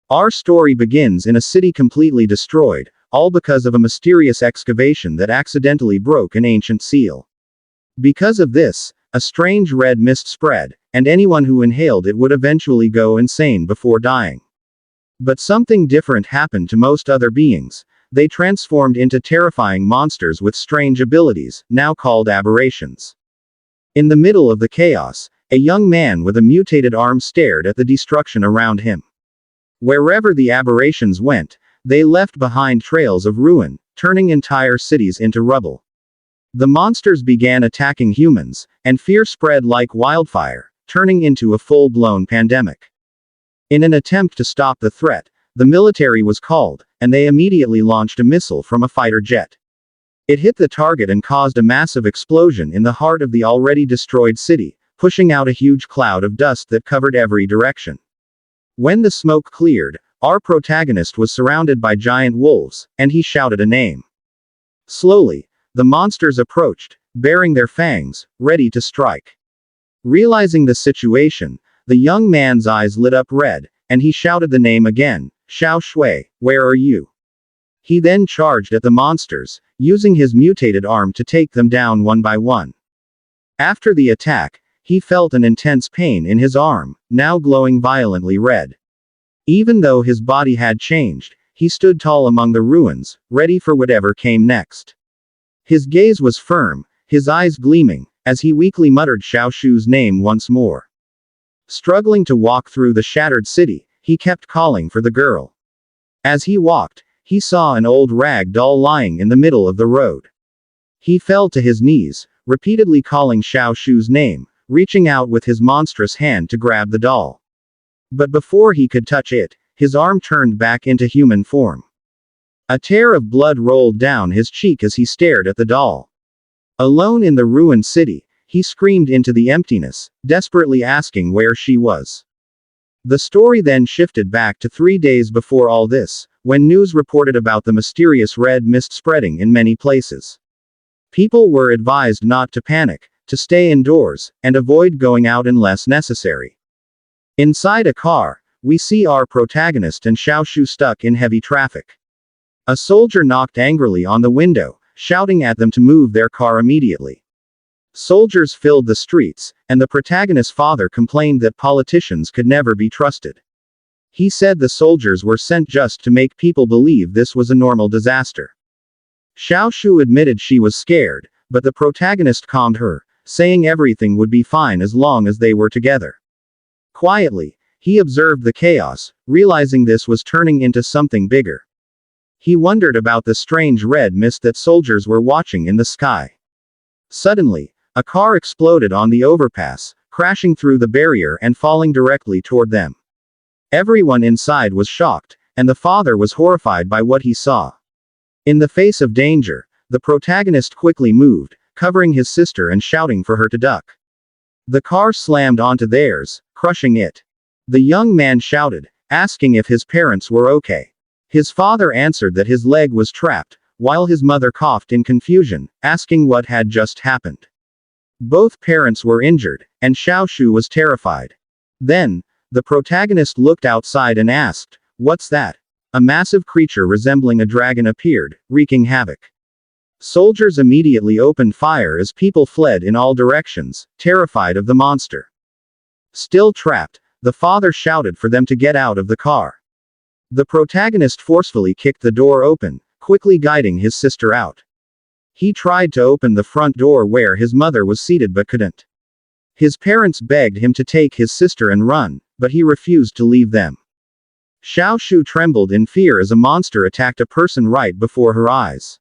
Our story begins in a city completely destroyed, all because of a mysterious excavation that accidentally broke an ancient seal. Because of this, a strange red mist spread, and anyone who inhaled it would eventually go insane before dying. But something different happened to most other beings. They transformed into terrifying monsters with strange abilities, now called aberrations. In the middle of the chaos, a young man with a mutated arm stared at the destruction around him. Wherever the aberrations went, they left behind trails of ruin, turning entire cities into rubble. The monsters began attacking humans, and fear spread like wildfire, turning into a full-blown pandemic. In an attempt to stop the threat, the military was called, and they immediately launched a missile from a fighter jet. It hit the target and caused a massive explosion in the heart of the already destroyed city, pushing out a huge cloud of dust that covered every direction. When the smoke cleared, our protagonist was surrounded by giant wolves, and he shouted a name. Slowly, the monsters approached, baring their fangs, ready to strike. Realizing the situation, the young man's eyes lit up red, and he shouted the name again, Xiao Shui, where are you? He then charged at the monsters, using his mutated arm to take them down one by one. After the attack, he felt an intense pain in his arm, now glowing violently red. Even though his body had changed, he stood tall among the ruins, ready for whatever came next. His gaze was firm, his eyes gleaming, as he weakly muttered Xiao Shu's name once more. Struggling to walk through the shattered city, he kept calling for the girl. As he walked, he saw an old rag doll lying in the middle of the road. He fell to his knees, repeatedly calling Xiao Shu's name, reaching out with his monstrous hand to grab the doll. But before he could touch it, his arm turned back into human form. A tear of blood rolled down his cheek as he stared at the doll. Alone in the ruined city, he screamed into the emptiness, desperately asking where she was. The story then shifted back to 3 days before all this, when news reported about the mysterious red mist spreading in many places. People were advised not to panic, to stay indoors, and avoid going out unless necessary. Inside a car, we see our protagonist and Xiao Shu stuck in heavy traffic. A soldier knocked angrily on the window, shouting at them to move their car immediately. Soldiers filled the streets, and the protagonist's father complained that politicians could never be trusted. He said the soldiers were sent just to make people believe this was a normal disaster. Xiao Shu admitted she was scared, but the protagonist calmed her, saying everything would be fine as long as they were together. Quietly, he observed the chaos, realizing this was turning into something bigger. He wondered about the strange red mist that soldiers were watching in the sky. Suddenly, a car exploded on the overpass, crashing through the barrier and falling directly toward them. Everyone inside was shocked, and the father was horrified by what he saw. In the face of danger, the protagonist quickly moved, covering his sister and shouting for her to duck. The car slammed onto theirs, crushing it. The young man shouted, asking if his parents were okay. His father answered that his leg was trapped, while his mother coughed in confusion, asking what had just happened. Both parents were injured, and Xiao Shu was terrified. Then, the protagonist looked outside and asked, "What's that?" A massive creature resembling a dragon appeared, wreaking havoc. Soldiers immediately opened fire as people fled in all directions, terrified of the monster. Still trapped, the father shouted for them to get out of the car. The protagonist forcefully kicked the door open, quickly guiding his sister out. He tried to open the front door where his mother was seated but couldn't. His parents begged him to take his sister and run, but he refused to leave them. Xiao Shu trembled in fear as a monster attacked a person right before her eyes.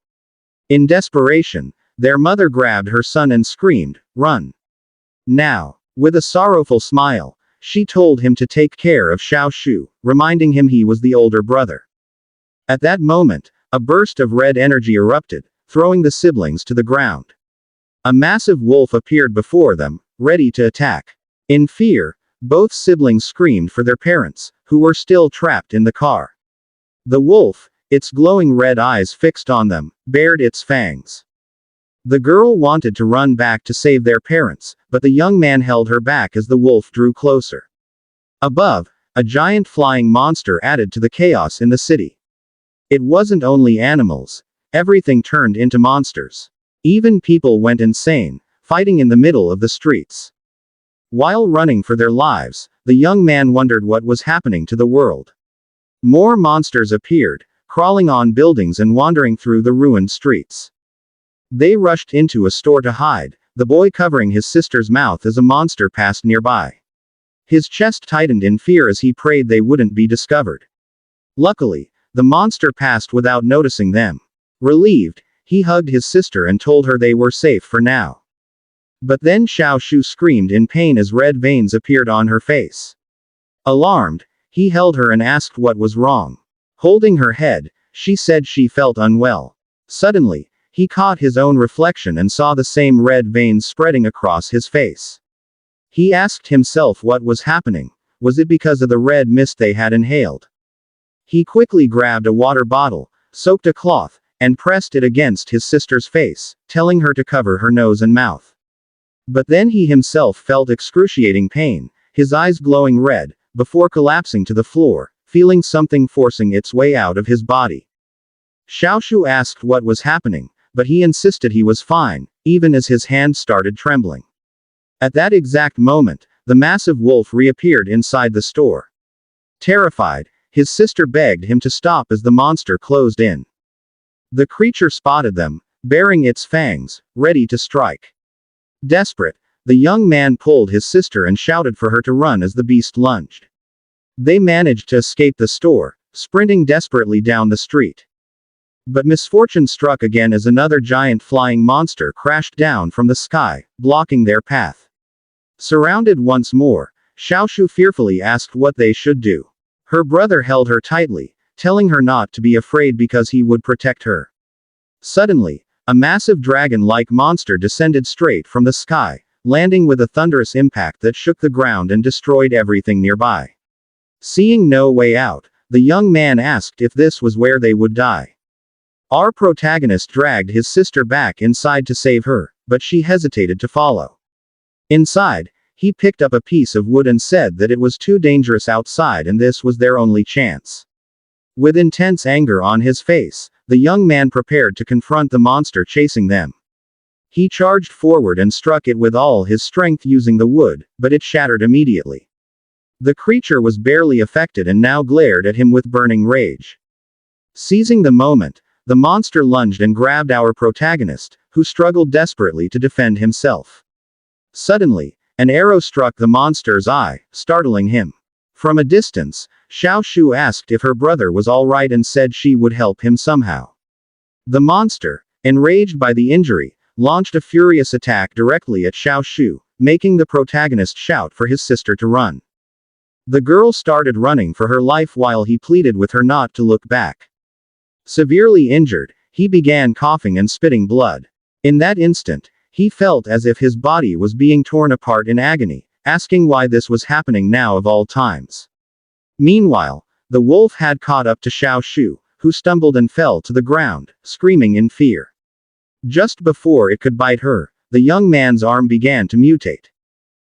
In desperation, their mother grabbed her son and screamed, "Run!" Now, with a sorrowful smile, she told him to take care of Xiao Shu, reminding him he was the older brother. At that moment, a burst of red energy erupted, throwing the siblings to the ground. A massive wolf appeared before them, ready to attack. In fear, both siblings screamed for their parents, who were still trapped in the car. The wolf, its glowing red eyes fixed on them, bared its fangs. The girl wanted to run back to save their parents, but the young man held her back as the wolf drew closer. Above, a giant flying monster added to the chaos in the city. It wasn't only animals. Everything turned into monsters. Even people went insane, fighting in the middle of the streets. While running for their lives, the young man wondered what was happening to the world. More monsters appeared, crawling on buildings and wandering through the ruined streets. They rushed into a store to hide, the boy covering his sister's mouth as a monster passed nearby. His chest tightened in fear as he prayed they wouldn't be discovered. Luckily, the monster passed without noticing them. Relieved, he hugged his sister and told her they were safe for now. But then Xiao Shu screamed in pain as red veins appeared on her face. Alarmed, he held her and asked what was wrong. Holding her head, she said she felt unwell. Suddenly, he caught his own reflection and saw the same red veins spreading across his face. He asked himself what was happening. Was it because of the red mist they had inhaled? He quickly grabbed a water bottle, soaked a cloth, and pressed it against his sister's face, telling her to cover her nose and mouth. But then he himself felt excruciating pain, his eyes glowing red, before collapsing to the floor, feeling something forcing its way out of his body. Xiao Shu asked what was happening, but he insisted he was fine, even as his hand started trembling. At that exact moment, the massive wolf reappeared inside the store. Terrified, his sister begged him to stop as the monster closed in. The creature spotted them, baring its fangs, ready to strike. Desperate, the young man pulled his sister and shouted for her to run as the beast lunged. They managed to escape the store, sprinting desperately down the street. But misfortune struck again as another giant flying monster crashed down from the sky, blocking their path. Surrounded once more, Xiao Shu fearfully asked what they should do. Her brother held her tightly, telling her not to be afraid because he would protect her. Suddenly, a massive dragon-like monster descended straight from the sky, landing with a thunderous impact that shook the ground and destroyed everything nearby. Seeing no way out, the young man asked if this was where they would die. Our protagonist dragged his sister back inside to save her, but she hesitated to follow. Inside, he picked up a piece of wood and said that it was too dangerous outside and this was their only chance. With intense anger on his face, the young man prepared to confront the monster chasing them. He charged forward and struck it with all his strength using the wood, but it shattered immediately. The creature was barely affected and now glared at him with burning rage. Seizing the moment, the monster lunged and grabbed our protagonist, who struggled desperately to defend himself. Suddenly, an arrow struck the monster's eye, startling him. From a distance, Xiao Shu asked if her brother was all right and said she would help him somehow. The monster, enraged by the injury, launched a furious attack directly at Xiao Shu, making the protagonist shout for his sister to run. The girl started running for her life while he pleaded with her not to look back. Severely injured, he began coughing and spitting blood. In that instant, he felt as if his body was being torn apart in agony, asking why this was happening now of all times. Meanwhile, the wolf had caught up to Xiao Shu, who stumbled and fell to the ground, screaming in fear. Just before it could bite her, the young man's arm began to mutate.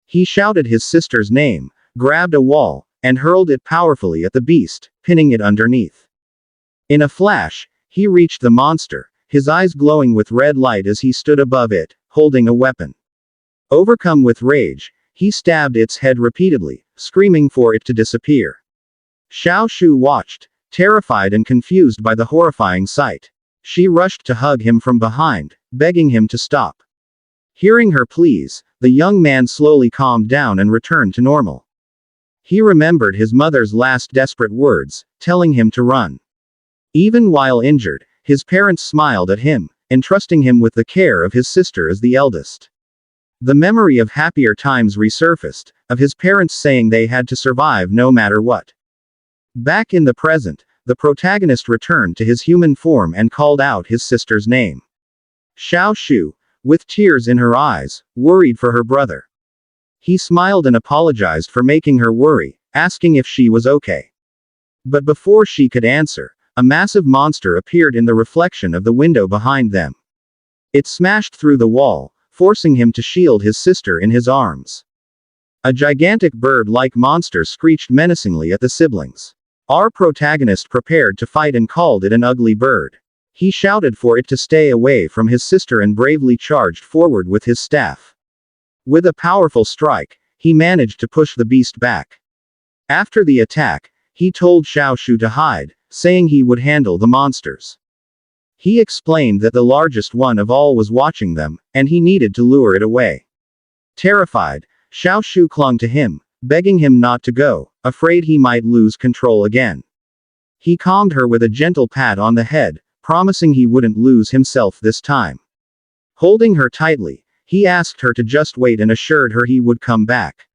He shouted his sister's name, grabbed a wall, and hurled it powerfully at the beast, pinning it underneath. In a flash, he reached the monster, his eyes glowing with red light as he stood above it, holding a weapon. Overcome with rage, he stabbed its head repeatedly, screaming for it to disappear. Xiao Shu watched, terrified and confused by the horrifying sight. She rushed to hug him from behind, begging him to stop. Hearing her pleas, the young man slowly calmed down and returned to normal. He remembered his mother's last desperate words, telling him to run. Even while injured, his parents smiled at him, entrusting him with the care of his sister as the eldest. The memory of happier times resurfaced, of his parents saying they had to survive no matter what. Back in the present, the protagonist returned to his human form and called out his sister's name. Xiao Shu, with tears in her eyes, worried for her brother. He smiled and apologized for making her worry, asking if she was okay. But before she could answer, a massive monster appeared in the reflection of the window behind them. It smashed through the wall, forcing him to shield his sister in his arms. A gigantic bird-like monster screeched menacingly at the siblings. Our protagonist prepared to fight and called it an ugly bird. He shouted for it to stay away from his sister and bravely charged forward with his staff. With a powerful strike, he managed to push the beast back. After the attack, he told Xiaoshu to hide, saying he would handle the monsters. He explained that the largest one of all was watching them, and he needed to lure it away. Terrified, Xiaoshu clung to him, begging him not to go, afraid he might lose control again. He calmed her with a gentle pat on the head, promising he wouldn't lose himself this time. Holding her tightly, he asked her to just wait and assured her he would come back.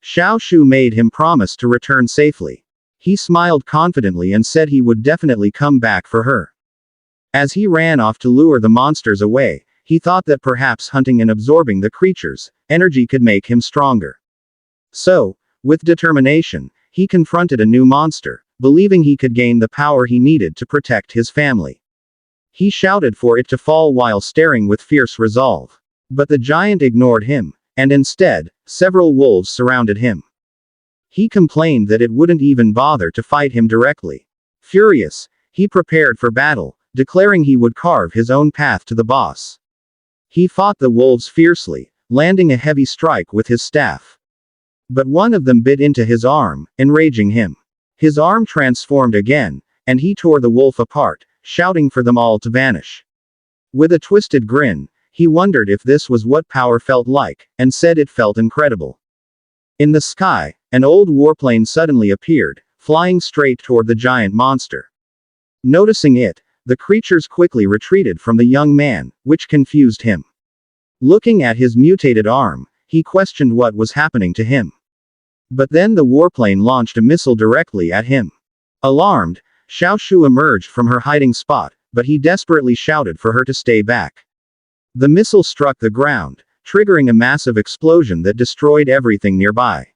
Xiaoshu made him promise to return safely. He smiled confidently and said he would definitely come back for her. As he ran off to lure the monsters away, he thought that perhaps hunting and absorbing the creatures' energy could make him stronger. So, with determination, he confronted a new monster, believing he could gain the power he needed to protect his family. He shouted for it to fall while staring with fierce resolve. But the giant ignored him, and instead, several wolves surrounded him. He complained that it wouldn't even bother to fight him directly. Furious, he prepared for battle, declaring he would carve his own path to the boss. He fought the wolves fiercely, landing a heavy strike with his staff. But one of them bit into his arm, enraging him. His arm transformed again, and he tore the wolf apart, shouting for them all to vanish. With a twisted grin, he wondered if this was what power felt like, and said it felt incredible. In the sky, an old warplane suddenly appeared, flying straight toward the giant monster. Noticing it, the creatures quickly retreated from the young man, which confused him. Looking at his mutated arm, he questioned what was happening to him. But then the warplane launched a missile directly at him. Alarmed, Xiaoshu emerged from her hiding spot, but he desperately shouted for her to stay back. The missile struck the ground, triggering a massive explosion that destroyed everything nearby.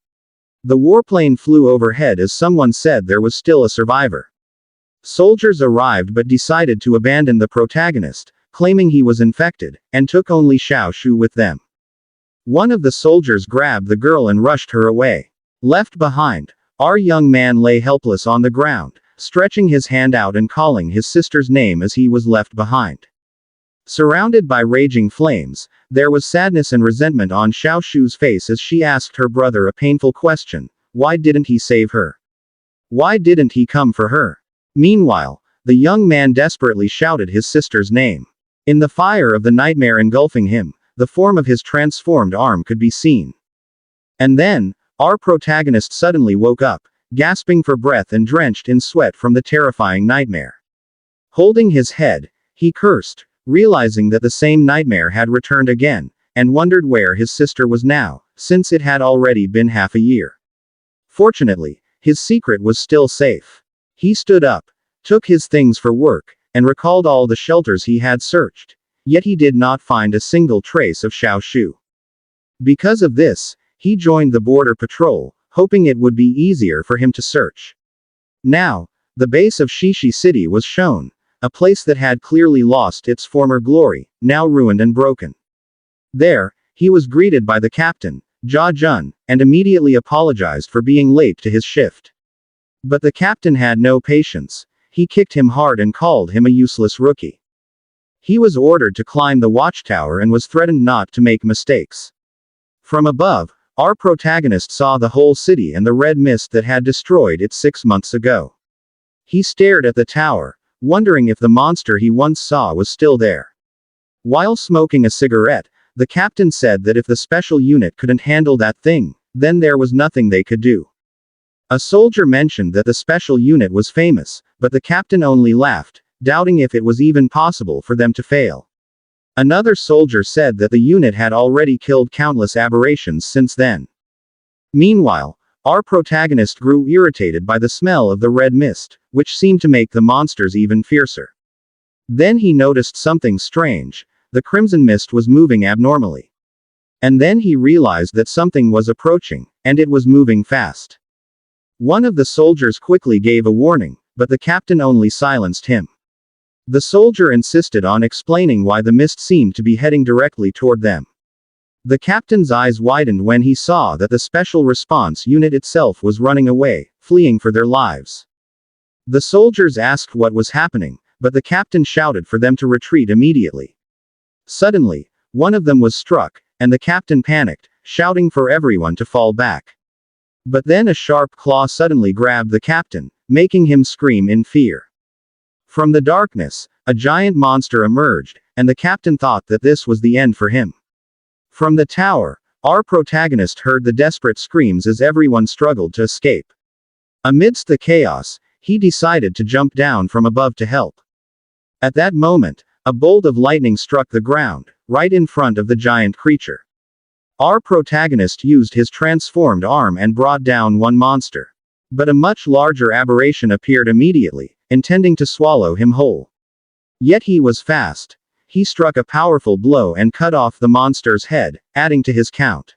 The warplane flew overhead as someone said there was still a survivor. Soldiers arrived but decided to abandon the protagonist, claiming he was infected, and took only Xiaoshu with them. One of the soldiers grabbed the girl and rushed her away. Left behind, our young man lay helpless on the ground, stretching his hand out and calling his sister's name as he was left behind. Surrounded by raging flames, there was sadness and resentment on Xiaoshu's face as she asked her brother a painful question: why didn't he save her? Why didn't he come for her? Meanwhile, the young man desperately shouted his sister's name. In the fire of the nightmare engulfing him, the form of his transformed arm could be seen. And then, our protagonist suddenly woke up, gasping for breath and drenched in sweat from the terrifying nightmare. Holding his head, he cursed, realizing that the same nightmare had returned again, and wondered where his sister was now, since it had already been half a year. Fortunately, his secret was still safe. He stood up, took his things for work, and recalled all the shelters he had searched, yet he did not find a single trace of Xiaoshu. Because of this, he joined the border patrol, hoping it would be easier for him to search. Now, the base of Shishi City was shown, a place that had clearly lost its former glory, now ruined and broken. There, he was greeted by the captain, Jia Jun, and immediately apologized for being late to his shift. But the captain had no patience. He kicked him hard and called him a useless rookie. He was ordered to climb the watchtower and was threatened not to make mistakes. From above, our protagonist saw the whole city and the red mist that had destroyed it 6 months ago. He stared at the tower, wondering if the monster he once saw was still there. While smoking a cigarette, the captain said that if the special unit couldn't handle that thing, then there was nothing they could do. A soldier mentioned that the special unit was famous, but the captain only laughed, doubting if it was even possible for them to fail. Another soldier said that the unit had already killed countless aberrations since then. Meanwhile, our protagonist grew irritated by the smell of the red mist, which seemed to make the monsters even fiercer. Then he noticed something strange: the crimson mist was moving abnormally. And then he realized that something was approaching, and it was moving fast. One of the soldiers quickly gave a warning, but the captain only silenced him. The soldier insisted on explaining why the mist seemed to be heading directly toward them. The captain's eyes widened when he saw that the special response unit itself was running away, fleeing for their lives. The soldiers asked what was happening, but the captain shouted for them to retreat immediately. Suddenly, one of them was struck, and the captain panicked, shouting for everyone to fall back. But then a sharp claw suddenly grabbed the captain, making him scream in fear. From the darkness, a giant monster emerged, and the captain thought that this was the end for him. From the tower, our protagonist heard the desperate screams as everyone struggled to escape. Amidst the chaos, he decided to jump down from above to help. At that moment, a bolt of lightning struck the ground, right in front of the giant creature. Our protagonist used his transformed arm and brought down one monster. But a much larger aberration appeared immediately, intending to swallow him whole. Yet he was fast. He struck a powerful blow and cut off the monster's head, adding to his count.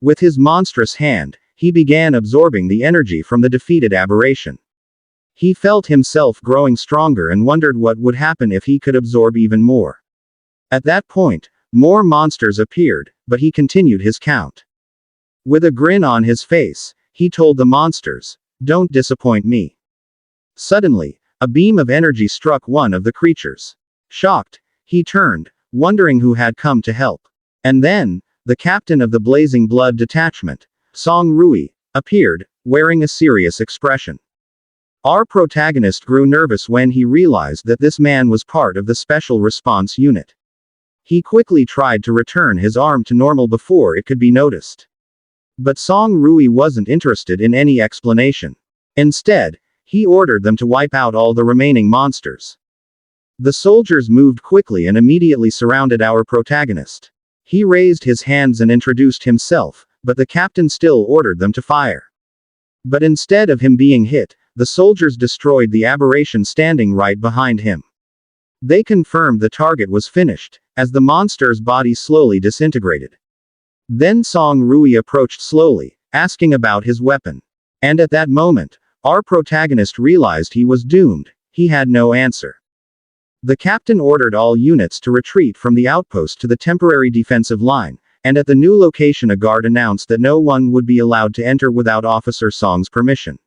With his monstrous hand, he began absorbing the energy from the defeated aberration. He felt himself growing stronger and wondered what would happen if he could absorb even more. At that point, more monsters appeared, but he continued his count. With a grin on his face, he told the monsters, "Don't disappoint me." Suddenly, a beam of energy struck one of the creatures. Shocked, he turned, wondering who had come to help. And then, the captain of the Blazing Blood detachment, Song Rui, appeared, wearing a serious expression. Our protagonist grew nervous when he realized that this man was part of the Special Response Unit. He quickly tried to return his arm to normal before it could be noticed. But Song Rui wasn't interested in any explanation. Instead, he ordered them to wipe out all the remaining monsters. The soldiers moved quickly and immediately surrounded our protagonist. He raised his hands and introduced himself, but the captain still ordered them to fire. But instead of him being hit, the soldiers destroyed the aberration standing right behind him. They confirmed the target was finished, as the monster's body slowly disintegrated. Then Song Rui approached slowly, asking about his weapon. And at that moment, our protagonist realized he was doomed. He had no answer. The captain ordered all units to retreat from the outpost to the temporary defensive line, and at the new location a guard announced that no one would be allowed to enter without Officer Song's permission.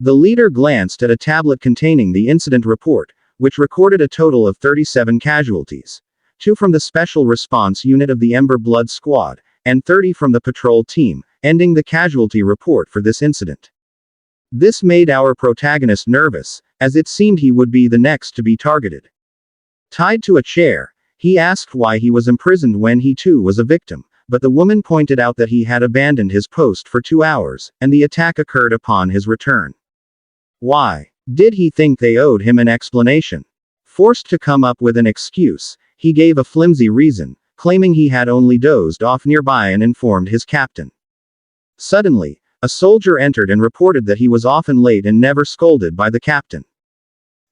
The leader glanced at a tablet containing the incident report, which recorded a total of 37 casualties. 2 from the Special Response Unit of the Ember Blood Squad, and 30 from the patrol team, ending the casualty report for this incident. This made our protagonist nervous, as it seemed he would be the next to be targeted. Tied to a chair, he asked why he was imprisoned when he too was a victim, but the woman pointed out that he had abandoned his post for 2 hours, and the attack occurred upon his return. Why? Did he think they owed him an explanation? Forced to come up with an excuse, he gave a flimsy reason, claiming he had only dozed off nearby and informed his captain. Suddenly, a soldier entered and reported that he was often late and never scolded by the captain.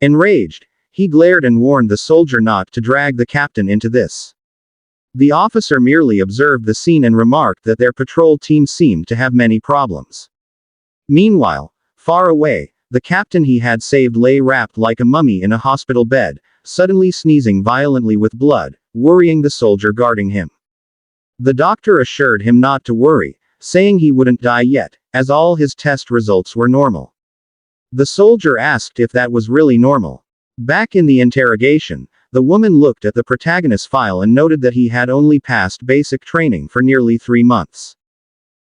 Enraged, he glared and warned the soldier not to drag the captain into this. The officer merely observed the scene and remarked that their patrol team seemed to have many problems. Meanwhile, far away, the captain he had saved lay wrapped like a mummy in a hospital bed, suddenly sneezing violently with blood, worrying the soldier guarding him. The doctor assured him not to worry, saying he wouldn't die yet, as all his test results were normal. The soldier asked if that was really normal. Back in the interrogation, the woman looked at the protagonist's file and noted that he had only passed basic training for nearly 3 months.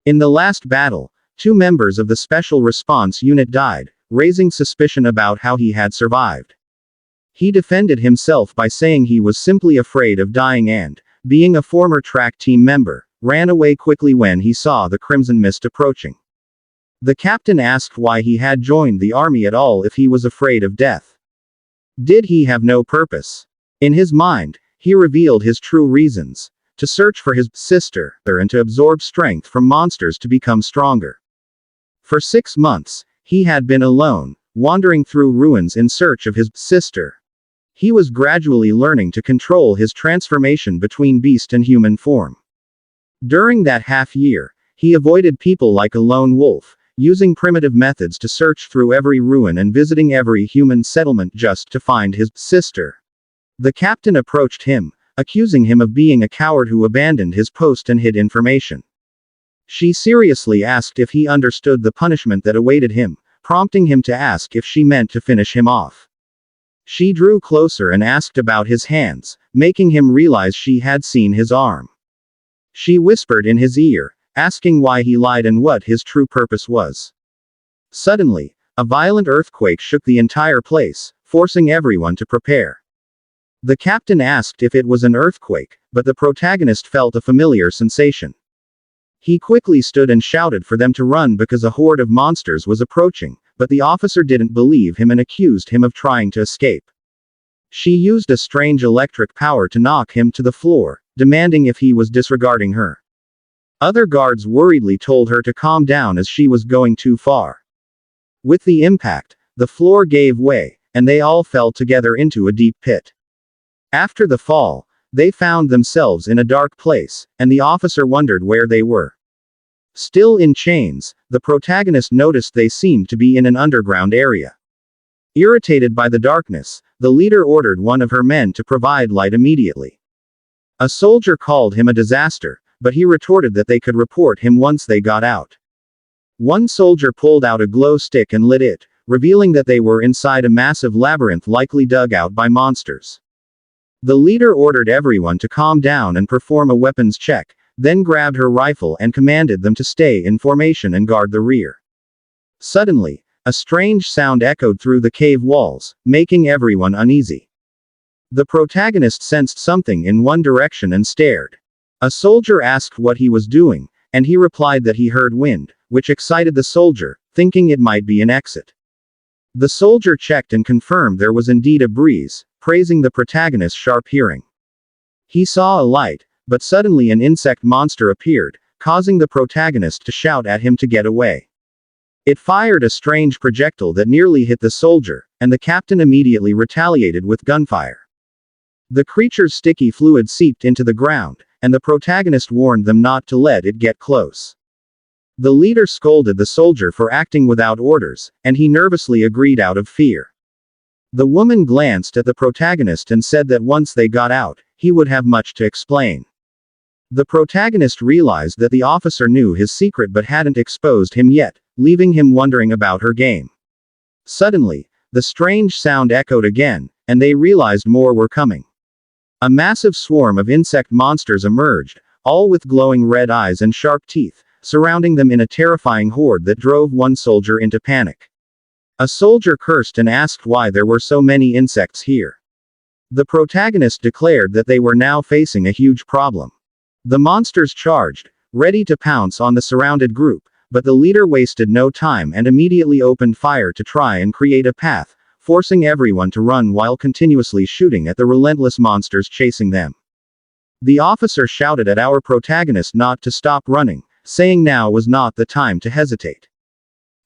In the last battle, 2 members of the Special Response Unit died, raising suspicion about how he had survived. He defended himself by saying he was simply afraid of dying and, being a former track team member, ran away quickly when he saw the crimson mist approaching. The captain asked why he had joined the army at all if he was afraid of death. Did he have no purpose? In his mind, he revealed his true reasons: to search for his sister, and to absorb strength from monsters to become stronger. For 6 months, he had been alone, wandering through ruins in search of his sister. He was gradually learning to control his transformation between beast and human form. During that half-year, he avoided people like a lone wolf, using primitive methods to search through every ruin and visiting every human settlement just to find his sister. The captain approached him, accusing him of being a coward who abandoned his post and hid information. She seriously asked if he understood the punishment that awaited him, prompting him to ask if she meant to finish him off. She drew closer and asked about his hands, making him realize she had seen his arm. She whispered in his ear, asking why he lied and what his true purpose was. Suddenly, a violent earthquake shook the entire place, forcing everyone to prepare. The captain asked if it was an earthquake, but the protagonist felt a familiar sensation. He quickly stood and shouted for them to run because a horde of monsters was approaching, but the officer didn't believe him and accused him of trying to escape. She used a strange electric power to knock him to the floor, demanding if he was disregarding her. Other guards worriedly told her to calm down as she was going too far. With the impact, the floor gave way, and they all fell together into a deep pit. After the fall, they found themselves in a dark place, and the officer wondered where they were. Still in chains, the protagonist noticed they seemed to be in an underground area. Irritated by the darkness, the leader ordered one of her men to provide light immediately. A soldier called him a disaster, but he retorted that they could report him once they got out. One soldier pulled out a glow stick and lit it, revealing that they were inside a massive labyrinth likely dug out by monsters. The leader ordered everyone to calm down and perform a weapons check, then grabbed her rifle and commanded them to stay in formation and guard the rear. Suddenly, a strange sound echoed through the cave walls, making everyone uneasy. The protagonist sensed something in one direction and stared. A soldier asked what he was doing, and he replied that he heard wind, which excited the soldier, thinking it might be an exit. The soldier checked and confirmed there was indeed a breeze, praising the protagonist's sharp hearing. He saw a light, but suddenly an insect monster appeared, causing the protagonist to shout at him to get away. It fired a strange projectile that nearly hit the soldier, and the captain immediately retaliated with gunfire. The creature's sticky fluid seeped into the ground, and the protagonist warned them not to let it get close. The leader scolded the soldier for acting without orders, and he nervously agreed out of fear. The woman glanced at the protagonist and said that once they got out, he would have much to explain. The protagonist realized that the officer knew his secret but hadn't exposed him yet, leaving him wondering about her game. Suddenly, the strange sound echoed again, and they realized more were coming. A massive swarm of insect monsters emerged, all with glowing red eyes and sharp teeth, surrounding them in a terrifying horde that drove one soldier into panic. A soldier cursed and asked why there were so many insects here. The protagonist declared that they were now facing a huge problem. The monsters charged, ready to pounce on the surrounded group, but the leader wasted no time and immediately opened fire to try and create a path, forcing everyone to run while continuously shooting at the relentless monsters chasing them. The officer shouted at our protagonist not to stop running, saying now was not the time to hesitate.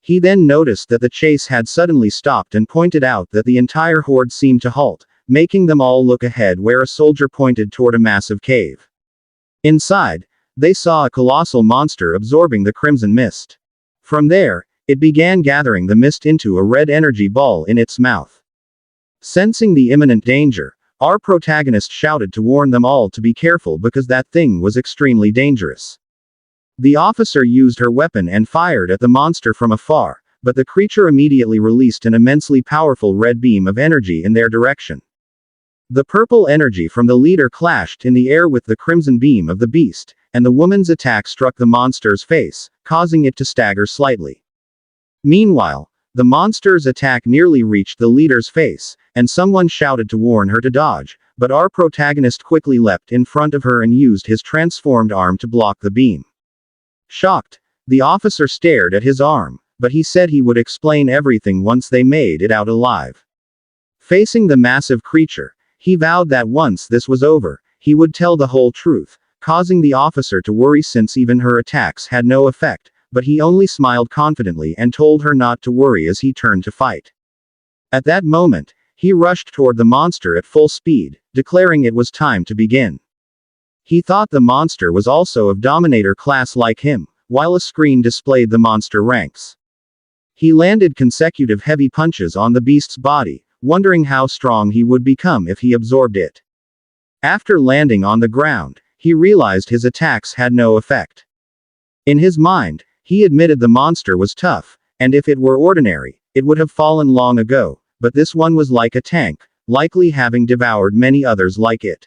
He then noticed that the chase had suddenly stopped and pointed out that the entire horde seemed to halt, making them all look ahead where a soldier pointed toward a massive cave. Inside, they saw a colossal monster absorbing the crimson mist. From there, it began gathering the mist into a red energy ball in its mouth. Sensing the imminent danger, our protagonist shouted to warn them all to be careful because that thing was extremely dangerous. The officer used her weapon and fired at the monster from afar, but the creature immediately released an immensely powerful red beam of energy in their direction. The purple energy from the leader clashed in the air with the crimson beam of the beast, and the woman's attack struck the monster's face, causing it to stagger slightly. Meanwhile, the monster's attack nearly reached the leader's face, and someone shouted to warn her to dodge, but our protagonist quickly leapt in front of her and used his transformed arm to block the beam. Shocked, the officer stared at his arm, but he said he would explain everything once they made it out alive. Facing the massive creature, he vowed that once this was over, he would tell the whole truth, causing the officer to worry since even her attacks had no effect, but he only smiled confidently and told her not to worry as he turned to fight. At that moment, he rushed toward the monster at full speed, declaring it was time to begin. He thought the monster was also of Dominator class like him, while a screen displayed the monster ranks. He landed consecutive heavy punches on the beast's body, wondering how strong he would become if he absorbed it. After landing on the ground, he realized his attacks had no effect. In his mind, he admitted the monster was tough, and if it were ordinary, it would have fallen long ago, but this one was like a tank, likely having devoured many others like it.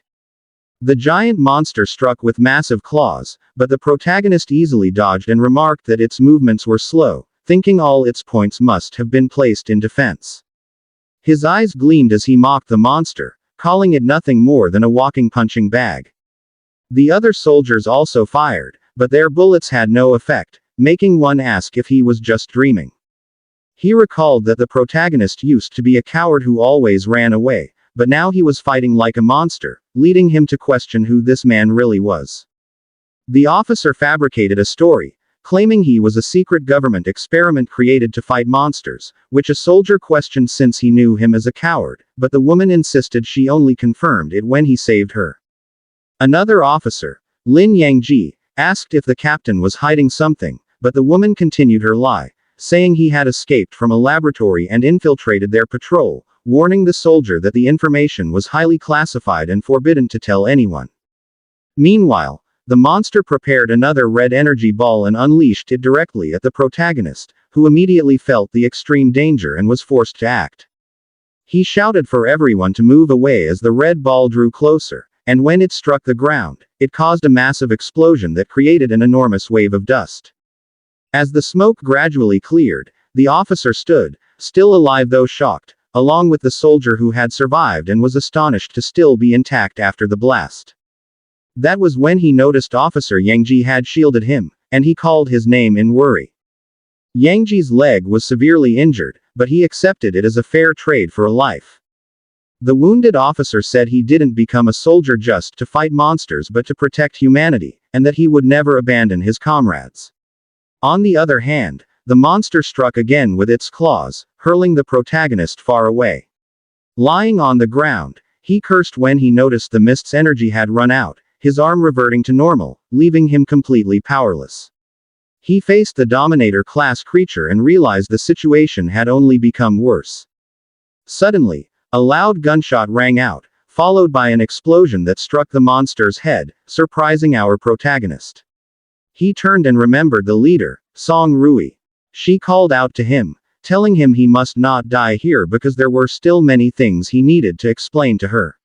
The giant monster struck with massive claws, but the protagonist easily dodged and remarked that its movements were slow, thinking all its points must have been placed in defense. His eyes gleamed as he mocked the monster, calling it nothing more than a walking punching bag. The other soldiers also fired, but their bullets had no effect, making one ask if he was just dreaming. He recalled that the protagonist used to be a coward who always ran away, but now he was fighting like a monster, leading him to question who this man really was. The officer fabricated a story, claiming he was a secret government experiment created to fight monsters, which a soldier questioned since he knew him as a coward, but the woman insisted she only confirmed it when he saved her. Another officer, Lin Yangji, asked if the captain was hiding something, but the woman continued her lie, saying he had escaped from a laboratory and infiltrated their patrol, warning the soldier that the information was highly classified and forbidden to tell anyone. Meanwhile, the monster prepared another red energy ball and unleashed it directly at the protagonist, who immediately felt the extreme danger and was forced to act. He shouted for everyone to move away as the red ball drew closer, and when it struck the ground, it caused a massive explosion that created an enormous wave of dust. As the smoke gradually cleared, the officer stood, still alive though shocked, along with the soldier who had survived and was astonished to still be intact after the blast. That was when he noticed Officer Yangji had shielded him, and he called his name in worry. Yangji's leg was severely injured, but he accepted it as a fair trade for a life. The wounded officer said he didn't become a soldier just to fight monsters but to protect humanity, and that he would never abandon his comrades. On the other hand, the monster struck again with its claws, hurling the protagonist far away. Lying on the ground, he cursed when he noticed the mist's energy had run out, his arm reverting to normal, leaving him completely powerless. He faced the Dominator-class creature and realized the situation had only become worse. Suddenly, a loud gunshot rang out, followed by an explosion that struck the monster's head, surprising our protagonist. He turned and remembered the leader, Song Rui. She called out to him, telling him he must not die here because there were still many things he needed to explain to her.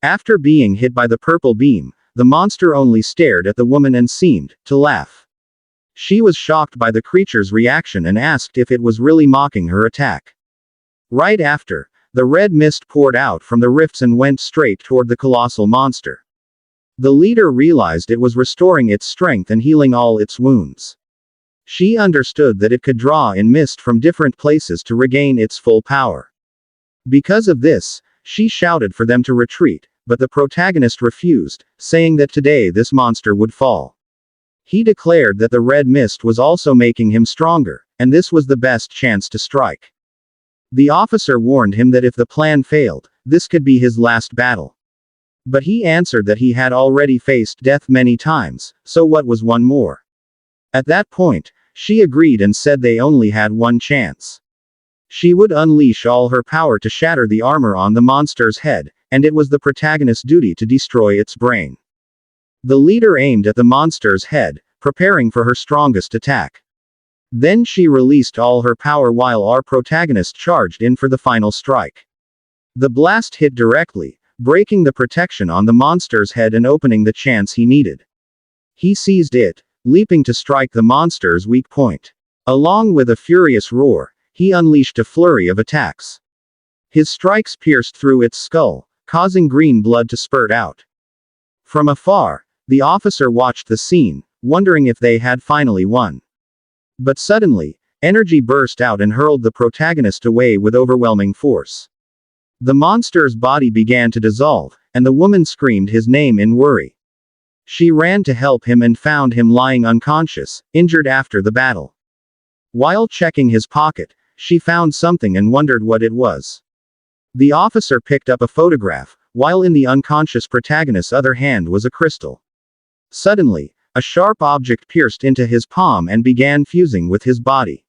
After being hit by the purple beam, the monster only stared at the woman and seemed to laugh. She was shocked by the creature's reaction and asked if it was really mocking her attack. Right after, the red mist poured out from the rifts and went straight toward the colossal monster. The leader realized it was restoring its strength and healing all its wounds. She understood that it could draw in mist from different places to regain its full power. Because of this, she shouted for them to retreat, but the protagonist refused, saying that today this monster would fall. He declared that the red mist was also making him stronger, and this was the best chance to strike. The officer warned him that if the plan failed, this could be his last battle. But he answered that he had already faced death many times, so what was one more? At that point, she agreed and said they only had one chance. She would unleash all her power to shatter the armor on the monster's head, and it was the protagonist's duty to destroy its brain. The leader aimed at the monster's head, preparing for her strongest attack. Then she released all her power while our protagonist charged in for the final strike. The blast hit directly, breaking the protection on the monster's head and opening the chance he needed. He seized it, leaping to strike the monster's weak point. Along with a furious roar, he unleashed a flurry of attacks. His strikes pierced through its skull, causing green blood to spurt out. From afar, the officer watched the scene, wondering if they had finally won. But suddenly, energy burst out and hurled the protagonist away with overwhelming force. The monster's body began to dissolve, and the woman screamed his name in worry. She ran to help him and found him lying unconscious, injured after the battle. While checking his pocket, she found something and wondered what it was. The officer picked up a photograph, while in the unconscious protagonist's other hand was a crystal. Suddenly, a sharp object pierced into his palm and began fusing with his body.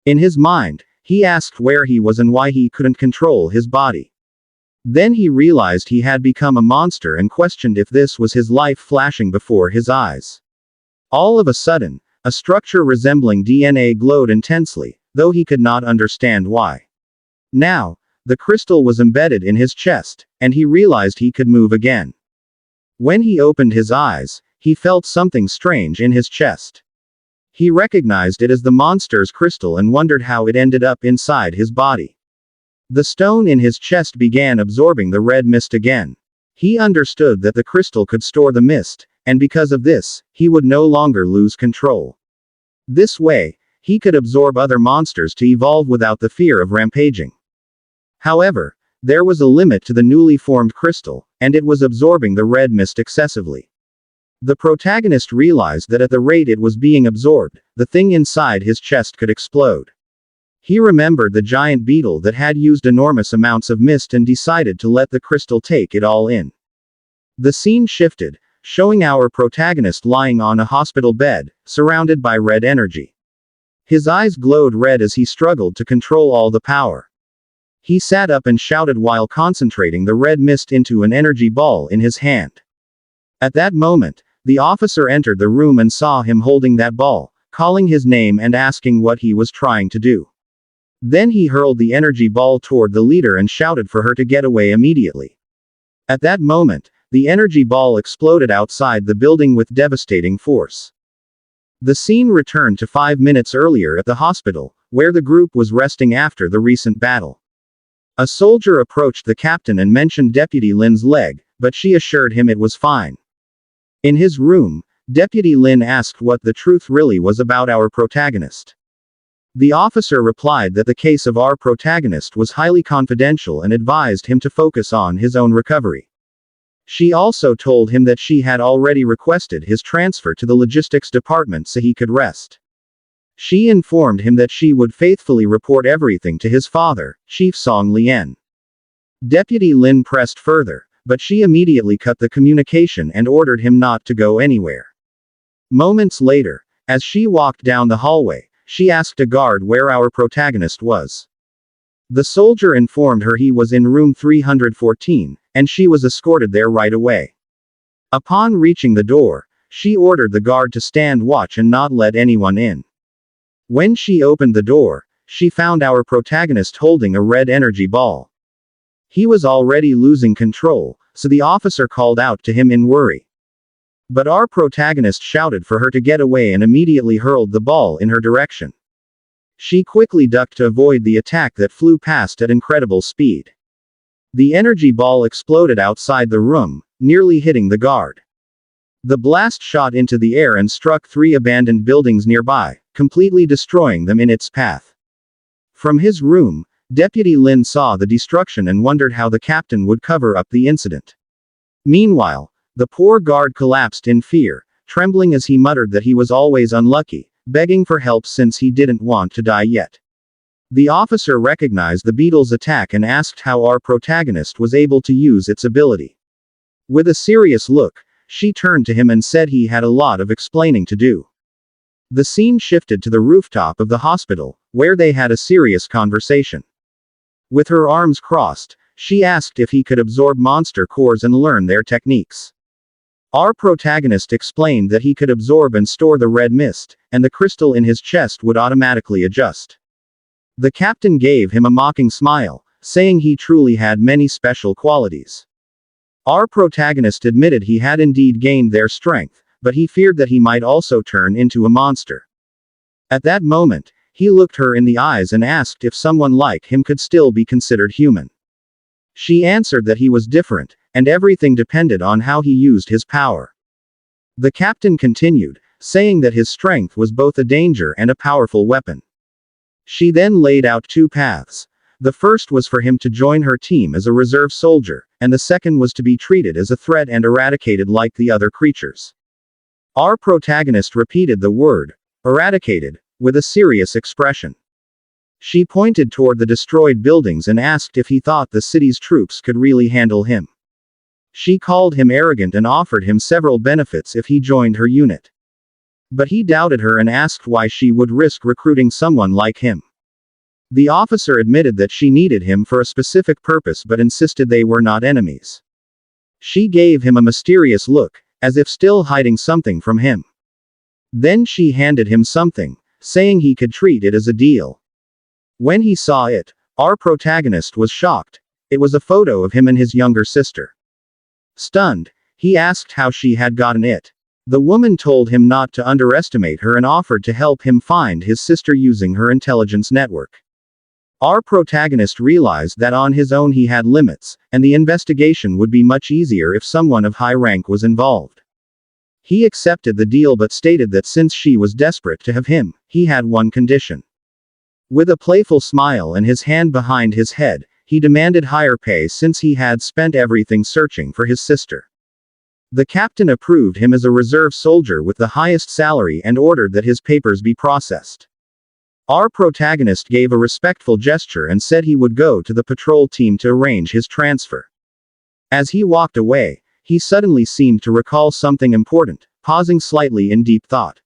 In his mind, he asked where he was and why he couldn't control his body. Then he realized he had become a monster and questioned if this was his life flashing before his eyes. All of a sudden, a structure resembling DNA glowed intensely, though he could not understand why. Now, the crystal was embedded in his chest, and he realized he could move again. When he opened his eyes, he felt something strange in his chest. He recognized it as the monster's crystal and wondered how it ended up inside his body. The stone in his chest began absorbing the red mist again. He understood that the crystal could store the mist, and because of this, he would no longer lose control. This way, he could absorb other monsters to evolve without the fear of rampaging. However, there was a limit to the newly formed crystal, and it was absorbing the red mist excessively. The protagonist realized that at the rate it was being absorbed, the thing inside his chest could explode. He remembered the giant beetle that had used enormous amounts of mist and decided to let the crystal take it all in. The scene shifted, showing our protagonist lying on a hospital bed, surrounded by red energy. His eyes glowed red as he struggled to control all the power. He sat up and shouted while concentrating the red mist into an energy ball in his hand. At that moment, the officer entered the room and saw him holding that ball, calling his name and asking what he was trying to do. Then he hurled the energy ball toward the leader and shouted for her to get away immediately. At that moment, the energy ball exploded outside the building with devastating force. The scene returned to 5 minutes earlier at the hospital, where the group was resting after the recent battle. A soldier approached the captain and mentioned Deputy Lin's leg, but she assured him it was fine. In his room, Deputy Lin asked what the truth really was about our protagonist. The officer replied that the case of our protagonist was highly confidential and advised him to focus on his own recovery. She also told him that she had already requested his transfer to the logistics department so he could rest. She informed him that she would faithfully report everything to his father, Chief Song Lien. Deputy Lin pressed further, but she immediately cut the communication and ordered him not to go anywhere. Moments later, as she walked down the hallway, she asked a guard where our protagonist was. The soldier informed her he was in room 314, and she was escorted there right away. Upon reaching the door, she ordered the guard to stand watch and not let anyone in. When she opened the door, she found our protagonist holding a red energy ball. He was already losing control, so the officer called out to him in worry. But our protagonist shouted for her to get away and immediately hurled the ball in her direction. She quickly ducked to avoid the attack that flew past at incredible speed. The energy ball exploded outside the room, nearly hitting the guard. The blast shot into the air and struck 3 abandoned buildings nearby, completely destroying them in its path. From his room, Deputy Lin saw the destruction and wondered how the captain would cover up the incident. Meanwhile, the poor guard collapsed in fear, trembling as he muttered that he was always unlucky, begging for help since he didn't want to die yet. The officer recognized the beetle's attack and asked how our protagonist was able to use its ability. With a serious look, she turned to him and said he had a lot of explaining to do. The scene shifted to the rooftop of the hospital, where they had a serious conversation. With her arms crossed, she asked if he could absorb monster cores and learn their techniques. Our protagonist explained that he could absorb and store the red mist, and the crystal in his chest would automatically adjust. The captain gave him a mocking smile, saying he truly had many special qualities. Our protagonist admitted he had indeed gained their strength, but he feared that he might also turn into a monster. At that moment, he looked her in the eyes and asked if someone like him could still be considered human. She answered that he was different, and everything depended on how he used his power. The captain continued, saying that his strength was both a danger and a powerful weapon. She then laid out 2 paths. The first was for him to join her team as a reserve soldier, and the second was to be treated as a threat and eradicated like the other creatures. Our protagonist repeated the word, eradicated, with a serious expression. She pointed toward the destroyed buildings and asked if he thought the city's troops could really handle him. She called him arrogant and offered him several benefits if he joined her unit. But he doubted her and asked why she would risk recruiting someone like him. The officer admitted that she needed him for a specific purpose but insisted they were not enemies. She gave him a mysterious look, as if still hiding something from him. Then she handed him something, saying he could treat it as a deal. When he saw it, our protagonist was shocked. It was a photo of him and his younger sister. Stunned, he asked how she had gotten it. The woman told him not to underestimate her and offered to help him find his sister using her intelligence network. Our protagonist realized that on his own he had limits, and the investigation would be much easier if someone of high rank was involved. He accepted the deal but stated that since she was desperate to have him, he had one condition. With a playful smile and his hand behind his head, he demanded higher pay since he had spent everything searching for his sister. The captain approved him as a reserve soldier with the highest salary and ordered that his papers be processed. Our protagonist gave a respectful gesture and said he would go to the patrol team to arrange his transfer. As he walked away, he suddenly seemed to recall something important, pausing slightly in deep thought.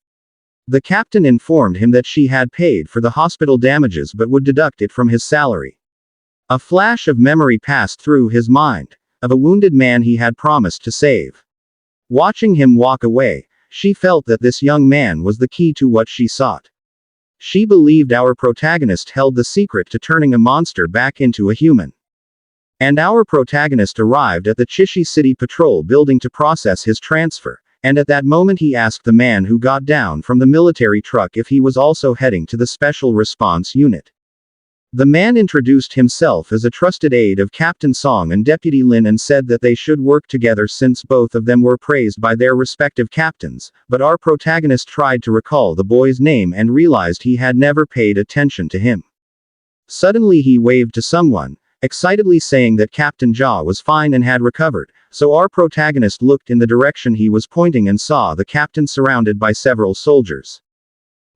The captain informed him that she had paid for the hospital damages but would deduct it from his salary. A flash of memory passed through his mind, of a wounded man he had promised to save. Watching him walk away, she felt that this young man was the key to what she sought. She believed our protagonist held the secret to turning a monster back into a human. And our protagonist arrived at the Chishi City Patrol building to process his transfer, and at that moment he asked the man who got down from the military truck if he was also heading to the Special Response Unit. The man introduced himself as a trusted aide of Captain Song and Deputy Lin and said that they should work together since both of them were praised by their respective captains, but our protagonist tried to recall the boy's name and realized he had never paid attention to him. Suddenly he waved to someone, excitedly saying that Captain Jia was fine and had recovered, so our protagonist looked in the direction he was pointing and saw the captain surrounded by several soldiers.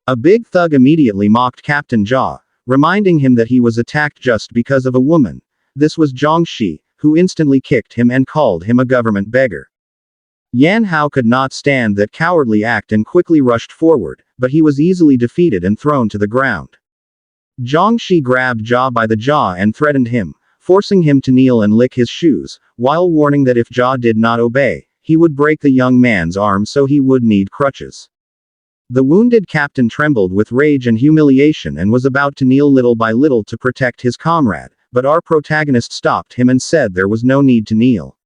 A big thug immediately mocked Captain Jia, reminding him that he was attacked just because of a woman. This was Zhang Shi, who instantly kicked him and called him a government beggar. Yan Hao could not stand that cowardly act and quickly rushed forward, but he was easily defeated and thrown to the ground. Zhang Shi grabbed Jia by the jaw and threatened him, forcing him to kneel and lick his shoes, while warning that if Jia did not obey, he would break the young man's arm so he would need crutches. The wounded captain trembled with rage and humiliation and was about to kneel little by little to protect his comrade, but our protagonist stopped him and said there was no need to kneel.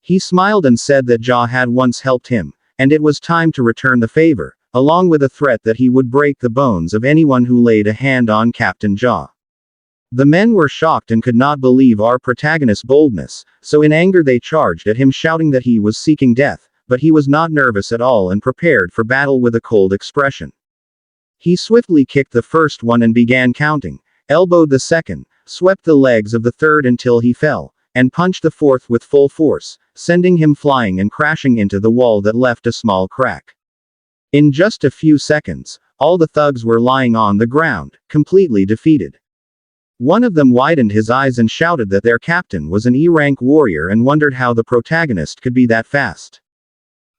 He smiled and said that Jia had once helped him, and it was time to return the favor, along with a threat that he would break the bones of anyone who laid a hand on Captain Jia. The men were shocked and could not believe our protagonist's boldness, so in anger they charged at him shouting that he was seeking death. But he was not nervous at all and prepared for battle with a cold expression. He swiftly kicked the first one and began counting, elbowed the second, swept the legs of the third until he fell, and punched the fourth with full force, sending him flying and crashing into the wall that left a small crack. In just a few seconds, all the thugs were lying on the ground, completely defeated. One of them widened his eyes and shouted that their captain was an E-rank warrior and wondered how the protagonist could be that fast.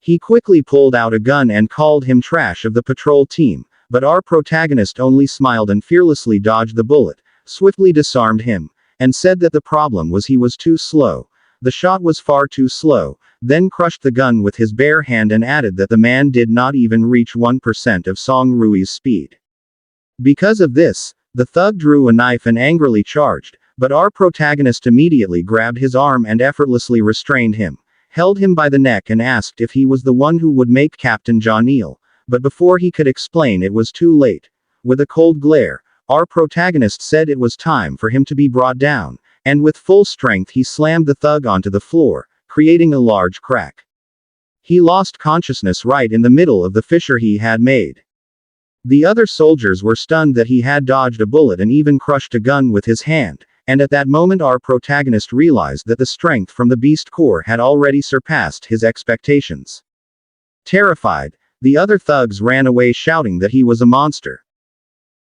He quickly pulled out a gun and called him trash of the patrol team, but our protagonist only smiled and fearlessly dodged the bullet, swiftly disarmed him, and said that the problem was he was too slow. The shot was far too slow, then crushed the gun with his bare hand and added that the man did not even reach 1% of Song Rui's speed. Because of this, the thug drew a knife and angrily charged, but our protagonist immediately grabbed his arm and effortlessly restrained him, held him by the neck and asked if he was the one who would make Captain Jia kneel, but before he could explain it was too late. With a cold glare, our protagonist said it was time for him to be brought down, and with full strength he slammed the thug onto the floor, creating a large crack. He lost consciousness right in the middle of the fissure he had made. The other soldiers were stunned that he had dodged a bullet and even crushed a gun with his hand, and at that moment our protagonist realized that the strength from the beast core had already surpassed his expectations. Terrified, the other thugs ran away shouting that he was a monster.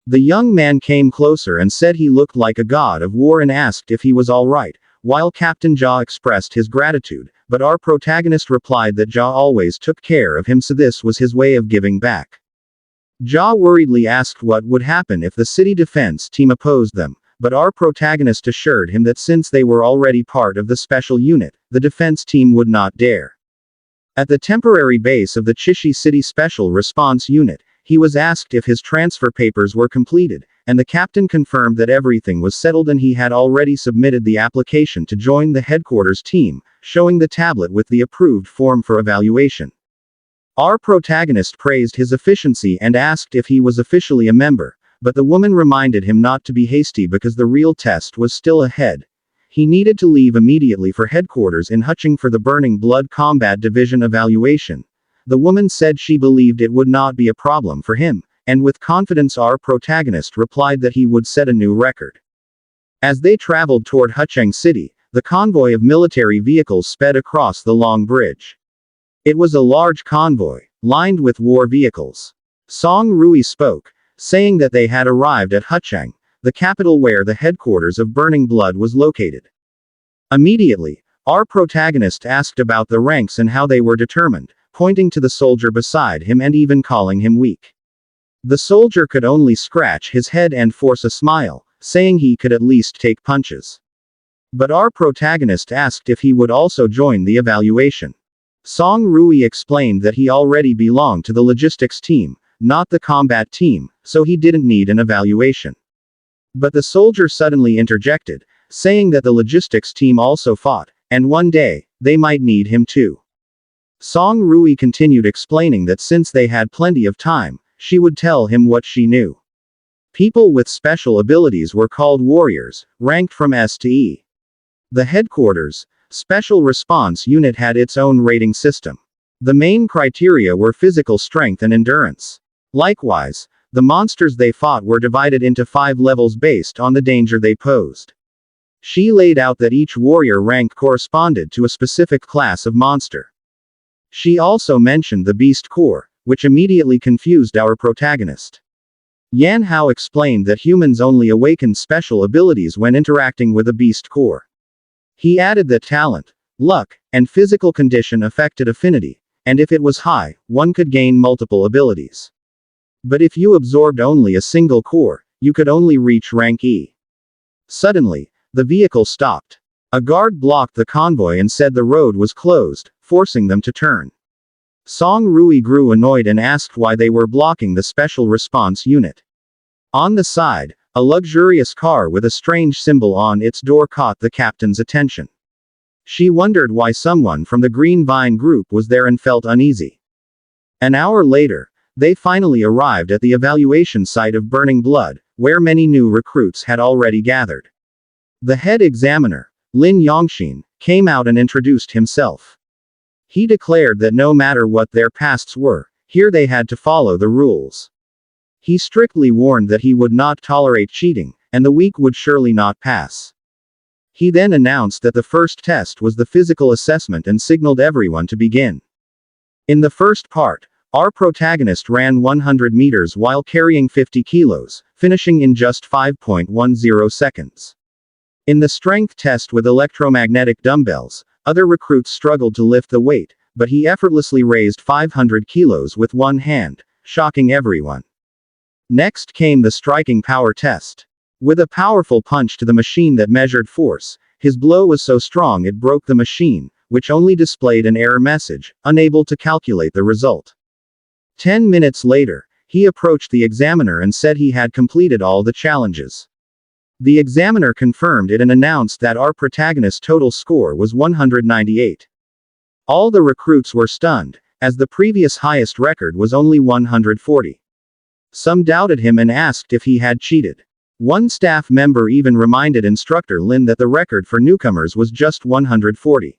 The young man came closer and said he looked like a god of war and asked if he was alright, while Captain Jia expressed his gratitude, but our protagonist replied that Jia always took care of him so this was his way of giving back. Ja worriedly asked what would happen if the city defense team opposed them, but our protagonist assured him that since they were already part of the special unit, the defense team would not dare. At the temporary base of the Chishi City Special Response Unit, he was asked if his transfer papers were completed, and the captain confirmed that everything was settled and he had already submitted the application to join the headquarters team, showing the tablet with the approved form for evaluation. Our protagonist praised his efficiency and asked if he was officially a member, but the woman reminded him not to be hasty because the real test was still ahead. He needed to leave immediately for headquarters in Huching for the Burning Blood Combat Division evaluation. The woman said she believed it would not be a problem for him, and with confidence our protagonist replied that he would set a new record. As they traveled toward Hucheng City, the convoy of military vehicles sped across the long bridge. It was a large convoy, lined with war vehicles. Song Rui spoke, saying that they had arrived at Hucheng, the capital where the headquarters of Burning Blood was located. Immediately, our protagonist asked about the ranks and how they were determined, pointing to the soldier beside him and even calling him weak. The soldier could only scratch his head and force a smile, saying he could at least take punches. But our protagonist asked if he would also join the evaluation. Song Rui explained that he already belonged to the logistics team, not the combat team, so he didn't need an evaluation. But the soldier suddenly interjected, saying that the logistics team also fought, and one day, they might need him too. Song Rui continued explaining that since they had plenty of time, she would tell him what she knew. People with special abilities were called warriors, ranked from S to E. The headquarters, Special Response Unit had its own rating system. The main criteria were physical strength and endurance. Likewise, the monsters they fought were divided into 5 levels based on the danger they posed. She laid out that each warrior rank corresponded to a specific class of monster. She also mentioned the Beast Core, which immediately confused our protagonist. Yan Hao explained that humans only awaken special abilities when interacting with a Beast Core. He added that talent, luck, and physical condition affected affinity, and if it was high, one could gain multiple abilities. But if you absorbed only a single core, you could only reach rank E. Suddenly, the vehicle stopped. A guard blocked the convoy and said the road was closed, forcing them to turn. Song Rui grew annoyed and asked why they were blocking the Special Response Unit. On the side, a luxurious car with a strange symbol on its door caught the captain's attention. She wondered why someone from the Green Vine group was there and felt uneasy. An hour later, they finally arrived at the evaluation site of Burning Blood, where many new recruits had already gathered. The head examiner, Lin Yongxin, came out and introduced himself. He declared that no matter what their pasts were, here they had to follow the rules. He strictly warned that he would not tolerate cheating, and the weak would surely not pass. He then announced that the first test was the physical assessment and signaled everyone to begin. In the first part, our protagonist ran 100 meters while carrying 50 kilos, finishing in just 5.10 seconds. In the strength test with electromagnetic dumbbells, other recruits struggled to lift the weight, but he effortlessly raised 500 kilos with one hand, shocking everyone. Next came the striking power test. With a powerful punch to the machine that measured force, his blow was so strong it broke the machine, which only displayed an error message, unable to calculate the result. 10 minutes later, he approached the examiner and said he had completed all the challenges. The examiner confirmed it and announced that our protagonist's total score was 198. All the recruits were stunned, as the previous highest record was only 140. Some doubted him and asked if he had cheated. One staff member even reminded instructor Lin that the record for newcomers was just 140.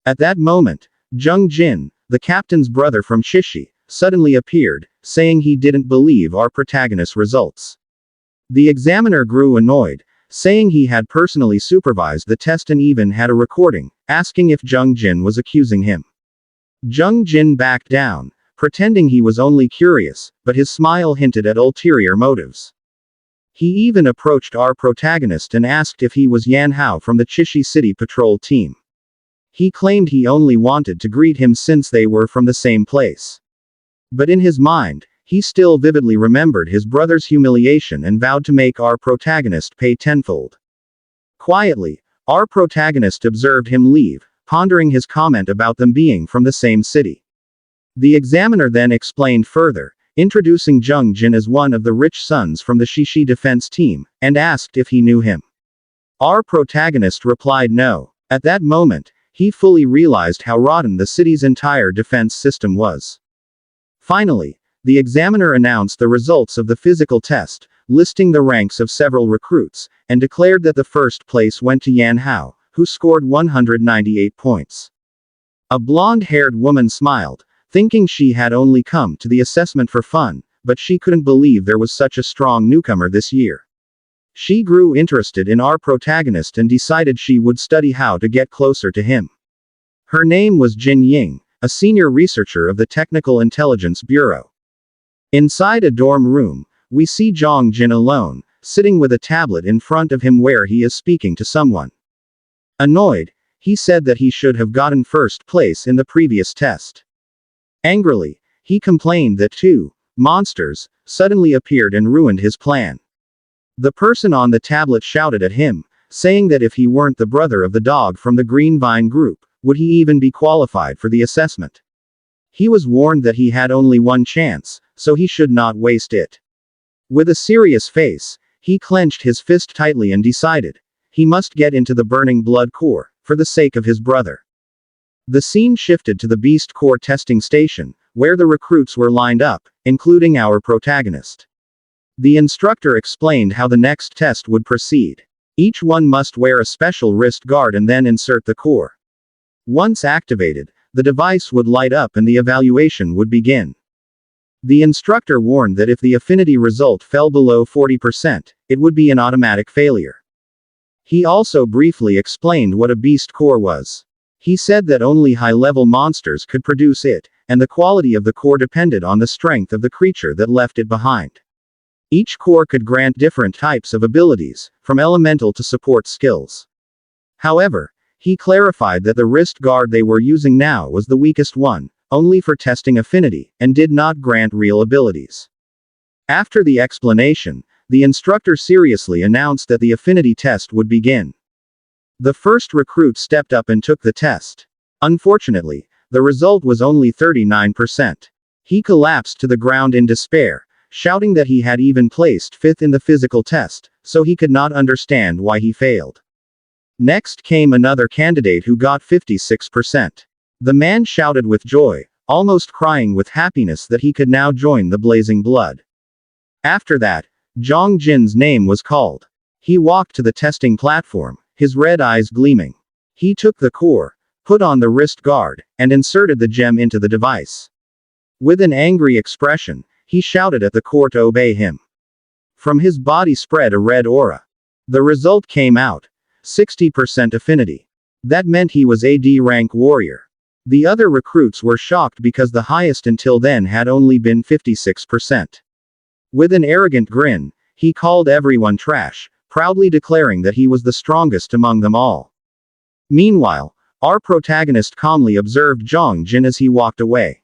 At that moment, Zheng Jin, the captain's brother from Chishi, suddenly appeared, saying he didn't believe our protagonist's results. The examiner grew annoyed, saying he had personally supervised the test and even had a recording, asking if Zheng Jin was accusing him. Zheng Jin backed down, pretending he was only curious, but his smile hinted at ulterior motives. He even approached our protagonist and asked if he was Yan Hao from the Chishi City Patrol team. He claimed he only wanted to greet him since they were from the same place. But in his mind, He still vividly remembered his brother's humiliation and vowed to make our protagonist pay tenfold. Quietly, our protagonist observed him leave, pondering his comment about them being from the same city. The examiner then explained further, introducing Jung Jin as one of the rich sons from the Shishi defense team, and asked if he knew him. Our protagonist replied no. At that moment, he fully realized how rotten the city's entire defense system was. Finally, the examiner announced the results of the physical test, listing the ranks of several recruits, and declared that the first place went to Yan Hao, who scored 198 points. A blonde-haired woman smiled, thinking she had only come to the assessment for fun, but she couldn't believe there was such a strong newcomer this year. She grew interested in our protagonist and decided she would study how to get closer to him. Her name was Jin Ying, a senior researcher of the Technical Intelligence Bureau. Inside a dorm room, we see Jung Jin alone, sitting with a tablet in front of him where he is speaking to someone. Annoyed, he said that he should have gotten first place in the previous test. Angrily, he complained that two monsters suddenly appeared and ruined his plan. The person on the tablet shouted at him, saying that if he weren't the brother of the dog from the Green Vine group, would he even be qualified for the assessment? He was warned that he had only one chance, so he should not waste it. With a serious face, he clenched his fist tightly and decided, he must get into the burning blood core, for the sake of his brother. The scene shifted to the Beast Core testing station, where the recruits were lined up, including our protagonist. The instructor explained how the next test would proceed. Each one must wear a special wrist guard and then insert the core. Once activated, the device would light up and the evaluation would begin. The instructor warned that if the affinity result fell below 40%, it would be an automatic failure. He also briefly explained what a beast core was. He said that only high-level monsters could produce it, and the quality of the core depended on the strength of the creature that left it behind. Each core could grant different types of abilities, from elemental to support skills. However, he clarified that the wrist guard they were using now was the weakest one, only for testing affinity, and did not grant real abilities. After the explanation, the instructor seriously announced that the affinity test would begin. The first recruit stepped up and took the test. Unfortunately, the result was only 39%. He collapsed to the ground in despair, shouting that he had even placed fifth in the physical test, so he could not understand why he failed. Next came another candidate who got 56%. The man shouted with joy, almost crying with happiness that he could now join the Blazing Blood. After that, Jung Jin's name was called. He walked to the testing platform, his red eyes gleaming. He took the core, put on the wrist guard, and inserted the gem into the device. With an angry expression, he shouted at the core to obey him. From his body spread a red aura. The result came out. 60% affinity. That meant he was a D-rank warrior. The other recruits were shocked because the highest until then had only been 56%. With an arrogant grin, he called everyone trash, proudly declaring that he was the strongest among them all. Meanwhile, our protagonist calmly observed Jung Jin as he walked away.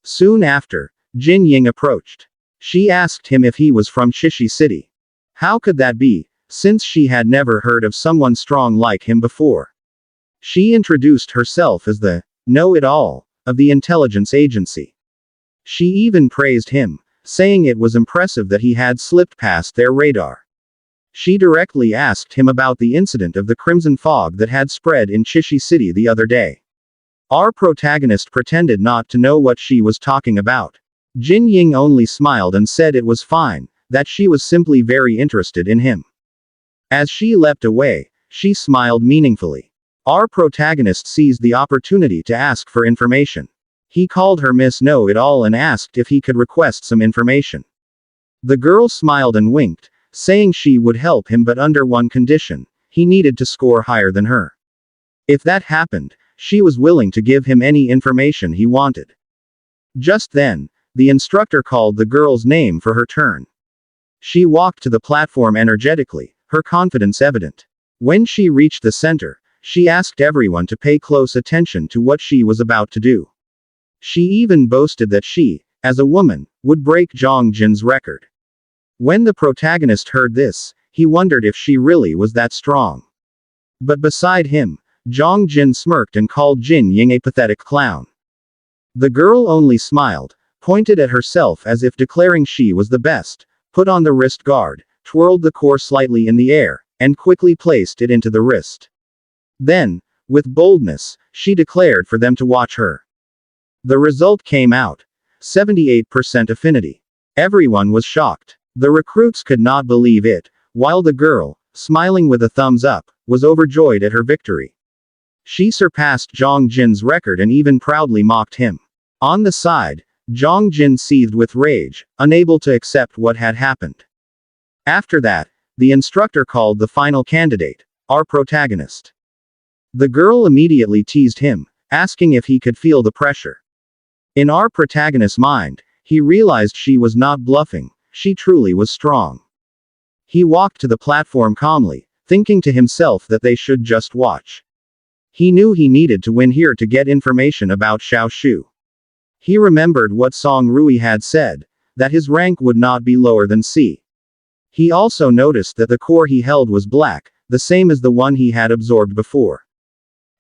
Soon after, Jin Ying approached. She asked him if he was from Shishi City. How could that be, since she had never heard of someone strong like him before? She introduced herself as the know-it-all of the intelligence agency. She even praised him, saying it was impressive that he had slipped past their radar. She directly asked him about the incident of the crimson fog that had spread in Shishi City the other day. Our protagonist pretended not to know what she was talking about. Jin Ying only smiled and said it was fine, that she was simply very interested in him. As she leapt away, she smiled meaningfully. Our protagonist seized the opportunity to ask for information. He called her Miss Know-It-All and asked if he could request some information. The girl smiled and winked, saying she would help him but under one condition: he needed to score higher than her. If that happened, she was willing to give him any information he wanted. Just then, the instructor called the girl's name for her turn. She walked to the platform energetically, her confidence evident. When she reached the center, she asked everyone to pay close attention to what she was about to do. She even boasted that she, as a woman, would break Zhang Jin's record. When the protagonist heard this, he wondered if she really was that strong. But beside him, Zhang Jin smirked and called Jin Ying a pathetic clown. The girl only smiled, pointed at herself as if declaring she was the best, put on the wrist guard, twirled the core slightly in the air, and quickly placed it into the wrist. Then, with boldness, she declared for them to watch her. The result came out. 78% affinity. Everyone was shocked. The recruits could not believe it, while the girl, smiling with a thumbs up, was overjoyed at her victory. She surpassed Zhang Jin's record and even proudly mocked him. On the side, Zhang Jin seethed with rage, unable to accept what had happened. After that, the instructor called the final candidate, our protagonist. The girl immediately teased him, asking if he could feel the pressure. In our protagonist's mind, he realized she was not bluffing, she truly was strong. He walked to the platform calmly, thinking to himself that they should just watch. He knew he needed to win here to get information about Xiao Shu. He remembered what Song Rui had said, that his rank would not be lower than C. He also noticed that the core he held was black, the same as the one he had absorbed before.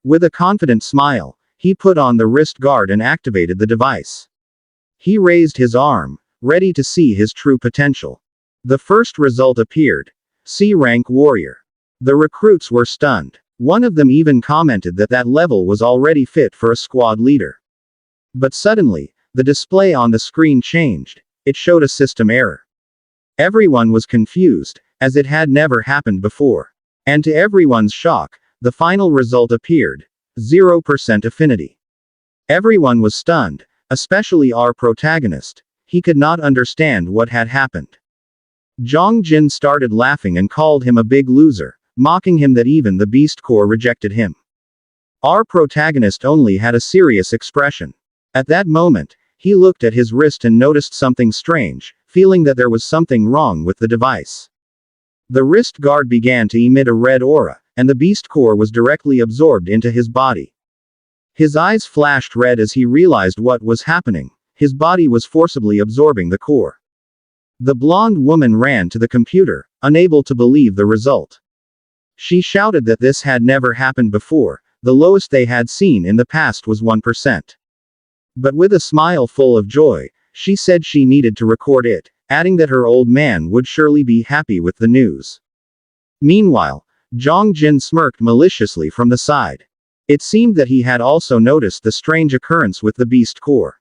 With a confident smile, he put on the wrist guard and activated the device. He raised his arm, ready to see his true potential. The first result appeared. C rank warrior. The recruits were stunned. One of them even commented that that level was already fit for a squad leader. But suddenly, the display on the screen changed. It showed a system error. Everyone was confused, as it had never happened before. And to everyone's shock, the final result appeared. 0% affinity. Everyone was stunned, especially our protagonist. He could not understand what had happened. Zhang Jin started laughing and called him a big loser, mocking him that even the beast core rejected him. Our protagonist only had a serious expression. At that moment, he looked at his wrist and noticed something strange, feeling that there was something wrong with the device. The wrist guard began to emit a red aura, and the beast core was directly absorbed into his body. His eyes flashed red as he realized what was happening. His body was forcibly absorbing the core. The blonde woman ran to the computer, unable to believe the result. She shouted that this had never happened before, the lowest they had seen in the past was 1%. But with a smile full of joy, she said she needed to record it, adding that her old man would surely be happy with the news. Meanwhile, Zhang Jin smirked maliciously from the side. It seemed that he had also noticed the strange occurrence with the beast core.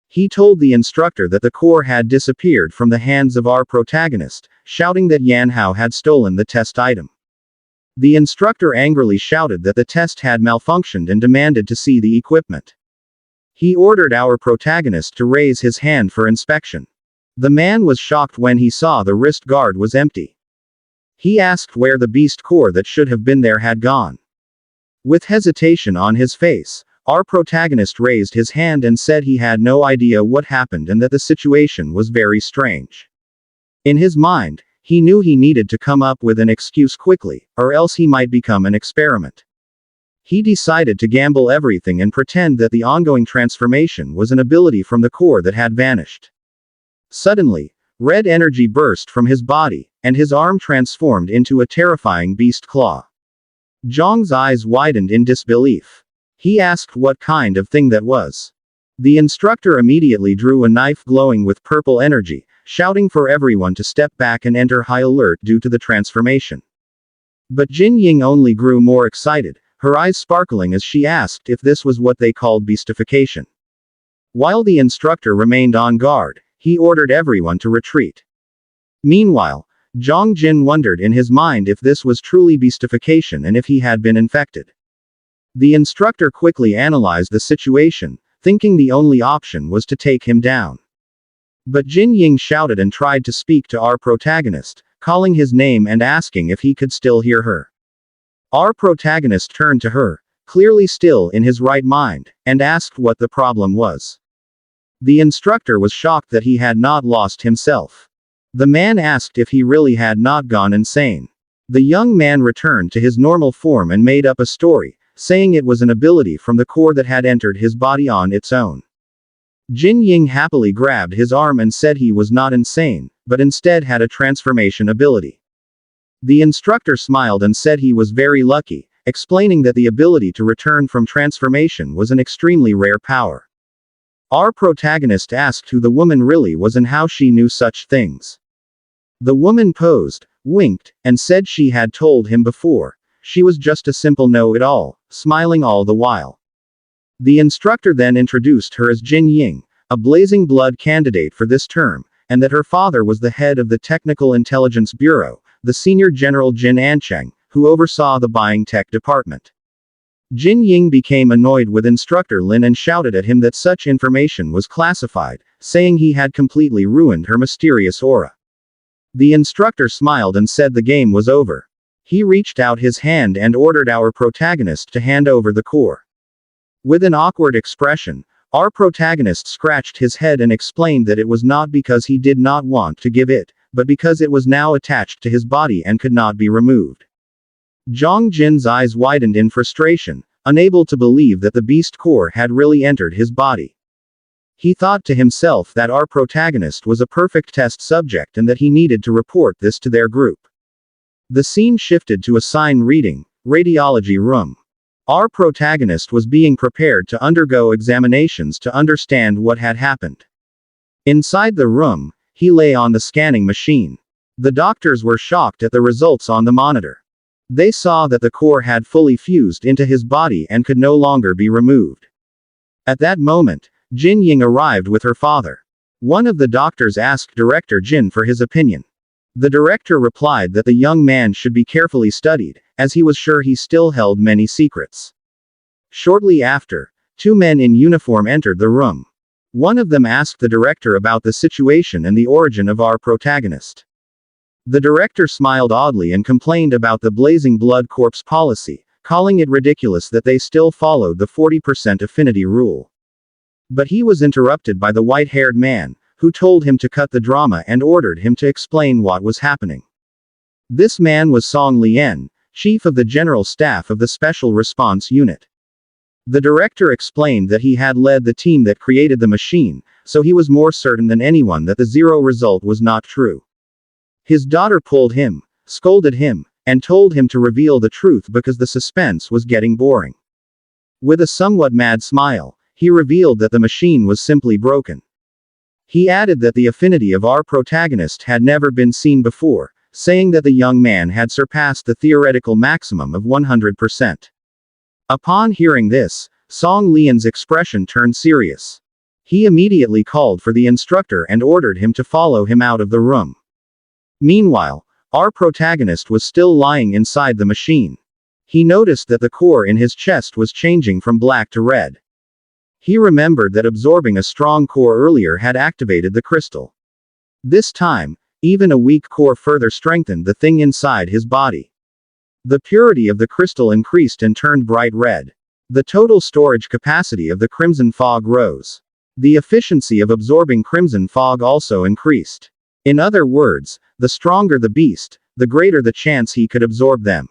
He told the instructor that the core had disappeared from the hands of our protagonist, shouting that Yan Hao had stolen the test item. The instructor angrily shouted that the test had malfunctioned and demanded to see the equipment. He ordered our protagonist to raise his hand for inspection. The man was shocked when he saw the wrist guard was empty. He asked where the beast core that should have been there had gone. With hesitation on his face, our protagonist raised his hand and said he had no idea what happened and that the situation was very strange. In his mind, he knew he needed to come up with an excuse quickly, or else he might become an experiment. He decided to gamble everything and pretend that the ongoing transformation was an ability from the core that had vanished. Suddenly, red energy burst from his body, and his arm transformed into a terrifying beast claw. Zhang's eyes widened in disbelief. He asked what kind of thing that was. The instructor immediately drew a knife glowing with purple energy, shouting for everyone to step back and enter high alert due to the transformation. But Jin Ying only grew more excited, her eyes sparkling as she asked if this was what they called beastification. While the instructor remained on guard, he ordered everyone to retreat. Meanwhile, Zhang Jin wondered in his mind if this was truly beastification and if he had been infected. The instructor quickly analyzed the situation, thinking the only option was to take him down. But Jin Ying shouted and tried to speak to our protagonist, calling his name and asking if he could still hear her. Our protagonist turned to her, clearly still in his right mind, and asked what the problem was. The instructor was shocked that he had not lost himself. The man asked if he really had not gone insane. The young man returned to his normal form and made up a story, saying it was an ability from the core that had entered his body on its own. Jin Ying happily grabbed his arm and said he was not insane, but instead had a transformation ability. The instructor smiled and said he was very lucky, explaining that the ability to return from transformation was an extremely rare power. Our protagonist asked who the woman really was and how she knew such things. The woman posed, winked, and said she had told him before. She was just a simple know-it-all, smiling all the while. The instructor then introduced her as Jin Ying, a blazing blood candidate for this term, and that her father was the head of the Technical Intelligence Bureau, the senior general Jin Ancheng, who oversaw the buying tech department. Jin Ying became annoyed with instructor Lin and shouted at him that such information was classified, saying he had completely ruined her mysterious aura. The instructor smiled and said the game was over. He reached out his hand and ordered our protagonist to hand over the core. With an awkward expression, our protagonist scratched his head and explained that it was not because he did not want to give it, but because it was now attached to his body and could not be removed. Zhang Jin's eyes widened in frustration, unable to believe that the beast core had really entered his body. He thought to himself that our protagonist was a perfect test subject and that he needed to report this to their group. The scene shifted to a sign reading, Radiology Room. Our protagonist was being prepared to undergo examinations to understand what had happened. Inside the room, he lay on the scanning machine. The doctors were shocked at the results on the monitor. They saw that the core had fully fused into his body and could no longer be removed. At that moment, Jin Ying arrived with her father. One of the doctors asked Director Jin for his opinion. The director replied that the young man should be carefully studied, as he was sure he still held many secrets. Shortly after, two men in uniform entered the room. One of them asked the director about the situation and the origin of our protagonist. The director smiled oddly and complained about the Blazing Blood Corps policy, calling it ridiculous that they still followed the 40% affinity rule. But he was interrupted by the white-haired man, who told him to cut the drama and ordered him to explain what was happening. This man was Song Lian, chief of the General Staff of the Special Response Unit. The director explained that he had led the team that created the machine, so he was more certain than anyone that the zero result was not true. His daughter pulled him, scolded him, and told him to reveal the truth because the suspense was getting boring. With a somewhat mad smile, he revealed that the machine was simply broken. He added that the affinity of our protagonist had never been seen before, saying that the young man had surpassed the theoretical maximum of 100%. Upon hearing this, Song Lian's expression turned serious. He immediately called for the instructor and ordered him to follow him out of the room. Meanwhile, our protagonist was still lying inside the machine. He noticed that the core in his chest was changing from black to red. He remembered that absorbing a strong core earlier had activated the crystal. This time, even a weak core further strengthened the thing inside his body. The purity of the crystal increased and turned bright red. The total storage capacity of the crimson fog rose. The efficiency of absorbing crimson fog also increased. In other words, the stronger the beast, the greater the chance he could absorb them.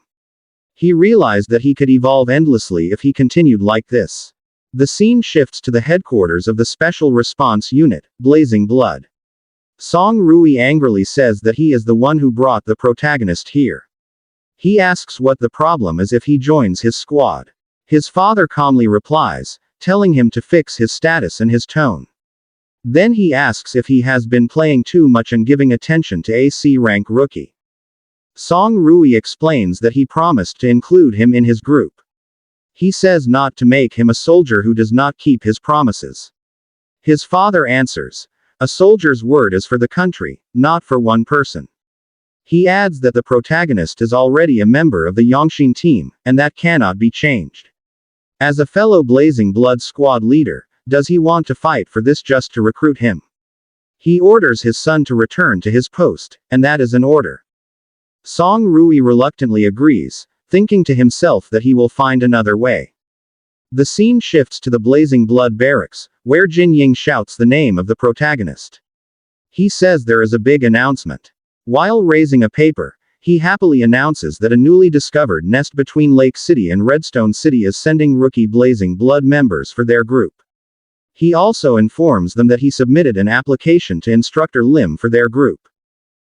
He realized that he could evolve endlessly if he continued like this. The scene shifts to the headquarters of the Special Response Unit, Blazing Blood. Song Rui angrily says that he is the one who brought the protagonist here. He asks what the problem is if he joins his squad. His father calmly replies, telling him to fix his status and his tone. Then he asks if he has been playing too much and giving attention to AC rank rookie. Song Rui explains that he promised to include him in his group. He says not to make him a soldier who does not keep his promises. His father answers, a soldier's word is for the country, not for one person. He adds that the protagonist is already a member of the Yongxin team, and that cannot be changed. As a fellow Blazing Blood squad leader, does he want to fight for this just to recruit him? He orders his son to return to his post, and that is an order. Song Rui reluctantly agrees, thinking to himself that he will find another way. The scene shifts to the Blazing Blood barracks, where Jin Ying shouts the name of the protagonist. He says there is a big announcement. While raising a paper, he happily announces that a newly discovered nest between Lake City and Redstone City is sending rookie Blazing Blood members for their group. He also informs them that he submitted an application to Instructor Lim for their group.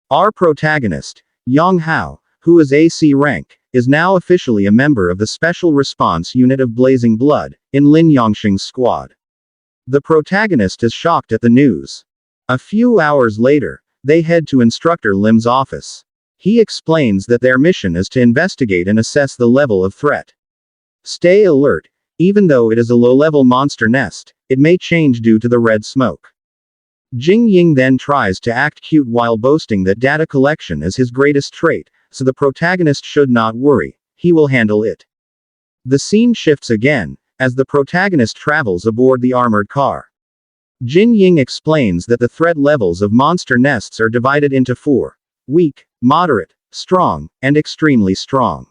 Our protagonist, Yang Hao, who is AC rank, is now officially a member of the Special Response Unit of Blazing Blood, in Lin Yongxing's squad. The protagonist is shocked at the news. A few hours later, they head to Instructor Lim's office. He explains that their mission is to investigate and assess the level of threat. Stay alert. Even though it is a low-level monster nest, it may change due to the red smoke. Jing Ying then tries to act cute while boasting that data collection is his greatest trait, so the protagonist should not worry, he will handle it. The scene shifts again, as the protagonist travels aboard the armored car. Jin Ying explains that the threat levels of monster nests are divided into 4: weak, moderate, strong, and extremely strong.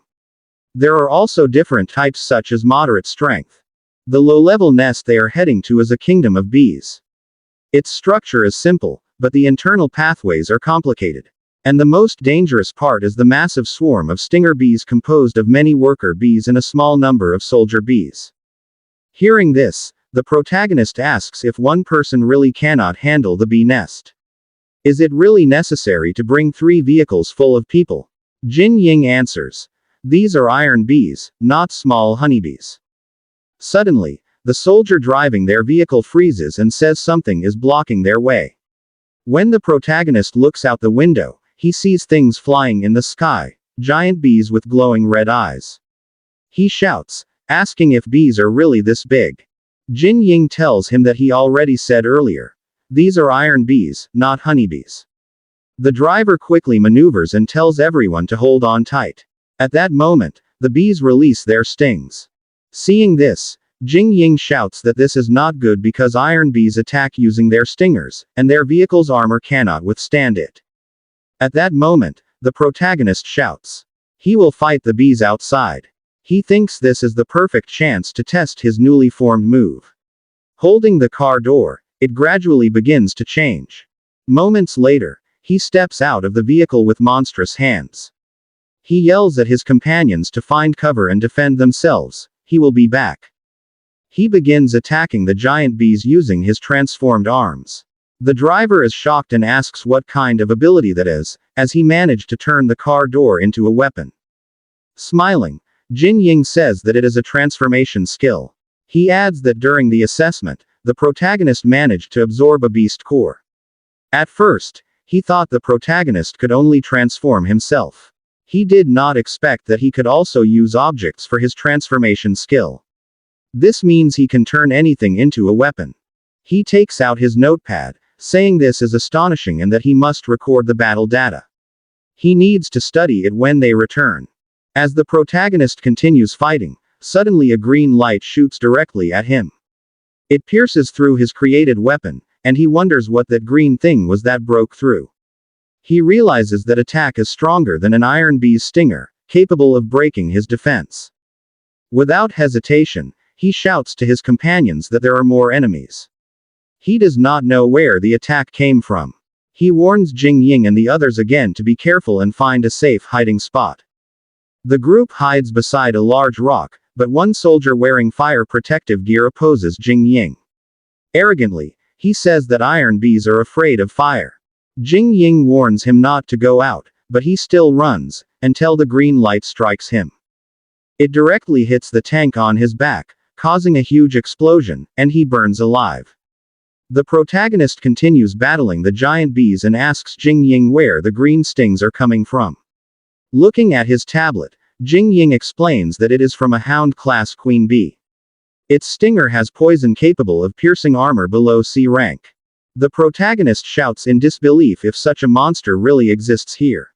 There are also different types such as moderate strength. The low-level nest they are heading to is a kingdom of bees. Its structure is simple, but the internal pathways are complicated. And the most dangerous part is the massive swarm of stinger bees composed of many worker bees and a small number of soldier bees. Hearing this, the protagonist asks if one person really cannot handle the bee nest. Is it really necessary to bring 3 vehicles full of people? Jin Ying answers. These are iron bees, not small honeybees. Suddenly, the soldier driving their vehicle freezes and says something is blocking their way. When the protagonist looks out the window, he sees things flying in the sky, giant bees with glowing red eyes. He shouts, asking if bees are really this big. Jin Ying tells him that he already said earlier. These are iron bees, not honeybees. The driver quickly maneuvers and tells everyone to hold on tight. At that moment, the bees release their stings. Seeing this, Jing Ying shouts that this is not good because iron bees attack using their stingers, and their vehicle's armor cannot withstand it. At that moment, the protagonist shouts. He will fight the bees outside. He thinks this is the perfect chance to test his newly formed move. Holding the car door, it gradually begins to change. Moments later, he steps out of the vehicle with monstrous hands. He yells at his companions to find cover and defend themselves. He will be back. He begins attacking the giant bees using his transformed arms. The driver is shocked and asks what kind of ability that is, as he managed to turn the car door into a weapon. Smiling, Jin Ying says that it is a transformation skill. He adds that during the assessment, the protagonist managed to absorb a beast core. At first, he thought the protagonist could only transform himself. He did not expect that he could also use objects for his transformation skill. This means he can turn anything into a weapon. He takes out his notepad, saying this is astonishing and that he must record the battle data. He needs to study it when they return. As the protagonist continues fighting, suddenly a green light shoots directly at him. It pierces through his created weapon, and he wonders what that green thing was that broke through. He realizes that attack is stronger than an iron bee's stinger, capable of breaking his defense. Without hesitation, he shouts to his companions that there are more enemies. He does not know where the attack came from. He warns Jing Ying and the others again to be careful and find a safe hiding spot. The group hides beside a large rock, but one soldier wearing fire protective gear opposes Jing Ying. Arrogantly, he says that iron bees are afraid of fire. Jing Ying warns him not to go out, but he still runs, until the green light strikes him. It directly hits the tank on his back, causing a huge explosion, and he burns alive. The protagonist continues battling the giant bees and asks Jing Ying where the green stings are coming from. Looking at his tablet, Jing Ying explains that it is from a hound-class queen bee. Its stinger has poison capable of piercing armor below C rank. The protagonist shouts in disbelief if such a monster really exists here.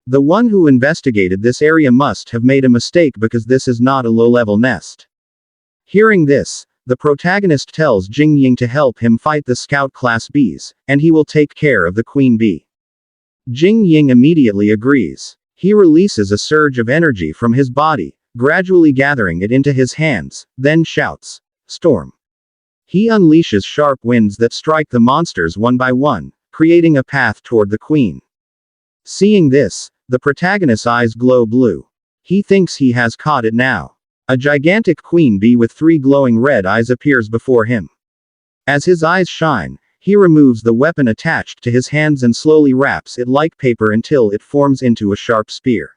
The one who investigated this area must have made a mistake because this is not a low-level nest. Hearing this, the protagonist tells Jing Ying to help him fight the scout-class bees, and he will take care of the queen bee. Jing Ying immediately agrees. He releases a surge of energy from his body, gradually gathering it into his hands, then shouts, "Storm." He unleashes sharp winds that strike the monsters one by one, creating a path toward the queen. Seeing this, the protagonist's eyes glow blue. He thinks he has caught it now. A gigantic queen bee with 3 glowing red eyes appears before him. As his eyes shine, he removes the weapon attached to his hands and slowly wraps it like paper until it forms into a sharp spear.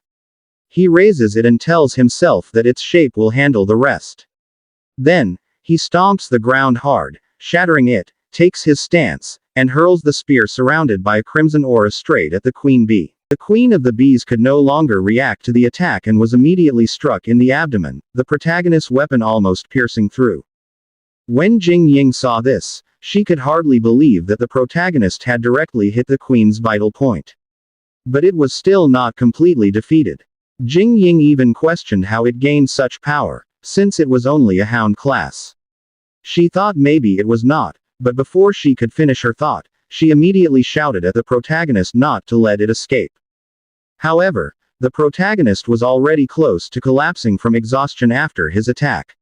He raises it and tells himself that its shape will handle the rest. Then, he stomps the ground hard, shattering it, takes his stance, and hurls the spear surrounded by a crimson aura straight at the queen bee. The queen of the bees could no longer react to the attack and was immediately struck in the abdomen, the protagonist's weapon almost piercing through. When Jing Ying saw this, she could hardly believe that the protagonist had directly hit the queen's vital point. But it was still not completely defeated. Jing Ying even questioned how it gained such power, since it was only a hound class. She thought maybe it was not, but before she could finish her thought, she immediately shouted at the protagonist not to let it escape. However, the protagonist was already close to collapsing from exhaustion after his attack.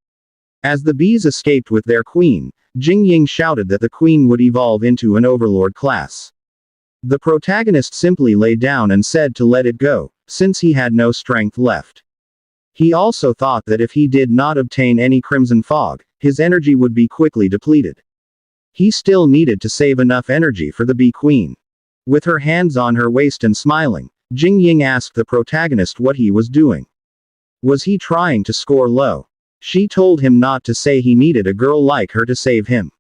As the bees escaped with their queen, Jing Ying shouted that the queen would evolve into an overlord class. The protagonist simply lay down and said to let it go, since he had no strength left. He also thought that if he did not obtain any crimson fog, his energy would be quickly depleted. He still needed to save enough energy for the bee queen. With her hands on her waist and smiling, Jing Ying asked the protagonist what he was doing. Was he trying to score low? She told him not to say he needed a girl like her to save him.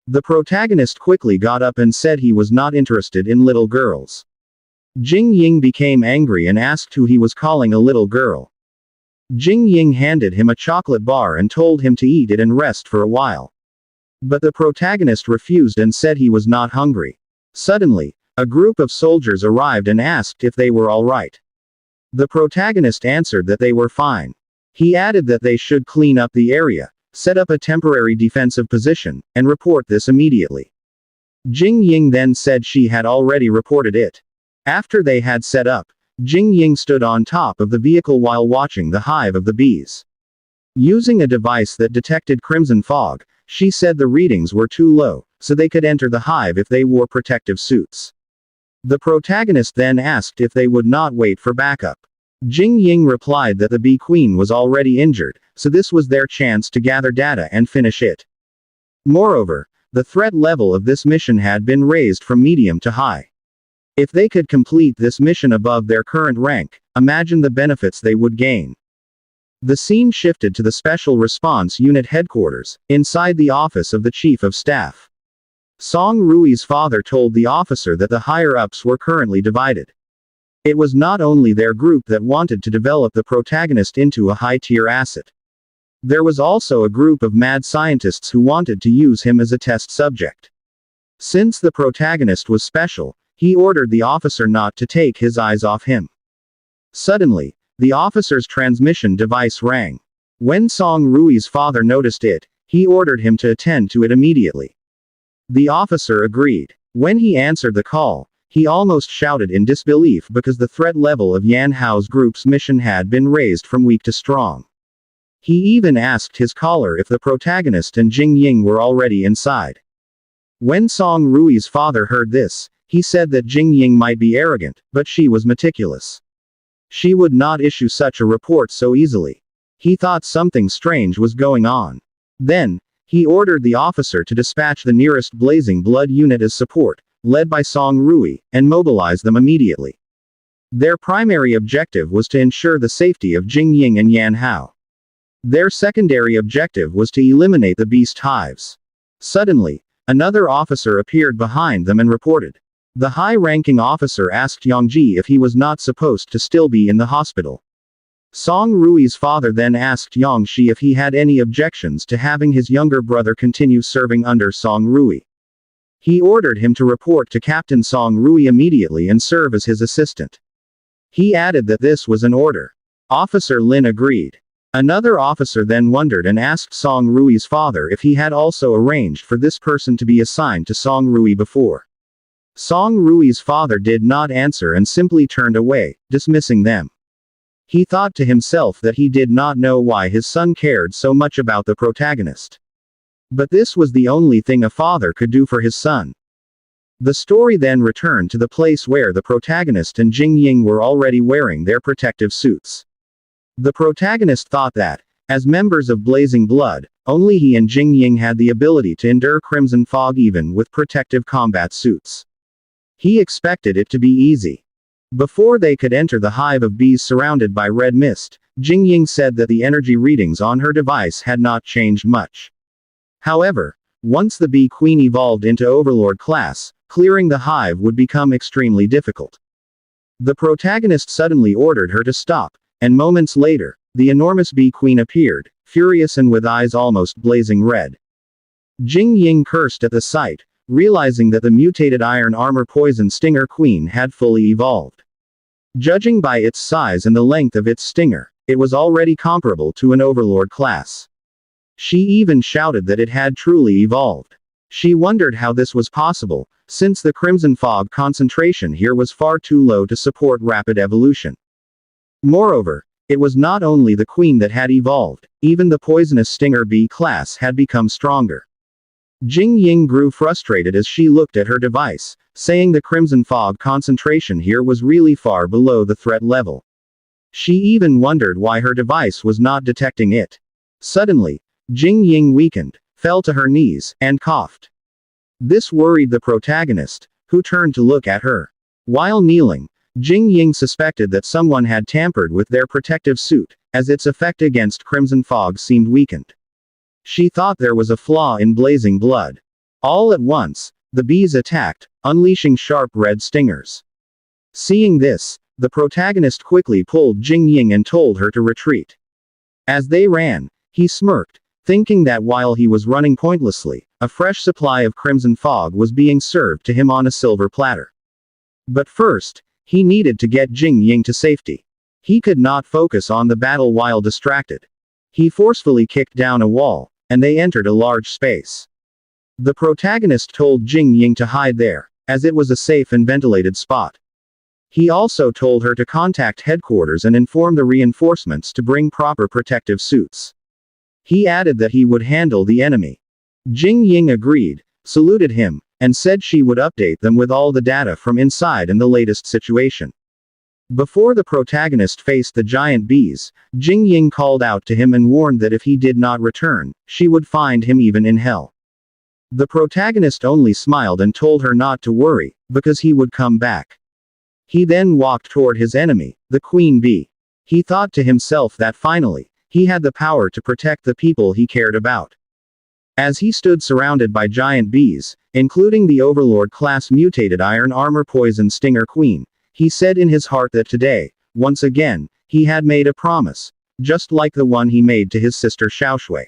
The protagonist quickly got up and said he was not interested in little girls. Jing Ying became angry and asked who he was calling a little girl. Jing Ying handed him a chocolate bar and told him to eat it and rest for a while. But the protagonist refused and said he was not hungry. Suddenly, a group of soldiers arrived and asked if they were all right. The protagonist answered that they were fine. He added that they should clean up the area, set up a temporary defensive position, and report this immediately. Jing Ying then said she had already reported it. After they had set up, Jing Ying stood on top of the vehicle while watching the hive of the bees. Using a device that detected crimson fog, she said the readings were too low, so they could enter the hive if they wore protective suits. The protagonist then asked if they would not wait for backup. Jing Ying replied that the bee queen was already injured, so this was their chance to gather data and finish it. Moreover, the threat level of this mission had been raised from medium to high. If they could complete this mission above their current rank, imagine the benefits they would gain. The scene shifted to the Special Response Unit headquarters, inside the office of the Chief of Staff. Song Rui's father told the officer that the higher-ups were currently divided. It was not only their group that wanted to develop the protagonist into a high-tier asset. There was also a group of mad scientists who wanted to use him as a test subject. Since the protagonist was special, he ordered the officer not to take his eyes off him. Suddenly, the officer's transmission device rang. When Song Rui's father noticed it, he ordered him to attend to it immediately. The officer agreed. When he answered the call, he almost shouted in disbelief because the threat level of Yan Hao's group's mission had been raised from weak to strong. He even asked his caller if the protagonist and Jing Ying were already inside. When Song Rui's father heard this, he said that Jing Ying might be arrogant, but she was meticulous. She would not issue such a report so easily. He thought something strange was going on. Then, he ordered the officer to dispatch the nearest Blazing Blood unit as support, led by Song Rui, and mobilize them immediately. Their primary objective was to ensure the safety of Jing Ying and Yan Hao. Their secondary objective was to eliminate the beast hives. Suddenly, another officer appeared behind them and reported. The high-ranking officer asked Yongji if he was not supposed to still be in the hospital. Song Rui's father then asked Yongji if he had any objections to having his younger brother continue serving under Song Rui. He ordered him to report to Captain Song Rui immediately and serve as his assistant. He added that this was an order. Officer Lin agreed. Another officer then wondered and asked Song Rui's father if he had also arranged for this person to be assigned to Song Rui before. Song Rui's father did not answer and simply turned away, dismissing them. He thought to himself that he did not know why his son cared so much about the protagonist. But this was the only thing a father could do for his son. The story then returned to the place where the protagonist and Jing Ying were already wearing their protective suits. The protagonist thought that, as members of Blazing Blood, only he and Jingying had the ability to endure crimson fog even with protective combat suits. He expected it to be easy. Before they could enter the hive of bees surrounded by red mist, Jingying said that the energy readings on her device had not changed much. However, once the bee queen evolved into overlord class, clearing the hive would become extremely difficult. The protagonist suddenly ordered her to stop, and moments later, the enormous bee queen appeared, furious and with eyes almost blazing red. Jingying cursed at the sight, realizing that the mutated iron armor poison stinger queen had fully evolved. Judging by its size and the length of its stinger, it was already comparable to an overlord class. She even shouted that it had truly evolved. She wondered how this was possible, since the crimson fog concentration here was far too low to support rapid evolution. Moreover, it was not only the queen that had evolved, even the poisonous stinger bee class had become stronger. Jingying grew frustrated as she looked at her device, saying the crimson fog concentration here was really far below the threat level. She even wondered why her device was not detecting it. Suddenly, Jingying weakened, fell to her knees, and coughed. This worried the protagonist, who turned to look at her. While kneeling, Jingying suspected that someone had tampered with their protective suit, as its effect against crimson fog seemed weakened. She thought there was a flaw in blazing blood. All at once, the bees attacked, unleashing sharp red stingers. Seeing this, the protagonist quickly pulled Jingying and told her to retreat. As they ran, he smirked, thinking that while he was running pointlessly, a fresh supply of crimson fog was being served to him on a silver platter. But first, he needed to get Jingying to safety. He could not focus on the battle while distracted. He forcefully kicked down a wall, and they entered a large space. The protagonist told Jingying to hide there, as it was a safe and ventilated spot. He also told her to contact headquarters and inform the reinforcements to bring proper protective suits. He added that he would handle the enemy. Jingying agreed, saluted him, and said she would update them with all the data from inside and the latest situation. Before the protagonist faced the giant bees, Jingying called out to him and warned that if he did not return, she would find him even in hell. The protagonist only smiled and told her not to worry, because he would come back. He then walked toward his enemy, the queen bee. He thought to himself that finally, he had the power to protect the people he cared about. As he stood surrounded by giant bees, including the overlord class mutated iron armor poison stinger queen, he said in his heart that today, once again, he had made a promise, just like the one he made to his sister Xiaoshui.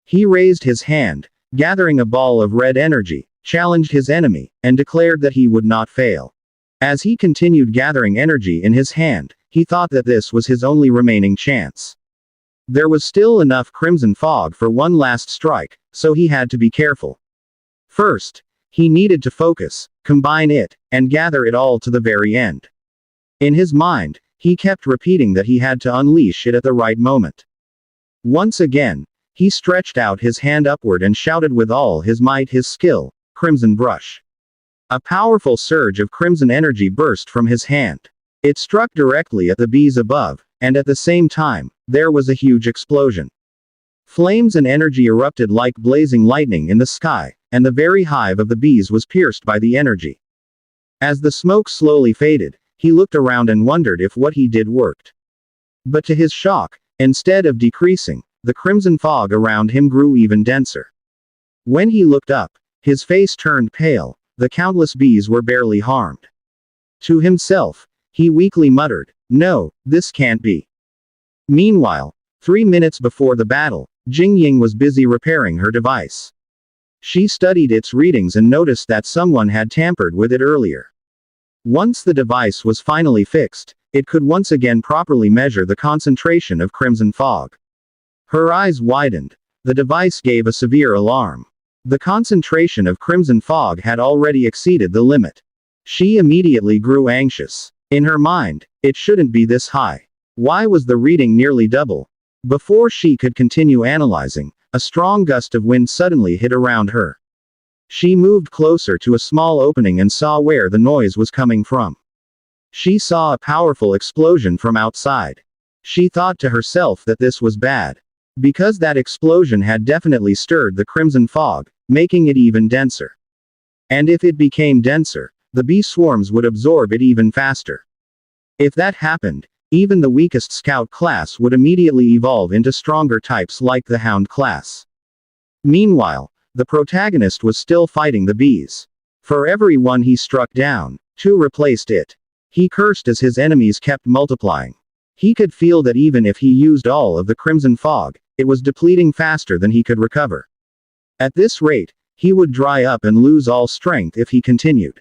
He raised his hand, gathering a ball of red energy, challenged his enemy, and declared that he would not fail. As he continued gathering energy in his hand, he thought that this was his only remaining chance. There was still enough crimson fog for one last strike, so he had to be careful. First, he needed to focus, combine it, and gather it all to the very end. In his mind, he kept repeating that he had to unleash it at the right moment. Once again, he stretched out his hand upward and shouted with all his might his skill, Crimson Brush. A powerful surge of crimson energy burst from his hand. It struck directly at the bees above, and at the same time, there was a huge explosion. Flames and energy erupted like blazing lightning in the sky, and the very hive of the bees was pierced by the energy. As the smoke slowly faded, he looked around and wondered if what he did worked. But to his shock, instead of decreasing, the crimson fog around him grew even denser. When he looked up, his face turned pale, the countless bees were barely harmed. To himself, he weakly muttered, "No, this can't be." Meanwhile, 3 minutes before the battle, Jingying was busy repairing her device. She studied its readings and noticed that someone had tampered with it earlier. Once the device was finally fixed, it could once again properly measure the concentration of crimson fog. Her eyes widened. The device gave a severe alarm. The concentration of crimson fog had already exceeded the limit. She immediately grew anxious. In her mind, it shouldn't be this high. Why was the reading nearly double? Before she could continue analyzing, a strong gust of wind suddenly hit around her. She moved closer to a small opening and saw where the noise was coming from. She saw a powerful explosion from outside. She thought to herself that this was bad. Because that explosion had definitely stirred the crimson fog, making it even denser. And if it became denser, the bee swarms would absorb it even faster. If that happened, even the weakest scout class would immediately evolve into stronger types like the hound class. Meanwhile, the protagonist was still fighting the bees. For every one he struck down, 2 replaced it. He cursed as his enemies kept multiplying. He could feel that even if he used all of the crimson fog, it was depleting faster than he could recover. At this rate, he would dry up and lose all strength if he continued.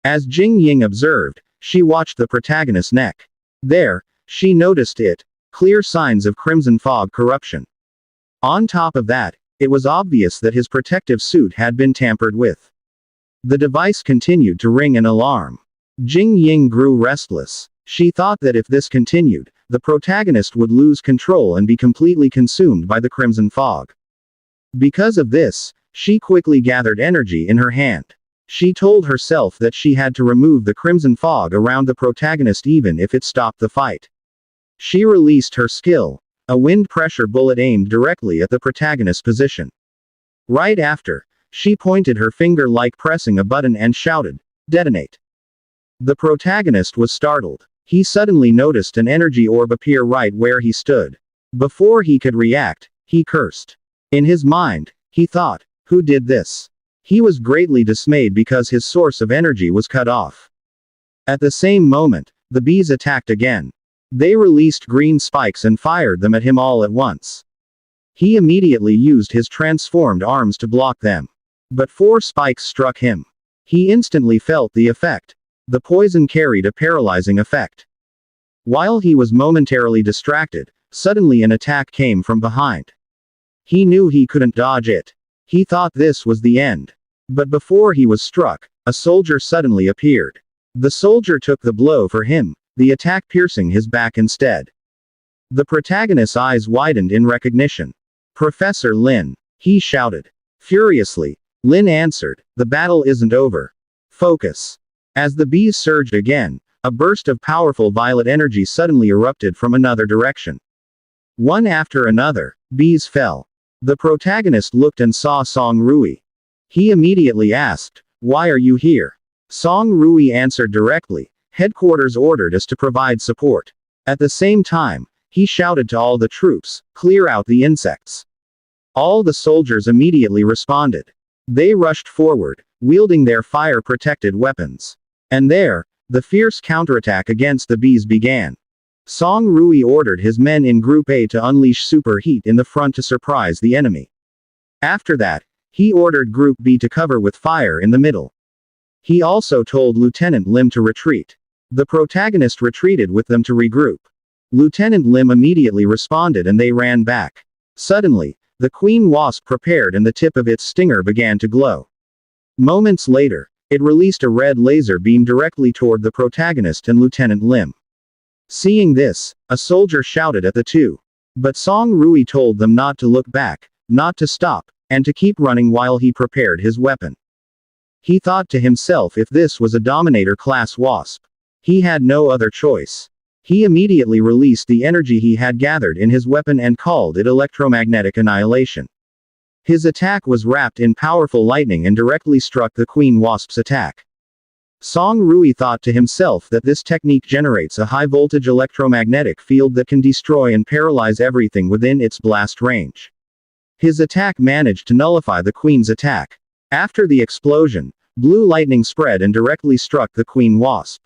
As Jing Ying observed, she watched the protagonist's neck. There, she noticed clear signs of crimson fog corruption. On top of that, it was obvious that his protective suit had been tampered with. The device continued to ring an alarm. Jing Ying grew restless. She thought that if this continued, the protagonist would lose control and be completely consumed by the crimson fog. Because of this, she quickly gathered energy in her hand. She told herself that she had to remove the crimson fog around the protagonist even if it stopped the fight. She released her skill, a wind pressure bullet aimed directly at the protagonist's position. Right after, she pointed her finger like pressing a button and shouted, "Detonate." The protagonist was startled. He suddenly noticed an energy orb appear right where he stood. Before he could react, he cursed. In his mind, he thought, "Who did this?" He was greatly dismayed because his source of energy was cut off. At the same moment, the bees attacked again. They released green spikes and fired them at him all at once. He immediately used his transformed arms to block them. But 4 spikes struck him. He instantly felt the effect. The poison carried a paralyzing effect. While he was momentarily distracted, suddenly an attack came from behind. He knew he couldn't dodge it. He thought this was the end. But before he was struck, a soldier suddenly appeared. The soldier took the blow for him, the attack piercing his back instead. The protagonist's eyes widened in recognition. "Professor Lin," he shouted. Furiously, Lin answered, "The battle isn't over. Focus." As the bees surged again, a burst of powerful violet energy suddenly erupted from another direction. One after another, bees fell. The protagonist looked and saw Song Rui. He immediately asked, "Why are you here?" Song Rui answered directly, "Headquarters ordered us to provide support." At the same time, he shouted to all the troops, "Clear out the insects." All the soldiers immediately responded. They rushed forward, wielding their fire-protected weapons. And there, the fierce counterattack against the bees began. Song Rui ordered his men in Group A to unleash super heat in the front to surprise the enemy. After that, he ordered Group B to cover with fire in the middle. He also told Lieutenant Lim to retreat. The protagonist retreated with them to regroup. Lieutenant Lim immediately responded and they ran back. Suddenly, the queen wasp prepared and the tip of its stinger began to glow. Moments later, it released a red laser beam directly toward the protagonist and Lieutenant Lim. Seeing this, a soldier shouted at the two. But Song Rui told them not to look back, not to stop, and to keep running while he prepared his weapon. He thought to himself if this was a Dominator-class wasp. He had no other choice. He immediately released the energy he had gathered in his weapon and called it electromagnetic annihilation. His attack was wrapped in powerful lightning and directly struck the Queen Wasp's attack. Song Rui thought to himself that this technique generates a high-voltage electromagnetic field that can destroy and paralyze everything within its blast range. His attack managed to nullify the Queen's attack. After the explosion, blue lightning spread and directly struck the Queen Wasp.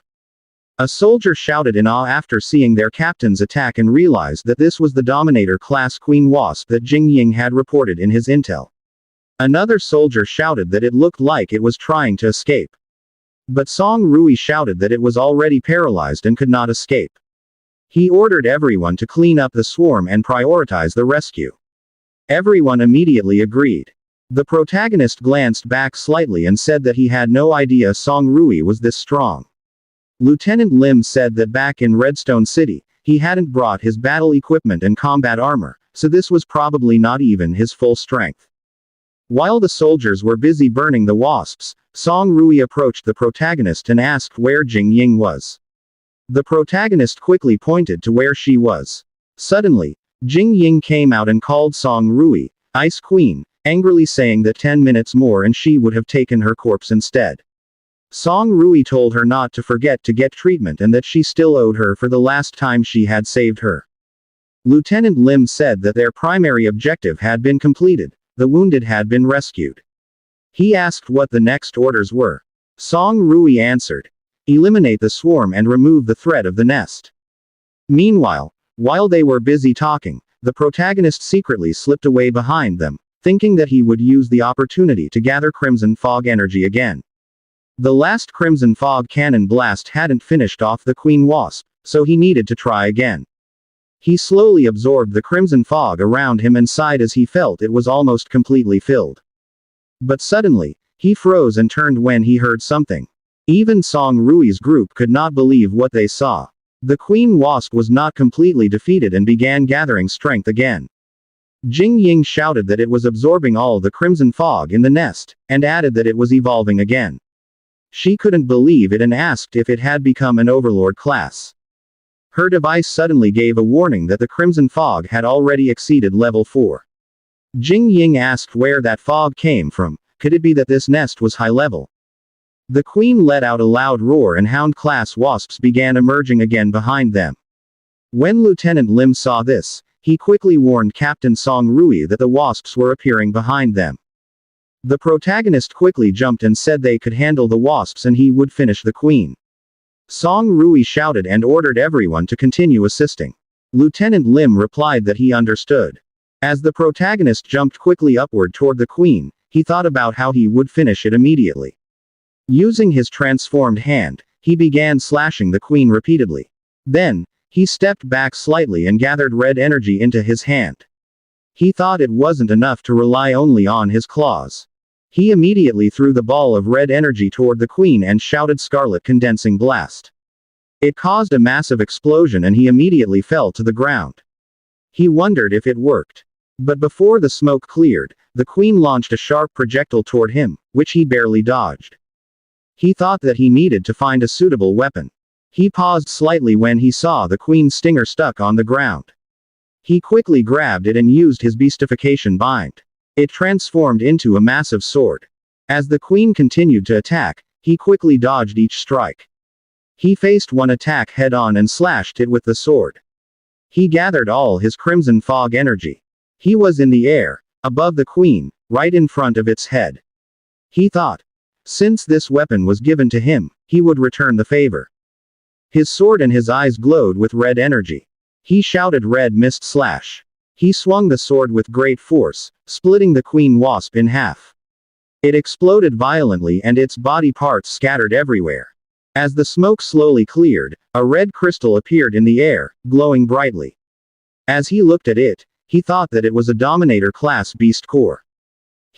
A soldier shouted in awe after seeing their captain's attack and realized that this was the Dominator-class Queen Wasp that Jing Ying had reported in his intel. Another soldier shouted that it looked like it was trying to escape. But Song Rui shouted that it was already paralyzed and could not escape. He ordered everyone to clean up the swarm and prioritize the rescue. Everyone immediately agreed. The protagonist glanced back slightly and said that he had no idea Song Rui was this strong. Lieutenant Lim said that back in Redstone City, he hadn't brought his battle equipment and combat armor, so this was probably not even his full strength. While the soldiers were busy burning the wasps, Song Rui approached the protagonist and asked where Jing Ying was. The protagonist quickly pointed to where she was. Suddenly, Jing Ying came out and called Song Rui, Ice Queen, angrily saying that 10 minutes more and she would have taken her corpse instead. Song Rui told her not to forget to get treatment and that she still owed her for the last time she had saved her. Lieutenant Lim said that their primary objective had been completed, the wounded had been rescued. He asked what the next orders were. Song Rui answered, eliminate the swarm and remove the threat of the nest. Meanwhile, while they were busy talking, the protagonist secretly slipped away behind them, thinking that he would use the opportunity to gather Crimson Fog energy again. The last Crimson Fog cannon blast hadn't finished off the Queen Wasp, so he needed to try again. He slowly absorbed the Crimson Fog around him and sighed as he felt it was almost completely filled. But suddenly, he froze and turned when he heard something. Even Song Rui's group could not believe what they saw. The Queen Wasp was not completely defeated and began gathering strength again. Jing Ying shouted that it was absorbing all the Crimson Fog in the nest, and added that it was evolving again. She couldn't believe it and asked if it had become an Overlord class. Her device suddenly gave a warning that the Crimson Fog had already exceeded level 4. Jing Ying asked where that fog came from. Could it be that this nest was high level? The Queen let out a loud roar and Hound-class wasps began emerging again behind them. When Lieutenant Lim saw this, he quickly warned Captain Song Rui that the wasps were appearing behind them. The protagonist quickly jumped and said they could handle the wasps and he would finish the Queen. Song Rui shouted and ordered everyone to continue assisting. Lieutenant Lim replied that he understood. As the protagonist jumped quickly upward toward the Queen, he thought about how he would finish it immediately. Using his transformed hand, he began slashing the Queen repeatedly. Then, he stepped back slightly and gathered red energy into his hand. He thought it wasn't enough to rely only on his claws. He immediately threw the ball of red energy toward the Queen and shouted Scarlet Condensing Blast. It caused a massive explosion and he immediately fell to the ground. He wondered if it worked. But before the smoke cleared, the Queen launched a sharp projectile toward him, which he barely dodged. He thought that he needed to find a suitable weapon. He paused slightly when he saw the Queen's stinger stuck on the ground. He quickly grabbed it and used his beastification bind. It transformed into a massive sword. As the Queen continued to attack, he quickly dodged each strike. He faced one attack head-on and slashed it with the sword. He gathered all his Crimson Fog energy. He was in the air, above the Queen, right in front of its head. He thought, since this weapon was given to him, he would return the favor. His sword and his eyes glowed with red energy. He shouted Red Mist Slash. He swung the sword with great force, splitting the Queen Wasp in half. It exploded violently and its body parts scattered everywhere. As the smoke slowly cleared, a red crystal appeared in the air, glowing brightly. As he looked at it, he thought that it was a Dominator-class beast core.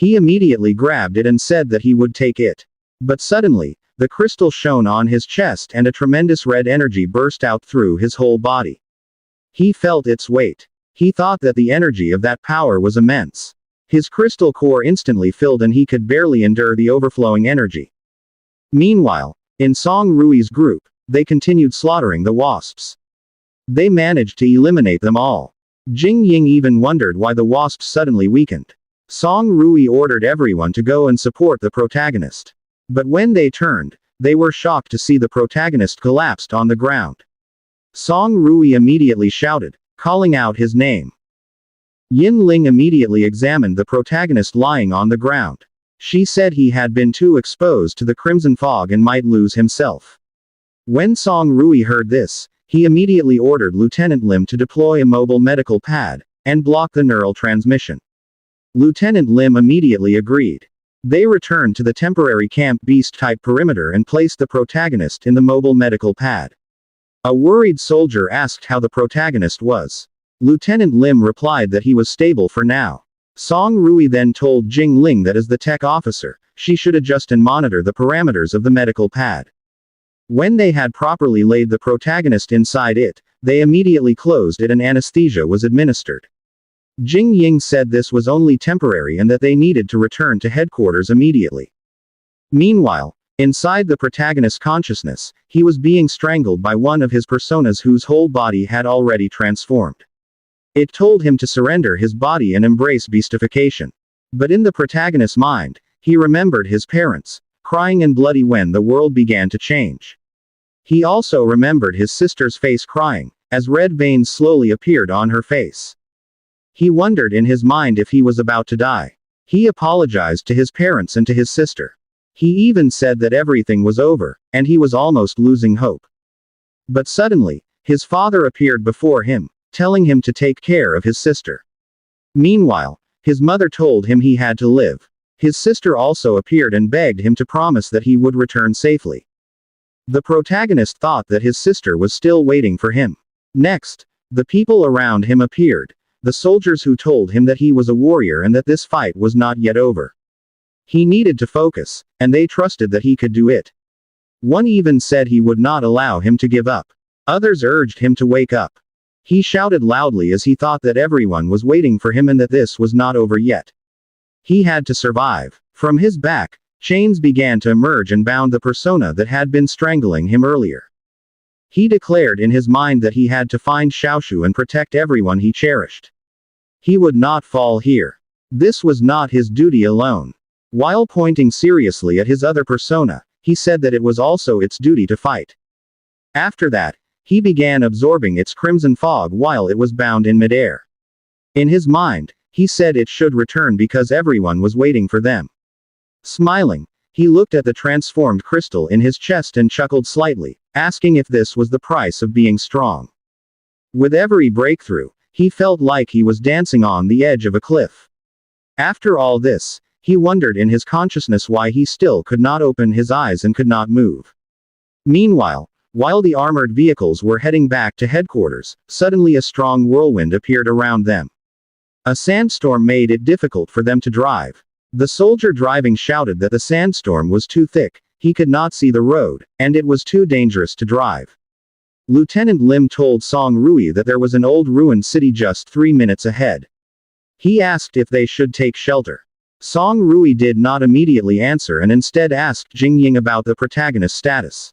He immediately grabbed it and said that he would take it. But suddenly, the crystal shone on his chest and a tremendous red energy burst out through his whole body. He felt its weight. He thought that the energy of that power was immense. His crystal core instantly filled and he could barely endure the overflowing energy. Meanwhile, in Song Rui's group, they continued slaughtering the wasps. They managed to eliminate them all. Jing Ying even wondered why the wasps suddenly weakened. Song Rui ordered everyone to go and support the protagonist. But when they turned, they were shocked to see the protagonist collapsed on the ground. Song Rui immediately shouted, calling out his name. Yin Ling immediately examined the protagonist lying on the ground. She said he had been too exposed to the Crimson Fog and might lose himself. When Song Rui heard this, he immediately ordered Lieutenant Lim to deploy a mobile medical pad, and block the neural transmission. Lieutenant Lim immediately agreed. They returned to the temporary camp beast-type perimeter and placed the protagonist in the mobile medical pad. A worried soldier asked how the protagonist was. Lieutenant Lim replied that he was stable for now. Song Rui then told Jing Ling that as the tech officer, she should adjust and monitor the parameters of the medical pad. When they had properly laid the protagonist inside it, they immediately closed it and anesthesia was administered. Jing Ying said this was only temporary and that they needed to return to headquarters immediately. Meanwhile, inside the protagonist's consciousness, he was being strangled by one of his personas whose whole body had already transformed. It told him to surrender his body and embrace beastification. But in the protagonist's mind, he remembered his parents, crying and bloody when the world began to change. He also remembered his sister's face crying, as red veins slowly appeared on her face. He wondered in his mind if he was about to die. He apologized to his parents and to his sister. He even said that everything was over, and he was almost losing hope. But suddenly, his father appeared before him, telling him to take care of his sister. Meanwhile, his mother told him he had to live. His sister also appeared and begged him to promise that he would return safely. The protagonist thought that his sister was still waiting for him. Next, the people around him appeared, the soldiers who told him that he was a warrior and that this fight was not yet over. He needed to focus, and they trusted that he could do it. One even said he would not allow him to give up. Others urged him to wake up. He shouted loudly as he thought that everyone was waiting for him and that this was not over yet. He had to survive. From his back, chains began to emerge and bound the persona that had been strangling him earlier. He declared in his mind that he had to find Xiaoshu and protect everyone he cherished. He would not fall here. This was not his duty alone. While pointing seriously at his other persona, he said that it was also its duty to fight. After that, he began absorbing its crimson fog while it was bound in midair. In his mind, he said it should return because everyone was waiting for them. Smiling, he looked at the transformed crystal in his chest and chuckled slightly, asking if this was the price of being strong. With every breakthrough, he felt like he was dancing on the edge of a cliff. After all this, he wondered in his consciousness why he still could not open his eyes and could not move. Meanwhile, while the armored vehicles were heading back to headquarters, suddenly a strong whirlwind appeared around them. A sandstorm made it difficult for them to drive. The soldier driving shouted that the sandstorm was too thick, he could not see the road, and it was too dangerous to drive. Lieutenant Lim told Song Rui that there was an old ruined city just 3 minutes ahead. He asked if they should take shelter. Song Rui did not immediately answer and instead asked Jing Ying about the protagonist's status.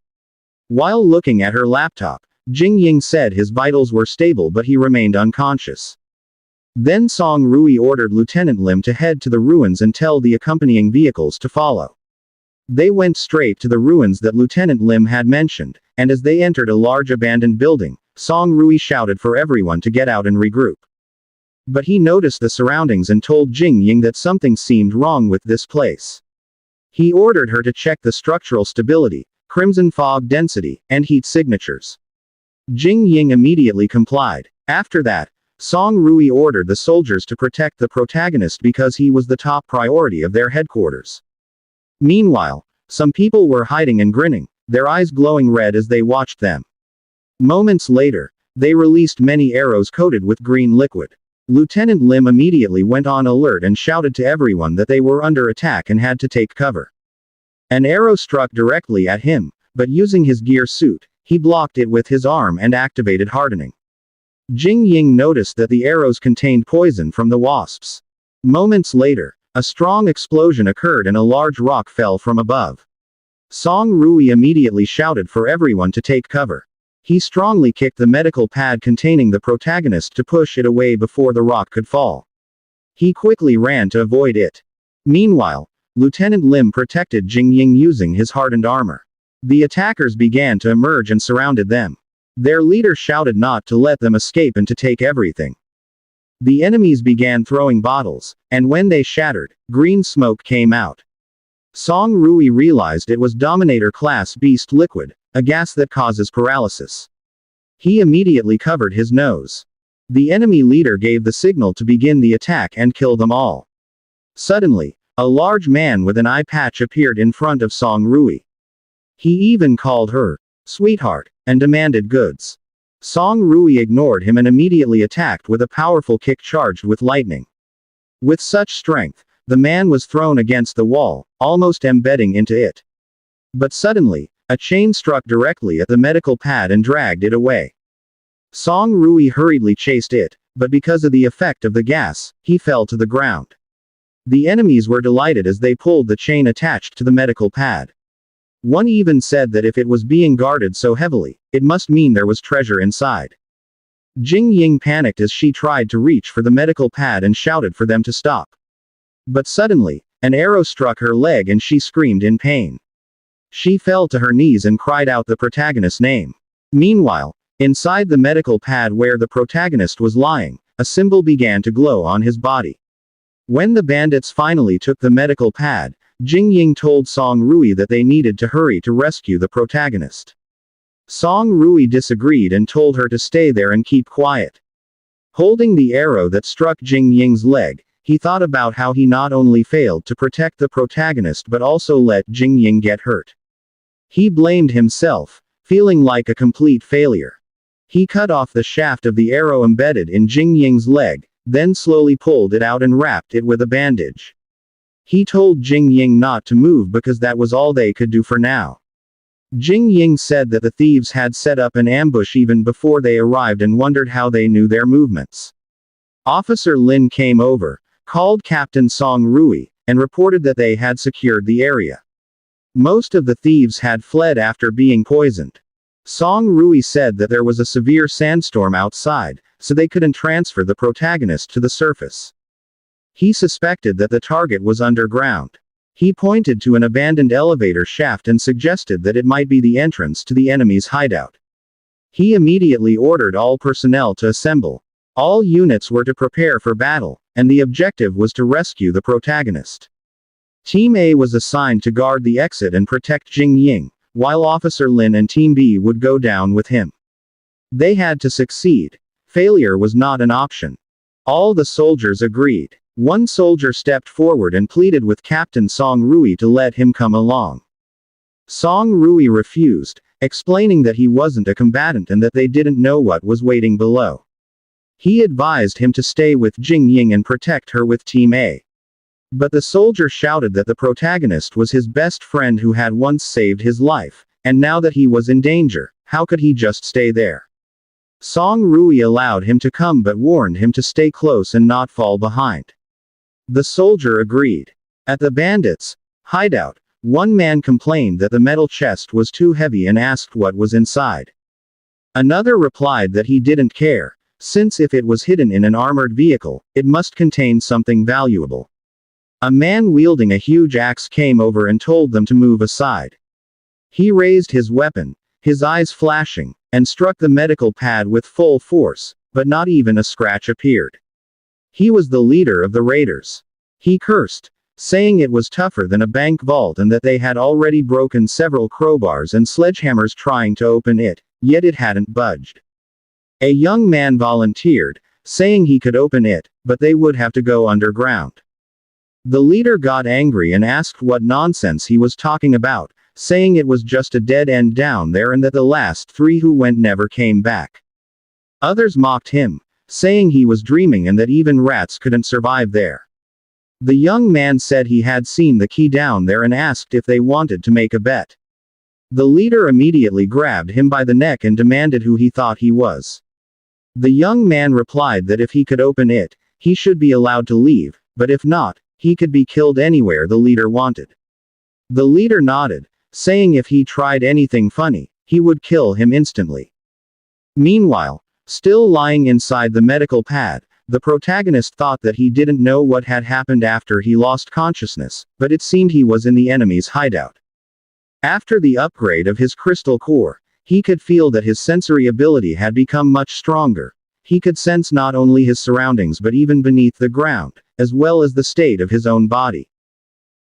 While looking at her laptop, Jing Ying said his vitals were stable but he remained unconscious. Then Song Rui ordered Lieutenant Lim to head to the ruins and tell the accompanying vehicles to follow. They went straight to the ruins that Lieutenant Lim had mentioned, and as they entered a large abandoned building, Song Rui shouted for everyone to get out and regroup. But he noticed the surroundings and told Jing Ying that something seemed wrong with this place. He ordered her to check the structural stability, crimson fog density, and heat signatures. Jing Ying immediately complied. After that, Song Rui ordered the soldiers to protect the protagonist because he was the top priority of their headquarters. Meanwhile, some people were hiding and grinning, their eyes glowing red as they watched them. Moments later, they released many arrows coated with green liquid. Lieutenant Lim immediately went on alert and shouted to everyone that they were under attack and had to take cover. An arrow struck directly at him, but using his gear suit, he blocked it with his arm and activated hardening. Jing Ying noticed that the arrows contained poison from the wasps. Moments later, a strong explosion occurred and a large rock fell from above. Song Rui immediately shouted for everyone to take cover. He strongly kicked the medical pad containing the protagonist to push it away before the rock could fall. He quickly ran to avoid it. Meanwhile, Lieutenant Lim protected Jing Ying using his hardened armor. The attackers began to emerge and surrounded them. Their leader shouted not to let them escape and to take everything. The enemies began throwing bottles, and when they shattered, green smoke came out. Song Rui realized it was Dominator-class beast liquid, a gas that causes paralysis. He immediately covered his nose. The enemy leader gave the signal to begin the attack and kill them all. Suddenly, a large man with an eye patch appeared in front of Song Rui. He even called her sweetheart, and demanded goods. Song Rui ignored him and immediately attacked with a powerful kick charged with lightning. With such strength, the man was thrown against the wall, almost embedding into it. But suddenly, a chain struck directly at the medical pad and dragged it away. Song Rui hurriedly chased it, but because of the effect of the gas, he fell to the ground. The enemies were delighted as they pulled the chain attached to the medical pad. One even said that if it was being guarded so heavily, it must mean there was treasure inside. Jing Ying panicked as she tried to reach for the medical pad and shouted for them to stop. But suddenly, an arrow struck her leg and she screamed in pain. She fell to her knees and cried out the protagonist's name. Meanwhile, inside the medical pad where the protagonist was lying, a symbol began to glow on his body. When the bandits finally took the medical pad, Jing Ying told Song Rui that they needed to hurry to rescue the protagonist. Song Rui disagreed and told her to stay there and keep quiet. Holding the arrow that struck Jing Ying's leg, he thought about how he not only failed to protect the protagonist but also let Jing Ying get hurt. He blamed himself, feeling like a complete failure. He cut off the shaft of the arrow embedded in Jing Ying's leg, then slowly pulled it out and wrapped it with a bandage. He told Jing Ying not to move because that was all they could do for now. Jing Ying said that the thieves had set up an ambush even before they arrived and wondered how they knew their movements. Officer Lin came over, called Captain Song Rui, and reported that they had secured the area. Most of the thieves had fled after being poisoned. Song Rui said that there was a severe sandstorm outside, so they couldn't transfer the protagonist to the surface. He suspected that the target was underground. He pointed to an abandoned elevator shaft and suggested that it might be the entrance to the enemy's hideout. He immediately ordered all personnel to assemble. All units were to prepare for battle, and the objective was to rescue the protagonist. Team A was assigned to guard the exit and protect Jing Ying, while Officer Lin and Team B would go down with him. They had to succeed. Failure was not an option. All the soldiers agreed. One soldier stepped forward and pleaded with Captain Song Rui to let him come along. Song Rui refused, explaining that he wasn't a combatant and that they didn't know what was waiting below. He advised him to stay with Jing Ying and protect her with Team A. But the soldier shouted that the protagonist was his best friend who had once saved his life, and now that he was in danger, how could he just stay there? Song Rui allowed him to come but warned him to stay close and not fall behind. The soldier agreed. At the bandits' hideout, one man complained that the metal chest was too heavy and asked what was inside. Another replied that he didn't care, since if it was hidden in an armored vehicle, it must contain something valuable. A man wielding a huge axe came over and told them to move aside. He raised his weapon, his eyes flashing, and struck the medical pad with full force, but not even a scratch appeared. He was the leader of the raiders. He cursed, saying it was tougher than a bank vault and that they had already broken several crowbars and sledgehammers trying to open it, yet it hadn't budged. A young man volunteered, saying he could open it, but they would have to go underground. The leader got angry and asked what nonsense he was talking about, saying it was just a dead end down there and that the last 3 who went never came back. Others mocked him, saying he was dreaming and that even rats couldn't survive there. The young man said he had seen the key down there and asked if they wanted to make a bet. The leader immediately grabbed him by the neck and demanded who he thought he was. The young man replied that if he could open it, he should be allowed to leave, but if not, he could be killed anywhere the leader wanted. The leader nodded, saying if he tried anything funny, he would kill him instantly. Meanwhile, still lying inside the medical pad, the protagonist thought that he didn't know what had happened after he lost consciousness, but it seemed he was in the enemy's hideout. After the upgrade of his crystal core, he could feel that his sensory ability had become much stronger. He could sense not only his surroundings but even beneath the ground, as well as the state of his own body.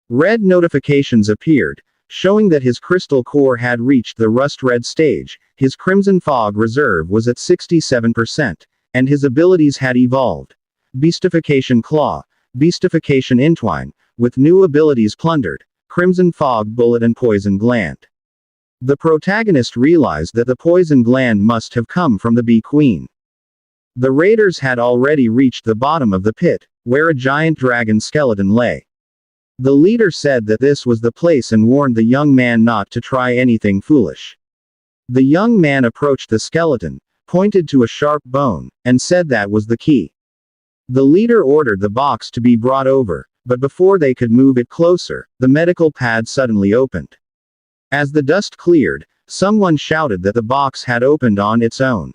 Red notifications appeared, showing that his crystal core had reached the rust-red stage, his crimson fog reserve was at 67%, and his abilities had evolved. Beastification Claw, Beastification Entwine, with new abilities plundered, Crimson Fog Bullet and Poison Gland. The protagonist realized that the poison gland must have come from the Bee Queen. The raiders had already reached the bottom of the pit, where a giant dragon skeleton lay. The leader said that this was the place and warned the young man not to try anything foolish. The young man approached the skeleton, pointed to a sharp bone, and said that was the key. The leader ordered the box to be brought over, but before they could move it closer, the medical pad suddenly opened. As the dust cleared, someone shouted that the box had opened on its own.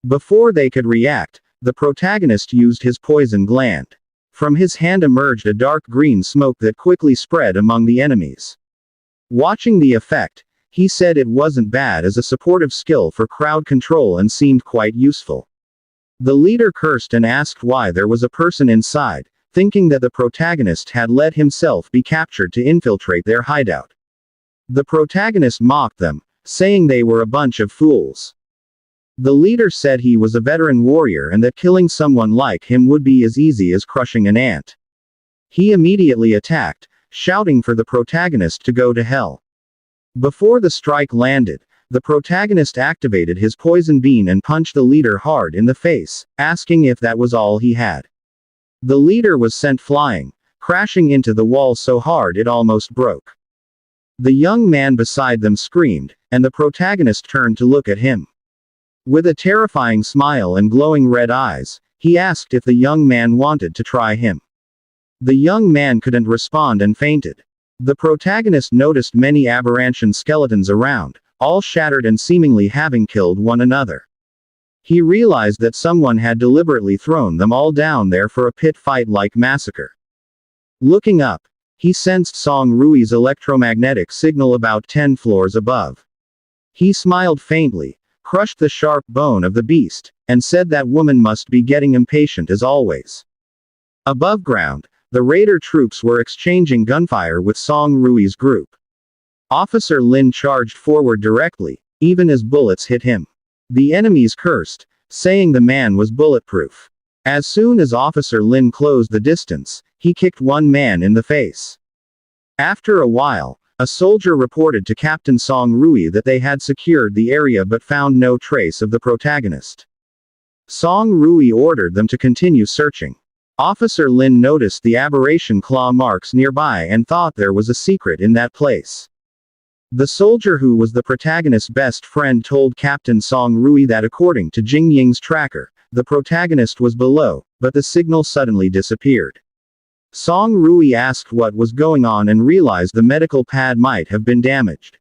Before they could react, the protagonist used his poison gland. From his hand emerged a dark green smoke that quickly spread among the enemies. Watching the effect, he said it wasn't bad as a supportive skill for crowd control and seemed quite useful. The leader cursed and asked why there was a person inside, thinking that the protagonist had let himself be captured to infiltrate their hideout. The protagonist mocked them, saying they were a bunch of fools. The leader said he was a veteran warrior and that killing someone like him would be as easy as crushing an ant. He immediately attacked, shouting for the protagonist to go to hell. Before the strike landed, the protagonist activated his poison bean and punched the leader hard in the face, asking if that was all he had. The leader was sent flying, crashing into the wall so hard it almost broke. The young man beside them screamed, and the protagonist turned to look at him. With a terrifying smile and glowing red eyes, he asked if the young man wanted to try him. The young man couldn't respond and fainted. The protagonist noticed many aberrant skeletons around, all shattered and seemingly having killed one another. He realized that someone had deliberately thrown them all down there for a pit fight-like massacre. Looking up, he sensed Song Rui's electromagnetic signal about 10 floors above. He smiled faintly, crushed the sharp bone of the beast, and said that woman must be getting impatient as always. Above ground, the raider troops were exchanging gunfire with Song Rui's group. Officer Lin charged forward directly, even as bullets hit him. The enemies cursed, saying the man was bulletproof. As soon as Officer Lin closed the distance, he kicked one man in the face. After a while, a soldier reported to Captain Song Rui that they had secured the area but found no trace of the protagonist. Song Rui ordered them to continue searching. Officer Lin noticed the aberration claw marks nearby and thought there was a secret in that place. The soldier who was the protagonist's best friend told Captain Song Rui that according to Jing Ying's tracker, the protagonist was below, but the signal suddenly disappeared. Song Rui asked what was going on and realized the medical pad might have been damaged.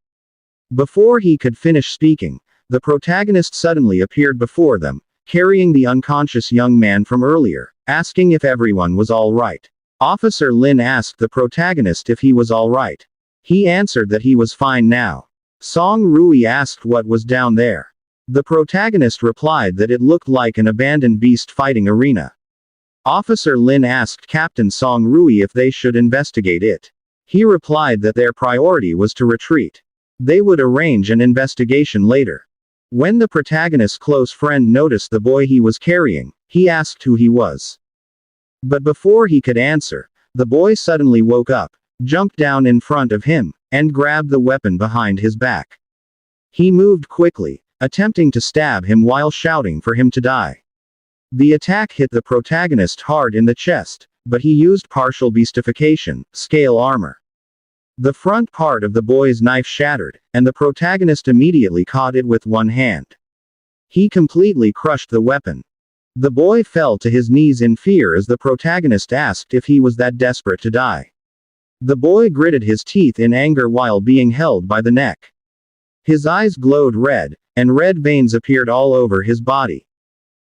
Before he could finish speaking, the protagonist suddenly appeared before them, carrying the unconscious young man from earlier, asking if everyone was all right. Officer Lin asked the protagonist if he was all right. He answered that he was fine now. Song Rui asked what was down there. The protagonist replied that it looked like an abandoned beast fighting arena. Officer Lin asked Captain Song Rui if they should investigate it. He replied that their priority was to retreat. They would arrange an investigation later. When the protagonist's close friend noticed the boy he was carrying, he asked who he was. But before he could answer, the boy suddenly woke up, jumped down in front of him, and grabbed the weapon behind his back. He moved quickly, attempting to stab him while shouting for him to die. The attack hit the protagonist hard in the chest, but he used partial beastification, scale armor. The front part of the boy's knife shattered, and the protagonist immediately caught it with one hand. He completely crushed the weapon. The boy fell to his knees in fear as the protagonist asked if he was that desperate to die. The boy gritted his teeth in anger while being held by the neck. His eyes glowed red, and red veins appeared all over his body.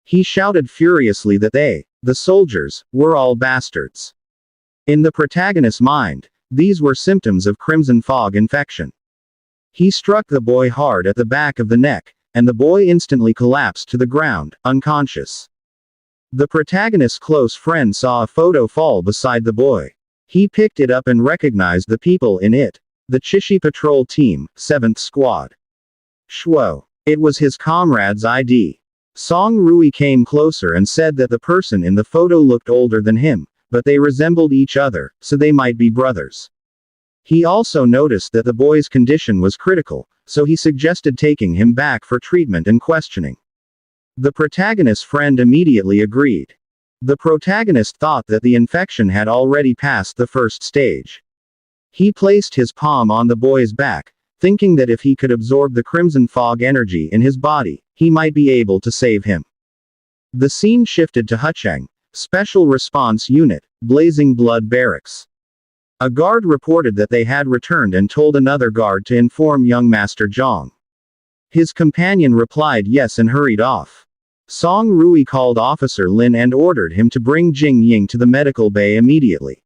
He shouted furiously that they, the soldiers, were all bastards. In the protagonist's mind, these were symptoms of crimson fog infection. He struck the boy hard at the back of the neck, and the boy instantly collapsed to the ground, unconscious. The protagonist's close friend saw a photo fall beside the boy. He picked it up and recognized the people in it. The Chishi Patrol Team, 7th Squad. Shuo. It was his comrade's ID. Song Rui came closer and said that the person in the photo looked older than him, but they resembled each other, so they might be brothers. He also noticed that the boy's condition was critical, so he suggested taking him back for treatment and questioning. The protagonist's friend immediately agreed. The protagonist thought that the infection had already passed the first stage. He placed his palm on the boy's back, thinking that if he could absorb the crimson fog energy in his body, he might be able to save him. The scene shifted to Hucheng, Special Response Unit, Blazing Blood Barracks. A guard reported that they had returned and told another guard to inform young Master Zhang. His companion replied yes and hurried off. Song Rui called Officer Lin and ordered him to bring Jing Ying to the medical bay immediately.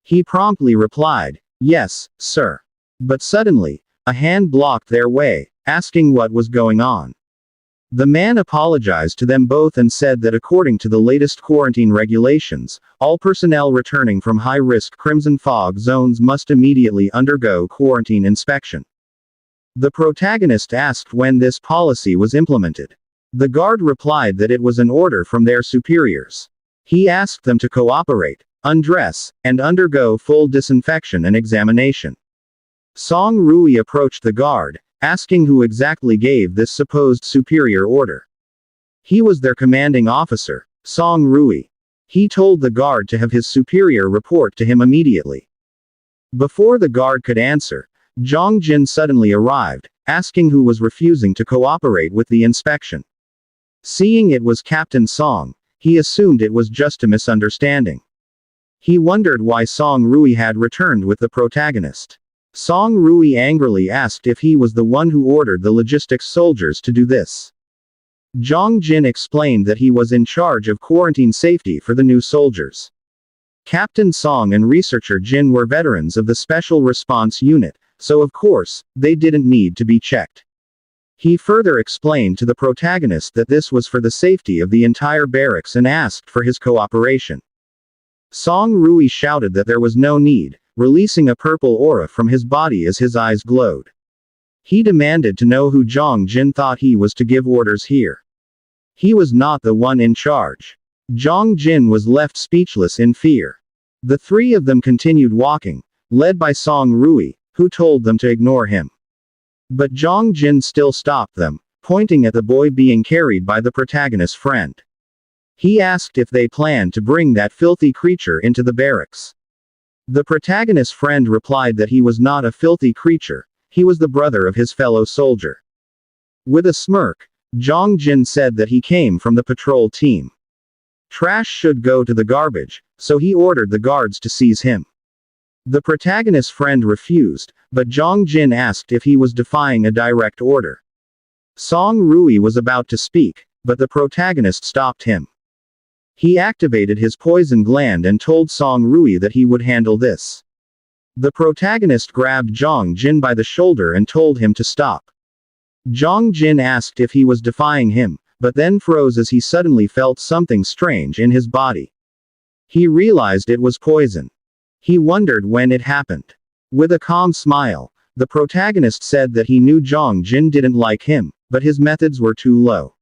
He promptly replied, "Yes, sir." But suddenly, a hand blocked their way, asking what was going on. The man apologized to them both and said that according to the latest quarantine regulations, all personnel returning from high-risk Crimson Fog zones must immediately undergo quarantine inspection. The protagonist asked when this policy was implemented. The guard replied that it was an order from their superiors. He asked them to cooperate, undress, and undergo full disinfection and examination. Song Rui approached the guard, asking who exactly gave this supposed superior order. He was their commanding officer, Song Rui. He told the guard to have his superior report to him immediately. Before the guard could answer, Zhang Jin suddenly arrived, asking who was refusing to cooperate with the inspection. Seeing it was Captain Song, he assumed it was just a misunderstanding. He wondered why Song Rui had returned with the protagonist. Song Rui angrily asked if he was the one who ordered the logistics soldiers to do this. Zhang Jin explained that he was in charge of quarantine safety for the new soldiers. Captain Song and researcher Jin were veterans of the Special Response Unit, so of course, they didn't need to be checked. He further explained to the protagonist that this was for the safety of the entire barracks and asked for his cooperation. Song Rui shouted that there was no need, releasing a purple aura from his body as his eyes glowed. He demanded to know who Zhang Jin thought he was to give orders here. He was not the one in charge. Zhang Jin was left speechless in fear. The three of them continued walking, led by Song Rui, who told them to ignore him. But Zhang Jin still stopped them, pointing at the boy being carried by the protagonist's friend. He asked if they planned to bring that filthy creature into the barracks. The protagonist's friend replied that he was not a filthy creature, he was the brother of his fellow soldier. With a smirk, Zhang Jin said that he came from the patrol team. Trash should go to the garbage, so he ordered the guards to seize him. The protagonist's friend refused, but Zhang Jin asked if he was defying a direct order. Song Rui was about to speak, but the protagonist stopped him. He activated his poison gland and told Song Rui that he would handle this. The protagonist grabbed Zhang Jin by the shoulder and told him to stop. Zhang Jin asked if he was defying him, but then froze as he suddenly felt something strange in his body. He realized it was poison. He wondered when it happened. With a calm smile, the protagonist said that he knew Zhang Jin didn't like him, but his methods were too low.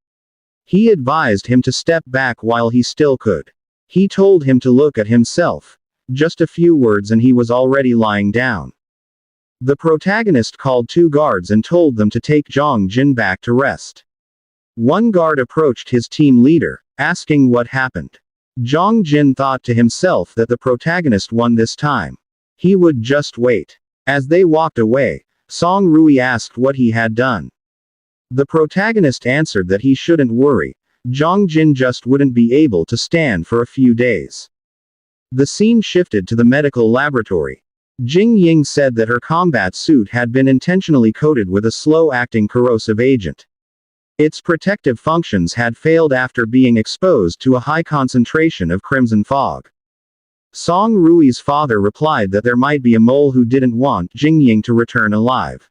He advised him to step back while he still could. He told him to look at himself. Just a few words and he was already lying down. The protagonist called two guards and told them to take Zhang Jin back to rest. One guard approached his team leader, asking what happened. Zhang Jin thought to himself that the protagonist won this time. He would just wait. As they walked away, Song Rui asked what he had done. The protagonist answered that he shouldn't worry, Zhang Jin just wouldn't be able to stand for a few days. The scene shifted to the medical laboratory. Jing Ying said that her combat suit had been intentionally coated with a slow-acting corrosive agent. Its protective functions had failed after being exposed to a high concentration of crimson fog. Song Rui's father replied that there might be a mole who didn't want Jing Ying to return alive.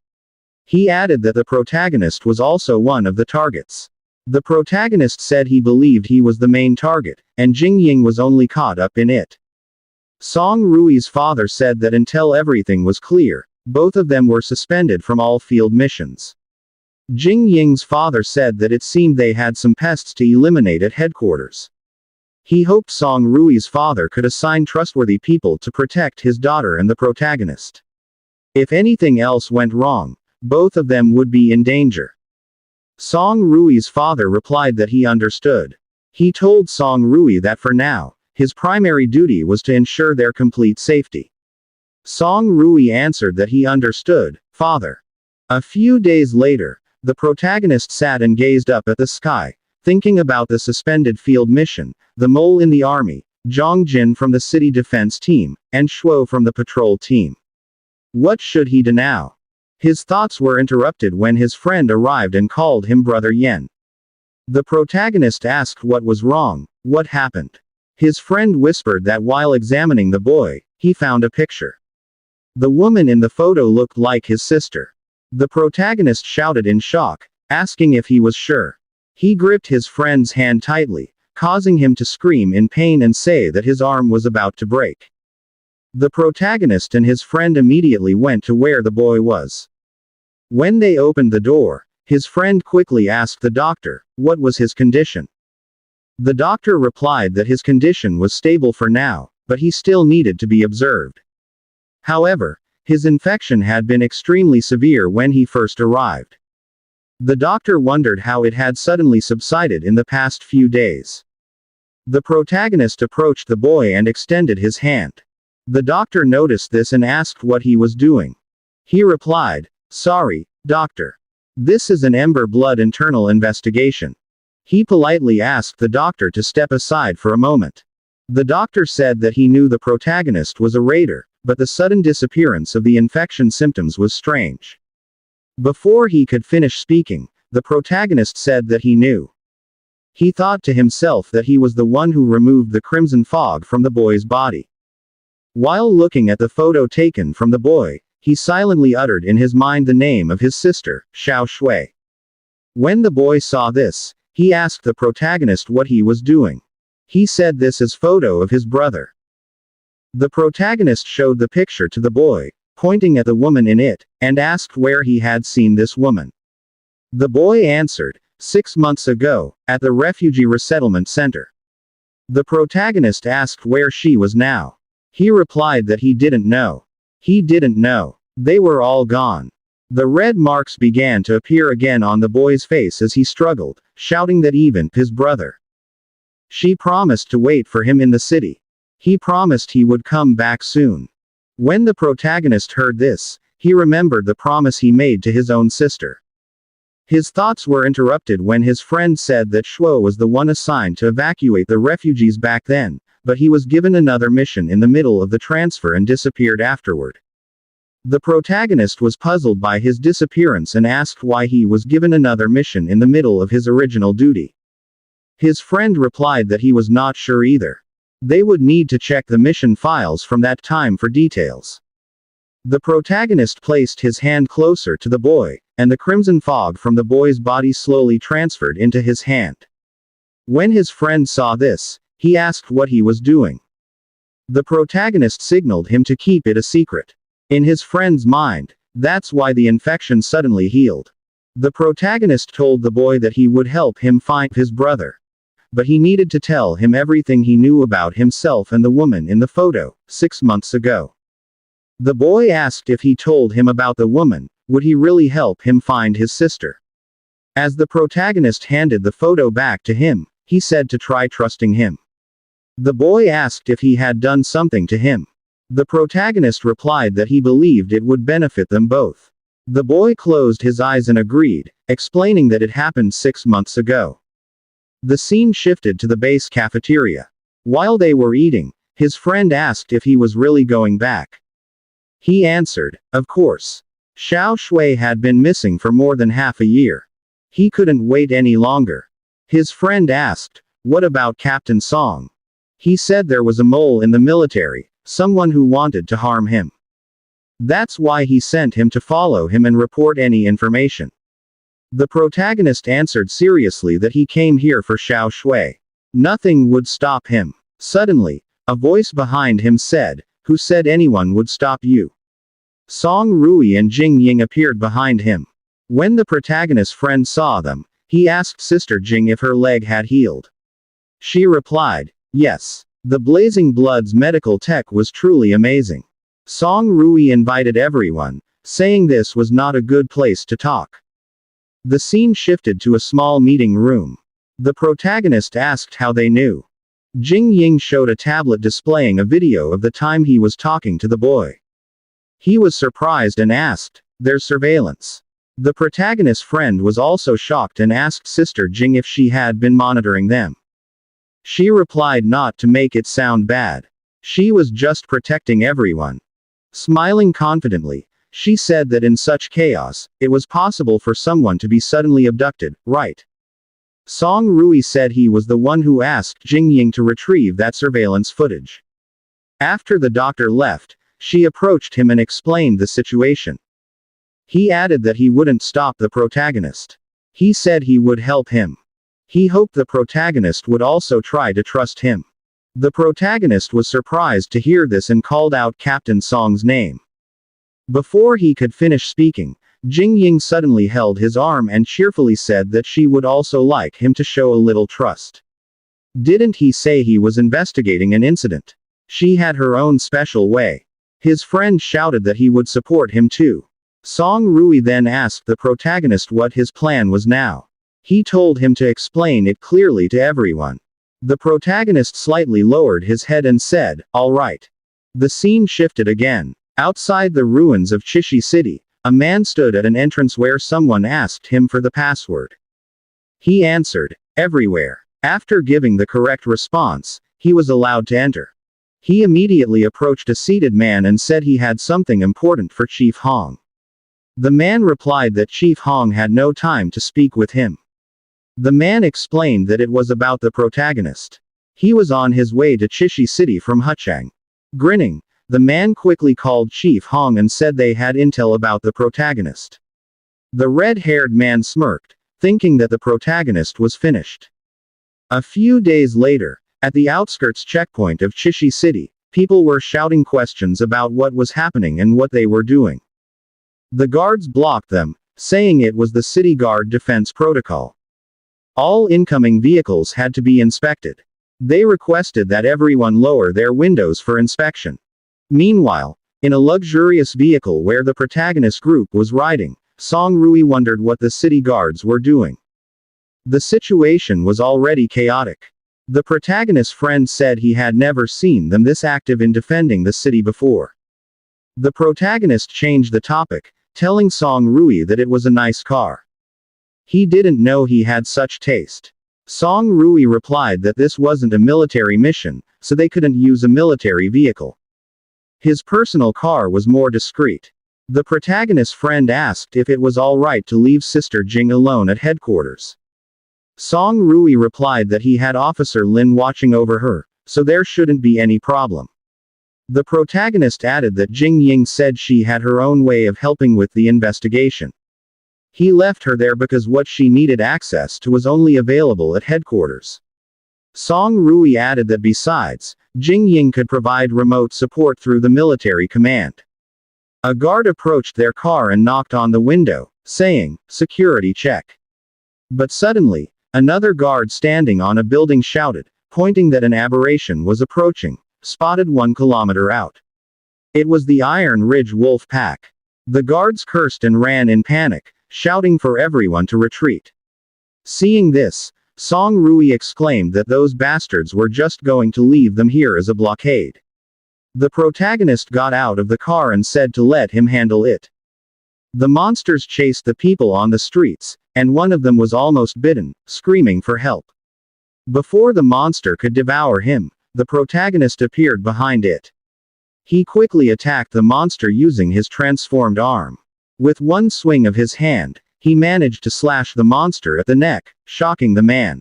He added that the protagonist was also one of the targets. The protagonist said he believed he was the main target, and Jing Ying was only caught up in it. Song Rui's father said that until everything was clear, both of them were suspended from all field missions. Jing Ying's father said that it seemed they had some pests to eliminate at headquarters. He hoped Song Rui's father could assign trustworthy people to protect his daughter and the protagonist. If anything else went wrong, both of them would be in danger. Song Rui's father replied that he understood. He told Song Rui that for now, his primary duty was to ensure their complete safety. Song Rui answered that he understood, father. A few days later, the protagonist sat and gazed up at the sky, thinking about the suspended field mission, the mole in the army, Zhang Jin from the city defense team, and Shuo from the patrol team. What should he do now? His thoughts were interrupted when his friend arrived and called him Brother Yen. The protagonist asked what was wrong, what happened. His friend whispered that while examining the boy, he found a picture. The woman in the photo looked like his sister. The protagonist shouted in shock, asking if he was sure. He gripped his friend's hand tightly, causing him to scream in pain and say that his arm was about to break. The protagonist and his friend immediately went to where the boy was. When they opened the door, his friend quickly asked the doctor, what was his condition. The doctor replied that his condition was stable for now, but he still needed to be observed. However, his infection had been extremely severe when he first arrived. The doctor wondered how it had suddenly subsided in the past few days. The protagonist approached the boy and extended his hand. The doctor noticed this and asked what he was doing. He replied, "Sorry, doctor. This is an Ember Blood internal investigation." He politely asked the doctor to step aside for a moment. The doctor said that he knew the protagonist was a raider, but the sudden disappearance of the infection symptoms was strange. Before he could finish speaking, the protagonist said that he knew. He thought to himself that he was the one who removed the crimson fog from the boy's body. While looking at the photo taken from the boy, he silently uttered in his mind the name of his sister, Xiao Shui. When the boy saw this, he asked the protagonist what he was doing. He said this is photo of his brother. The protagonist showed the picture to the boy, pointing at the woman in it, and asked where he had seen this woman. The boy answered, 6 months ago, at the refugee resettlement center. The protagonist asked where she was now. He replied that he didn't know. He didn't know. They were all gone. The red marks began to appear again on the boy's face as he struggled, shouting that even his brother. She promised to wait for him in the city. He promised he would come back soon. When the protagonist heard this, he remembered the promise he made to his own sister. His thoughts were interrupted when his friend said that Shuo was the one assigned to evacuate the refugees back then, but he was given another mission in the middle of the transfer and disappeared afterward. The protagonist was puzzled by his disappearance and asked why he was given another mission in the middle of his original duty. His friend replied that he was not sure either. They would need to check the mission files from that time for details. The protagonist placed his hand closer to the boy, and the crimson fog from the boy's body slowly transferred into his hand. When his friend saw this, he asked what he was doing. The protagonist signaled him to keep it a secret. In his friend's mind, that's why the infection suddenly healed. The protagonist told the boy that he would help him find his brother. But he needed to tell him everything he knew about himself and the woman in the photo, 6 months ago. The boy asked if he told him about the woman, would he really help him find his sister? As the protagonist handed the photo back to him, he said to try trusting him. The boy asked if he had done something to him. The protagonist replied that he believed it would benefit them both. The boy closed his eyes and agreed, explaining that it happened 6 months ago. The scene shifted to the base cafeteria. While they were eating, his friend asked if he was really going back. He answered, of course. Xiao Shui had been missing for more than half a year. He couldn't wait any longer. His friend asked, what about Captain Song? He said there was a mole in the military, someone who wanted to harm him. That's why he sent him to follow him and report any information. The protagonist answered seriously that he came here for Xiao Shui. Nothing would stop him. Suddenly, a voice behind him said, who said anyone would stop you? Song Rui and Jing Ying appeared behind him. When the protagonist's friend saw them, he asked Sister Jing if her leg had healed. She replied, yes. The Blazing Blood's medical tech was truly amazing. Song Rui invited everyone, saying this was not a good place to talk. The scene shifted to a small meeting room. The protagonist asked how they knew. Jing Ying showed a tablet displaying a video of the time he was talking to the boy. He was surprised and asked, there's surveillance. The protagonist's friend was also shocked and asked Sister Jing if she had been monitoring them. She replied not to make it sound bad. She was just protecting everyone. Smiling confidently, she said that in such chaos, it was possible for someone to be suddenly abducted, right? Song Rui said he was the one who asked Jing Ying to retrieve that surveillance footage. After the doctor left, she approached him and explained the situation. He added that he wouldn't stop the protagonist. He said he would help him. He hoped the protagonist would also try to trust him. The protagonist was surprised to hear this and called out Captain Song's name. Before he could finish speaking, Jing Ying suddenly held his arm and cheerfully said that she would also like him to show a little trust. Didn't he say he was investigating an incident? She had her own special way. His friend shouted that he would support him too. Song Rui then asked the protagonist what his plan was now. He told him to explain it clearly to everyone. The protagonist slightly lowered his head and said, "All right." The scene shifted again. Outside the ruins of Chishi City, a man stood at an entrance where someone asked him for the password. He answered, "Everywhere." After giving the correct response, he was allowed to enter. He immediately approached a seated man and said he had something important for Chief Hong. The man replied that Chief Hong had no time to speak with him. The man explained that it was about the protagonist. He was on his way to Chishi City from Huchang. Grinning, the man quickly called Chief Hong and said they had intel about the protagonist. The red-haired man smirked, thinking that the protagonist was finished. A few days later, at the outskirts checkpoint of Chishi City, people were shouting questions about what was happening and what they were doing. The guards blocked them, saying it was the city guard defense protocol. All incoming vehicles had to be inspected. They requested that everyone lower their windows for inspection. Meanwhile, in a luxurious vehicle where the protagonist group was riding, Song Rui wondered what the city guards were doing. The situation was already chaotic. The protagonist's friend said he had never seen them this active in defending the city before. The protagonist changed the topic, telling Song Rui that it was a nice car. He didn't know he had such taste. Song Rui replied that this wasn't a military mission, so they couldn't use a military vehicle. His personal car was more discreet. The protagonist's friend asked if it was all right to leave Sister Jing alone at headquarters. Song Rui replied that he had Officer Lin watching over her, so there shouldn't be any problem. The protagonist added that Jing Ying said she had her own way of helping with the investigation. He left her there because what she needed access to was only available at headquarters. Song Rui added that besides, Jing Ying could provide remote support through the military command. A guard approached their car and knocked on the window, saying, "Security check." But suddenly, another guard standing on a building shouted, pointing that an aberration was approaching, spotted 1 kilometer out. It was the Iron Ridge Wolf Pack. The guards cursed and ran in panic, shouting for everyone to retreat. Seeing this, Song Rui exclaimed that those bastards were just going to leave them here as a blockade. The protagonist got out of the car and said to let him handle it. The monsters chased the people on the streets, and one of them was almost bitten, screaming for help. Before the monster could devour him, the protagonist appeared behind it. He quickly attacked the monster using his transformed arm. With one swing of his hand, he managed to slash the monster at the neck, shocking the man.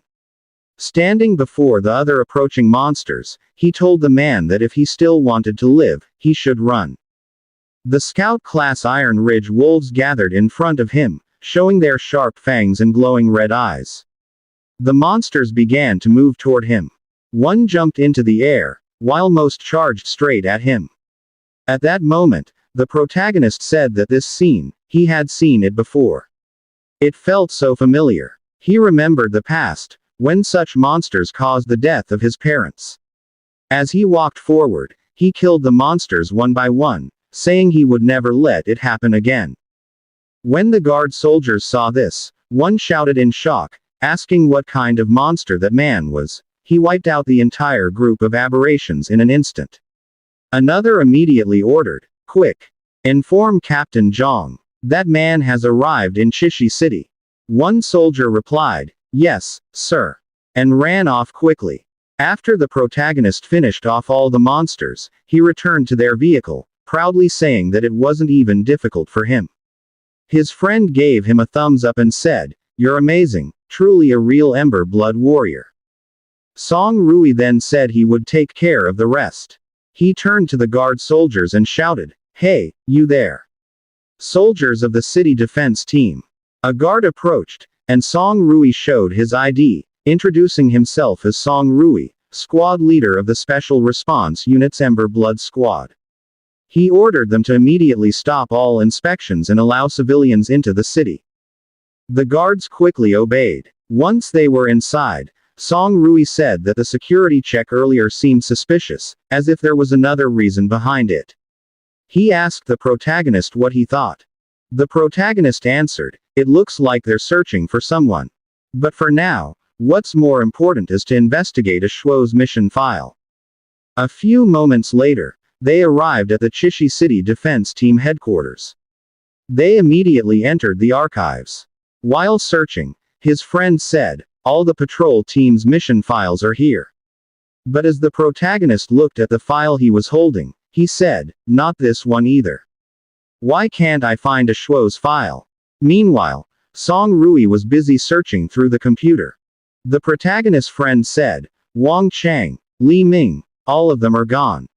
Standing before the other approaching monsters, he told the man that if he still wanted to live, he should run. The Scout-class Iron Ridge wolves gathered in front of him, showing their sharp fangs and glowing red eyes. The monsters began to move toward him. One jumped into the air, while most charged straight at him. At that moment, the protagonist said that this scene, he had seen it before. It felt so familiar. He remembered the past, when such monsters caused the death of his parents. As he walked forward, he killed the monsters one by one, saying he would never let it happen again. When the guard soldiers saw this, one shouted in shock, asking what kind of monster that man was. He wiped out the entire group of aberrations in an instant. Another immediately ordered, "Quick! Inform Captain Zhang. That man has arrived in Chishi City." One soldier replied, "Yes, sir," and ran off quickly. After the protagonist finished off all the monsters, he returned to their vehicle, proudly saying that it wasn't even difficult for him. His friend gave him a thumbs up and said, "You're amazing, truly a real Ember Blood warrior. Song Rui then said he would take care of the rest. He turned to the guard soldiers and shouted, "Hey, you there! Soldiers of the city defense team." A guard approached, and Song Rui showed his ID, introducing himself as Song Rui, squad leader of the Special Response Unit's Ember Blood Squad. He ordered them to immediately stop all inspections and allow civilians into the city. The guards quickly obeyed. Once they were inside, Song Rui said that the security check earlier seemed suspicious, as if there was another reason behind it. He asked the protagonist what he thought. The protagonist answered, "It looks like they're searching for someone. But for now, what's more important is to investigate a Shuo's mission file." A few moments later, they arrived at the Chishi City Defense Team headquarters. They immediately entered the archives. While searching, his friend said, "All the patrol team's mission files are here." But as the protagonist looked at the file he was holding, he said, "Not this one either. Why can't I find a Shuo's file?" Meanwhile, Song Rui was busy searching through the computer. The protagonist's friend said, "Wang Chang, Li Ming, all of them are gone.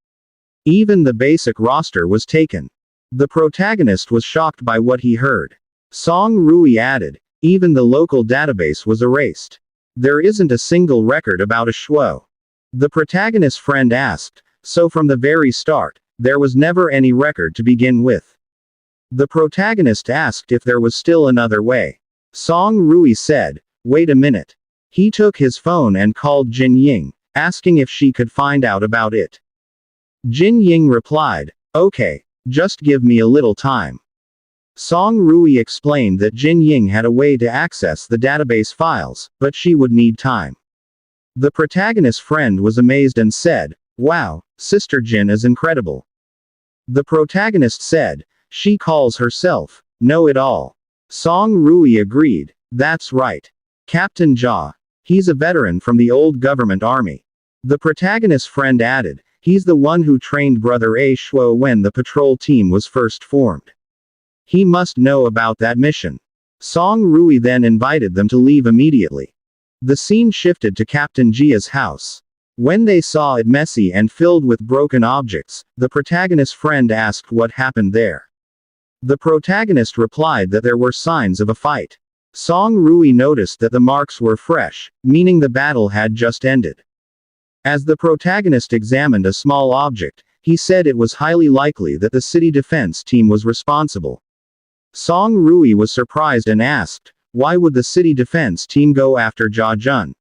Even the basic roster was taken." The protagonist was shocked by what he heard. Song Rui added, "Even the local database was erased. There isn't a single record about a Shuo." The protagonist's friend asked, "So from the very start, there was never any record to begin with?" The protagonist asked if there was still another way. Song Rui said, "Wait a minute." He took his phone and called Jin Ying, asking if she could find out about it. Jin Ying replied, "Okay, just give me a little time." Song Rui explained that Jin Ying had a way to access the database files, but she would need time. The protagonist's friend was amazed and said, "Wow, Sister Jin is incredible." The protagonist said, "She calls herself Know-It-All." Song Rui agreed, "That's right. Captain Jia. He's a veteran from the old government army." The protagonist's friend added, "He's the one who trained Brother A Shuo when the patrol team was first formed. He must know about that mission." Song Rui then invited them to leave immediately. The scene shifted to Captain Jia's house. When they saw it messy and filled with broken objects, the protagonist's friend asked what happened there. The protagonist replied that there were signs of a fight. Song Rui noticed that the marks were fresh, meaning the battle had just ended. As the protagonist examined a small object, he said it was highly likely that the city defense team was responsible. Song Rui was surprised and asked, "Why would the city defense team go after Jia Jun?"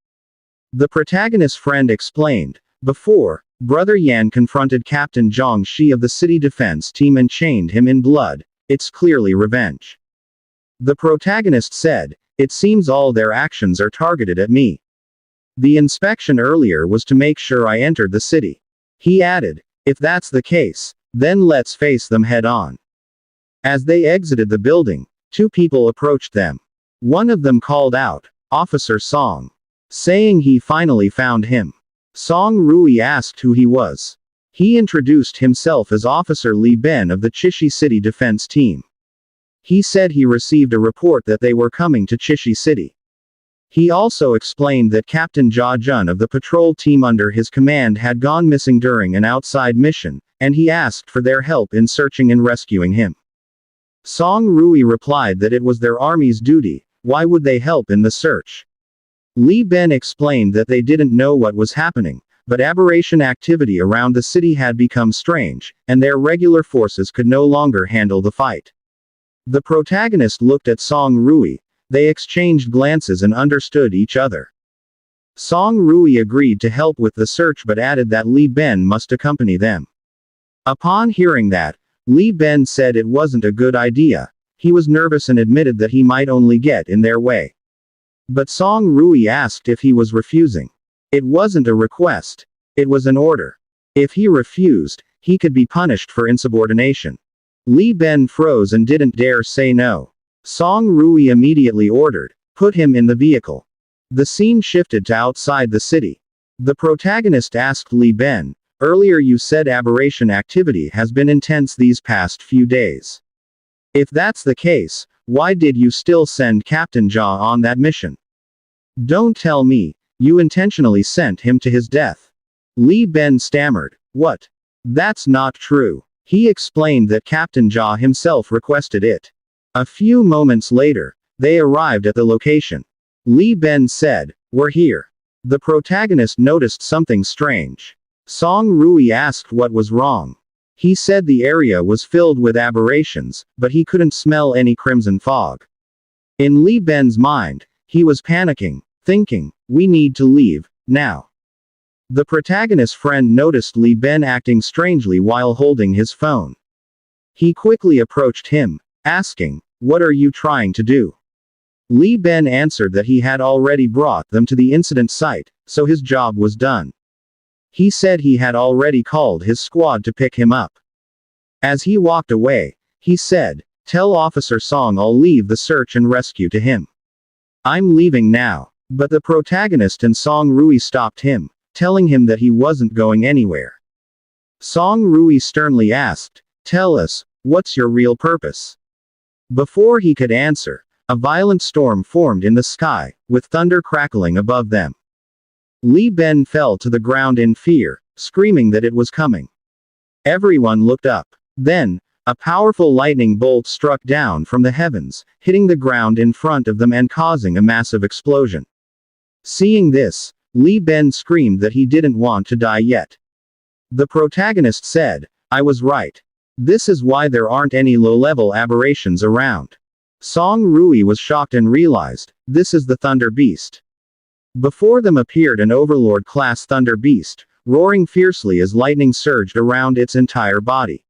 The protagonist's friend explained, "Before, Brother Yan confronted Captain Zhang Shi of the city defense team and chained him in blood. It's clearly revenge." The protagonist said, "It seems all their actions are targeted at me. The inspection earlier was to make sure I entered the city." He added, "If that's the case, then let's face them head on." As they exited the building, two people approached them. One of them called out, "Officer Song," saying he finally found him. Song Rui asked who he was. He introduced himself as Officer Li Ben of the Chishi City Defense Team. He said he received a report that they were coming to Chishi City. He also explained that Captain Jia Jun of the patrol team under his command had gone missing during an outside mission, and he asked for their help in searching and rescuing him. Song Rui replied that it was their army's duty. Why would they help in the search? Li Ben explained that they didn't know what was happening, but aberration activity around the city had become strange, and their regular forces could no longer handle the fight. The protagonist looked at Song Rui. They exchanged glances and understood each other. Song Rui agreed to help with the search but added that Li Ben must accompany them. Upon hearing that, Li Ben said it wasn't a good idea. He was nervous and admitted that he might only get in their way. But Song Rui asked if he was refusing. It wasn't a request. It was an order. If he refused, he could be punished for insubordination. Li Ben froze and didn't dare say no. Song Rui immediately ordered, "Put him in the vehicle." The scene shifted to outside the city. The protagonist asked Li Ben, "Earlier you said aberration activity has been intense these past few days. If that's the case, why did you still send Captain Jia on that mission?" Don't tell me, you intentionally sent him to his death. Li Ben stammered. What? That's not true. He explained that Captain Jia himself requested it. A few moments later, they arrived at the location. Li Ben said, "We're here." The protagonist noticed something strange. Song Rui asked what was wrong. He said the area was filled with aberrations, but he couldn't smell any crimson fog. In Li Ben's mind, he was panicking, thinking, "We need to leave, now." The protagonist's friend noticed Li Ben acting strangely while holding his phone. He quickly approached him, asking, "What are you trying to do?" Li Ben answered that he had already brought them to the incident site, so his job was done. He said he had already called his squad to pick him up. As he walked away, he said, "Tell Officer Song I'll leave the search and rescue to him. I'm leaving now." But the protagonist and Song Rui stopped him, telling him that he wasn't going anywhere. Song Rui sternly asked, "Tell us, what's your real purpose?" Before he could answer, a violent storm formed in the sky, with thunder crackling above them. Li Ben fell to the ground in fear, screaming that it was coming. Everyone looked up. Then, a powerful lightning bolt struck down from the heavens, hitting the ground in front of them and causing a massive explosion. Seeing this, Li Ben screamed that he didn't want to die yet. The protagonist said, "I was right. This is why there aren't any low-level aberrations around." Song Rui was shocked and realized, this is the Thunder Beast. Before them appeared an Overlord-class Thunder Beast, roaring fiercely as lightning surged around its entire body.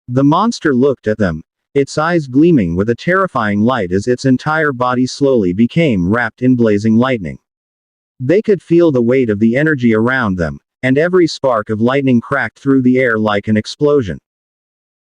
The monster looked at them, its eyes gleaming with a terrifying light as its entire body slowly became wrapped in blazing lightning. They could feel the weight of the energy around them, and every spark of lightning cracked through the air like an explosion.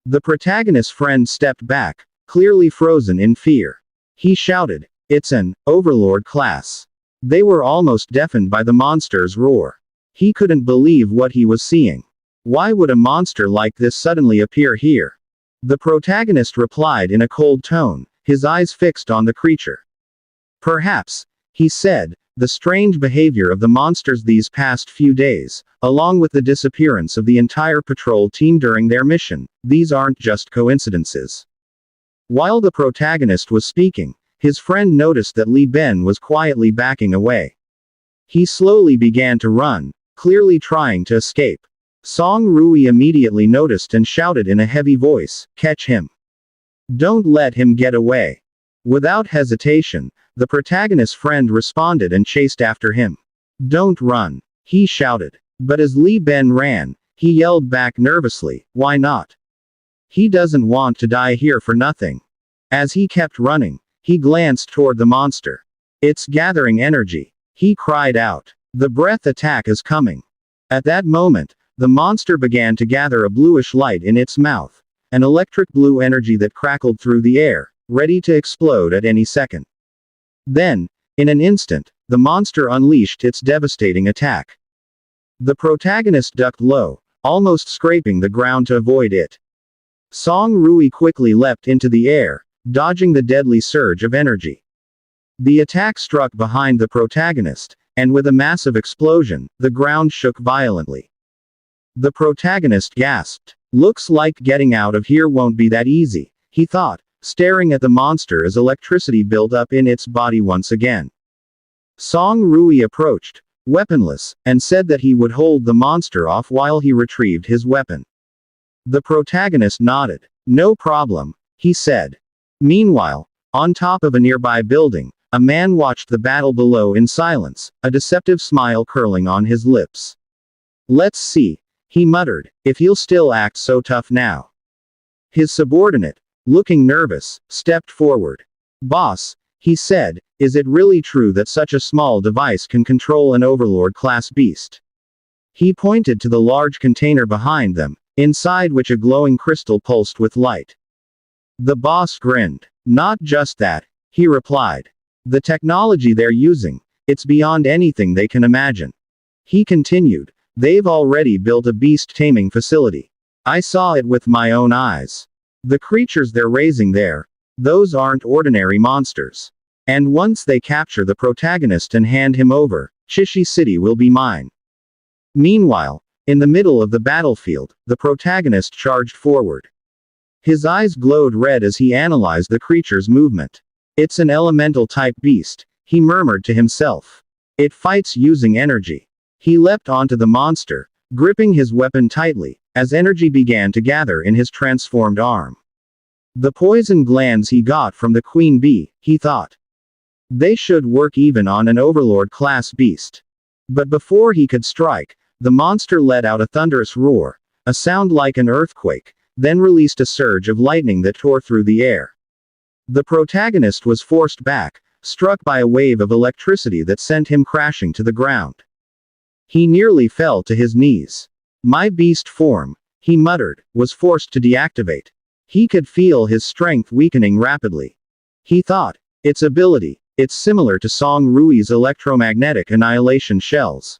The protagonist's friend stepped back, clearly frozen in fear. He shouted, "It's an Overlord class." They were almost deafened by the monster's roar. He couldn't believe what he was seeing. Why would a monster like this suddenly appear here? The protagonist replied in a cold tone, his eyes fixed on the creature. "Perhaps," he said, "the strange behavior of the monsters these past few days, along with the disappearance of the entire patrol team during their mission, these aren't just coincidences." While the protagonist was speaking, his friend noticed that Li Ben was quietly backing away. He slowly began to run, clearly trying to escape. Song Rui immediately noticed and shouted in a heavy voice, "Catch him. Don't let him get away." Without hesitation, the protagonist's friend responded and chased after him. "Don't run," he shouted. But as Li Ben ran, he yelled back nervously, "Why not? He doesn't want to die here for nothing." As he kept running, he glanced toward the monster. "It's gathering energy," he cried out. "The breath attack is coming." At that moment, the monster began to gather a bluish light in its mouth, an electric blue energy that crackled through the air, ready to explode at any second. Then, in an instant, the monster unleashed its devastating attack. The protagonist ducked low, almost scraping the ground to avoid it. Song Rui quickly leapt into the air, dodging the deadly surge of energy. The attack struck behind the protagonist, and with a massive explosion, the ground shook violently. The protagonist gasped. "Looks like getting out of here won't be that easy," he thought, staring at the monster as electricity built up in its body once again. Song Rui approached, weaponless, and said that he would hold the monster off while he retrieved his weapon. The protagonist nodded. "No problem," he said. Meanwhile, on top of a nearby building, a man watched the battle below in silence, a deceptive smile curling on his lips. "Let's see," he muttered, "if he'll still act so tough now." His subordinate, looking nervous, stepped forward. "Boss," he said, "is it really true that such a small device can control an Overlord-class beast?" He pointed to the large container behind them, inside which a glowing crystal pulsed with light. The boss grinned. "Not just that," he replied. "The technology they're using, it's beyond anything they can imagine." He continued, "They've already built a beast-taming facility. I saw it with my own eyes. The creatures they're raising there, those aren't ordinary monsters. And once they capture the protagonist and hand him over, Chishi City will be mine. Meanwhile, in the middle of the battlefield, the protagonist charged forward. His eyes glowed red as he analyzed the creature's movement. It's an elemental-type beast, he murmured to himself. It fights using energy. He leapt onto the monster, gripping his weapon tightly, as energy began to gather in his transformed arm. The poison glands he got from the queen bee, he thought. They should work even on an overlord-class beast. But before he could strike, the monster let out a thunderous roar, a sound like an earthquake, then released a surge of lightning that tore through the air. The protagonist was forced back, struck by a wave of electricity that sent him crashing to the ground. He nearly fell to his knees. My beast form, he muttered, was forced to deactivate. He could feel his strength weakening rapidly. He thought, its ability, it's similar to Song Rui's electromagnetic annihilation shells.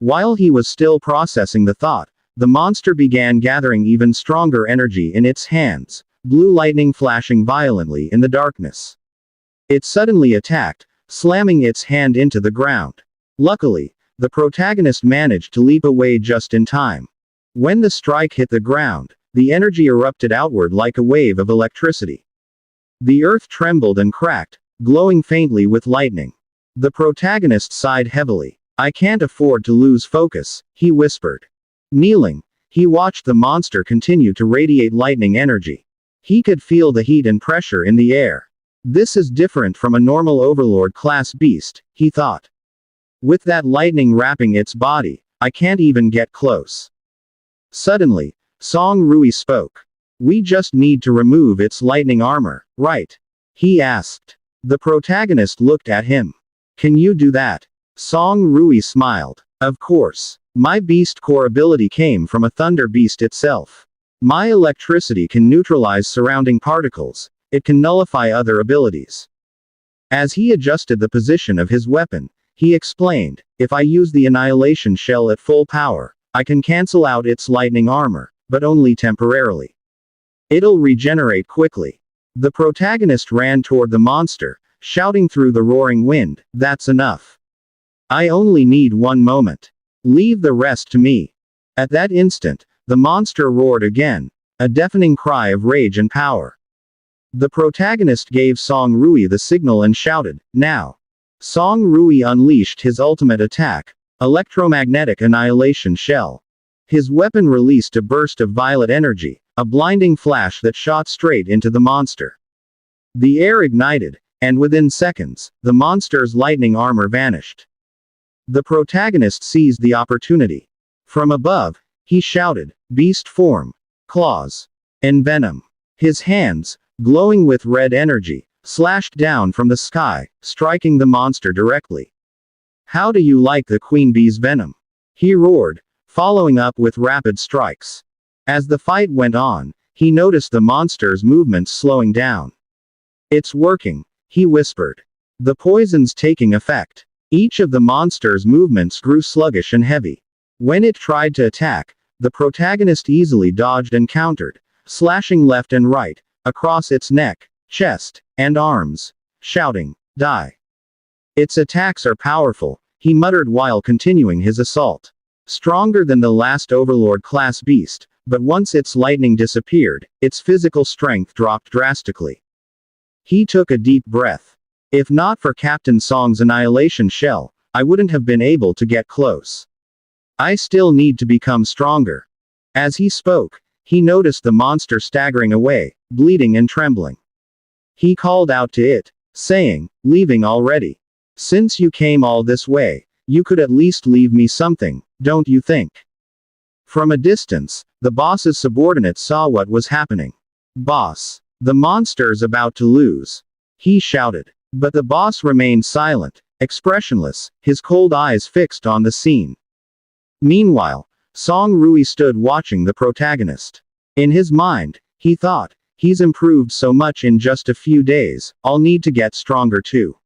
While he was still processing the thought, the monster began gathering even stronger energy in its hands, blue lightning flashing violently in the darkness. It suddenly attacked, slamming its hand into the ground. Luckily, the protagonist managed to leap away just in time. When the strike hit the ground, the energy erupted outward like a wave of electricity. The earth trembled and cracked, glowing faintly with lightning. The protagonist sighed heavily. I can't afford to lose focus, he whispered. Kneeling, he watched the monster continue to radiate lightning energy. He could feel the heat and pressure in the air. This is different from a normal overlord-class beast, he thought. With that lightning wrapping its body, I can't even get close. Suddenly, Song Rui spoke. We just need to remove its lightning armor, right? He asked. The protagonist looked at him. Can you do that? Song Rui smiled. Of course. My beast core ability came from a thunder beast itself. My electricity can neutralize surrounding particles, it can nullify other abilities. As he adjusted the position of his weapon, he explained, if I use the annihilation shell at full power, I can cancel out its lightning armor, but only temporarily. It'll regenerate quickly. The protagonist ran toward the monster, shouting through the roaring wind, that's enough. I only need one moment. Leave the rest to me. At that instant, the monster roared again, a deafening cry of rage and power. The protagonist gave Song Rui the signal and shouted, now. Song Rui unleashed his ultimate attack, electromagnetic annihilation shell. His weapon released a burst of violet energy, a blinding flash that shot straight into the monster. The air ignited, and within seconds, the monster's lightning armor vanished. The protagonist seized the opportunity. From above, he shouted, beast form, claws, and venom. His hands, glowing with red energy, slashed down from the sky, striking the monster directly. How do you like the queen bee's venom? He roared, following up with rapid strikes. As the fight went on, he noticed the monster's movements slowing down. It's working, he whispered. The poison's taking effect. Each of the monster's movements grew sluggish and heavy. When it tried to attack, the protagonist easily dodged and countered, slashing left and right, across its neck, chest, and arms, shouting, die. Its attacks are powerful, he muttered while continuing his assault. Stronger than the last overlord-class beast, but once its lightning disappeared, its physical strength dropped drastically. He took a deep breath. If not for Captain Song's annihilation shell, I wouldn't have been able to get close. I still need to become stronger. As he spoke, he noticed the monster staggering away, bleeding and trembling. He called out to it, saying, leaving already. Since you came all this way, you could at least leave me something, don't you think? From a distance, the boss's subordinates saw what was happening. Boss, the monster's about to lose. He shouted. But the boss remained silent, expressionless, his cold eyes fixed on the scene. Meanwhile, Song Rui stood watching the protagonist. In his mind, he thought, he's improved so much in just a few days, I'll need to get stronger too.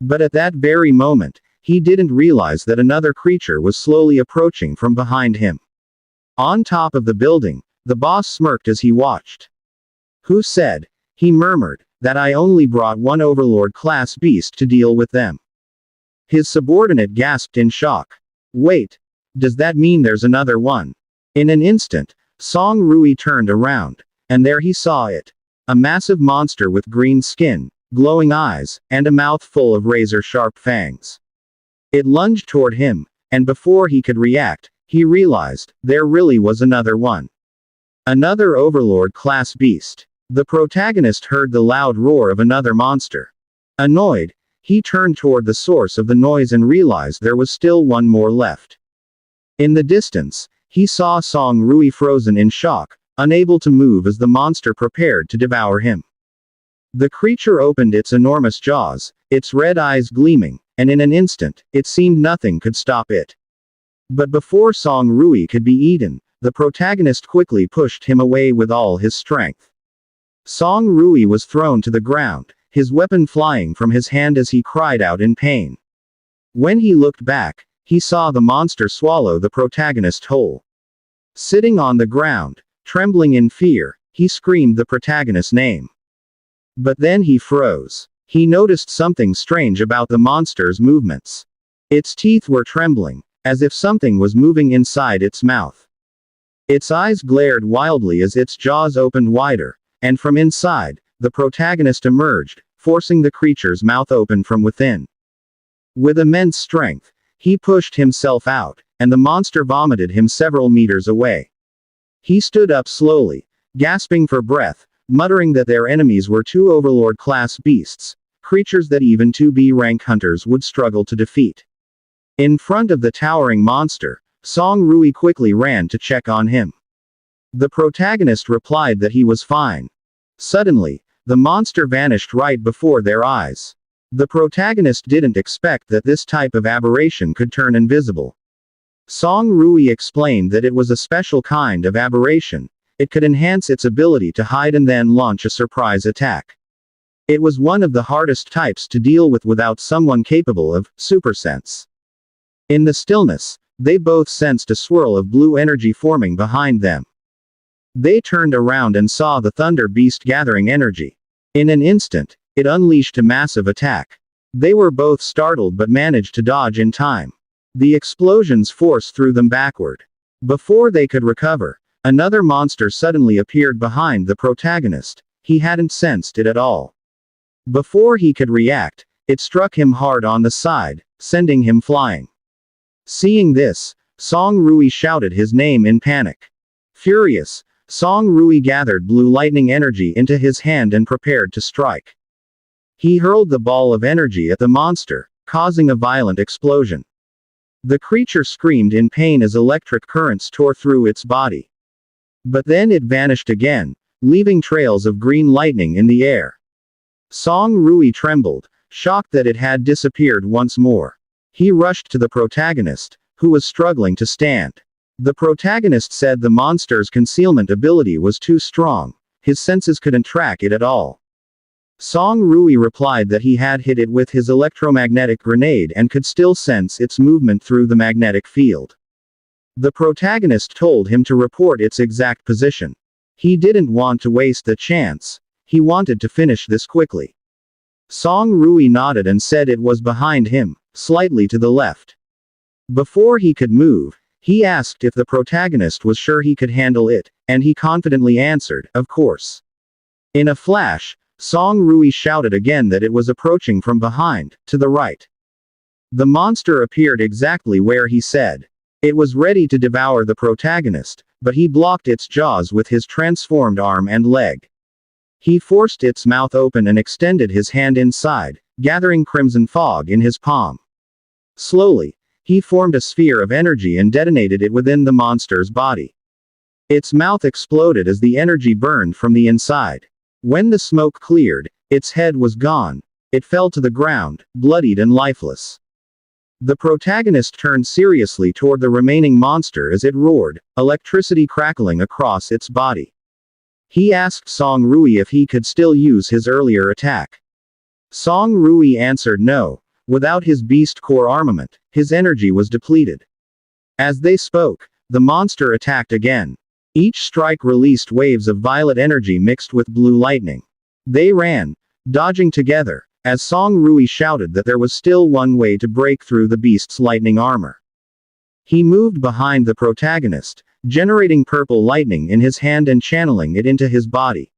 But at that very moment, he didn't realize that another creature was slowly approaching from behind him. On top of the building, the boss smirked as he watched. Who said He murmured, "That I only brought one Overlord-class beast to deal with them." His subordinate gasped in shock. "Wait. Does that mean there's another one?" In an instant, Song Rui turned around, and there he saw it. A massive monster with green skin, glowing eyes, and a mouth full of razor-sharp fangs. It lunged toward him, and before he could react, he realized, there really was another one. Another Overlord-class beast. The protagonist heard the loud roar of another monster. Annoyed, he turned toward the source of the noise and realized there was still one more left. In the distance, he saw Song Rui frozen in shock, unable to move as the monster prepared to devour him. The creature opened its enormous jaws, its red eyes gleaming, and in an instant, it seemed nothing could stop it. But before Song Rui could be eaten, the protagonist quickly pushed him away with all his strength. Song Rui was thrown to the ground, his weapon flying from his hand as he cried out in pain. When he looked back, he saw the monster swallow the protagonist whole. Sitting on the ground, trembling in fear, he screamed the protagonist's name. But then he froze. He noticed something strange about the monster's movements. Its teeth were trembling, as if something was moving inside its mouth. Its eyes glared wildly as its jaws opened wider, and from inside, the protagonist emerged, forcing the creature's mouth open from within. With immense strength, he pushed himself out, and the monster vomited him several meters away. He stood up slowly, gasping for breath, muttering that their enemies were two Overlord-class beasts, creatures that even 2B rank hunters would struggle to defeat. In front of the towering monster, Song Rui quickly ran to check on him. The protagonist replied that he was fine. Suddenly, the monster vanished right before their eyes. The protagonist didn't expect that this type of aberration could turn invisible. Song Rui explained that it was a special kind of aberration. It could enhance its ability to hide and then launch a surprise attack. It was one of the hardest types to deal with without someone capable of supersense. In the stillness, they both sensed a swirl of blue energy forming behind them. They turned around and saw the Thunder Beast gathering energy. In an instant, it unleashed a massive attack. They were both startled but managed to dodge in time. The explosions forced threw them backward. Before they could recover, another monster suddenly appeared behind the protagonist. He hadn't sensed it at all. Before he could react, it struck him hard on the side, sending him flying. Seeing this, Song Rui shouted his name in panic. Furious, Song Rui gathered blue lightning energy into his hand and prepared to strike. He hurled the ball of energy at the monster, causing a violent explosion. The creature screamed in pain as electric currents tore through its body. But then it vanished again, leaving trails of green lightning in the air. Song Rui trembled, shocked that it had disappeared once more. He rushed to the protagonist, who was struggling to stand. The protagonist said the monster's concealment ability was too strong, his senses couldn't track it at all. Song Rui replied that he had hit it with his electromagnetic grenade and could still sense its movement through the magnetic field. The protagonist told him to report its exact position. He didn't want to waste the chance. He wanted to finish this quickly. Song Rui nodded and said it was behind him, slightly to the left. Before he could move, he asked if the protagonist was sure he could handle it, and he confidently answered, "Of course." In a flash, Song Rui shouted again that it was approaching from behind, to the right. The monster appeared exactly where he said. It was ready to devour the protagonist, but he blocked its jaws with his transformed arm and leg. He forced its mouth open and extended his hand inside, gathering crimson fog in his palm. Slowly, he formed a sphere of energy and detonated it within the monster's body. Its mouth exploded as the energy burned from the inside. When the smoke cleared, its head was gone. It fell to the ground, bloodied and lifeless. The protagonist turned seriously toward the remaining monster as it roared, electricity crackling across its body. He asked Song Rui if he could still use his earlier attack. Song Rui answered no. Without his beast core armament, his energy was depleted. As they spoke, the monster attacked again. Each strike released waves of violet energy mixed with blue lightning. They ran, dodging together, as Song Rui shouted that there was still one way to break through the beast's lightning armor. He moved behind the protagonist, generating purple lightning in his hand and channeling it into his body.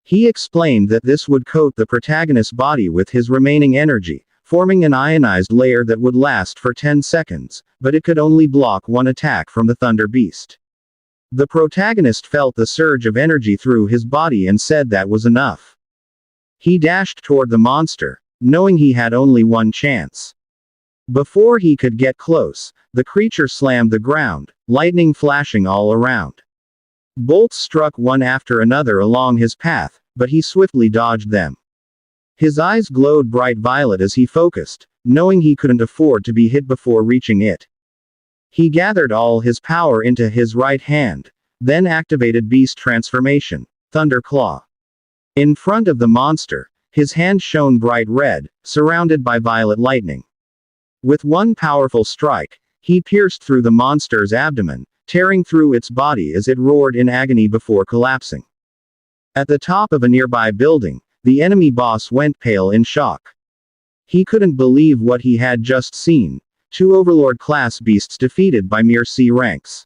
He explained that this would coat the protagonist's body with his remaining energy, forming an ionized layer that would last for 10 seconds, but it could only block one attack from the Thunder Beast. The protagonist felt the surge of energy through his body and said that was enough. He dashed toward the monster, knowing he had only one chance. Before he could get close, the creature slammed the ground, lightning flashing all around. Bolts struck one after another along his path, but he swiftly dodged them. His eyes glowed bright violet as he focused, knowing he couldn't afford to be hit before reaching it. He gathered all his power into his right hand, then activated Beast Transformation, Thunder Claw. In front of the monster, his hand shone bright red, surrounded by violet lightning. With one powerful strike, he pierced through the monster's abdomen, tearing through its body as it roared in agony before collapsing. At the top of a nearby building, the enemy boss went pale in shock. He couldn't believe what he had just seen, 2 Overlord-class beasts defeated by mere C ranks.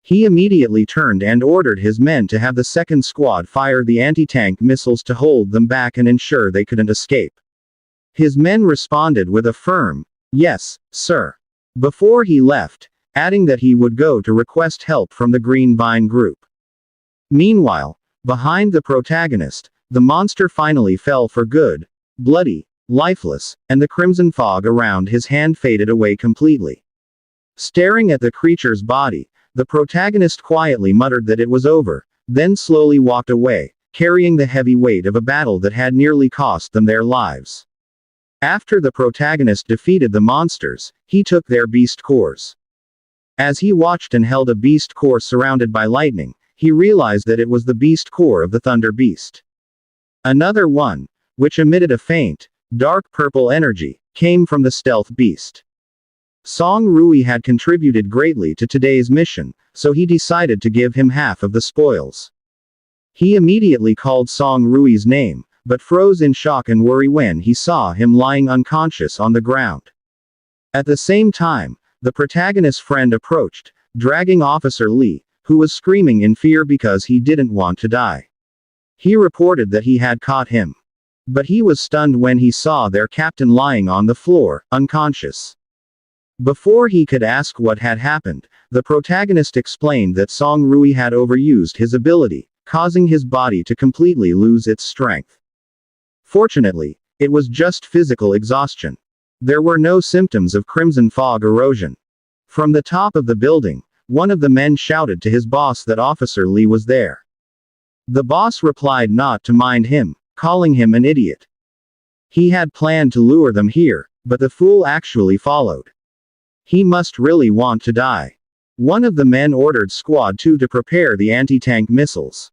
He immediately turned and ordered his men to have the second squad fire the anti-tank missiles to hold them back and ensure they couldn't escape. His men responded with a firm, "Yes, sir," before he left, adding that he would go to request help from the Green Vine group. Meanwhile, behind the protagonist, the monster finally fell for good, bloody, lifeless, and the crimson fog around his hand faded away completely. Staring at the creature's body, the protagonist quietly muttered that it was over, then slowly walked away, carrying the heavy weight of a battle that had nearly cost them their lives. After the protagonist defeated the monsters, he took their beast cores. As he watched and held a beast core surrounded by lightning, he realized that it was the beast core of the Thunder Beast. Another one, which emitted a faint, dark purple energy, came from the stealth beast. Song Rui had contributed greatly to today's mission, so he decided to give him half of the spoils. He immediately called Song Rui's name, but froze in shock and worry when he saw him lying unconscious on the ground. At the same time, the protagonist's friend approached, dragging Officer Lee, who was screaming in fear because he didn't want to die. He reported that he had caught him. But he was stunned when he saw their captain lying on the floor, unconscious. Before he could ask what had happened, the protagonist explained that Song Rui had overused his ability, causing his body to completely lose its strength. Fortunately, it was just physical exhaustion. There were no symptoms of crimson fog erosion. From the top of the building, one of the men shouted to his boss that Officer Lee was there. The boss replied not to mind him, calling him an idiot. He had planned to lure them here, but the fool actually followed. He must really want to die. One of the men ordered Squad 2 to prepare the anti-tank missiles.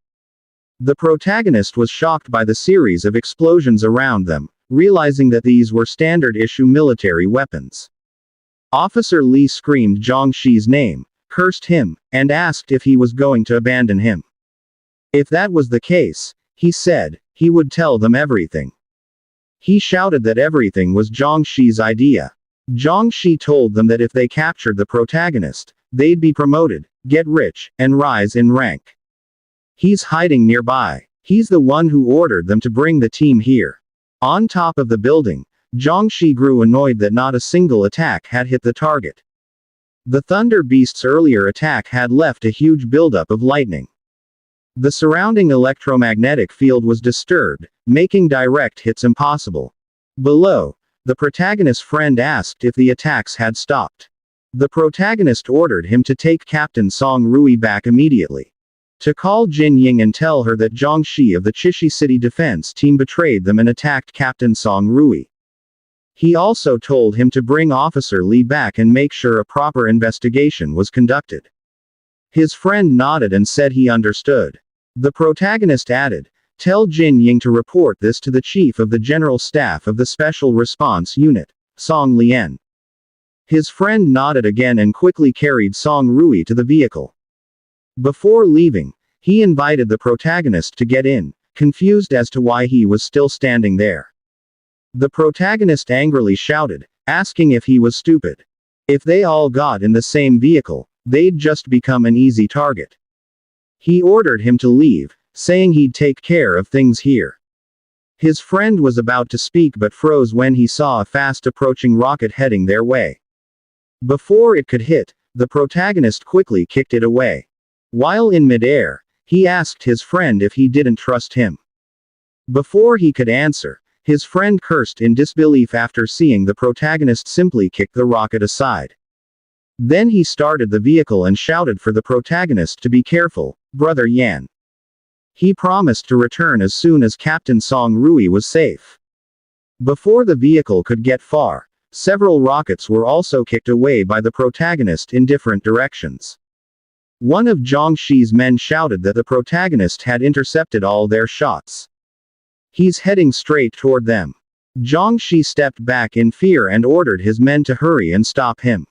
The protagonist was shocked by the series of explosions around them, realizing that these were standard-issue military weapons. Officer Lee screamed Zhongxi's name, cursed him, and asked if he was going to abandon him. If that was the case, he said, he would tell them everything. He shouted that everything was Zhongxi's idea. Zhongxi told them that if they captured the protagonist, they'd be promoted, get rich, and rise in rank. He's hiding nearby. He's the one who ordered them to bring the team here. On top of the building, Zhongxi grew annoyed that not a single attack had hit the target. The Thunder Beast's earlier attack had left a huge buildup of lightning. The surrounding electromagnetic field was disturbed, making direct hits impossible. Below, the protagonist's friend asked if the attacks had stopped. The protagonist ordered him to take Captain Song Rui back immediately. To call Jin Ying and tell her that Zhongxi of the Chishi City Defense Team betrayed them and attacked Captain Song Rui. He also told him to bring Officer Lee back and make sure a proper investigation was conducted. His friend nodded and said he understood. The protagonist added, "Tell Jin Ying to report this to the Chief of the General Staff of the Special Response Unit, Song Lian." His friend nodded again and quickly carried Song Rui to the vehicle. Before leaving, he invited the protagonist to get in, confused as to why he was still standing there. The protagonist angrily shouted, asking if he was stupid. If they all got in the same vehicle, they'd just become an easy target. He ordered him to leave, saying he'd take care of things here. His friend was about to speak but froze when he saw a fast-approaching rocket heading their way. Before it could hit, the protagonist quickly kicked it away. While in midair, he asked his friend if he didn't trust him. Before he could answer, his friend cursed in disbelief after seeing the protagonist simply kick the rocket aside. Then he started the vehicle and shouted for the protagonist to be careful, Brother Yan. He promised to return as soon as Captain Song Rui was safe. Before the vehicle could get far, several rockets were also kicked away by the protagonist in different directions. One of Zhang Shi's men shouted that the protagonist had intercepted all their shots. He's heading straight toward them. Zhang Shi stepped back in fear and ordered his men to hurry and stop him.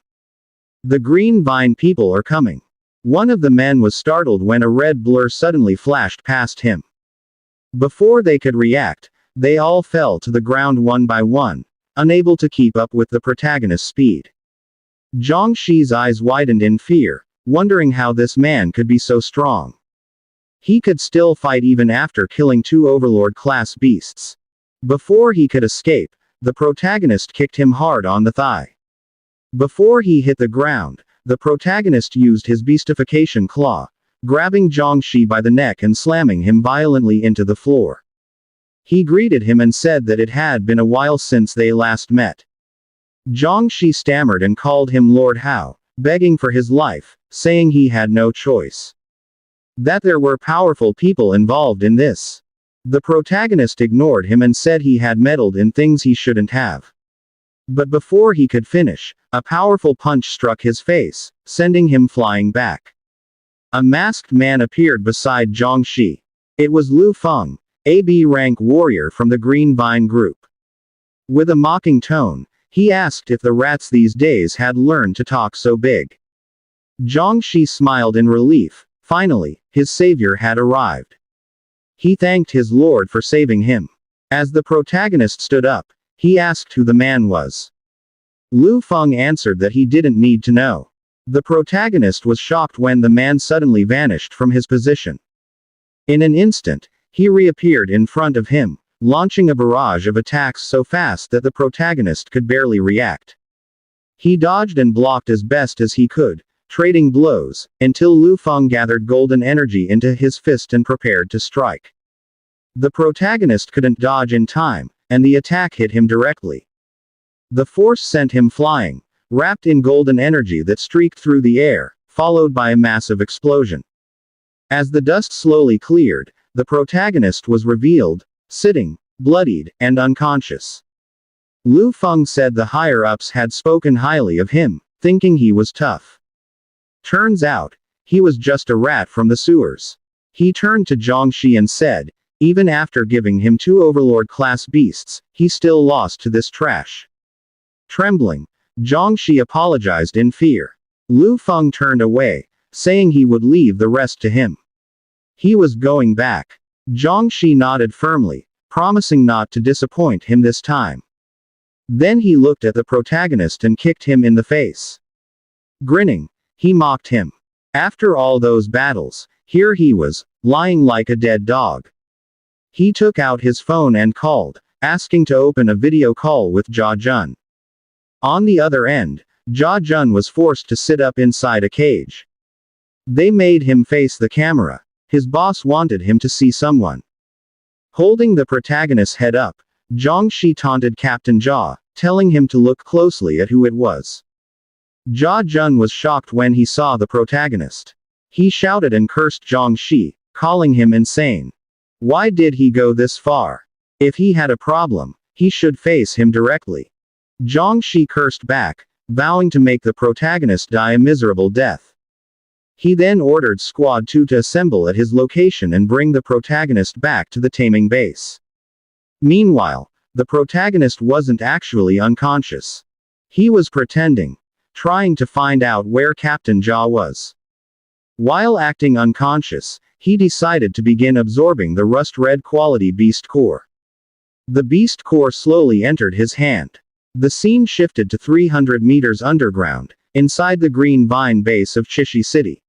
The Green Vine people are coming. One of the men was startled when a red blur suddenly flashed past him. Before they could react, they all fell to the ground one by one, unable to keep up with the protagonist's speed. Zhang Shi's eyes widened in fear, wondering how this man could be so strong. He could still fight even after killing 2 Overlord-class beasts. Before he could escape, the protagonist kicked him hard on the thigh. Before he hit the ground, the protagonist used his beastification claw, grabbing Zhang Shi by the neck and slamming him violently into the floor. He greeted him and said that it had been a while since they last met. Zhang Shi stammered and called him Lord Hao, begging for his life, saying he had no choice. That there were powerful people involved in this. The protagonist ignored him and said he had meddled in things he shouldn't have. But before he could finish, a powerful punch struck his face, sending him flying back. A masked man appeared beside Zhang Shi. It was Lu Feng, a B-rank warrior from the Green Vine group. With a mocking tone, he asked if the rats these days had learned to talk so big. Zhang Shi smiled in relief. Finally, his savior had arrived. He thanked his lord for saving him. As the protagonist stood up, he asked who the man was. Lu Feng answered that he didn't need to know. The protagonist was shocked when the man suddenly vanished from his position. In an instant, he reappeared in front of him, launching a barrage of attacks so fast that the protagonist could barely react. He dodged and blocked as best as he could, trading blows, until Lu Feng gathered golden energy into his fist and prepared to strike. The protagonist couldn't dodge in time, and the attack hit him directly. The force sent him flying, wrapped in golden energy that streaked through the air, followed by a massive explosion. As the dust slowly cleared, the protagonist was revealed, sitting, bloodied, and unconscious. Lu Feng said the higher-ups had spoken highly of him, thinking he was tough. Turns out, he was just a rat from the sewers. He turned to Zhang Shi and said, even after giving him 2 Overlord-class beasts, he still lost to this trash. Trembling, Zhang Shi apologized in fear. Lu Feng turned away, saying he would leave the rest to him. He was going back. Zhang Shi nodded firmly, promising not to disappoint him this time. Then he looked at the protagonist and kicked him in the face. Grinning, he mocked him. After all those battles, here he was, lying like a dead dog. He took out his phone and called, asking to open a video call with Jia Jun. On the other end, Jia Jun was forced to sit up inside a cage. They made him face the camera. His boss wanted him to see someone. Holding the protagonist's head up, Zhang Shi taunted Captain Jia, telling him to look closely at who it was. Jia Jun was shocked when he saw the protagonist. He shouted and cursed Zhang Shi, calling him insane. Why did he go this far? If he had a problem, he should face him directly. Zhang Shi cursed back, vowing to make the protagonist die a miserable death. He then ordered Squad 2 to assemble at his location and bring the protagonist back to the taming base. Meanwhile, the protagonist wasn't actually unconscious. He was pretending, trying to find out where Captain Jia was. While acting unconscious, he decided to begin absorbing the rust-red quality beast core. The beast core slowly entered his hand. The scene shifted to 300 meters underground, inside the green vine base of Chishi City.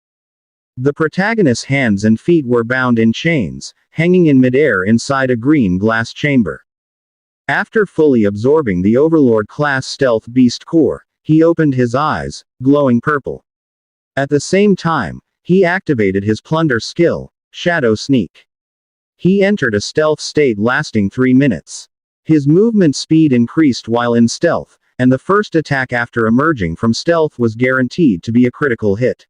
The protagonist's hands and feet were bound in chains, hanging in midair inside a green glass chamber. After fully absorbing the Overlord-class stealth beast core, he opened his eyes, glowing purple. At the same time, he activated his plunder skill, Shadow Sneak. He entered a stealth state lasting 3 minutes. His movement speed increased while in stealth, and the first attack after emerging from stealth was guaranteed to be a critical hit.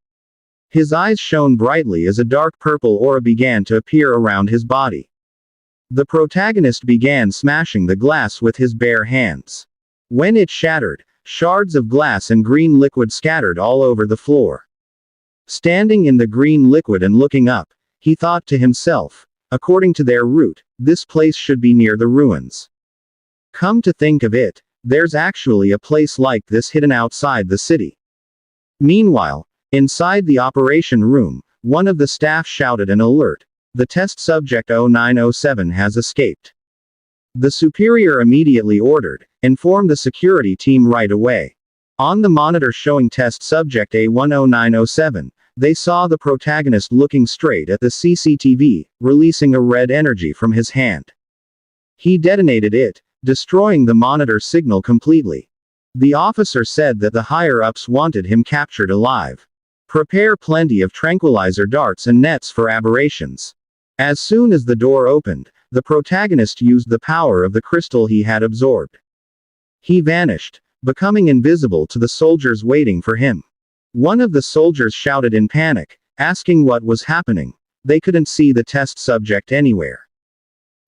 His eyes shone brightly as a dark purple aura began to appear around his body. The protagonist began smashing the glass with his bare hands. When it shattered, shards of glass and green liquid scattered all over the floor. Standing in the green liquid and looking up, he thought to himself, according to their route, this place should be near the ruins. Come to think of it, there's actually a place like this hidden outside the city. Meanwhile, inside the operation room, one of the staff shouted an alert. The test subject 0907 has escaped. The superior immediately ordered, inform the security team right away. On the monitor showing test subject A10907, they saw the protagonist looking straight at the CCTV, releasing a red energy from his hand. He detonated it, destroying the monitor signal completely. The officer said that the higher-ups wanted him captured alive. Prepare plenty of tranquilizer darts and nets for aberrations. As soon as the door opened, the protagonist used the power of the crystal he had absorbed. He vanished, becoming invisible to the soldiers waiting for him. One of the soldiers shouted in panic, asking what was happening. They couldn't see the test subject anywhere.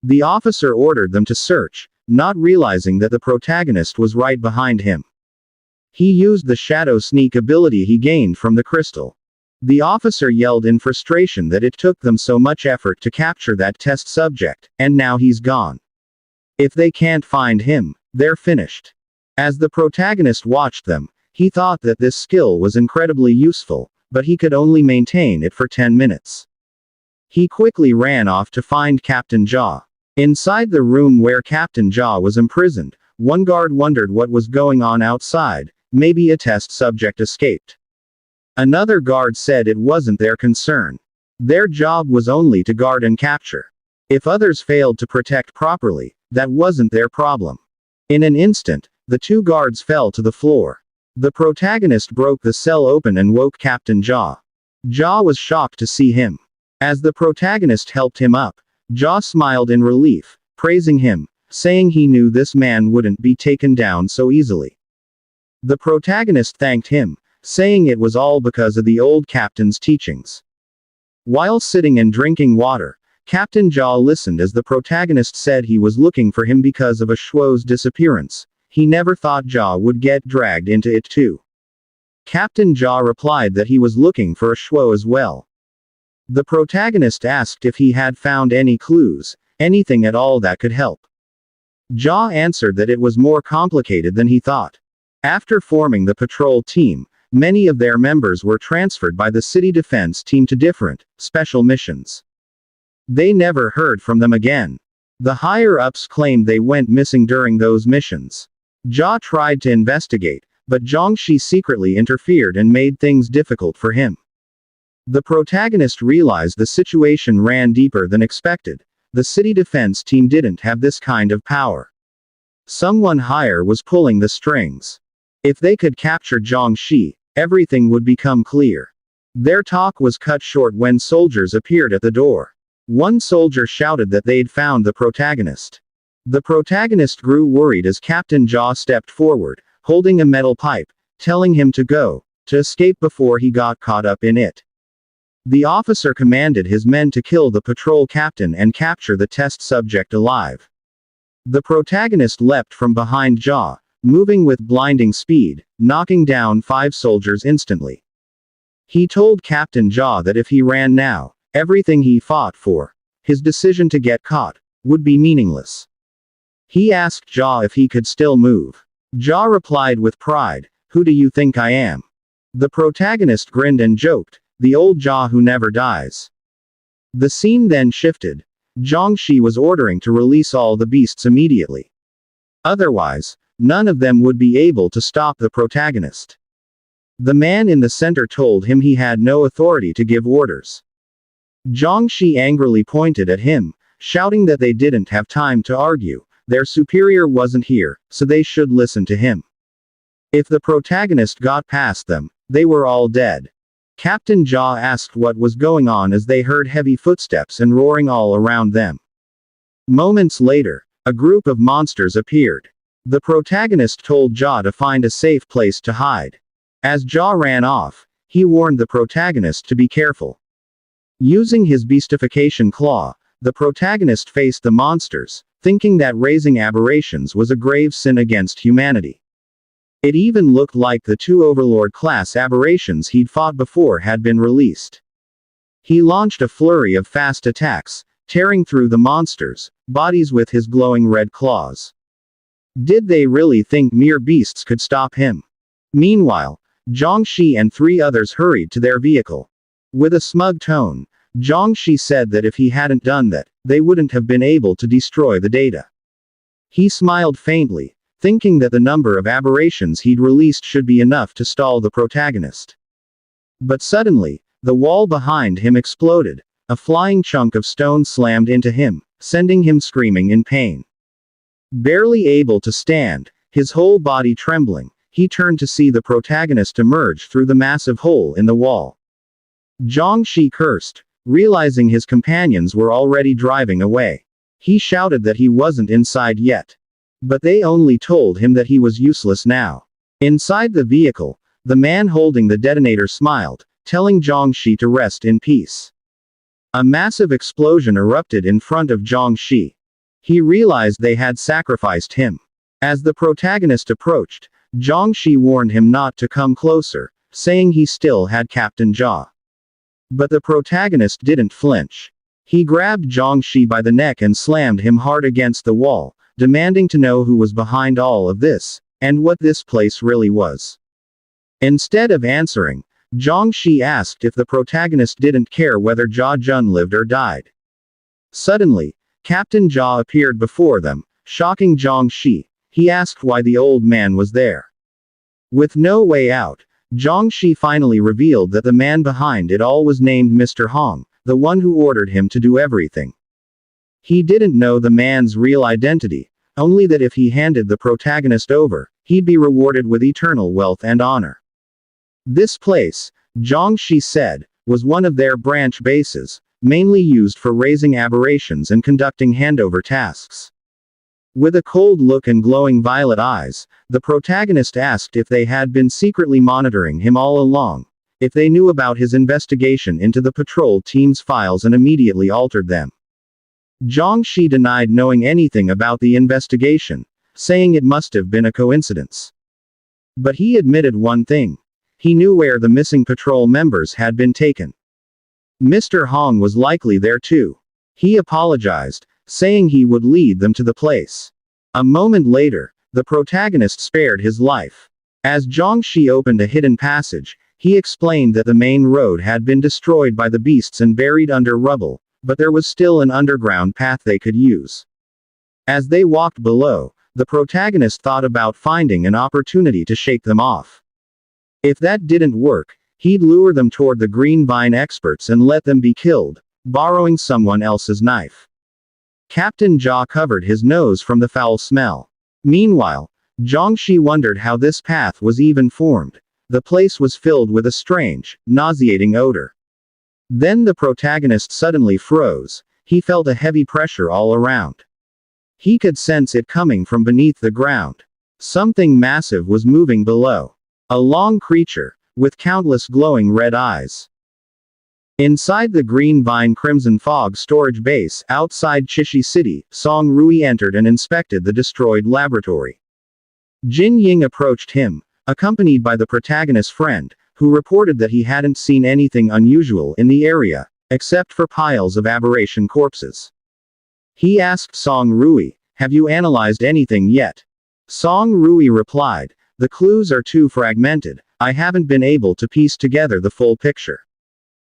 The officer ordered them to search, not realizing that the protagonist was right behind him. He used the shadow sneak ability he gained from the crystal. The officer yelled in frustration that it took them so much effort to capture that test subject, and now he's gone. If they can't find him, they're finished. As the protagonist watched them, he thought that this skill was incredibly useful, but he could only maintain it for 10 minutes. He quickly ran off to find Captain Jaw. Inside the room where Captain Jaw was imprisoned, one guard wondered what was going on outside. Maybe a test subject escaped. Another guard said it wasn't their concern. Their job was only to guard and capture. If others failed to protect properly, that wasn't their problem. In an instant, the two guards fell to the floor. The protagonist broke the cell open and woke Captain Jaw. Jaw was shocked to see him. As the protagonist helped him up, Jaw smiled in relief, praising him, saying he knew this man wouldn't be taken down so easily. The protagonist thanked him, saying it was all because of the old captain's teachings. While sitting and drinking water, Captain Jaw listened as the protagonist said he was looking for him because of a Shuo's disappearance. He never thought Jaw would get dragged into it too. Captain Jaw replied that he was looking for a Shuo as well. The protagonist asked if he had found any clues, anything at all that could help. Jaw answered that it was more complicated than he thought. After forming the patrol team, many of their members were transferred by the city defense team to different, special missions. They never heard from them again. The higher-ups claimed they went missing during those missions. Jaw tried to investigate, but Zhongxi secretly interfered and made things difficult for him. The protagonist realized the situation ran deeper than expected. The city defense team didn't have this kind of power. Someone higher was pulling the strings. If they could capture Zhongxi, everything would become clear. Their talk was cut short when soldiers appeared at the door. One soldier shouted that they'd found the protagonist. The protagonist grew worried as Captain Jaw stepped forward, holding a metal pipe, telling him to go, to escape before he got caught up in it. The officer commanded his men to kill the patrol captain and capture the test subject alive. The protagonist leapt from behind Jaw, moving with blinding speed, knocking down 5 soldiers instantly. He told Captain Jaw that if he ran now, everything he fought for, his decision to get caught, would be meaningless. He asked Jaw if he could still move. Jaw replied with pride, "Who do you think I am?" The protagonist grinned and joked, "The old Jaw who never dies." The scene then shifted. Jiangxi was ordering to release all the beasts immediately. Otherwise, none of them would be able to stop the protagonist. The man in the center told him he had no authority to give orders. Jiangxi angrily pointed at him, shouting that they didn't have time to argue, their superior wasn't here, so they should listen to him. If the protagonist got past them, they were all dead. Captain Jia asked what was going on as they heard heavy footsteps and roaring all around them. Moments later, a group of monsters appeared. The protagonist told Jia to find a safe place to hide. As Jia ran off, he warned the protagonist to be careful. Using his beastification claw, the protagonist faced the monsters, thinking that raising aberrations was a grave sin against humanity. It even looked like the two Overlord-class aberrations he'd fought before had been released. He launched a flurry of fast attacks, tearing through the monsters' bodies with his glowing red claws. Did they really think mere beasts could stop him? Meanwhile, Jiangxi and 3 others hurried to their vehicle. With a smug tone, Jiangxi said that if he hadn't done that, they wouldn't have been able to destroy the data. He smiled faintly, thinking that the number of aberrations he'd released should be enough to stall the protagonist. But suddenly, the wall behind him exploded. A flying chunk of stone slammed into him, sending him screaming in pain. Barely able to stand, his whole body trembling, he turned to see the protagonist emerge through the massive hole in the wall. Jiangxi cursed, realizing his companions were already driving away. He shouted that he wasn't inside yet. But they only told him that he was useless now. Inside the vehicle, the man holding the detonator smiled, telling Jiangxi to rest in peace. A massive explosion erupted in front of Jiangxi. He realized they had sacrificed him. As the protagonist approached, Jiangxi warned him not to come closer, saying he still had Captain Jia. But the protagonist didn't flinch. He grabbed Jiangxi by the neck and slammed him hard against the wall, demanding to know who was behind all of this, and what this place really was. Instead of answering, Jiangxi asked if the protagonist didn't care whether Jia Jun lived or died. Suddenly, Captain Jia appeared before them, shocking Jiangxi. He asked why the old man was there. With no way out, Jiangxi finally revealed that the man behind it all was named Mr. Hong, the one who ordered him to do everything. He didn't know the man's real identity, only that if he handed the protagonist over, he'd be rewarded with eternal wealth and honor. This place, Jiangxi said, was one of their branch bases, mainly used for raising aberrations and conducting handover tasks. With a cold look and glowing violet eyes, the protagonist asked if they had been secretly monitoring him all along, if they knew about his investigation into the patrol team's files and immediately altered them. Jiangxi denied knowing anything about the investigation, saying it must have been a coincidence. But he admitted one thing. He knew where the missing patrol members had been taken. Mr. Hong was likely there too. He apologized, saying he would lead them to the place. A moment later, the protagonist spared his life. As Jiangxi opened a hidden passage, he explained that the main road had been destroyed by the beasts and buried under rubble, but there was still an underground path they could use. As they walked below, the protagonist thought about finding an opportunity to shake them off. If that didn't work, he'd lure them toward the green vine experts and let them be killed, borrowing someone else's knife. Captain Jia covered his nose from the foul smell. Meanwhile, Jiangxi wondered how this path was even formed. The place was filled with a strange, nauseating odor. Then the protagonist suddenly froze. He felt a heavy pressure all around. He could sense it coming from beneath the ground. Something massive was moving below. A long creature, with countless glowing red eyes. Inside the green vine crimson fog storage base outside Chishi City, Song Rui entered and inspected the destroyed laboratory. Jin Ying approached him, accompanied by the protagonist's friend, who reported that he hadn't seen anything unusual in the area, except for piles of aberration corpses. He asked Song Rui, "Have you analyzed anything yet?" Song Rui replied, "The clues are too fragmented, I haven't been able to piece together the full picture."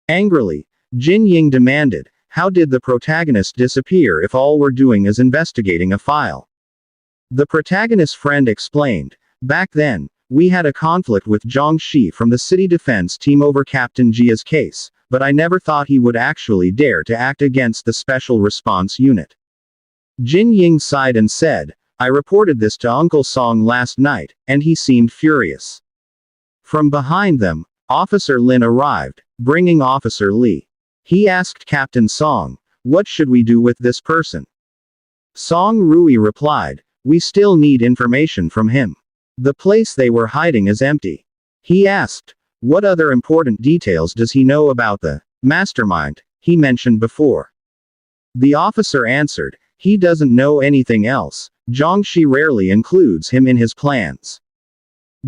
Angrily, Jin Ying demanded, how did the protagonist disappear if all we're doing is investigating a file? The protagonist's friend explained, back then, we had a conflict with Zhang Shi from the city defense team over Captain Jia's case, but I never thought he would actually dare to act against the special response unit. Jin Ying sighed and said, I reported this to Uncle Song last night, and he seemed furious. From behind them, Officer Lin arrived, bringing Officer Li. He asked Captain Song, what should we do with this person? Song Rui replied, we still need information from him. The place they were hiding is empty. He asked, what other important details does he know about the mastermind he mentioned before? The officer answered, he doesn't know anything else. Zhang Shi rarely includes him in his plans.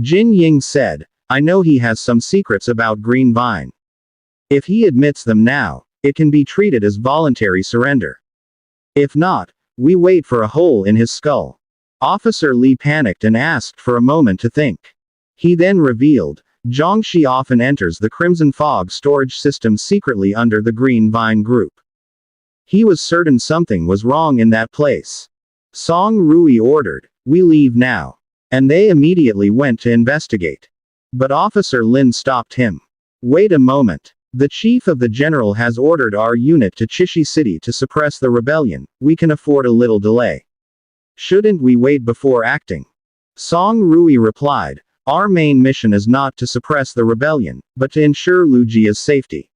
Jin Ying said, I know he has some secrets about Green Vine. If he admits them now, it can be treated as voluntary surrender. If not, we wait for a hole in his skull. Officer Li panicked and asked for a moment to think. He then revealed, Zhang Shi often enters the Crimson Fog storage system secretly under the Green Vine group. He was certain something was wrong in that place. Song Rui ordered, we leave now. And they immediately went to investigate. But Officer Lin stopped him. Wait a moment. The chief of the general has ordered our unit to Chishi City to suppress the rebellion. We can afford a little delay. Shouldn't we wait before acting? Song Rui replied, our main mission is not to suppress the rebellion, but to ensure Lu Jia's safety.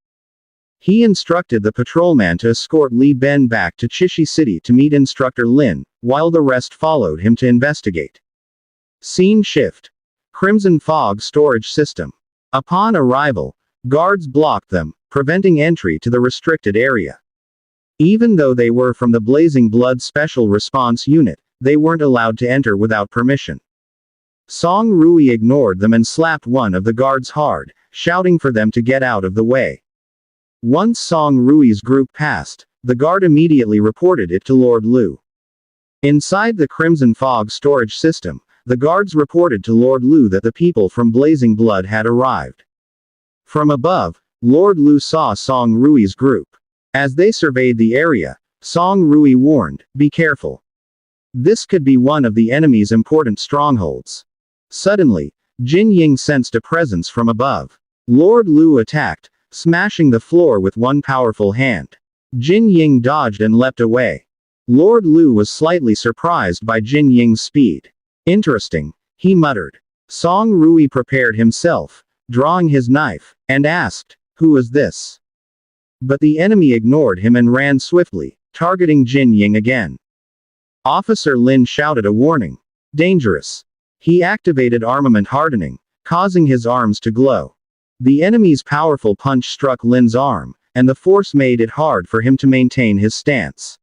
He instructed the patrolman to escort Li Ben back to Chishi City to meet Instructor Lin, while the rest followed him to investigate. Scene shift. Crimson Fog storage system. Upon arrival, guards blocked them, preventing entry to the restricted area. Even though they were from the Blazing Blood Special Response Unit, they weren't allowed to enter without permission. Song Rui ignored them and slapped one of the guards hard, shouting for them to get out of the way. Once Song Rui's group passed, the guard immediately reported it to Lord Lu. Inside the Crimson Fog storage system, the guards reported to Lord Lu that the people from Blazing Blood had arrived. From above, Lord Lu saw Song Rui's group. As they surveyed the area, Song Rui warned, be careful. This could be one of the enemy's important strongholds. Suddenly, Jin Ying sensed a presence from above. Lord Lu attacked, smashing the floor with one powerful hand. Jin Ying dodged and leapt away. Lord Lu was slightly surprised by Jin Ying's speed. Interesting, he muttered. Song Rui prepared himself, drawing his knife, and asked, who is this? But the enemy ignored him and ran swiftly, targeting Jin Ying again. Officer Lin shouted a warning. Dangerous. He activated armament hardening, causing his arms to glow. The enemy's powerful punch struck Lin's arm, and the force made it hard for him to maintain his stance.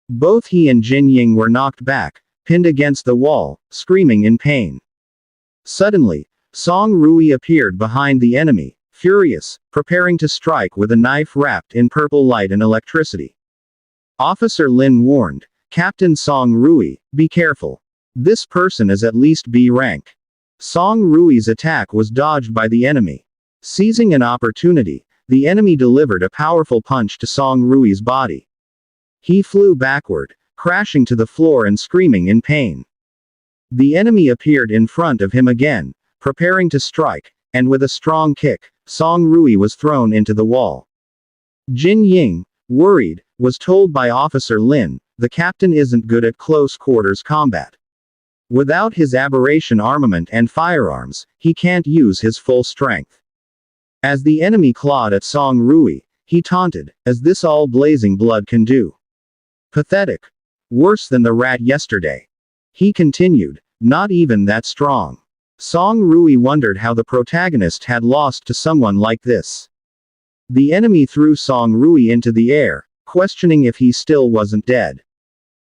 Both he and Jin Ying were knocked back, pinned against the wall, screaming in pain. Suddenly, Song Rui appeared behind the enemy, furious, preparing to strike with a knife wrapped in purple light and electricity. Officer Lin warned, Captain Song Rui, be careful. This person is at least B rank. Song Rui's attack was dodged by the enemy. Seizing an opportunity, the enemy delivered a powerful punch to Song Rui's body. He flew backward, crashing to the floor and screaming in pain. The enemy appeared in front of him again, preparing to strike, and with a strong kick, Song Rui was thrown into the wall. Jin Ying, worried, was told by Officer Lin, the captain isn't good at close quarters combat. Without his aberration armament and firearms, he can't use his full strength. As the enemy clawed at Song Rui, he taunted, as this all Blazing Blood can do. Pathetic. Worse than the rat yesterday. He continued, not even that strong. Song Rui wondered how the protagonist had lost to someone like this. The enemy threw Song Rui into the air, questioning if he still wasn't dead.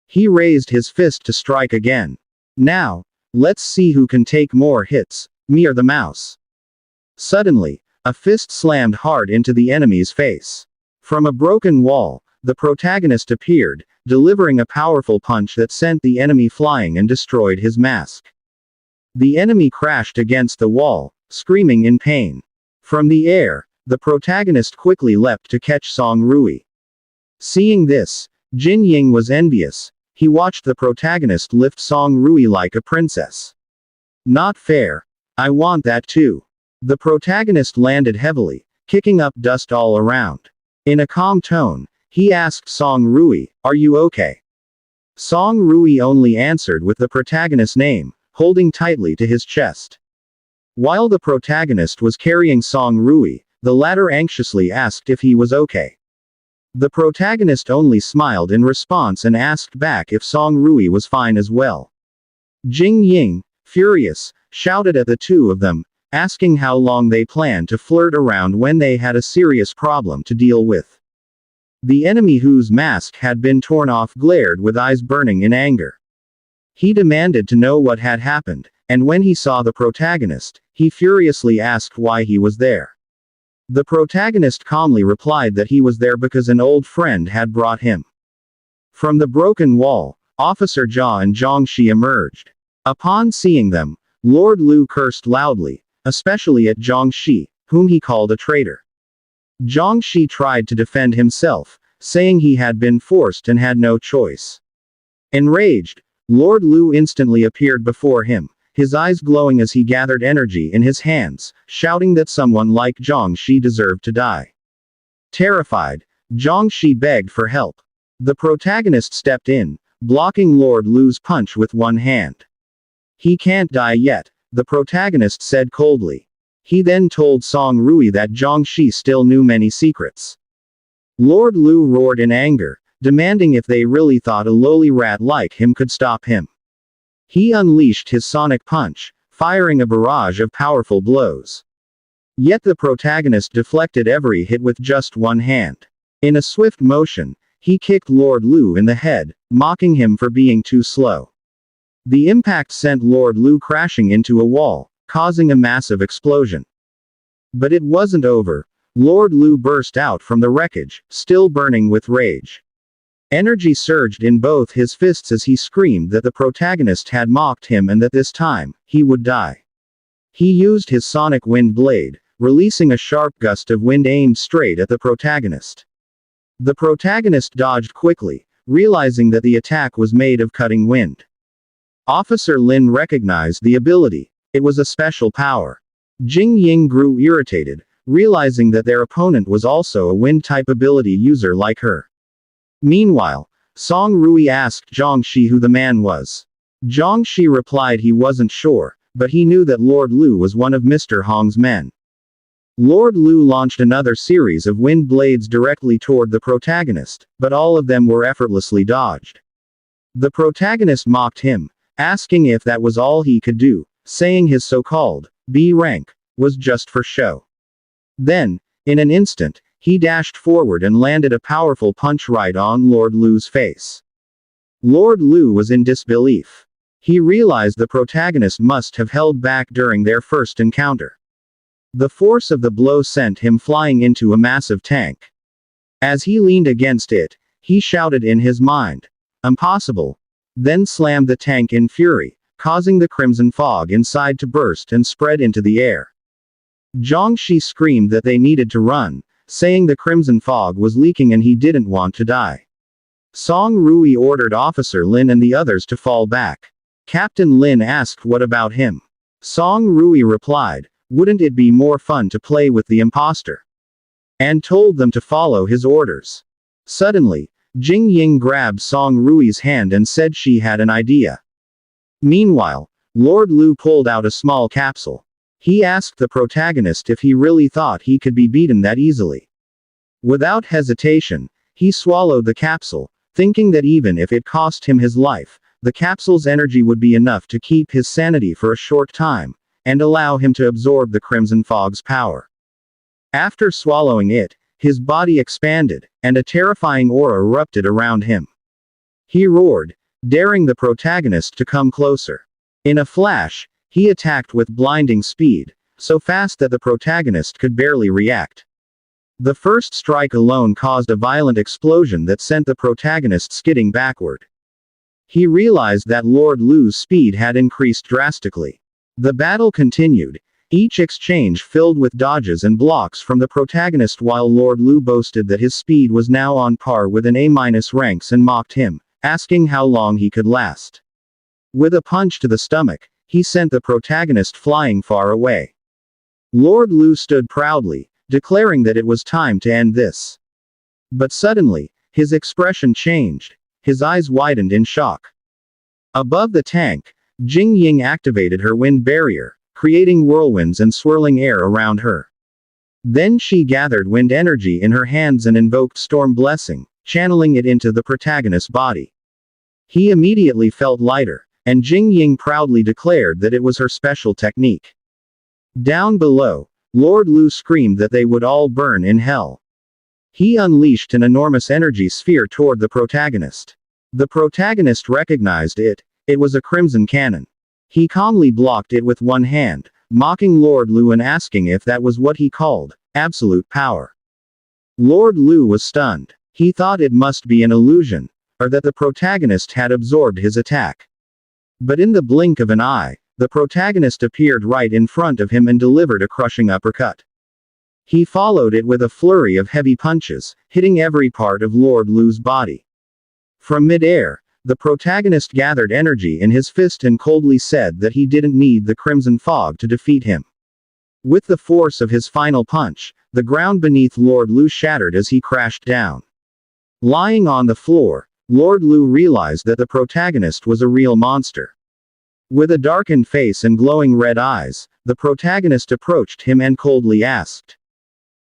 He raised his fist to strike again. Now, let's see who can take more hits, me or the mouse. Suddenly, a fist slammed hard into the enemy's face. From a broken wall, the protagonist appeared, delivering a powerful punch that sent the enemy flying and destroyed his mask. The enemy crashed against the wall, screaming in pain. From the air, the protagonist quickly leapt to catch Song Rui. Seeing this, Jin Ying was envious. He watched the protagonist lift Song Rui like a princess. Not fair. I want that too. The protagonist landed heavily, kicking up dust all around. In a calm tone, he asked Song Rui, "Are you okay?" Song Rui only answered with the protagonist's name, holding tightly to his chest. While the protagonist was carrying Song Rui, the latter anxiously asked if he was okay. The protagonist only smiled in response and asked back if Song Rui was fine as well. Jin Ying, furious, shouted at the two of them, asking how long they planned to flirt around when they had a serious problem to deal with. The enemy whose mask had been torn off glared with eyes burning in anger. He demanded to know what had happened, and when he saw the protagonist, he furiously asked why he was there. The protagonist calmly replied that he was there because an old friend had brought him. From the broken wall, Officer Jia and Zhongxi emerged. Upon seeing them, Lord Lu cursed loudly, especially at Zhongxi, whom he called a traitor. Zhongxi tried to defend himself, saying he had been forced and had no choice. Enraged, Lord Lu instantly appeared before him, his eyes glowing as he gathered energy in his hands, shouting that someone like Zhongxi deserved to die. Terrified, Zhongxi begged for help. The protagonist stepped in, blocking Lord Lu's punch with one hand. "He can't die yet," the protagonist said coldly. He then told Song Rui that Zhongxi still knew many secrets. Lord Lu roared in anger, demanding if they really thought a lowly rat like him could stop him. He unleashed his sonic punch, firing a barrage of powerful blows. Yet the protagonist deflected every hit with just one hand. In a swift motion, he kicked Lord Lu in the head, mocking him for being too slow. The impact sent Lord Lu crashing into a wall, causing a massive explosion. But it wasn't over. Lord Lu burst out from the wreckage, still burning with rage. Energy surged in both his fists as he screamed that the protagonist had mocked him and that this time, he would die. He used his sonic wind blade, releasing a sharp gust of wind aimed straight at the protagonist. The protagonist dodged quickly, realizing that the attack was made of cutting wind. Officer Lin recognized the ability. It was a special power. Jin Ying grew irritated, realizing that their opponent was also a wind-type ability user like her. Meanwhile, Song Rui asked Zhongxi who the man was. Zhongxi replied he wasn't sure, but he knew that Lord Lu was one of Mr. Hong's men. Lord Lu launched another series of wind blades directly toward the protagonist, but all of them were effortlessly dodged. The protagonist mocked him, asking if that was all he could do, saying his so-called B rank was just for show. Then, in an instant, he dashed forward and landed a powerful punch right on Lord Lu's face. Lord Lu was in disbelief. He realized the protagonist must have held back during their first encounter. The force of the blow sent him flying into a massive tank. As he leaned against it, he shouted in his mind, "Impossible!" Then slammed the tank in fury, causing the crimson fog inside to burst and spread into the air. Zhongxi screamed that they needed to run, saying the crimson fog was leaking and he didn't want to die. Song Rui ordered Officer Lin and the others to fall back. Captain Lin asked what about him. Song Rui replied, "Wouldn't it be more fun to play with the imposter?" And told them to follow his orders. Suddenly, Jin Ying grabbed Song Rui's hand and said she had an idea. Meanwhile, Lord Lu pulled out a small capsule. He asked the protagonist if he really thought he could be beaten that easily. Without hesitation, he swallowed the capsule, thinking that even if it cost him his life, the capsule's energy would be enough to keep his sanity for a short time, and allow him to absorb the crimson fog's power. After swallowing it, his body expanded, and a terrifying aura erupted around him. He roared, daring the protagonist to come closer. In a flash, he attacked with blinding speed, so fast that the protagonist could barely react. The first strike alone caused a violent explosion that sent the protagonist skidding backward. He realized that Lord Lu's speed had increased drastically. The battle continued, each exchange filled with dodges and blocks from the protagonist, while Lord Lu boasted that his speed was now on par with an A- ranks and mocked him, asking how long he could last. With a punch to the stomach, he sent the protagonist flying far away. Lord Lu stood proudly, declaring that it was time to end this. But suddenly, his expression changed. His eyes widened in shock. Above the tank, Jing Ying activated her wind barrier, creating whirlwinds and swirling air around her. Then she gathered wind energy in her hands and invoked Storm Blessing, channeling it into the protagonist's body. He immediately felt lighter, and Jing Ying proudly declared that it was her special technique. Down below, Lord Lu screamed that they would all burn in hell. He unleashed an enormous energy sphere toward the protagonist. The protagonist recognized it. It was a crimson cannon. He calmly blocked it with one hand, mocking Lord Lu and asking if that was what he called absolute power. Lord Lu was stunned. He thought it must be an illusion, or that the protagonist had absorbed his attack. But in the blink of an eye, the protagonist appeared right in front of him and delivered a crushing uppercut. He followed it with a flurry of heavy punches, hitting every part of Lord Lu's body. From mid-air, the protagonist gathered energy in his fist and coldly said that he didn't need the crimson fog to defeat him. With the force of his final punch, the ground beneath Lord Lu shattered as he crashed down. Lying on the floor, Lord Lu realized that the protagonist was a real monster. With a darkened face and glowing red eyes, the protagonist approached him and coldly asked,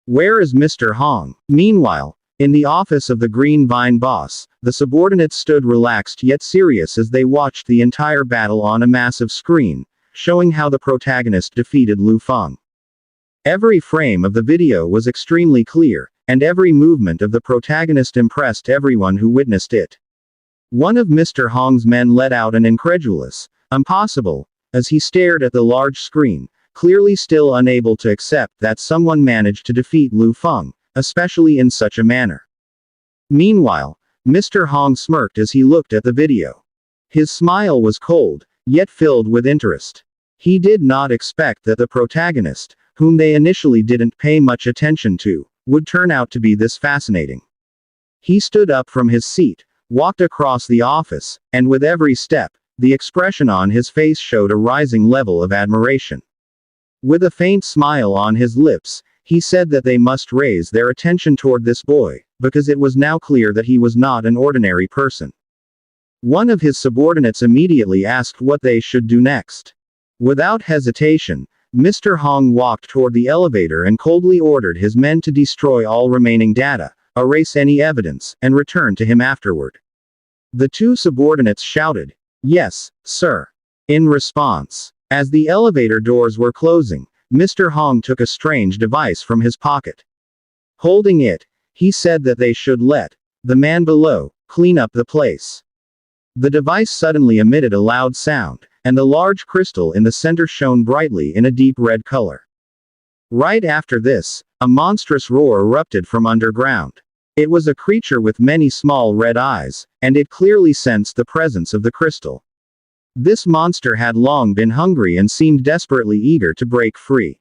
"Where is Mr. Hong?" Meanwhile, in the office of the Green Vine boss, the subordinates stood relaxed yet serious as they watched the entire battle on a massive screen, showing how the protagonist defeated Lu Feng. Every frame of the video was extremely clear, and every movement of the protagonist impressed everyone who witnessed it. One of Mr. Hong's men let out an incredulous, "Impossible," as he stared at the large screen, clearly still unable to accept that someone managed to defeat Lu Feng, especially in such a manner. Meanwhile, Mr. Hong smirked as he looked at the video. His smile was cold, yet filled with interest. He did not expect that the protagonist, whom they initially didn't pay much attention to, would turn out to be this fascinating. He stood up from his seat, walked across the office, and with every step, the expression on his face showed a rising level of admiration. With a faint smile on his lips, he said that they must raise their attention toward this boy, because it was now clear that he was not an ordinary person. One of his subordinates immediately asked what they should do next. Without hesitation, Mr. Hong walked toward the elevator and coldly ordered his men to destroy all remaining data, erase any evidence, and return to him afterward. The two subordinates shouted, "Yes, sir," in response. As the elevator doors were closing, Mr. Hong took a strange device from his pocket. Holding it, he said that they should let the man below clean up the place. The device suddenly emitted a loud sound, and the large crystal in the center shone brightly in a deep red color. Right after this, a monstrous roar erupted from underground. It was a creature with many small red eyes, and it clearly sensed the presence of the crystal. This monster had long been hungry and seemed desperately eager to break free.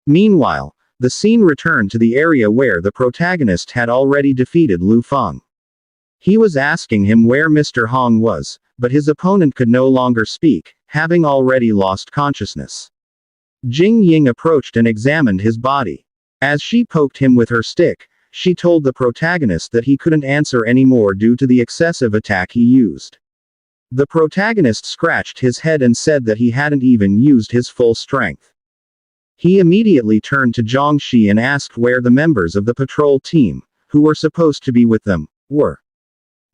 Meanwhile, the scene returned to the area where the protagonist had already defeated Lu Feng. He was asking him where Mr. Hong was, but his opponent could no longer speak, having already lost consciousness. Jing Ying approached and examined his body. As she poked him with her stick, she told the protagonist that he couldn't answer anymore due to the excessive attack he used. The protagonist scratched his head and said that he hadn't even used his full strength. He immediately turned to Zhongxi and asked where the members of the patrol team, who were supposed to be with them, were.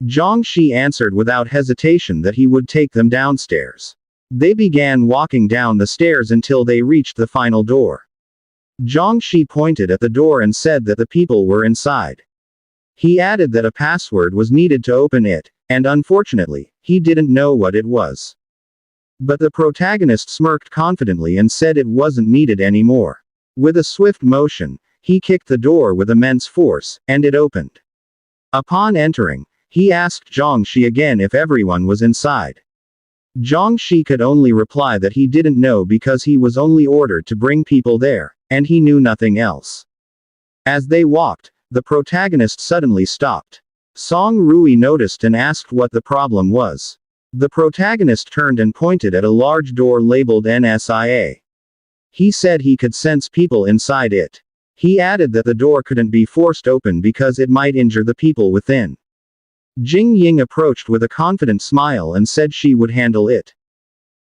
Zhongxi answered without hesitation that he would take them downstairs. They began walking down the stairs until they reached the final door. Zhongxi pointed at the door and said that the people were inside. He added that a password was needed to open it, and unfortunately, he didn't know what it was. But the protagonist smirked confidently and said it wasn't needed anymore. With a swift motion, he kicked the door with immense force, and it opened. Upon entering, he asked Zhongxi again if everyone was inside. Jiangxi could only reply that he didn't know because he was only ordered to bring people there, and he knew nothing else. As they walked, the protagonist suddenly stopped. Song Rui noticed and asked what the problem was. The protagonist turned and pointed at a large door labeled NSIA. He said he could sense people inside it. He added that the door couldn't be forced open because it might injure the people within. Jing Ying approached with a confident smile and said she would handle it.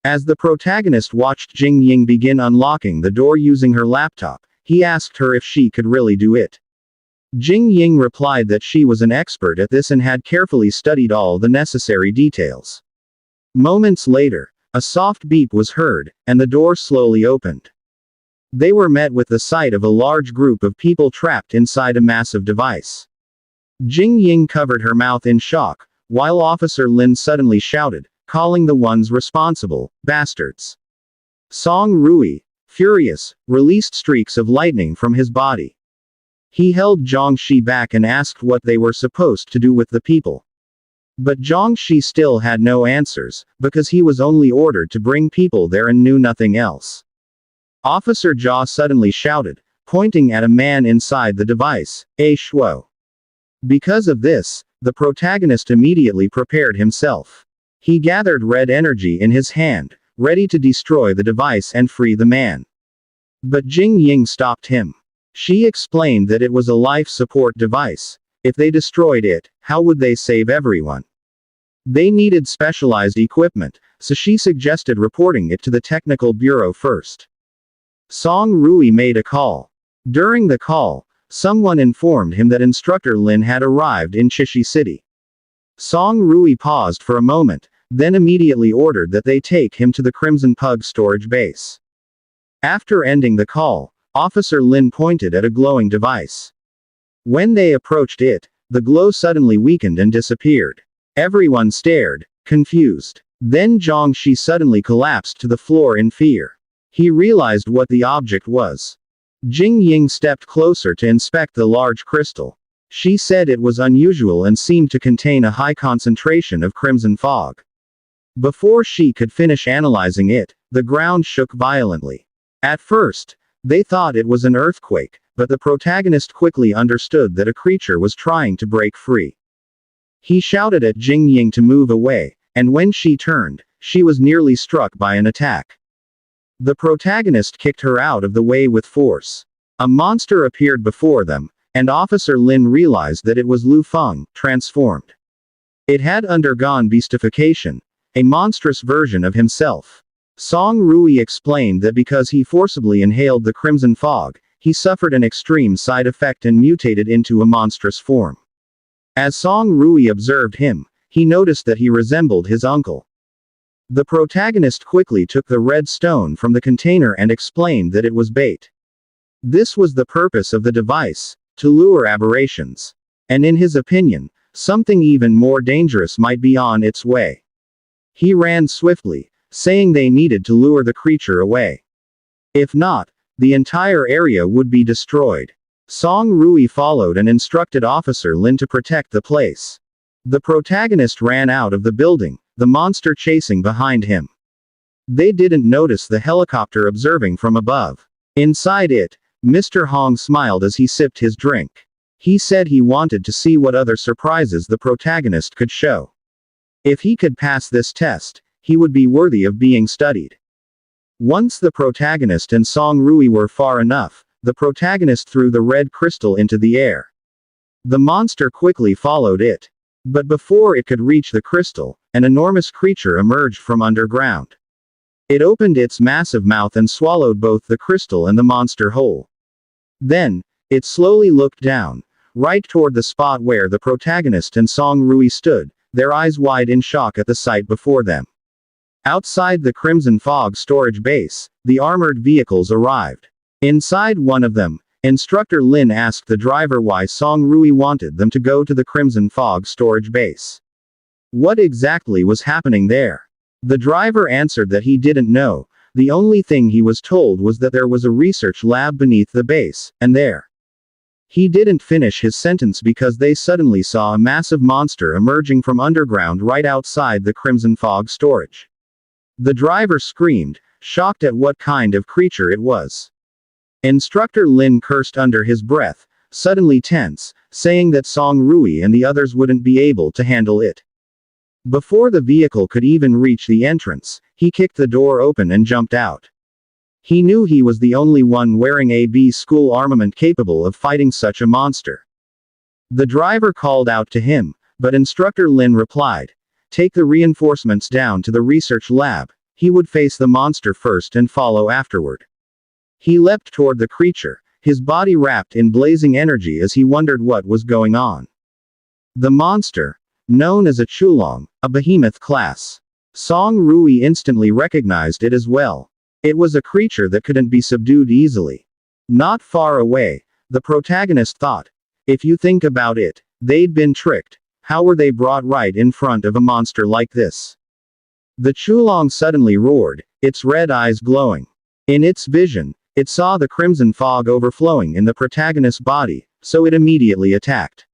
As the protagonist watched Jing Ying begin unlocking the door using her laptop, he asked her if she could really do it. Jing Ying replied that she was an expert at this and had carefully studied all the necessary details. Moments later, a soft beep was heard, and the door slowly opened. They were met with the sight of a large group of people trapped inside a massive device. Jing Ying covered her mouth in shock, while Officer Lin suddenly shouted, calling the ones responsible, bastards. Song Rui, furious, released streaks of lightning from his body. He held Jiangxi back and asked what they were supposed to do with the people. But Jiangxi still had no answers, because he was only ordered to bring people there and knew nothing else. Officer Jia suddenly shouted, pointing at a man inside the device, "A Shuo." Because of this, the protagonist immediately prepared himself. He gathered red energy in his hand, ready to destroy the device and free the man. But Jing Ying stopped him. She explained that it was a life support device. If they destroyed it, how would they save everyone? They needed specialized equipment, so she suggested reporting it to the technical bureau first. Song Rui made a call. During the call, someone informed him that Instructor Lin had arrived in Chishi City. Song Rui paused for a moment, then immediately ordered that they take him to the Crimson Pug storage base. After ending the call, Officer Lin pointed at a glowing device. When they approached it, the glow suddenly weakened and disappeared. Everyone stared, confused. Then Jiangxi suddenly collapsed to the floor in fear. He realized what the object was. Jing Ying stepped closer to inspect the large crystal. She said it was unusual and seemed to contain a high concentration of crimson fog. Before she could finish analyzing it, the ground shook violently. At first, they thought it was an earthquake, but the protagonist quickly understood that a creature was trying to break free. He shouted at Jing Ying to move away, and when she turned, she was nearly struck by an attack. The protagonist kicked her out of the way with force. A monster appeared before them, and Officer Lin realized that it was Lu Feng, transformed. It had undergone beastification, a monstrous version of himself. Song Rui explained that because he forcibly inhaled the crimson fog, he suffered an extreme side effect and mutated into a monstrous form. As Song Rui observed him, he noticed that he resembled his uncle. The protagonist quickly took the red stone from the container and explained that it was bait. This was the purpose of the device, to lure aberrations. And in his opinion, something even more dangerous might be on its way. He ran swiftly, saying they needed to lure the creature away. If not, the entire area would be destroyed. Song Rui followed and instructed Officer Lin to protect the place. The protagonist ran out of the building, the monster chasing behind him. They didn't notice the helicopter observing from above. Inside it, Mr. Hong smiled as he sipped his drink. He said he wanted to see what other surprises the protagonist could show. If he could pass this test, he would be worthy of being studied. Once the protagonist and Song Rui were far enough, the protagonist threw the red crystal into the air. The monster quickly followed it. But before it could reach the crystal, an enormous creature emerged from underground. It opened its massive mouth and swallowed both the crystal and the monster whole. Then, it slowly looked down, right toward the spot where the protagonist and Song Rui stood, their eyes wide in shock at the sight before them. Outside the Crimson Fog storage base, the armored vehicles arrived. Inside one of them, Instructor Lin asked the driver why Song Rui wanted them to go to the Crimson Fog storage base. What exactly was happening there? The driver answered that he didn't know. The only thing he was told was that there was a research lab beneath the base, and there. He didn't finish his sentence because they suddenly saw a massive monster emerging from underground right outside the Crimson Fog storage. The driver screamed, shocked at what kind of creature it was. Instructor Lin cursed under his breath, suddenly tense, saying that Song Rui and the others wouldn't be able to handle it. Before the vehicle could even reach the entrance, he kicked the door open and jumped out. He knew he was the only one wearing AB school armament capable of fighting such a monster. The driver called out to him, but Instructor Lin replied, "Take the reinforcements down to the research lab." He would face the monster first and follow afterward. He leapt toward the creature, his body wrapped in blazing energy as he wondered what was going on. The monster, known as a Chulong, a behemoth class. Song Rui instantly recognized it as well. It was a creature that couldn't be subdued easily. Not far away, the protagonist thought. If you think about it, they'd been tricked. How were they brought right in front of a monster like this? The Chulong suddenly roared, its red eyes glowing. In its vision, it saw the crimson fog overflowing in the protagonist's body, so it immediately attacked.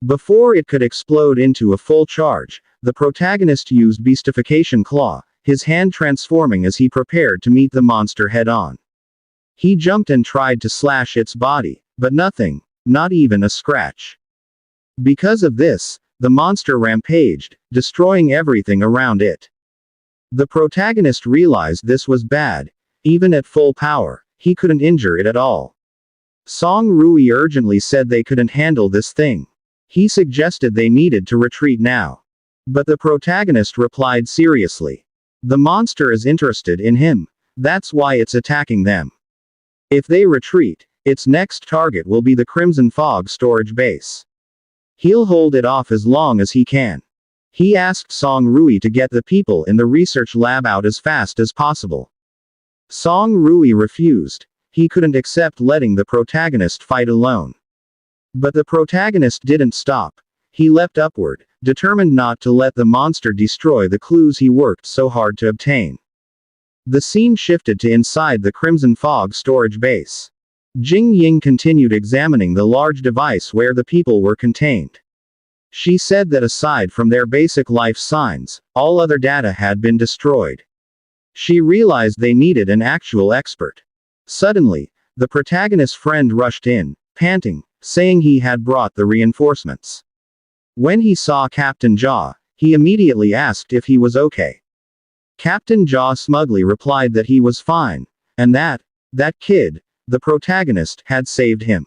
Before it could explode into a full charge, the protagonist used Beastification Claw, his hand transforming as he prepared to meet the monster head-on. He jumped and tried to slash its body, but nothing, not even a scratch. Because of this, the monster rampaged, destroying everything around it. The protagonist realized this was bad. Even at full power, he couldn't injure it at all. Song Rui urgently said they couldn't handle this thing. He suggested they needed to retreat now. But the protagonist replied seriously. The monster is interested in him. That's why it's attacking them. If they retreat, its next target will be the Crimson Fog storage base. He'll hold it off as long as he can. He asked Song Rui to get the people in the research lab out as fast as possible. Song Rui refused. He couldn't accept letting the protagonist fight alone. But the protagonist didn't stop. He leapt upward, determined not to let the monster destroy the clues he worked so hard to obtain. The scene shifted to inside the Crimson Fog storage base. Jing Ying continued examining the large device where the people were contained. She said that aside from their basic life signs, all other data had been destroyed. She realized they needed an actual expert. Suddenly, the protagonist's friend rushed in, panting, saying he had brought the reinforcements. When he saw Captain Jaw, he immediately asked if he was okay. Captain Jaw smugly replied that he was fine, and that kid, the protagonist, had saved him.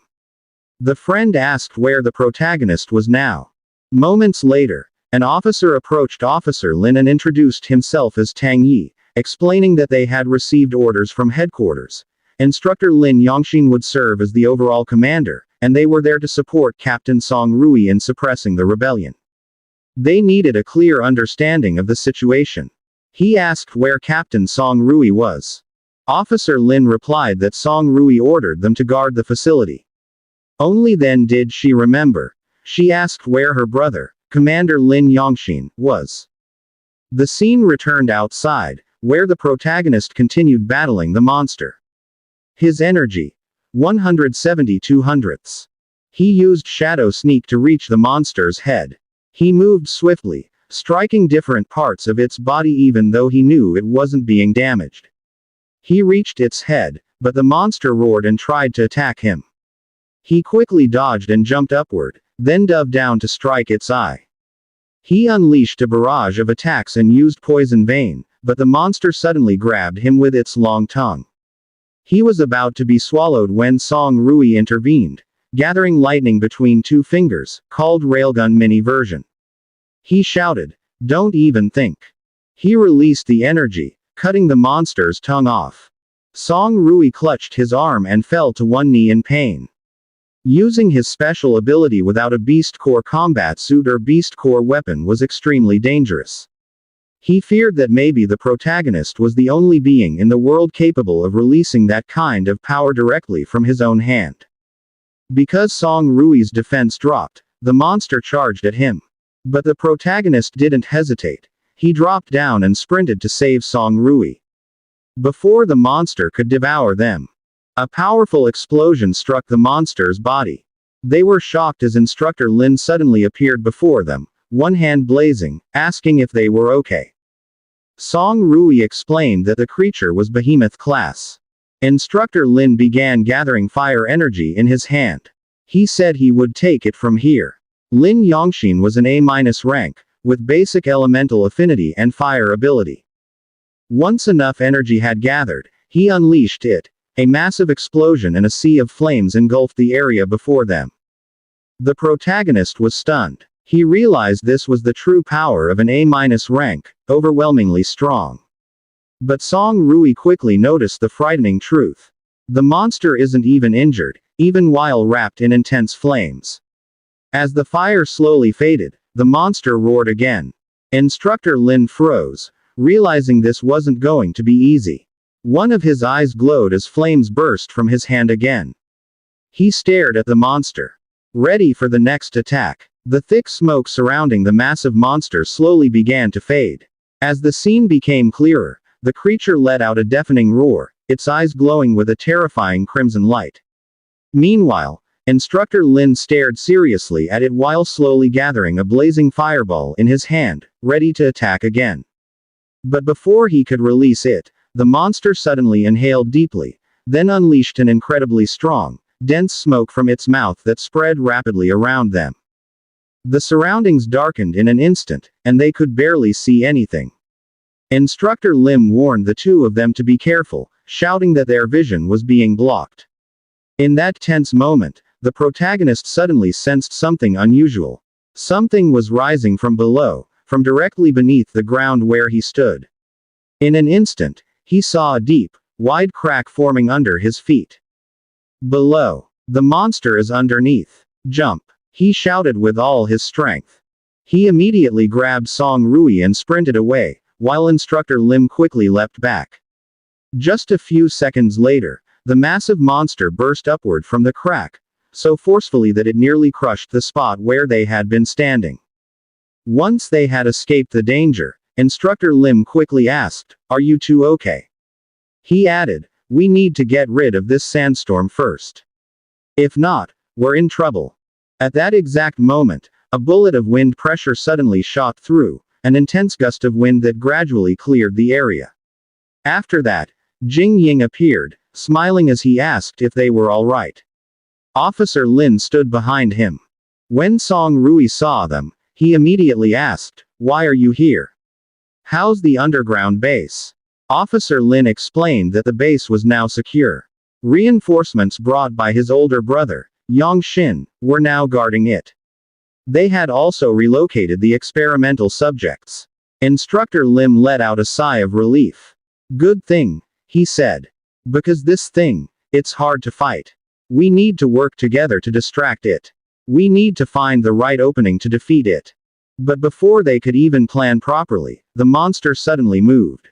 The friend asked where the protagonist was now. Moments later, an officer approached Officer Lin and introduced himself as Tang Yi, explaining that they had received orders from headquarters. Instructor Lin Yongxin would serve as the overall commander, and they were there to support Captain Song Rui in suppressing the rebellion. They needed a clear understanding of the situation. He asked where Captain Song Rui was. Officer Lin replied that Song Rui ordered them to guard the facility. Only then did she remember. She asked where her brother, Commander Lin Yongxin, was. The scene returned outside, where the protagonist continued battling the monster. His energy, 172/100. He used Shadow Sneak to reach the monster's head. He moved swiftly, striking different parts of its body even though he knew it wasn't being damaged. He reached its head, but the monster roared and tried to attack him. He quickly dodged and jumped upward, then dove down to strike its eye. He unleashed a barrage of attacks and used Poison Vein, but the monster suddenly grabbed him with its long tongue. He was about to be swallowed when Song Rui intervened, gathering lightning between two fingers, called Railgun Mini version. He shouted, "Don't even think." He released the energy, cutting the monster's tongue off. Song Rui clutched his arm and fell to one knee in pain. Using his special ability without a Beast Core combat suit or Beast Core weapon was extremely dangerous. He feared that maybe the protagonist was the only being in the world capable of releasing that kind of power directly from his own hand. Because Song Rui's defense dropped, the monster charged at him. But the protagonist didn't hesitate. He dropped down and sprinted to save Song Rui. Before the monster could devour them, a powerful explosion struck the monster's body. They were shocked as Instructor Lin suddenly appeared before them, one hand blazing, asking if they were okay. Song Rui explained that the creature was behemoth class. Instructor Lin began gathering fire energy in his hand. He said he would take it from here. Lin Yongxin was an A- rank, with basic elemental affinity and fire ability. Once enough energy had gathered, he unleashed it. A massive explosion and a sea of flames engulfed the area before them. The protagonist was stunned. He realized this was the true power of an A- rank, overwhelmingly strong. But Song Rui quickly noticed the frightening truth. The monster isn't even injured, even while wrapped in intense flames. As the fire slowly faded, the monster roared again. Instructor Lin froze, realizing this wasn't going to be easy. One of his eyes glowed as flames burst from his hand again. He stared at the monster, ready for the next attack. The thick smoke surrounding the massive monster slowly began to fade. As the scene became clearer, the creature let out a deafening roar, its eyes glowing with a terrifying crimson light. Meanwhile, Instructor Lin stared seriously at it while slowly gathering a blazing fireball in his hand, ready to attack again. But before he could release it, the monster suddenly inhaled deeply, then unleashed an incredibly strong, dense smoke from its mouth that spread rapidly around them. The surroundings darkened in an instant, and they could barely see anything. Instructor Lim warned the two of them to be careful, shouting that their vision was being blocked. In that tense moment, the protagonist suddenly sensed something unusual. Something was rising from below, from directly beneath the ground where he stood. In an instant, he saw a deep, wide crack forming under his feet. Below. The monster is underneath. Jump! He shouted with all his strength. He immediately grabbed Song Rui and sprinted away, while Instructor Lim quickly leapt back. Just a few seconds later, the massive monster burst upward from the crack, so forcefully that it nearly crushed the spot where they had been standing. Once they had escaped the danger, Instructor Lim quickly asked, "Are you two okay?" He added, "We need to get rid of this sandstorm first. If not, we're in trouble." At that exact moment, a bullet of wind pressure suddenly shot through, an intense gust of wind that gradually cleared the area. After that, Jing Ying appeared, smiling as he asked if they were all right. Officer Lin stood behind him. When Song Rui saw them, he immediately asked, "Why are you here? How's the underground base?" Officer Lin explained that the base was now secure. Reinforcements brought by his older brother, Yang Xin, were now guarding it. They had also relocated the experimental subjects. Instructor Lim let out a sigh of relief. "Good thing," he said. "Because this thing, it's hard to fight. We need to work together to distract it. We need to find the right opening to defeat it." But before they could even plan properly, the monster suddenly moved.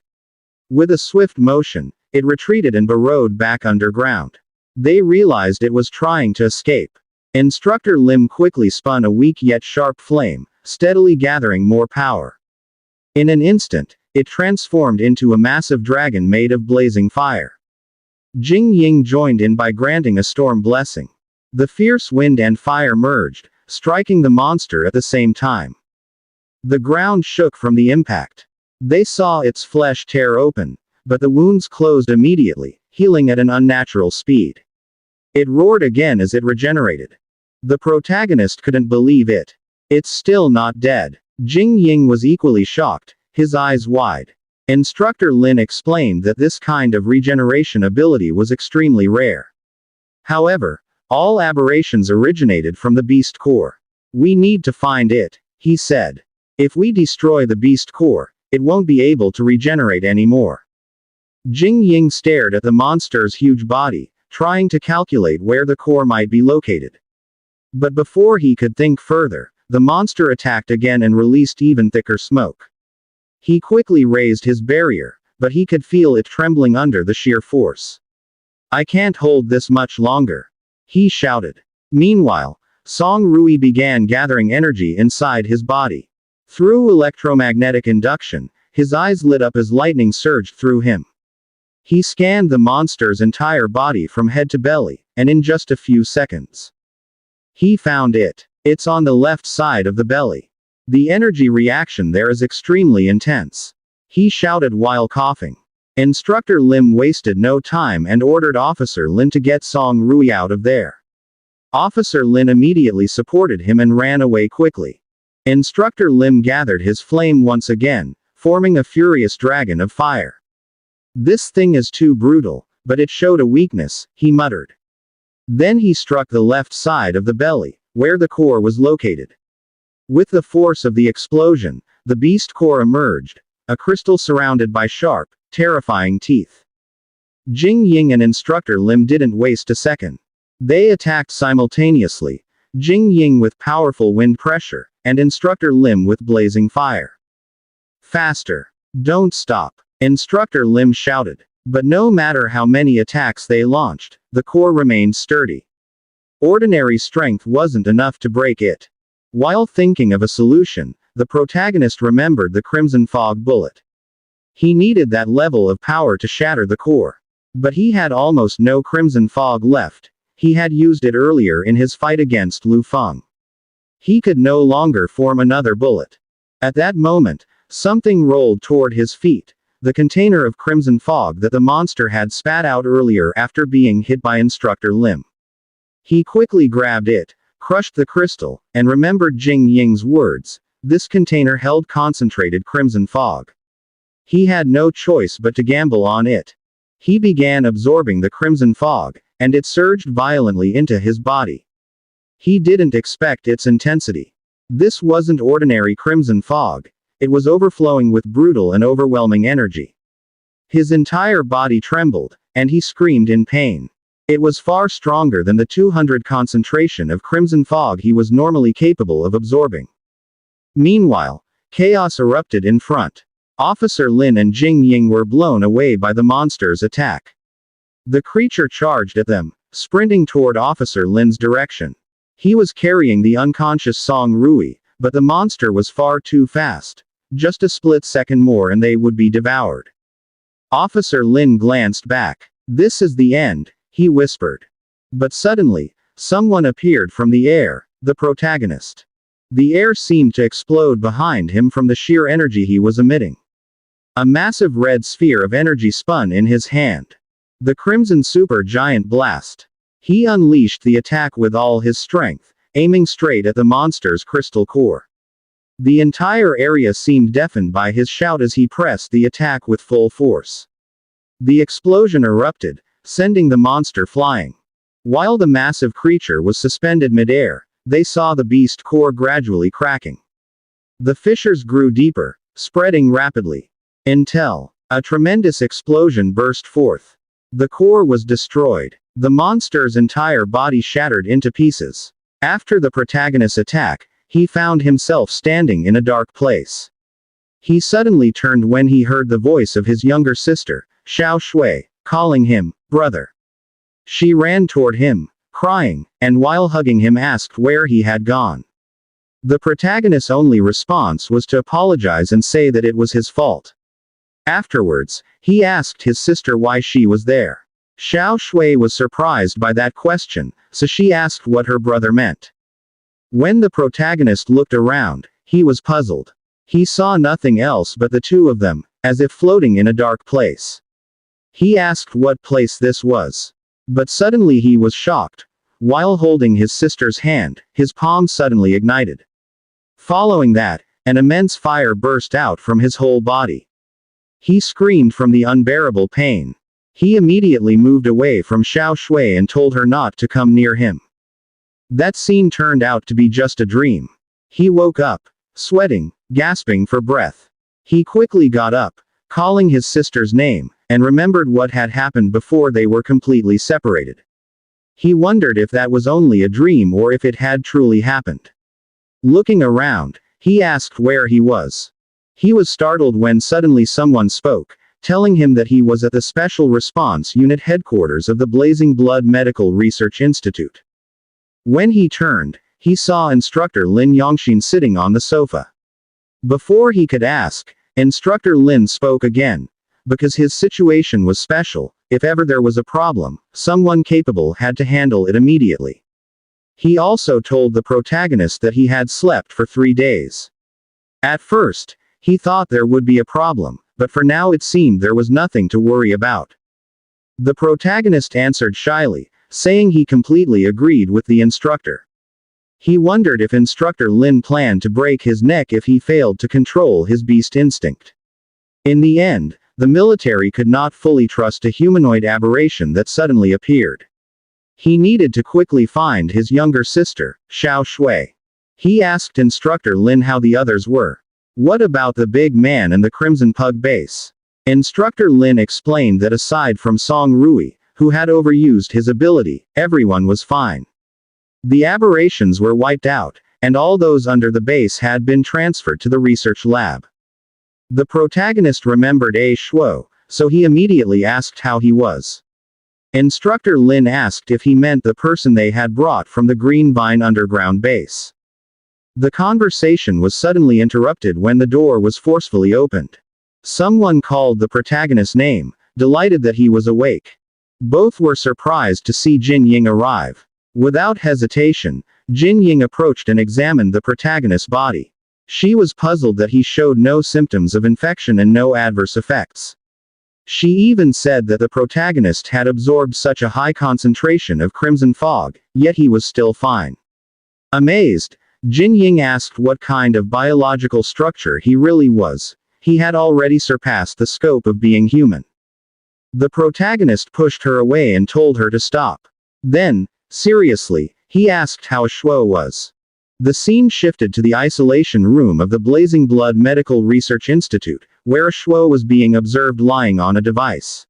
With a swift motion, it retreated and burrowed back underground. They realized it was trying to escape. Instructor Lim quickly spun a weak yet sharp flame, steadily gathering more power. In an instant, it transformed into a massive dragon made of blazing fire. Jing Ying joined in by granting a storm blessing. The fierce wind and fire merged, striking the monster at the same time. The ground shook from the impact. They saw its flesh tear open, but the wounds closed immediately, healing at an unnatural speed. It roared again as it regenerated. The protagonist couldn't believe it. "It's still not dead." Jing Ying was equally shocked, his eyes wide. Instructor Lin explained that this kind of regeneration ability was extremely rare. However, all aberrations originated from the beast core. "We need to find it," he said. "If we destroy the beast core, it won't be able to regenerate anymore." Jing Ying stared at the monster's huge body, trying to calculate where the core might be located. But before he could think further, the monster attacked again and released even thicker smoke. He quickly raised his barrier, but he could feel it trembling under the sheer force. "I can't hold this much longer," he shouted. Meanwhile, Song Rui began gathering energy inside his body. Through electromagnetic induction, his eyes lit up as lightning surged through him. He scanned the monster's entire body from head to belly, and in just a few seconds, he found it. It's on the left side of the belly. The energy reaction there is extremely intense. he shouted while coughing. Instructor Lim wasted no time and ordered Officer Lin to get Song Rui out of there. Officer Lin immediately supported him and ran away quickly. Instructor Lim gathered his flame once again, forming a furious dragon of fire. "This thing is too brutal, but it showed a weakness," he muttered. Then he struck the left side of the belly, where the core was located. With the force of the explosion, the beast core emerged, a crystal surrounded by sharp, terrifying teeth. Jing Ying and Instructor Lim didn't waste a second. They attacked simultaneously, Jing Ying with powerful wind pressure, and Instructor Lim with blazing fire. "Faster! Don't stop!" Instructor Lim shouted. But no matter how many attacks they launched, the core remained sturdy. Ordinary strength wasn't enough to break it. While thinking of a solution, the protagonist remembered the Crimson Fog bullet. He needed that level of power to shatter the core. But he had almost no Crimson Fog left. He had used it earlier in his fight against Lu Feng. He could no longer form another bullet. At that moment, something rolled toward his feet, the container of Crimson Fog that the monster had spat out earlier after being hit by Instructor Lim. He quickly grabbed it, crushed the crystal, and remembered Jing Ying's words. This container held concentrated Crimson Fog. He had no choice but to gamble on it. He began absorbing the Crimson Fog, and it surged violently into his body. He didn't expect its intensity. This wasn't ordinary Crimson Fog. It was overflowing with brutal and overwhelming energy. His entire body trembled, and he screamed in pain. It was far stronger than the 200 concentration of Crimson Fog he was normally capable of absorbing. Meanwhile, chaos erupted in front. Officer Lin and Jing Ying were blown away by the monster's attack. The creature charged at them, sprinting toward Officer Lin's direction. He was carrying the unconscious Song Rui, but the monster was far too fast. Just a split second more and they would be devoured. Officer Lin glanced back. "This is the end," he whispered. But suddenly, someone appeared from the air, the protagonist. The air seemed to explode behind him from the sheer energy he was emitting. A massive red sphere of energy spun in his hand. The Crimson Super Giant Blast. He unleashed the attack with all his strength, aiming straight at the monster's crystal core. The entire area seemed deafened by his shout as he pressed the attack with full force. The explosion erupted, sending the monster flying. While the massive creature was suspended midair, they saw the beast core gradually cracking. The fissures grew deeper, spreading rapidly. Until a tremendous explosion burst forth. The core was destroyed. The monster's entire body shattered into pieces. After the protagonist's attack, he found himself standing in a dark place. He suddenly turned when he heard the voice of his younger sister, Xiao Shui, calling him, "Brother." She ran toward him, crying, and while hugging him asked where he had gone. The protagonist's only response was to apologize and say that it was his fault. Afterwards, he asked his sister why she was there. Xiao Shui was surprised by that question, so she asked what her brother meant. When the protagonist looked around, he was puzzled. He saw nothing else but the two of them, as if floating in a dark place. He asked what place this was. But suddenly he was shocked. While holding his sister's hand, his palm suddenly ignited. Following that, an immense fire burst out from his whole body. He screamed from the unbearable pain. He immediately moved away from Xiao Shui and told her not to come near him. That scene turned out to be just a dream. He woke up, sweating, gasping for breath. He quickly got up, calling his sister's name, and remembered what had happened before they were completely separated. He wondered if that was only a dream or if it had truly happened. Looking around, he asked where he was. He was startled when suddenly someone spoke, telling him that he was at the Special Response Unit headquarters of the Blazing Blood Medical Research Institute. When he turned, he saw Instructor Lin Yongxin sitting on the sofa. Before he could ask, Instructor Lin spoke again. Because his situation was special, if ever there was a problem, someone capable had to handle it immediately. He also told the protagonist that he had slept for 3 days. At first, he thought there would be a problem, but for now it seemed there was nothing to worry about. The protagonist answered shyly, saying he completely agreed with the instructor. He wondered if Instructor Lin planned to break his neck if he failed to control his beast instinct. In the end, the military could not fully trust a humanoid aberration that suddenly appeared. He needed to quickly find his younger sister, Xiao Shui. He asked Instructor Lin how the others were. What about the big man and the Crimson Pug base? Instructor Lin explained that aside from Song Rui, who had overused his ability, everyone was fine. The aberrations were wiped out, and all those under the base had been transferred to the research lab. The protagonist remembered A Shuo, so he immediately asked how he was. Instructor Lin asked if he meant the person they had brought from the Green Vine underground base. The conversation was suddenly interrupted when the door was forcefully opened. Someone called the protagonist's name, delighted that he was awake. Both were surprised to see Jin Ying arrive. Without hesitation, Jin Ying approached and examined the protagonist's body. She was puzzled that he showed no symptoms of infection and no adverse effects. She even said that the protagonist had absorbed such a high concentration of crimson fog, yet he was still fine. Amazed, Jin Ying asked what kind of biological structure he really was. He had already surpassed the scope of being human. The protagonist pushed her away and told her to stop. Then, seriously, he asked how Shuo was. The scene shifted to the isolation room of the Blazing Blood Medical Research Institute, where Shuo was being observed lying on a device.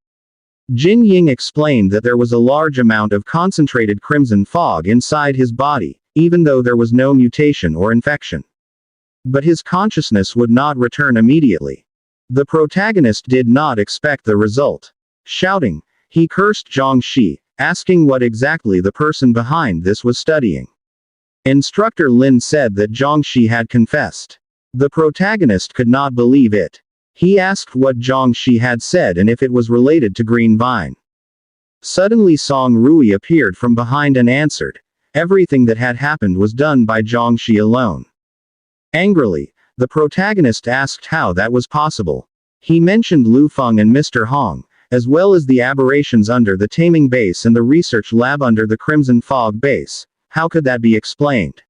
Jin Ying explained that there was a large amount of concentrated crimson fog inside his body, even though there was no mutation or infection. But his consciousness would not return immediately. The protagonist did not expect the result. Shouting, he cursed Zhang Shi, asking what exactly the person behind this was studying. Instructor Lin said that Zhang Shi had confessed. The protagonist could not believe it. He asked what Zhang Shi had said and if it was related to Green Vine. Suddenly Song Rui appeared from behind and answered. Everything that had happened was done by Zhang Shi alone. Angrily, the protagonist asked how that was possible. He mentioned Lu Feng and Mr. Hong, as well as the aberrations under the taming base and the research lab under the Crimson Fog base. How could that be explained?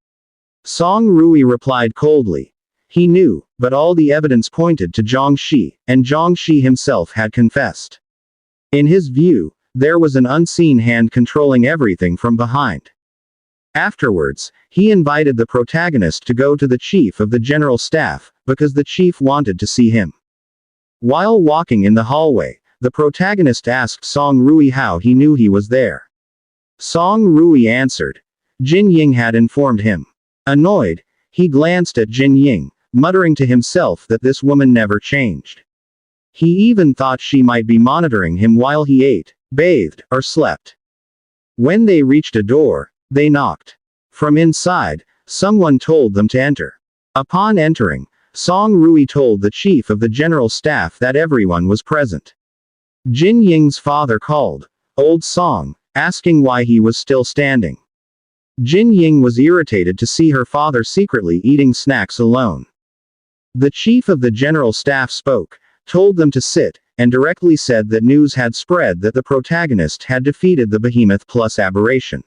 Song Rui replied coldly. He knew, but all the evidence pointed to Zhang Shi, and Zhang Shi himself had confessed. In his view, there was an unseen hand controlling everything from behind. Afterwards, he invited the protagonist to go to the chief of the general staff, because the chief wanted to see him. While walking in the hallway, the protagonist asked Song Rui how he knew he was there. Song Rui answered. Jin Ying had informed him. Annoyed, he glanced at Jin Ying, muttering to himself that this woman never changed. He even thought she might be monitoring him while he ate, bathed, or slept. When they reached a door, they knocked. From inside, someone told them to enter. Upon entering, Song Rui told the chief of the general staff that everyone was present. Jin Ying's father called, Old Song, asking why he was still standing. Jin Ying was irritated to see her father secretly eating snacks alone. The chief of the general staff spoke, told them to sit, and directly said that news had spread that the protagonist had defeated the Behemoth Plus aberration.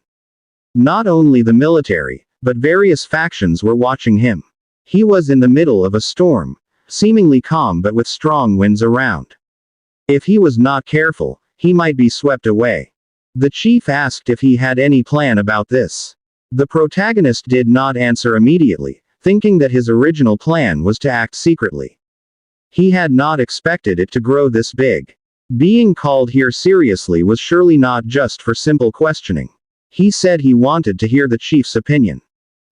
Not only the military, but various factions were watching him. He was in the middle of a storm, seemingly calm but with strong winds around. If he was not careful, he might be swept away. The chief asked if he had any plan about this. The protagonist did not answer immediately, thinking that his original plan was to act secretly. He had not expected it to grow this big. Being called here seriously was surely not just for simple questioning. He said he wanted to hear the chief's opinion.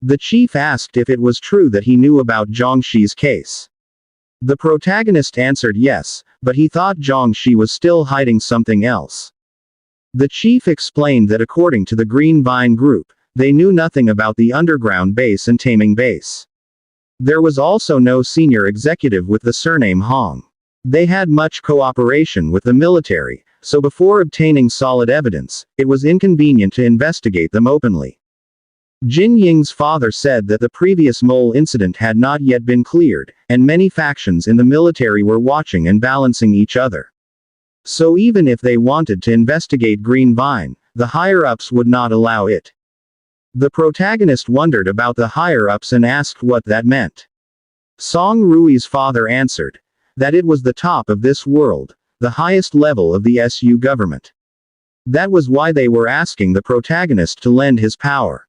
The chief asked if it was true that he knew about Zhang Shi's case. The protagonist answered yes, but he thought Zhang Shi was still hiding something else. The chief explained that according to the Green Vine group, they knew nothing about the underground base and taming base. There was also no senior executive with the surname Hong. They had much cooperation with the military, so before obtaining solid evidence, it was inconvenient to investigate them openly. Jin Ying's father said that the previous mole incident had not yet been cleared, and many factions in the military were watching and balancing each other. So even if they wanted to investigate Green Vine, the higher-ups would not allow it. The protagonist wondered about the higher-ups and asked what that meant. Song Rui's father answered that it was the top of this world, the highest level of the SU government. That was why they were asking the protagonist to lend his power.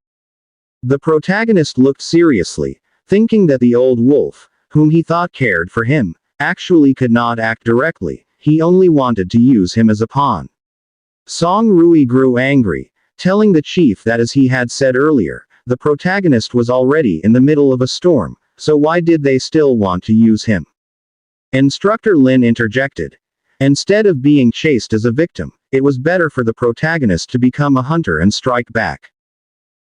The protagonist looked seriously, thinking that the old wolf, whom he thought cared for him, actually could not act directly, he only wanted to use him as a pawn. Song Rui grew angry, telling the chief that as he had said earlier, the protagonist was already in the middle of a storm, so why did they still want to use him? Instructor Lin interjected. Instead of being chased as a victim, it was better for the protagonist to become a hunter and strike back.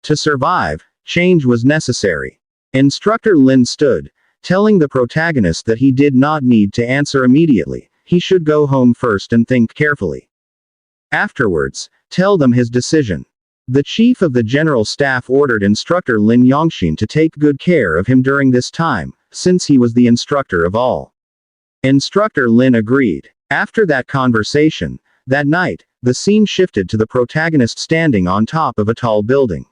To survive, change was necessary. Instructor Lin stood, telling the protagonist that he did not need to answer immediately, he should go home first and think carefully. Afterwards, tell them his decision. The chief of the general staff ordered Instructor Lin Yongxin to take good care of him during this time, since he was the instructor of all. Instructor Lin agreed. After that conversation, that night, the scene shifted to the protagonist standing on top of a tall building.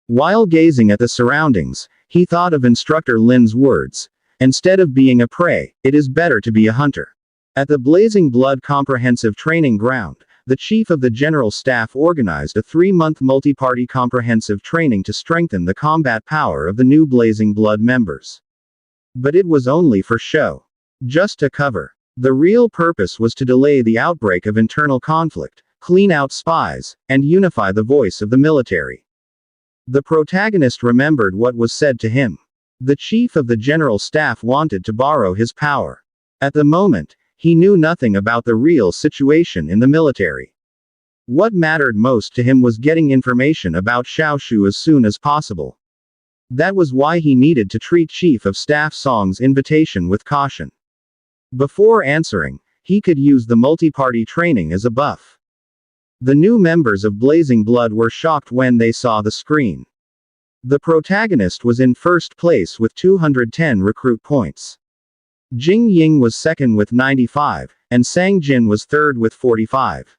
While gazing at the surroundings, he thought of Instructor Lin's words. Instead of being a prey, it is better to be a hunter. At the Blazing Blood Comprehensive Training Ground, the chief of the general staff organized a 3-month multi-party comprehensive training to strengthen the combat power of the new Blazing Blood members. But it was only for show. Just to cover. The real purpose was to delay the outbreak of internal conflict, clean out spies, and unify the voice of the military. The protagonist remembered what was said to him. The chief of the general staff wanted to borrow his power. At the moment, he knew nothing about the real situation in the military. What mattered most to him was getting information about Xiaoshu as soon as possible. That was why he needed to treat Chief of Staff Song's invitation with caution. Before answering, he could use the multi-party training as a buff. The new members of Blazing Blood were shocked when they saw the screen. The protagonist was in first place with 210 recruit points. Jing Ying was second with 95, and Sang Jin was third with 45.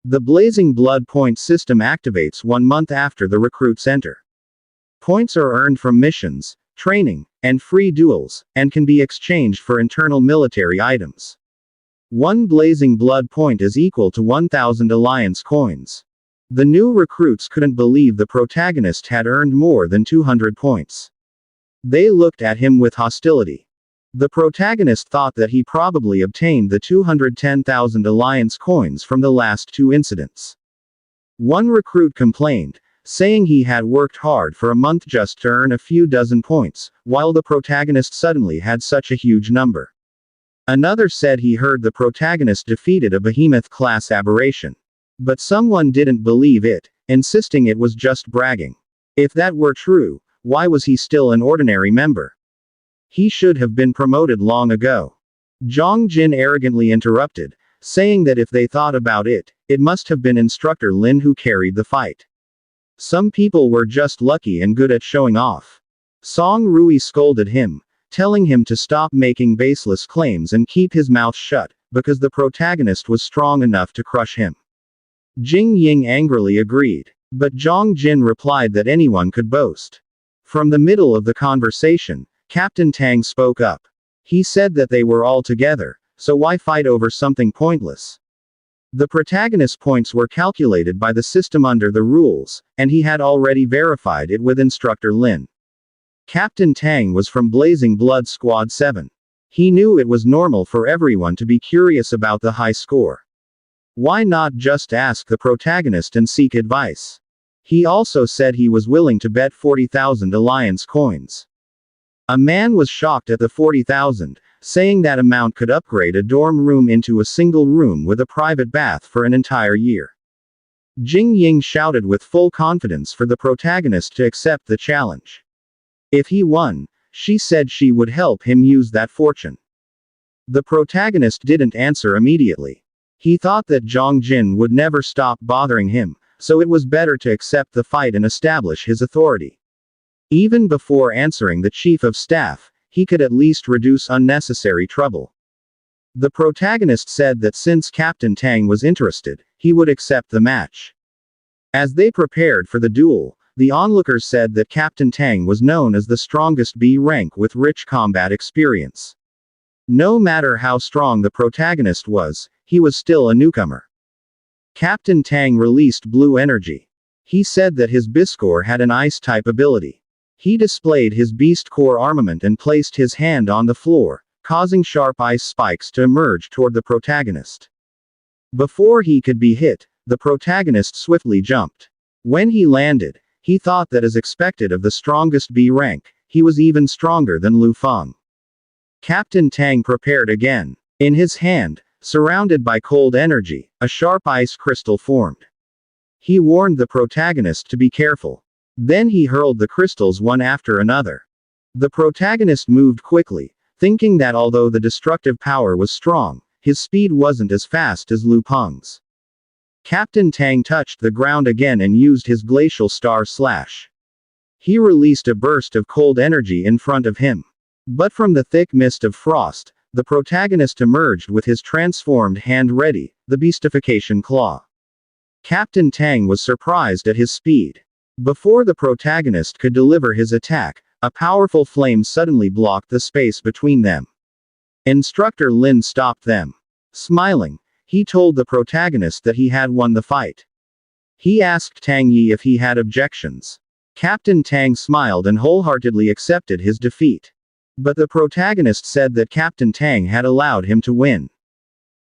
The Blazing Blood point system activates 1 month after the recruits enter. Points are earned from missions, training, and free duels, and can be exchanged for internal military items. 1 Blazing Blood point is equal to 1,000 Alliance coins. The new recruits couldn't believe the protagonist had earned more than 200 points. They looked at him with hostility. The protagonist thought that he probably obtained the 210,000 Alliance coins from the last 2 incidents. One recruit complained, saying he had worked hard for a month just to earn a few dozen points, while the protagonist suddenly had such a huge number. Another said he heard the protagonist defeated a behemoth-class aberration. But someone didn't believe it, insisting it was just bragging. If that were true, why was he still an ordinary member? He should have been promoted long ago. Zhang Jin arrogantly interrupted, saying that if they thought about it, it must have been Instructor Lin who carried the fight. Some people were just lucky and good at showing off. Song Rui scolded him, telling him to stop making baseless claims and keep his mouth shut, because the protagonist was strong enough to crush him. Jing Ying angrily agreed. But Zhang Jin replied that anyone could boast. From the middle of the conversation, Captain Tang spoke up. He said that they were all together, so why fight over something pointless? The protagonist's points were calculated by the system under the rules, and he had already verified it with Instructor Lin. Captain Tang was from Blazing Blood Squad 7. He knew it was normal for everyone to be curious about the high score. Why not just ask the protagonist and seek advice? He also said he was willing to bet 40,000 Alliance coins. A man was shocked at the 40,000, saying that amount could upgrade a dorm room into a single room with a private bath for an entire year. Jing Ying shouted with full confidence for the protagonist to accept the challenge. If he won, she said she would help him use that fortune. The protagonist didn't answer immediately. He thought that Zhang Jin would never stop bothering him, so it was better to accept the fight and establish his authority. Even before answering the chief of staff, he could at least reduce unnecessary trouble. The protagonist said that since Captain Tang was interested, he would accept the match. As they prepared for the duel, the onlookers said that Captain Tang was known as the strongest B rank with rich combat experience. No matter how strong the protagonist was, he was still a newcomer. Captain Tang released blue energy. He said that his Biscore had an ice-type ability. He displayed his Beast Core armament and placed his hand on the floor, causing sharp ice spikes to emerge toward the protagonist. Before he could be hit, the protagonist swiftly jumped. When he landed, he thought that as expected of the strongest B rank, he was even stronger than Lu Feng. Captain Tang prepared again. In his hand, surrounded by cold energy, a sharp ice crystal formed. He warned the protagonist to be careful. Then he hurled the crystals one after another. The protagonist moved quickly, thinking that although the destructive power was strong, his speed wasn't as fast as Lu Peng's. Captain Tang touched the ground again and used his glacial star slash. He released a burst of cold energy in front of him. But from the thick mist of frost, the protagonist emerged with his transformed hand ready, the beastification claw. Captain Tang was surprised at his speed. Before the protagonist could deliver his attack, a powerful flame suddenly blocked the space between them. Instructor Lin stopped them. Smiling, he told the protagonist that he had won the fight. He asked Tang Yi if he had objections. Captain Tang smiled and wholeheartedly accepted his defeat. But the protagonist said that Captain Tang had allowed him to win.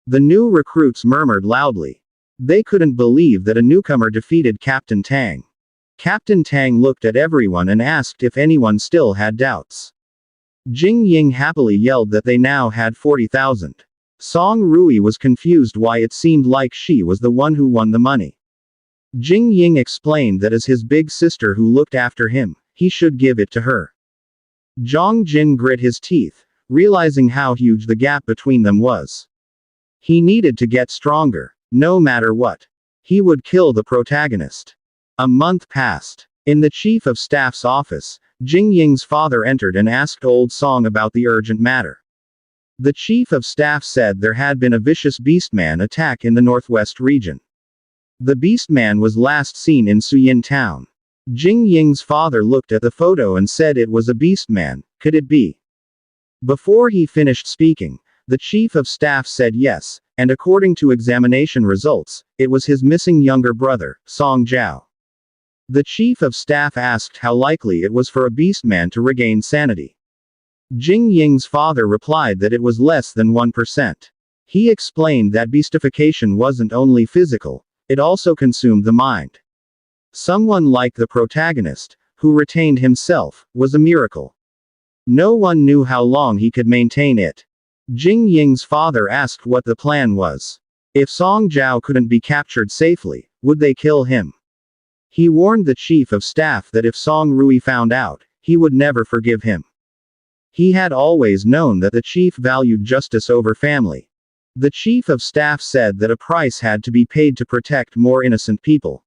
The new recruits murmured loudly. They couldn't believe that a newcomer defeated Captain Tang. Captain Tang looked at everyone and asked if anyone still had doubts. Jing Ying happily yelled that they now had 40,000. Song Rui was confused why it seemed like she was the one who won the money. Jing Ying explained that as his big sister who looked after him, he should give it to her. Zhang Jin grit his teeth, realizing how huge the gap between them was. He needed to get stronger, no matter what. He would kill the protagonist. A month passed. In the chief of staff's office, Jing Ying's father entered and asked Old Song about the urgent matter. The chief of staff said there had been a vicious beastman attack in the northwest region. The beastman was last seen in Suyin town. Jing Ying's father looked at the photo and said it was a beastman. Could it be? Before he finished speaking, the chief of staff said yes, and according to examination results, it was his missing younger brother, Song Zhao. The chief of staff asked how likely it was for a beastman to regain sanity. Jing Ying's father replied that it was less than 1%. He explained that beastification wasn't only physical, it also consumed the mind. Someone like the protagonist, who retained himself, was a miracle. No one knew how long he could maintain it. Jing Ying's father asked what the plan was. If Song Zhao couldn't be captured safely, would they kill him? He warned the chief of staff that if Song Rui found out, he would never forgive him. He had always known that the chief valued justice over family. The chief of staff said that a price had to be paid to protect more innocent people.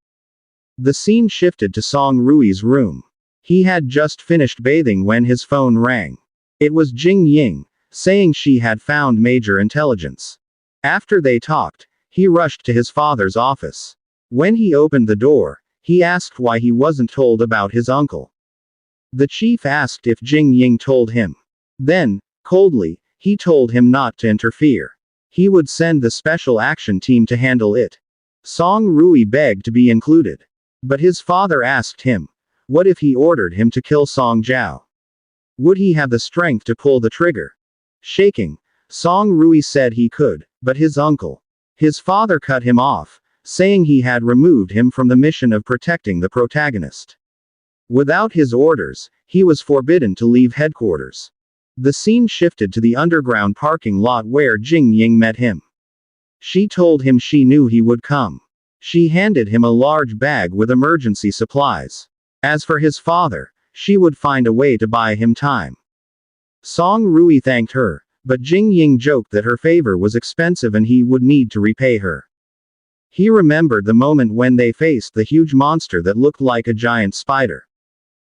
The scene shifted to Song Rui's room. He had just finished bathing when his phone rang. It was Jing Ying, saying she had found major intelligence. After they talked, he rushed to his father's office. When he opened the door, he asked why he wasn't told about his uncle. The chief asked if Jing Ying told him. Then, coldly, he told him not to interfere. He would send the special action team to handle it. Song Rui begged to be included. But his father asked him, what if he ordered him to kill Song Zhao? Would he have the strength to pull the trigger? Shaking, Song Rui said he could, but his uncle. His father cut him off, saying he had removed him from the mission of protecting the protagonist. Without his orders, he was forbidden to leave headquarters. The scene shifted to the underground parking lot where Jing Ying met him. She told him she knew he would come. She handed him a large bag with emergency supplies. As for his father, she would find a way to buy him time. Song Rui thanked her, but Jing Ying joked that her favor was expensive and he would need to repay her. He remembered the moment when they faced the huge monster that looked like a giant spider.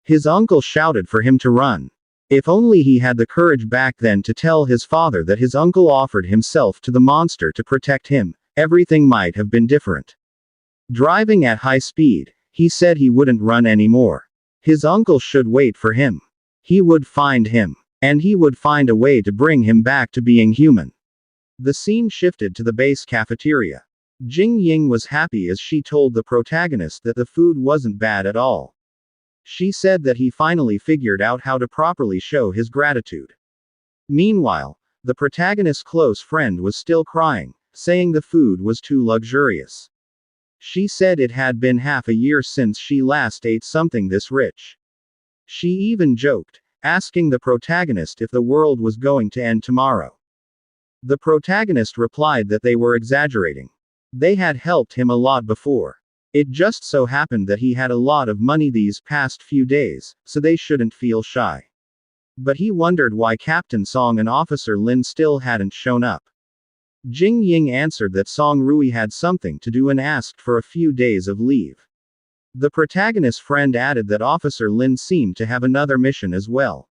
His uncle shouted for him to run. If only he had the courage back then to tell his father that his uncle offered himself to the monster to protect him, everything might have been different. Driving at high speed, he said he wouldn't run anymore. His uncle should wait for him. He would find him. And he would find a way to bring him back to being human. The scene shifted to the base cafeteria. Jing Ying was happy as she told the protagonist that the food wasn't bad at all. She said that he finally figured out how to properly show his gratitude. Meanwhile, the protagonist's close friend was still crying, saying the food was too luxurious. She said it had been half a year since she last ate something this rich. She even joked, asking the protagonist if the world was going to end tomorrow. The protagonist replied that they were exaggerating. They had helped him a lot before. It just so happened that he had a lot of money these past few days, so they shouldn't feel shy. But he wondered why Captain Song and Officer Lin still hadn't shown up. Jing Ying answered that Song Rui had something to do and asked for a few days of leave. The protagonist's friend added that Officer Lin seemed to have another mission as well.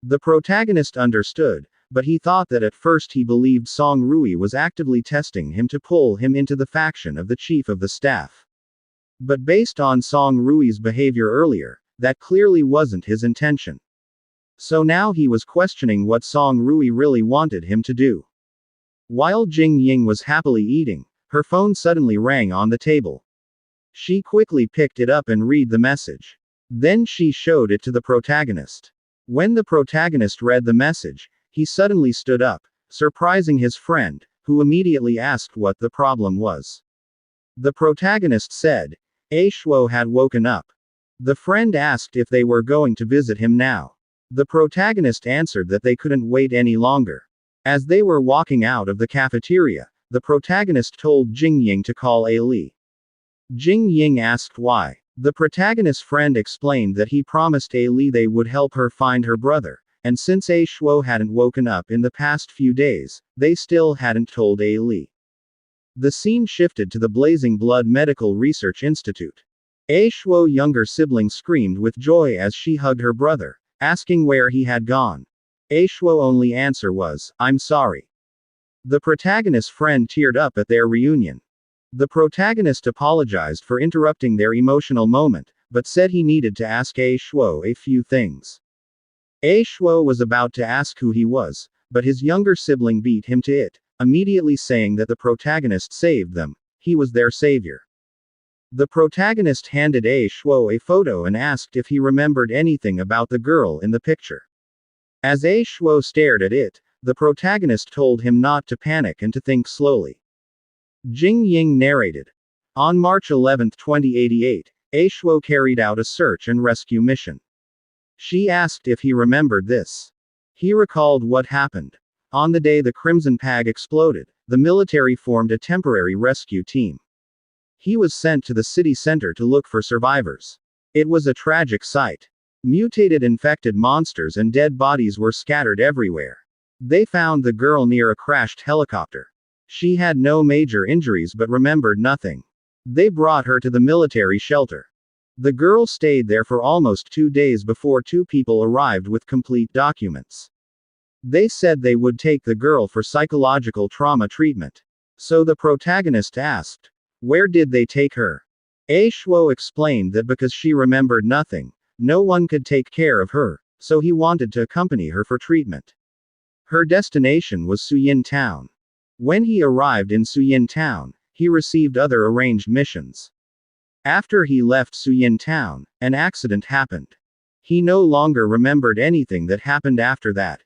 The protagonist understood, but he thought that at first he believed Song Rui was actively testing him to pull him into the faction of the chief of the staff. But based on Song Rui's behavior earlier, that clearly wasn't his intention. So now he was questioning what Song Rui really wanted him to do. While Jing Ying was happily eating, her phone suddenly rang on the table. She quickly picked it up and read the message. Then she showed it to the protagonist. When the protagonist read the message, he suddenly stood up, surprising his friend, who immediately asked what the problem was. The protagonist said, A Shuo had woken up. The friend asked if they were going to visit him now. The protagonist answered that they couldn't wait any longer. As they were walking out of the cafeteria, the protagonist told Jing Ying to call A Li. Jing Ying asked why. The protagonist's friend explained that he promised A Li they would help her find her brother, and since A Shuo hadn't woken up in the past few days, they still hadn't told A Li. The scene shifted to the Blazing Blood Medical Research Institute. A Shuo's younger sibling screamed with joy as she hugged her brother, asking where he had gone. A Shuo's only answer was, "I'm sorry." The protagonist's friend teared up at their reunion. The protagonist apologized for interrupting their emotional moment, but said he needed to ask A Shuo a few things. A Shuo was about to ask who he was, but his younger sibling beat him to it, immediately saying that the protagonist saved them. He was their savior. The protagonist handed A Shuo a photo and asked if he remembered anything about the girl in the picture. As A Shuo stared at it, the protagonist told him not to panic and to think slowly. Jing Ying narrated. On March 11, 2088, A Shuo carried out a search and rescue mission. She asked if he remembered this. He recalled what happened. On the day the Crimson Pag exploded, the military formed a temporary rescue team. He was sent to the city center to look for survivors. It was a tragic sight. Mutated infected monsters and dead bodies were scattered everywhere. They found the girl near a crashed helicopter. She had no major injuries but remembered nothing. They brought her to the military shelter. The girl stayed there for almost 2 days before 2 people arrived with complete documents. They said they would take the girl for psychological trauma treatment. So the protagonist asked, where did they take her? A Shuo explained that because she remembered nothing, no one could take care of her, so he wanted to accompany her for treatment. Her destination was Suyin Town. When he arrived in Suyin Town, he received other arranged missions. After he left Suyin Town, an accident happened. He no longer remembered anything that happened after that.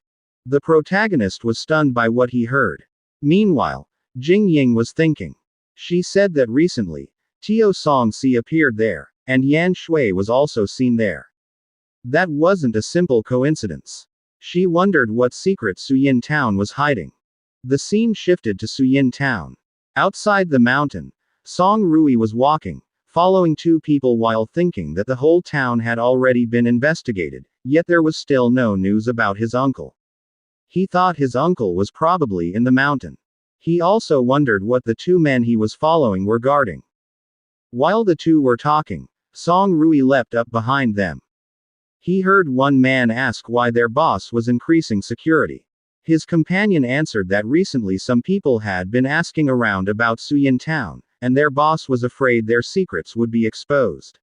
The protagonist was stunned by what he heard. Meanwhile, Jing Ying was thinking. She said that recently, Tio Songsi appeared there, and Yan Shui was also seen there. That wasn't a simple coincidence. She wondered what secret Suyin Town was hiding. The scene shifted to Suyin Town. Outside the mountain, Song Rui was walking, following 2 people while thinking that the whole town had already been investigated, yet there was still no news about his uncle. He thought his uncle was probably in the mountain. He also wondered what the two men he was following were guarding. While the two were talking, Song Rui leapt up behind them. He heard one man ask why their boss was increasing security. His companion answered that recently some people had been asking around about Suyin Town, and their boss was afraid their secrets would be exposed.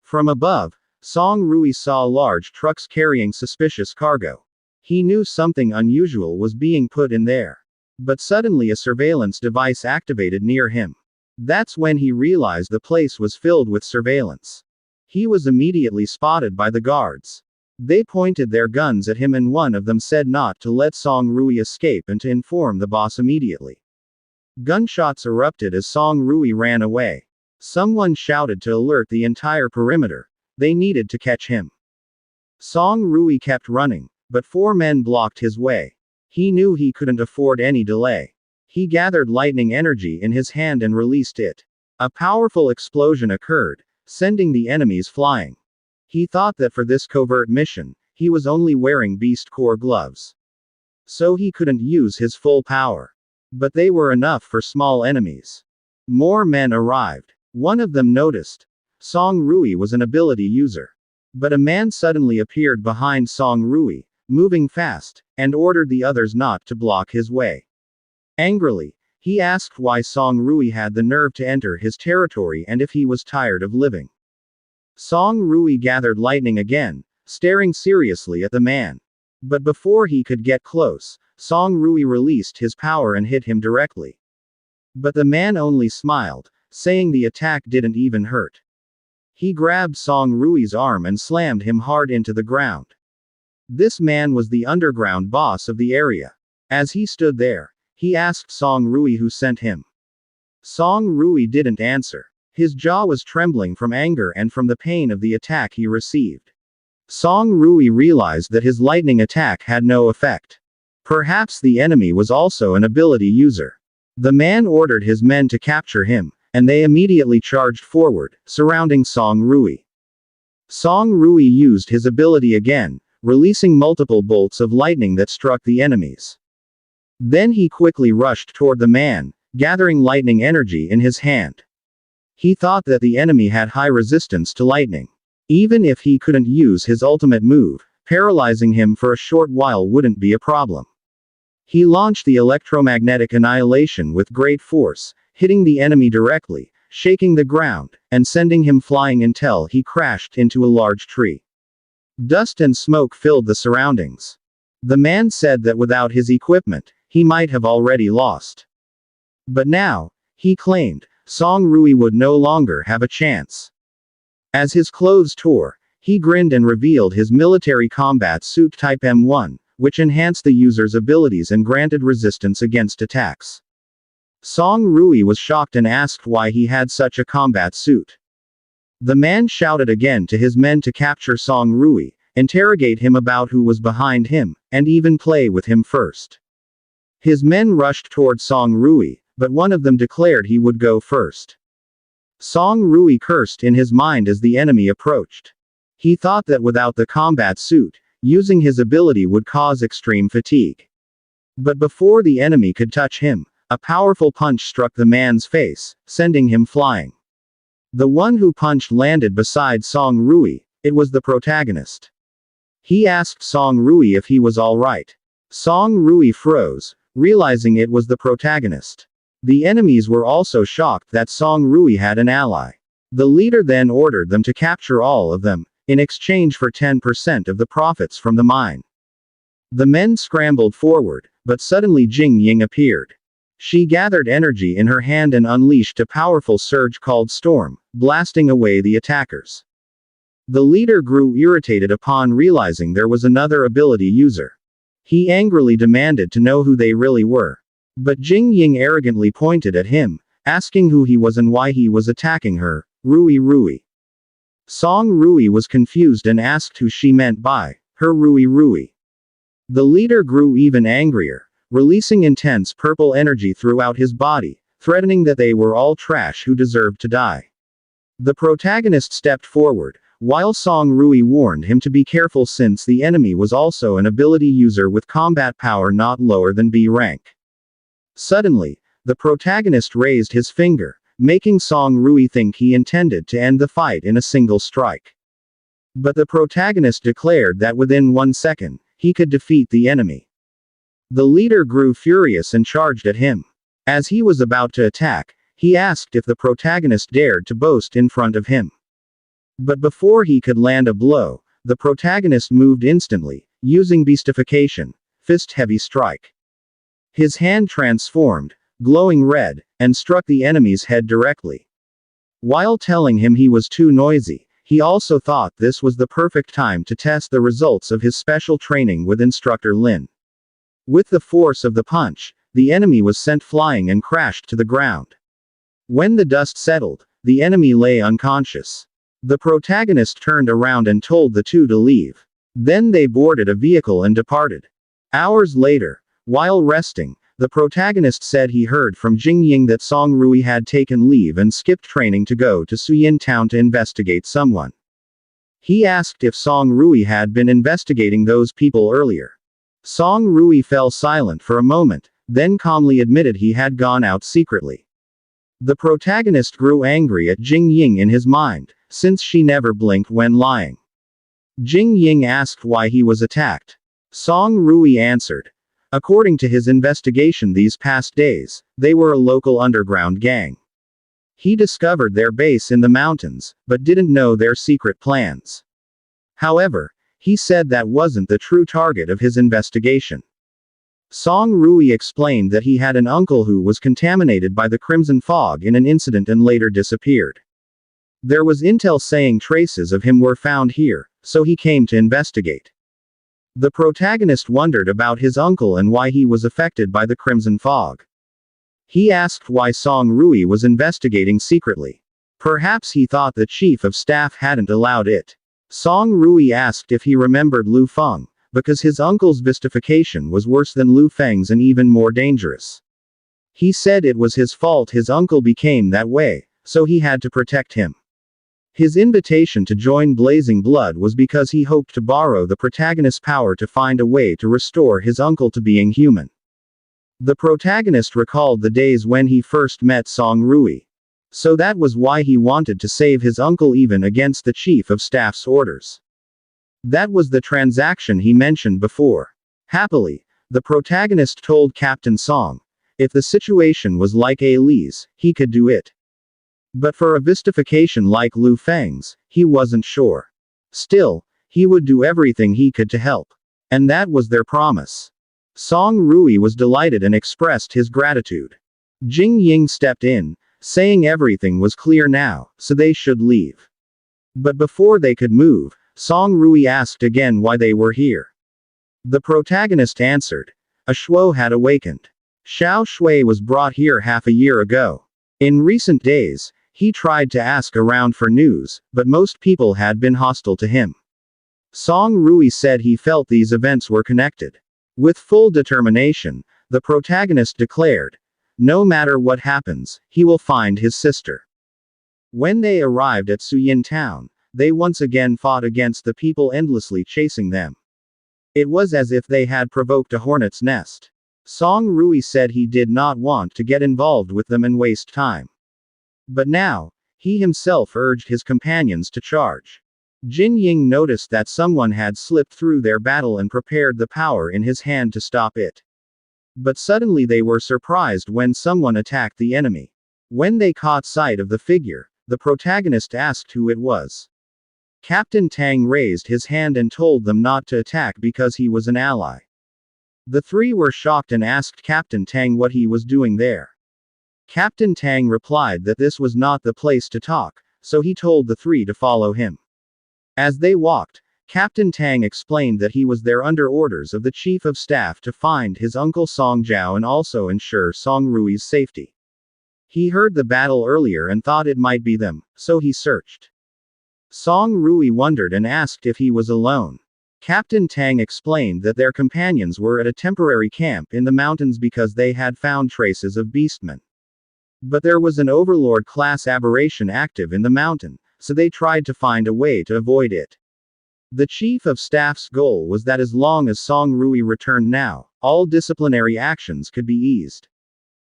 From above, Song Rui saw large trucks carrying suspicious cargo. He knew something unusual was being put in there. But suddenly a surveillance device activated near him. That's when he realized the place was filled with surveillance. He was immediately spotted by the guards. They pointed their guns at him and one of them said not to let Song Rui escape and to inform the boss immediately. Gunshots erupted as Song Rui ran away. Someone shouted to alert the entire perimeter. They needed to catch him. Song Rui kept running, but 4 men blocked his way. He knew he couldn't afford any delay. He gathered lightning energy in his hand and released it. A powerful explosion occurred, sending the enemies flying. He thought that for this covert mission, he was only wearing beast core gloves. So he couldn't use his full power. But they were enough for small enemies. More men arrived. One of them noticed. Song Rui was an ability user. But a man suddenly appeared behind Song Rui, moving fast, and ordered the others not to block his way. Angrily, he asked why Song Rui had the nerve to enter his territory and if he was tired of living. Song Rui gathered lightning again, staring seriously at the man. But before he could get close, Song Rui released his power and hit him directly. But the man only smiled, saying the attack didn't even hurt. He grabbed Song Rui's arm and slammed him hard into the ground. This man was the underground boss of the area. As he stood there, he asked Song Rui who sent him. Song Rui didn't answer. His jaw was trembling from anger and from the pain of the attack he received. Song Rui realized that his lightning attack had no effect. Perhaps the enemy was also an ability user. The man ordered his men to capture him, and they immediately charged forward, surrounding Song Rui. Song Rui used his ability again, releasing multiple bolts of lightning that struck the enemies. Then he quickly rushed toward the man, gathering lightning energy in his hand. He thought that the enemy had high resistance to lightning. Even if he couldn't use his ultimate move, paralyzing him for a short while wouldn't be a problem. He launched the electromagnetic annihilation with great force, hitting the enemy directly, shaking the ground, and sending him flying until he crashed into a large tree. Dust and smoke filled the surroundings. The man said that without his equipment, he might have already lost. But now, he claimed, Song Rui would no longer have a chance. As his clothes tore, he grinned and revealed his military combat suit type M1, which enhanced the user's abilities and granted resistance against attacks. Song Rui was shocked and asked why he had such a combat suit. The man shouted again to his men to capture Song Rui, interrogate him about who was behind him, and even play with him first. His men rushed toward Song Rui, but one of them declared he would go first. Song Rui cursed in his mind as the enemy approached. He thought that without the combat suit, using his ability would cause extreme fatigue. But before the enemy could touch him, a powerful punch struck the man's face, sending him flying. The one who punched landed beside Song Rui. It was the protagonist. He asked Song Rui if he was all right. Song Rui froze, realizing it was the protagonist. The enemies were also shocked that Song Rui had an ally. The leader then ordered them to capture all of them, in exchange for 10% of the profits from the mine. The men scrambled forward, but suddenly Jing Ying appeared. She gathered energy in her hand and unleashed a powerful surge called Storm, blasting away the attackers. The leader grew irritated upon realizing there was another ability user. He angrily demanded to know who they really were. But Jing Ying arrogantly pointed at him, asking who he was and why he was attacking her. Rui Rui. Song Rui was confused and asked who she meant by her Rui Rui. The leader grew even angrier, releasing intense purple energy throughout his body, threatening that they were all trash who deserved to die. The protagonist stepped forward, while Song Rui warned him to be careful since the enemy was also an ability user with combat power not lower than B rank. Suddenly, the protagonist raised his finger, making Song Rui think he intended to end the fight in a single strike. But the protagonist declared that within 1 second, he could defeat the enemy. The leader grew furious and charged at him. As he was about to attack, he asked if the protagonist dared to boast in front of him. But before he could land a blow, the protagonist moved instantly, using beastification, fist-heavy strike. His hand transformed, glowing red, and struck the enemy's head directly. While telling him he was too noisy, he also thought this was the perfect time to test the results of his special training with instructor Lin. With the force of the punch, the enemy was sent flying and crashed to the ground. When the dust settled, the enemy lay unconscious. The protagonist turned around and told the two to leave. Then they boarded a vehicle and departed. Hours later, while resting, the protagonist said he heard from Jingying that Song Rui had taken leave and skipped training to go to Suyin Town to investigate someone. He asked if Song Rui had been investigating those people earlier. Song Rui fell silent for a moment, then calmly admitted he had gone out secretly. The protagonist grew angry at Jingying in his mind, since she never blinked when lying. Jingying asked why he was attacked. Song Rui answered. According to his investigation these past days, they were a local underground gang. He discovered their base in the mountains, but didn't know their secret plans. However, he said that wasn't the true target of his investigation. Song Rui explained that he had an uncle who was contaminated by the crimson fog in an incident and later disappeared. There was intel saying traces of him were found here, so he came to investigate. The protagonist wondered about his uncle and why he was affected by the crimson fog. He asked why Song Rui was investigating secretly. Perhaps he thought the chief of staff hadn't allowed it. Song Rui asked if he remembered Lu Feng, because his uncle's mystification was worse than Lu Feng's and even more dangerous. He said it was his fault his uncle became that way, so he had to protect him. His invitation to join Blazing Blood was because he hoped to borrow the protagonist's power to find a way to restore his uncle to being human. The protagonist recalled the days when he first met Song Rui. So that was why he wanted to save his uncle even against the chief of staff's orders. That was the transaction he mentioned before. Happily, the protagonist told Captain Song, if the situation was like Li's, he could do it. But for a mystification like Lu Feng's, he wasn't sure. Still, he would do everything he could to help. And that was their promise. Song Rui was delighted and expressed his gratitude. Jing Ying stepped in, saying everything was clear now, so they should leave. But before they could move, Song Rui asked again why they were here. The protagonist answered. A Shuo had awakened. Xiao Shui was brought here half a year ago. In recent days, he tried to ask around for news, but most people had been hostile to him. Song Rui said he felt these events were connected. With full determination, the protagonist declared, no matter what happens, he will find his sister. When they arrived at Suyin Town, they once again fought against the people endlessly chasing them. It was as if they had provoked a hornet's nest. Song Rui said he did not want to get involved with them and waste time. But now, he himself urged his companions to charge. Jin Ying noticed that someone had slipped through their battle and prepared the power in his hand to stop it. But suddenly they were surprised when someone attacked the enemy. When they caught sight of the figure, the protagonist asked who it was. Captain Tang raised his hand and told them not to attack because he was an ally. The three were shocked and asked Captain Tang what he was doing there. Captain Tang replied that this was not the place to talk, so he told the three to follow him. As they walked, Captain Tang explained that he was there under orders of the chief of staff to find his uncle Song Jiao and also ensure Song Rui's safety. He heard the battle earlier and thought it might be them, so he searched. Song Rui wondered and asked if he was alone. Captain Tang explained that their companions were at a temporary camp in the mountains because they had found traces of beastmen. But there was an overlord-class aberration active in the mountain, so they tried to find a way to avoid it. The chief of staff's goal was that as long as Song Rui returned now, all disciplinary actions could be eased.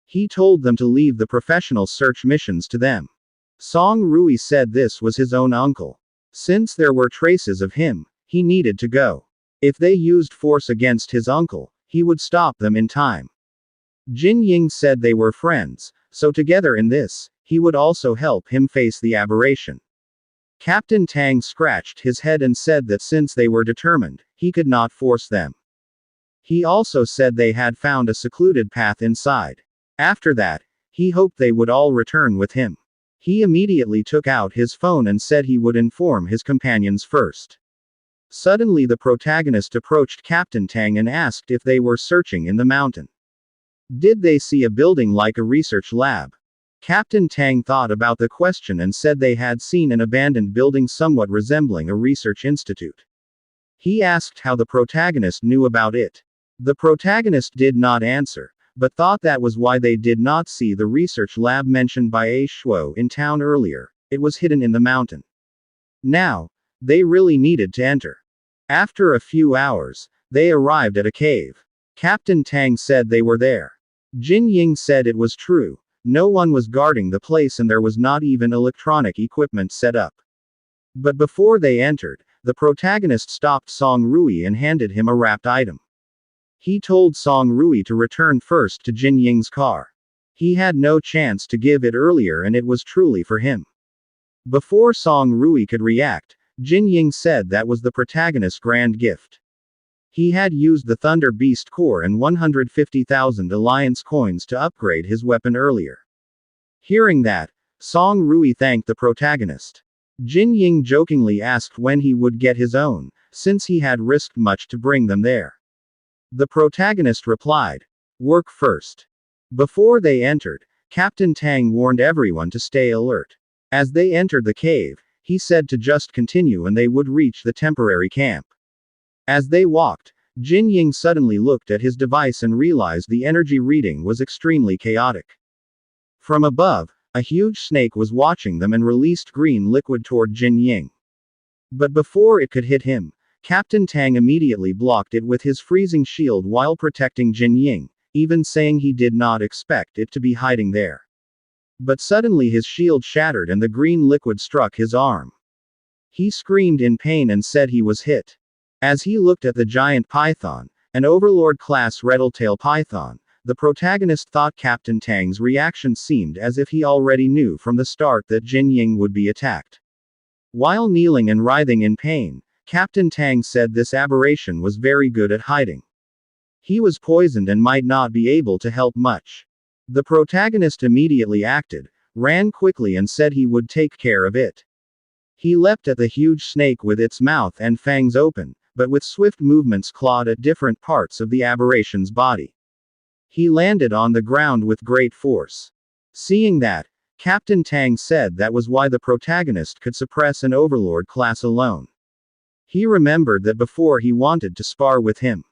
He told them to leave the professional search missions to them. Song Rui said this was his own uncle. Since there were traces of him, he needed to go. If they used force against his uncle, he would stop them in time. Jin Ying said they were friends, so together in this, he would also help him face the aberration. Captain Tang scratched his head and said that since they were determined, he could not force them. He also said they had found a secluded path inside. After that, he hoped they would all return with him. He immediately took out his phone and said he would inform his companions first. Suddenly the protagonist approached Captain Tang and asked if they were searching in the mountain. Did they see a building like a research lab? Captain Tang thought about the question and said they had seen an abandoned building somewhat resembling a research institute. He asked how the protagonist knew about it. The protagonist did not answer, but thought that was why they did not see the research lab mentioned by A Shuo in town earlier. It was hidden in the mountain. Now, they really needed to enter. After a few hours, they arrived at a cave. Captain Tang said they were there. Jin Ying said it was true. No one was guarding the place and there was not even electronic equipment set up. But before they entered, the protagonist stopped Song Rui and handed him a wrapped item. He told Song Rui to return first to Jin Ying's car. He had no chance to give it earlier and it was truly for him. Before Song Rui could react, Jin Ying said that was the protagonist's grand gift. He had used the Thunder Beast core and 150,000 Alliance coins to upgrade his weapon earlier. Hearing that, Song Rui thanked the protagonist. Jin Ying jokingly asked when he would get his own, since he had risked much to bring them there. The protagonist replied, "Work first." Before they entered, Captain Tang warned everyone to stay alert. As they entered the cave, he said to just continue and they would reach the temporary camp. As they walked, Jin Ying suddenly looked at his device and realized the energy reading was extremely chaotic. From above, a huge snake was watching them and released green liquid toward Jin Ying. But before it could hit him, Captain Tang immediately blocked it with his freezing shield while protecting Jin Ying, even saying he did not expect it to be hiding there. But suddenly his shield shattered and the green liquid struck his arm. He screamed in pain and said he was hit. As he looked at the giant python, an Overlord-class Redtail python, the protagonist thought Captain Tang's reaction seemed as if he already knew from the start that Jin Ying would be attacked. While kneeling and writhing in pain, Captain Tang said this aberration was very good at hiding. He was poisoned and might not be able to help much. The protagonist immediately acted, ran quickly and said he would take care of it. He leapt at the huge snake with its mouth and fangs open, but with swift movements clawed at different parts of the aberration's body. He landed on the ground with great force. Seeing that, Captain Tang said that was why the protagonist could suppress an Overlord class alone. He remembered that before he wanted to spar with him.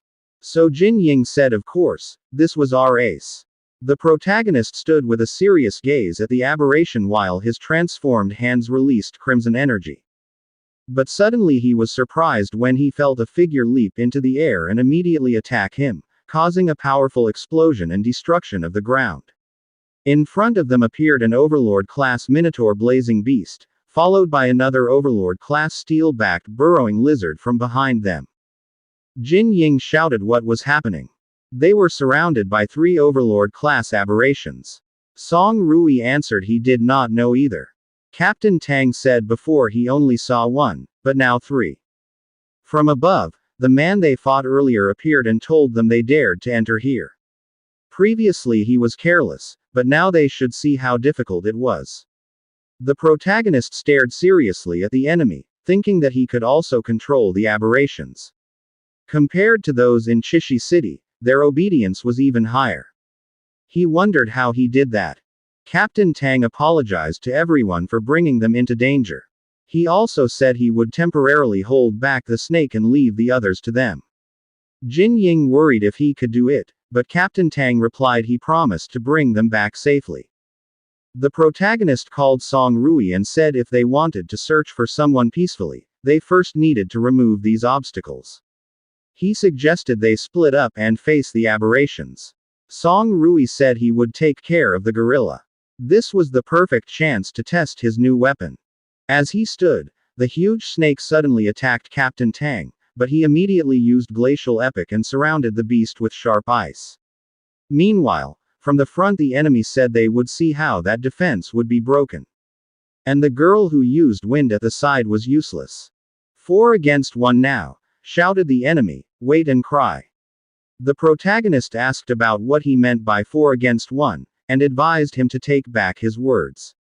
So Jin Ying said of course, this was our ace. The protagonist stood with a serious gaze at the aberration while his transformed hands released crimson energy. But suddenly he was surprised when he felt a figure leap into the air and immediately attack him, causing a powerful explosion and destruction of the ground. In front of them appeared an Overlord-class Minotaur blazing beast, followed by another Overlord-class steel-backed burrowing lizard from behind them. Jin Ying shouted what was happening. They were surrounded by 3 Overlord-class aberrations. Song Rui answered he did not know either. Captain Tang said before he only saw 1, but now 3. From above, the man they fought earlier appeared and told them they dared to enter here. Previously he was careless, but now they should see how difficult it was. The protagonist stared seriously at the enemy, thinking that he could also control the aberrations. Compared to those in Chishi City, their obedience was even higher. He wondered how he did that. Captain Tang apologized to everyone for bringing them into danger. He also said he would temporarily hold back the snake and leave the others to them. Jin Ying worried if he could do it, but Captain Tang replied he promised to bring them back safely. The protagonist called Song Rui and said if they wanted to search for someone peacefully, they first needed to remove these obstacles. He suggested they split up and face the aberrations. Song Rui said he would take care of the gorilla. This was the perfect chance to test his new weapon. As he stood, the huge snake suddenly attacked Captain Tang, but he immediately used Glacial Epic and surrounded the beast with sharp ice. Meanwhile, from the front the enemy said they would see how that defense would be broken. And the girl who used wind at the side was useless. 4 against 1 now, shouted the enemy, wait and cry. The protagonist asked about what he meant by 4 against 1, and advised him to take back his words.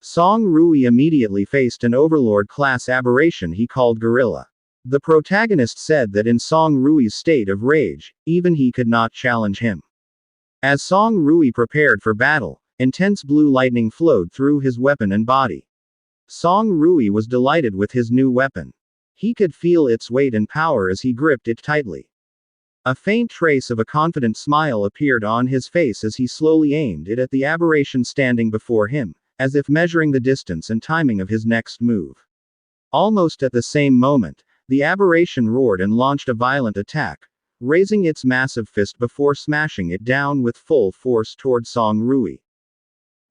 Song Rui immediately faced an overlord-class aberration he called gorilla. The protagonist said that in Song Rui's state of rage, even he could not challenge him. As Song Rui prepared for battle, intense blue lightning flowed through his weapon and body. Song Rui was delighted with his new weapon. He could feel its weight and power as he gripped it tightly. A faint trace of a confident smile appeared on his face as he slowly aimed it at the aberration standing before him, as if measuring the distance and timing of his next move. Almost at the same moment, the aberration roared and launched a violent attack, raising its massive fist before smashing it down with full force toward Song Rui.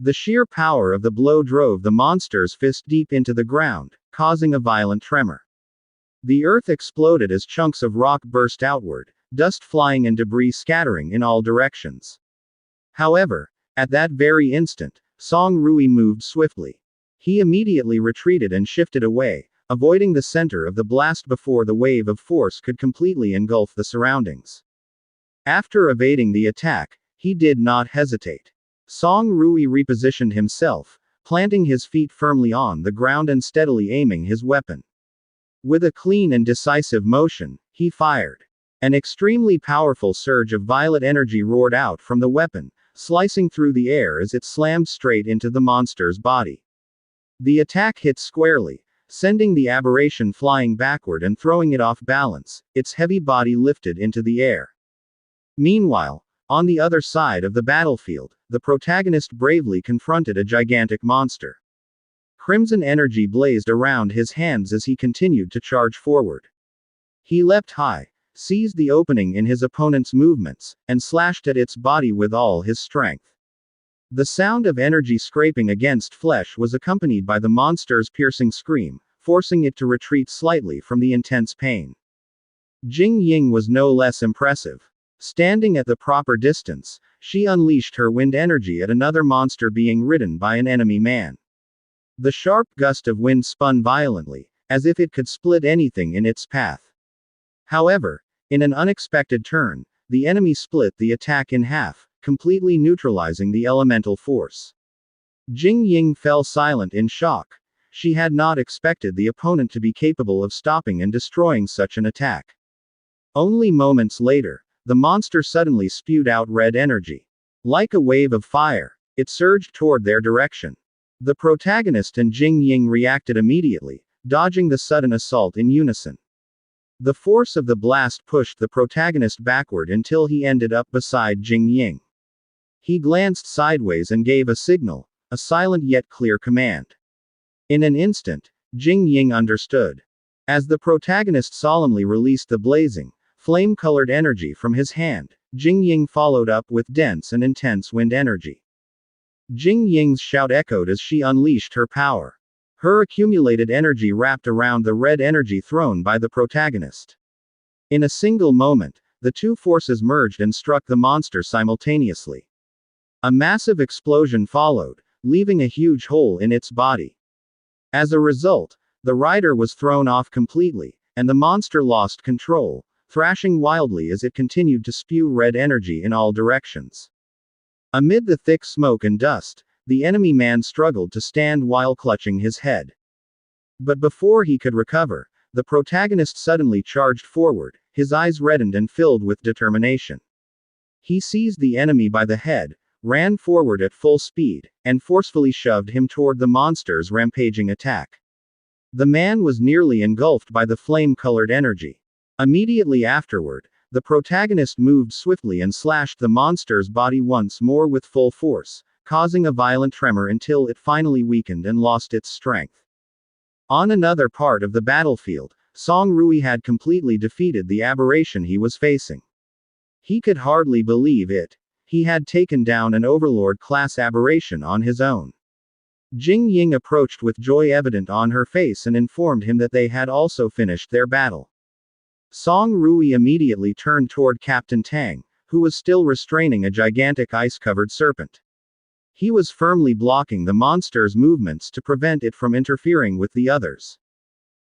The sheer power of the blow drove the monster's fist deep into the ground, causing a violent tremor. The earth exploded as chunks of rock burst outward, dust flying and debris scattering in all directions. However, at that very instant, Song Rui moved swiftly. He immediately retreated and shifted away, avoiding the center of the blast before the wave of force could completely engulf the surroundings. After evading the attack, he did not hesitate. Song Rui repositioned himself, planting his feet firmly on the ground and steadily aiming his weapon. With a clean and decisive motion, he fired. An extremely powerful surge of violet energy roared out from the weapon, slicing through the air as it slammed straight into the monster's body. The attack hit squarely, sending the aberration flying backward and throwing it off balance, its heavy body lifted into the air. Meanwhile, on the other side of the battlefield, the protagonist bravely confronted a gigantic monster. Crimson energy blazed around his hands as he continued to charge forward. He leapt high, seized the opening in his opponent's movements, and slashed at its body with all his strength. The sound of energy scraping against flesh was accompanied by the monster's piercing scream, forcing it to retreat slightly from the intense pain. Jing Ying was no less impressive. Standing at the proper distance, she unleashed her wind energy at another monster being ridden by an enemy man. The sharp gust of wind spun violently, as if it could split anything in its path. However, in an unexpected turn, the enemy split the attack in half, completely neutralizing the elemental force. Jing Ying fell silent in shock. She had not expected the opponent to be capable of stopping and destroying such an attack. Only moments later, the monster suddenly spewed out red energy. Like a wave of fire, it surged toward their direction. The protagonist and Jing Ying reacted immediately, dodging the sudden assault in unison. The force of the blast pushed the protagonist backward until he ended up beside Jing Ying. He glanced sideways and gave a signal, a silent yet clear command. In an instant, Jing Ying understood. As the protagonist solemnly released the blazing, flame-colored energy from his hand, Jing Ying followed up with dense and intense wind energy. Jing Ying's shout echoed as she unleashed her power. Her accumulated energy wrapped around the red energy thrown by the protagonist. In a single moment, the two forces merged and struck the monster simultaneously. A massive explosion followed, leaving a huge hole in its body. As a result, the rider was thrown off completely, and the monster lost control, thrashing wildly as it continued to spew red energy in all directions. Amid the thick smoke and dust, the enemy man struggled to stand while clutching his head. But before he could recover, the protagonist suddenly charged forward, his eyes reddened and filled with determination. He seized the enemy by the head, ran forward at full speed, and forcefully shoved him toward the monster's rampaging attack. The man was nearly engulfed by the flame-colored energy. Immediately afterward, the protagonist moved swiftly and slashed the monster's body once more with full force, causing a violent tremor until it finally weakened and lost its strength. On another part of the battlefield, Song Rui had completely defeated the aberration he was facing. He could hardly believe it. he had taken down an overlord-class aberration on his own. Jing Ying approached with joy evident on her face and informed him that they had also finished their battle. Song Rui immediately turned toward Captain Tang, who was still restraining a gigantic ice-covered serpent. He was firmly blocking the monster's movements to prevent it from interfering with the others.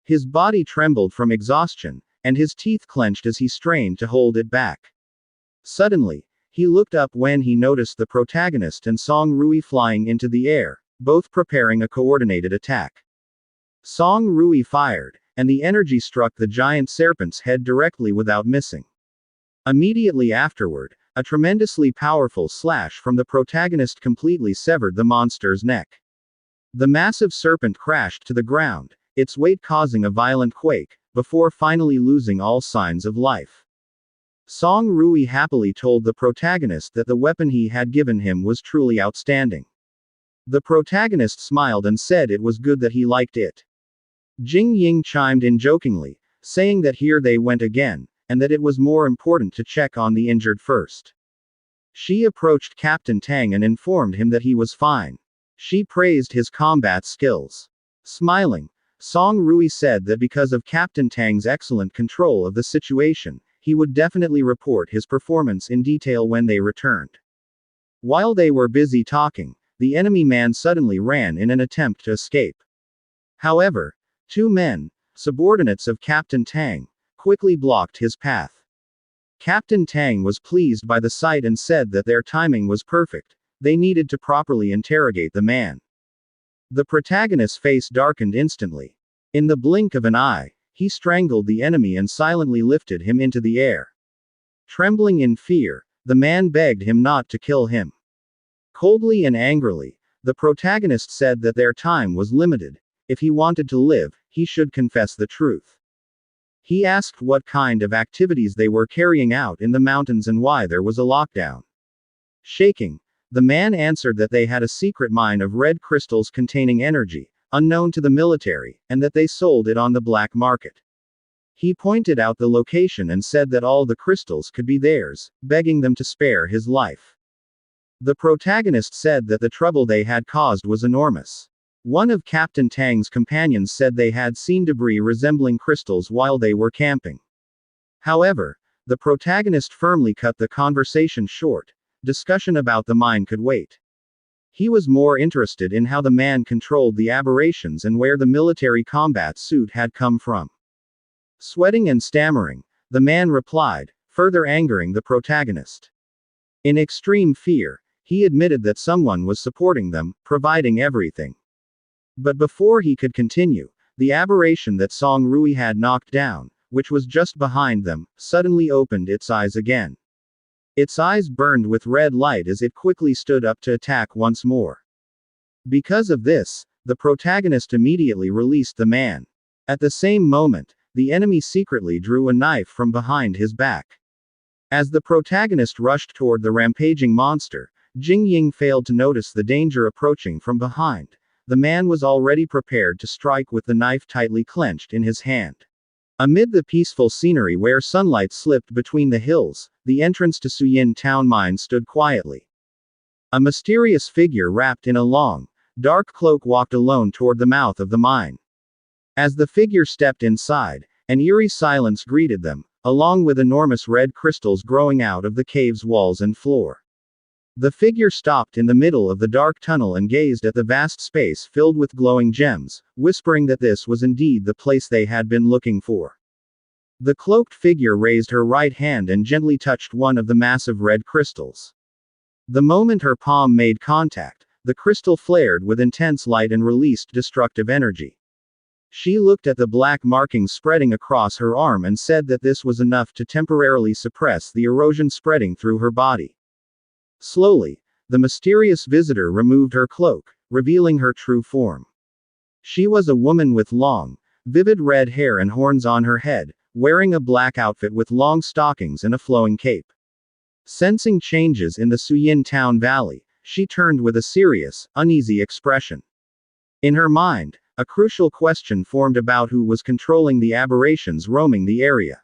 His body trembled from exhaustion, and his teeth clenched as he strained to hold it back. Suddenly, he looked up when he noticed the protagonist and Song Rui flying into the air, both preparing a coordinated attack. Song Rui fired, and the energy struck the giant serpent's head directly without missing. Immediately afterward, a tremendously powerful slash from the protagonist completely severed the monster's neck. The massive serpent crashed to the ground, its weight causing a violent quake, before finally losing all signs of life. Song Rui happily told the protagonist that the weapon he had given him was truly outstanding. The protagonist smiled and said it was good that he liked it. Jing Ying chimed in jokingly, saying that here they went again, and that it was more important to check on the injured first. She approached Captain Tang and informed him that he was fine. She praised his combat skills. Smiling, Song Rui said that because of Captain Tang's excellent control of the situation, he would definitely report his performance in detail when they returned. While they were busy talking, the enemy man suddenly ran in an attempt to escape. However, two men, subordinates of Captain Tang, quickly blocked his path. Captain Tang was pleased by the sight and said that their timing was perfect, they needed to properly interrogate the man. The protagonist's face darkened instantly. In the blink of an eye, he strangled the enemy and silently lifted him into the air. Trembling in fear, the man begged him not to kill him. Coldly and angrily, the protagonist said that their time was limited. If he wanted to live, he should confess the truth. He asked what kind of activities they were carrying out in the mountains and why there was a lockdown. Shaking, the man answered that they had a secret mine of red crystals containing energy, unknown to the military, and that they sold it on the black market. He pointed out the location and said that all the crystals could be theirs, begging them to spare his life. The protagonist said that the trouble they had caused was enormous. One of Captain Tang's companions said they had seen debris resembling crystals while they were camping. However, the protagonist firmly cut the conversation short. Discussion about the mine could wait. He was more interested in how the man controlled the aberrations and where the military combat suit had come from. Sweating and stammering, the man replied, further angering the protagonist. In extreme fear, he admitted that someone was supporting them, providing everything. But before he could continue, the aberration that Song Rui had knocked down, which was just behind them, suddenly opened its eyes again. Its eyes burned with red light as it quickly stood up to attack once more. Because of this, the protagonist immediately released the man. At the same moment, the enemy secretly drew a knife from behind his back. As the protagonist rushed toward the rampaging monster, Jing Ying failed to notice the danger approaching from behind. The man was already prepared to strike with the knife tightly clenched in his hand. Amid the peaceful scenery where sunlight slipped between the hills, the entrance to Suyin Town Mine stood quietly. A mysterious figure wrapped in a long, dark cloak walked alone toward the mouth of the mine. As the figure stepped inside, an eerie silence greeted them, along with enormous red crystals growing out of the cave's walls and floor. The figure stopped in the middle of the dark tunnel and gazed at the vast space filled with glowing gems, whispering that this was indeed the place they had been looking for. The cloaked figure raised her right hand and gently touched one of the massive red crystals. The moment her palm made contact, the crystal flared with intense light and released destructive energy. She looked at the black markings spreading across her arm and said that this was enough to temporarily suppress the erosion spreading through her body. Slowly, the mysterious visitor removed her cloak, revealing her true form. She was a woman with long, vivid red hair and horns on her head, wearing a black outfit with long stockings and a flowing cape. Sensing changes in the Suyin Town Valley, she turned with a serious, uneasy expression. In her mind, a crucial question formed about who was controlling the aberrations roaming the area.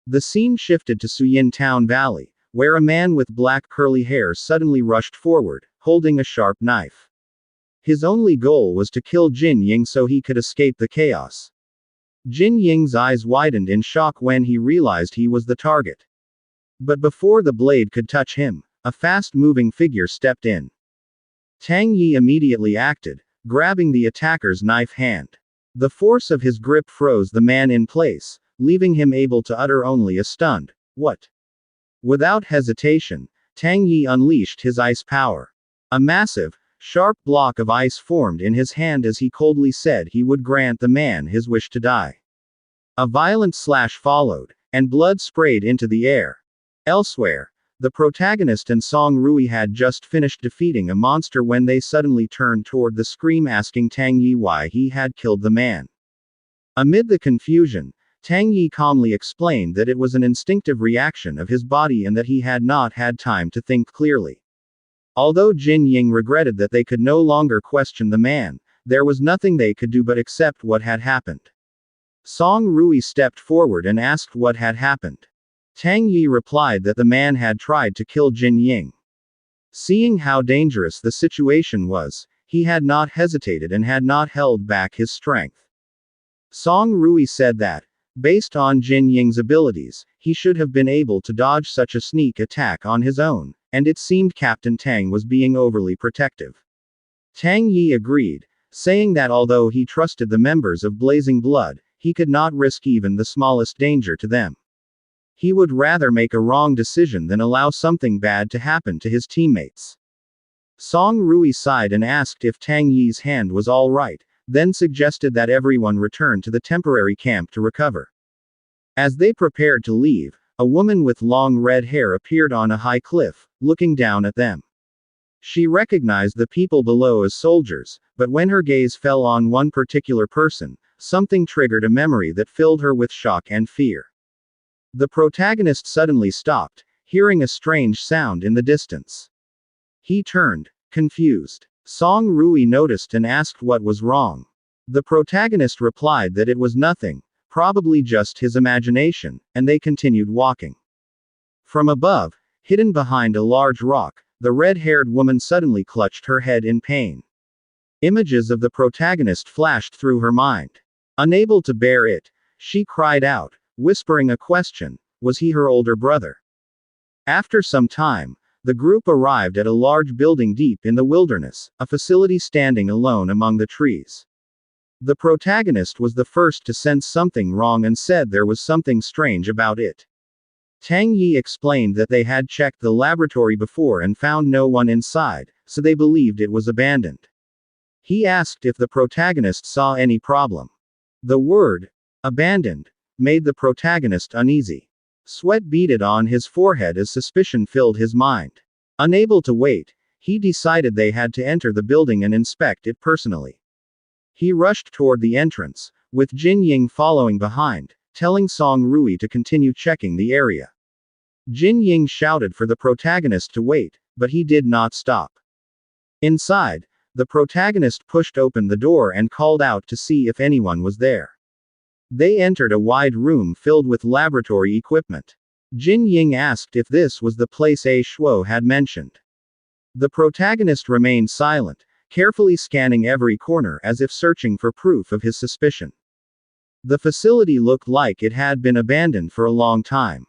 The scene shifted to Suyin Town Valley, where a man with black curly hair suddenly rushed forward, holding a sharp knife. His only goal was to kill Jin Ying so he could escape the chaos. Jin Ying's eyes widened in shock when he realized he was the target. But before the blade could touch him, a fast-moving figure stepped in. Tang Yi immediately acted, grabbing the attacker's knife hand. The force of his grip froze the man in place, leaving him able to utter only a stunned, "What?" Without hesitation, Tang Yi unleashed his ice power. A massive, sharp block of ice formed in his hand as he coldly said he would grant the man his wish to die. A violent slash followed, and blood sprayed into the air. Elsewhere, the protagonist and Song Rui had just finished defeating a monster when they suddenly turned toward the scream asking Tang Yi why he had killed the man. Amid the confusion, Tang Yi calmly explained that it was an instinctive reaction of his body and that he had not had time to think clearly. Although Jin Ying regretted that they could no longer question the man, there was nothing they could do but accept what had happened. Song Rui stepped forward and asked what had happened. Tang Yi replied that the man had tried to kill Jin Ying. Seeing how dangerous the situation was, he had not hesitated and had not held back his strength. Song Rui said that, based on Jin Ying's abilities, he should have been able to dodge such a sneak attack on his own, and it seemed Captain Tang was being overly protective. Tang Yi agreed, saying that although he trusted the members of Blazing Blood, he could not risk even the smallest danger to them. He would rather make a wrong decision than allow something bad to happen to his teammates. Song Rui sighed and asked if Tang Yi's hand was all right, then suggested that everyone return to the temporary camp to recover. As they prepared to leave, a woman with long red hair appeared on a high cliff, looking down at them. She recognized the people below as soldiers, but when her gaze fell on one particular person, something triggered a memory that filled her with shock and fear. The protagonist suddenly stopped, hearing a strange sound in the distance. He turned, confused. Song Rui noticed and asked what was wrong. The protagonist replied that it was nothing, probably just his imagination, and they continued walking. From above, hidden behind a large rock, the red-haired woman suddenly clutched her head in pain. Images of the protagonist flashed through her mind. Unable to bear it, she cried out, whispering a question: was he her older brother? After some time, the group arrived at a large building deep in the wilderness, a facility standing alone among the trees. The protagonist was the first to sense something wrong and said there was something strange about it. Tang Yi explained that they had checked the laboratory before and found no one inside, so they believed it was abandoned. He asked if the protagonist saw any problem. The word, abandoned, made the protagonist uneasy. Sweat beaded on his forehead as suspicion filled his mind. Unable to wait, he decided they had to enter the building and inspect it personally. He rushed toward the entrance, with Jin Ying following behind, telling Song Rui to continue checking the area. Jin Ying shouted for the protagonist to wait, but he did not stop. Inside, the protagonist pushed open the door and called out to see if anyone was there. They entered a wide room filled with laboratory equipment. Jin Ying asked if this was the place A Shuo had mentioned. The protagonist remained silent, carefully scanning every corner as if searching for proof of his suspicion. The facility looked like it had been abandoned for a long time.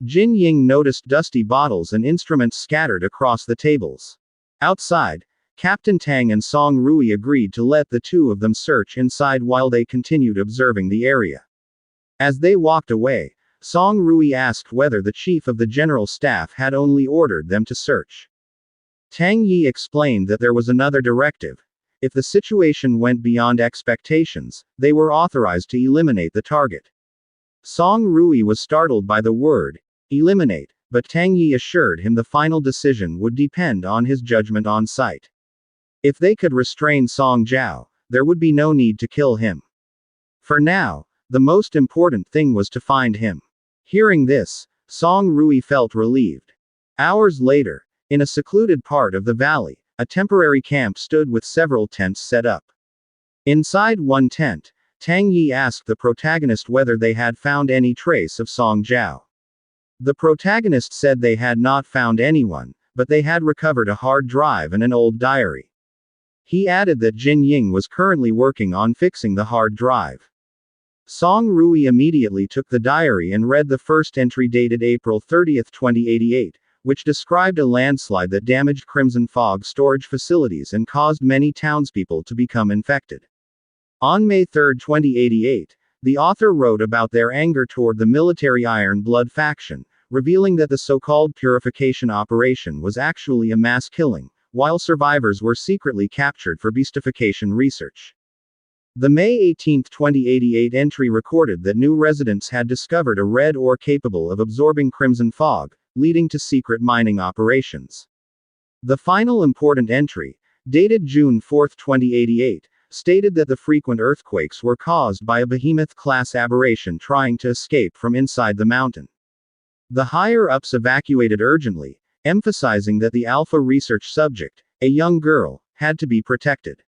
Jin Ying noticed dusty bottles and instruments scattered across the tables. Outside, Captain Tang and Song Rui agreed to let the two of them search inside while they continued observing the area. As they walked away, Song Rui asked whether the chief of the general staff had only ordered them to search. Tang Yi explained that there was another directive. If the situation went beyond expectations, they were authorized to eliminate the target. Song Rui was startled by the word, eliminate, but Tang Yi assured him the final decision would depend on his judgment on sight. If they could restrain Song Zhao, there would be no need to kill him. For now, the most important thing was to find him. Hearing this, Song Rui felt relieved. Hours later, in a secluded part of the valley, a temporary camp stood with several tents set up. Inside one tent, Tang Yi asked the protagonist whether they had found any trace of Song Zhao. The protagonist said they had not found anyone, but they had recovered a hard drive and an old diary. He added that Jin Ying was currently working on fixing the hard drive. Song Rui immediately took the diary and read the first entry dated April 30, 2088, which described a landslide that damaged Crimson Fog storage facilities and caused many townspeople to become infected. On May 3, 2088, the author wrote about their anger toward the military Iron Blood faction, revealing that the so-called purification operation was actually a mass killing, while survivors were secretly captured for beastification research. The May 18, 2088 entry recorded that new residents had discovered a red ore capable of absorbing crimson fog, leading to secret mining operations. The final important entry, dated June 4, 2088, stated that the frequent earthquakes were caused by a behemoth-class aberration trying to escape from inside the mountain. The higher-ups evacuated urgently, emphasizing that the Alpha research subject, a young girl, had to be protected.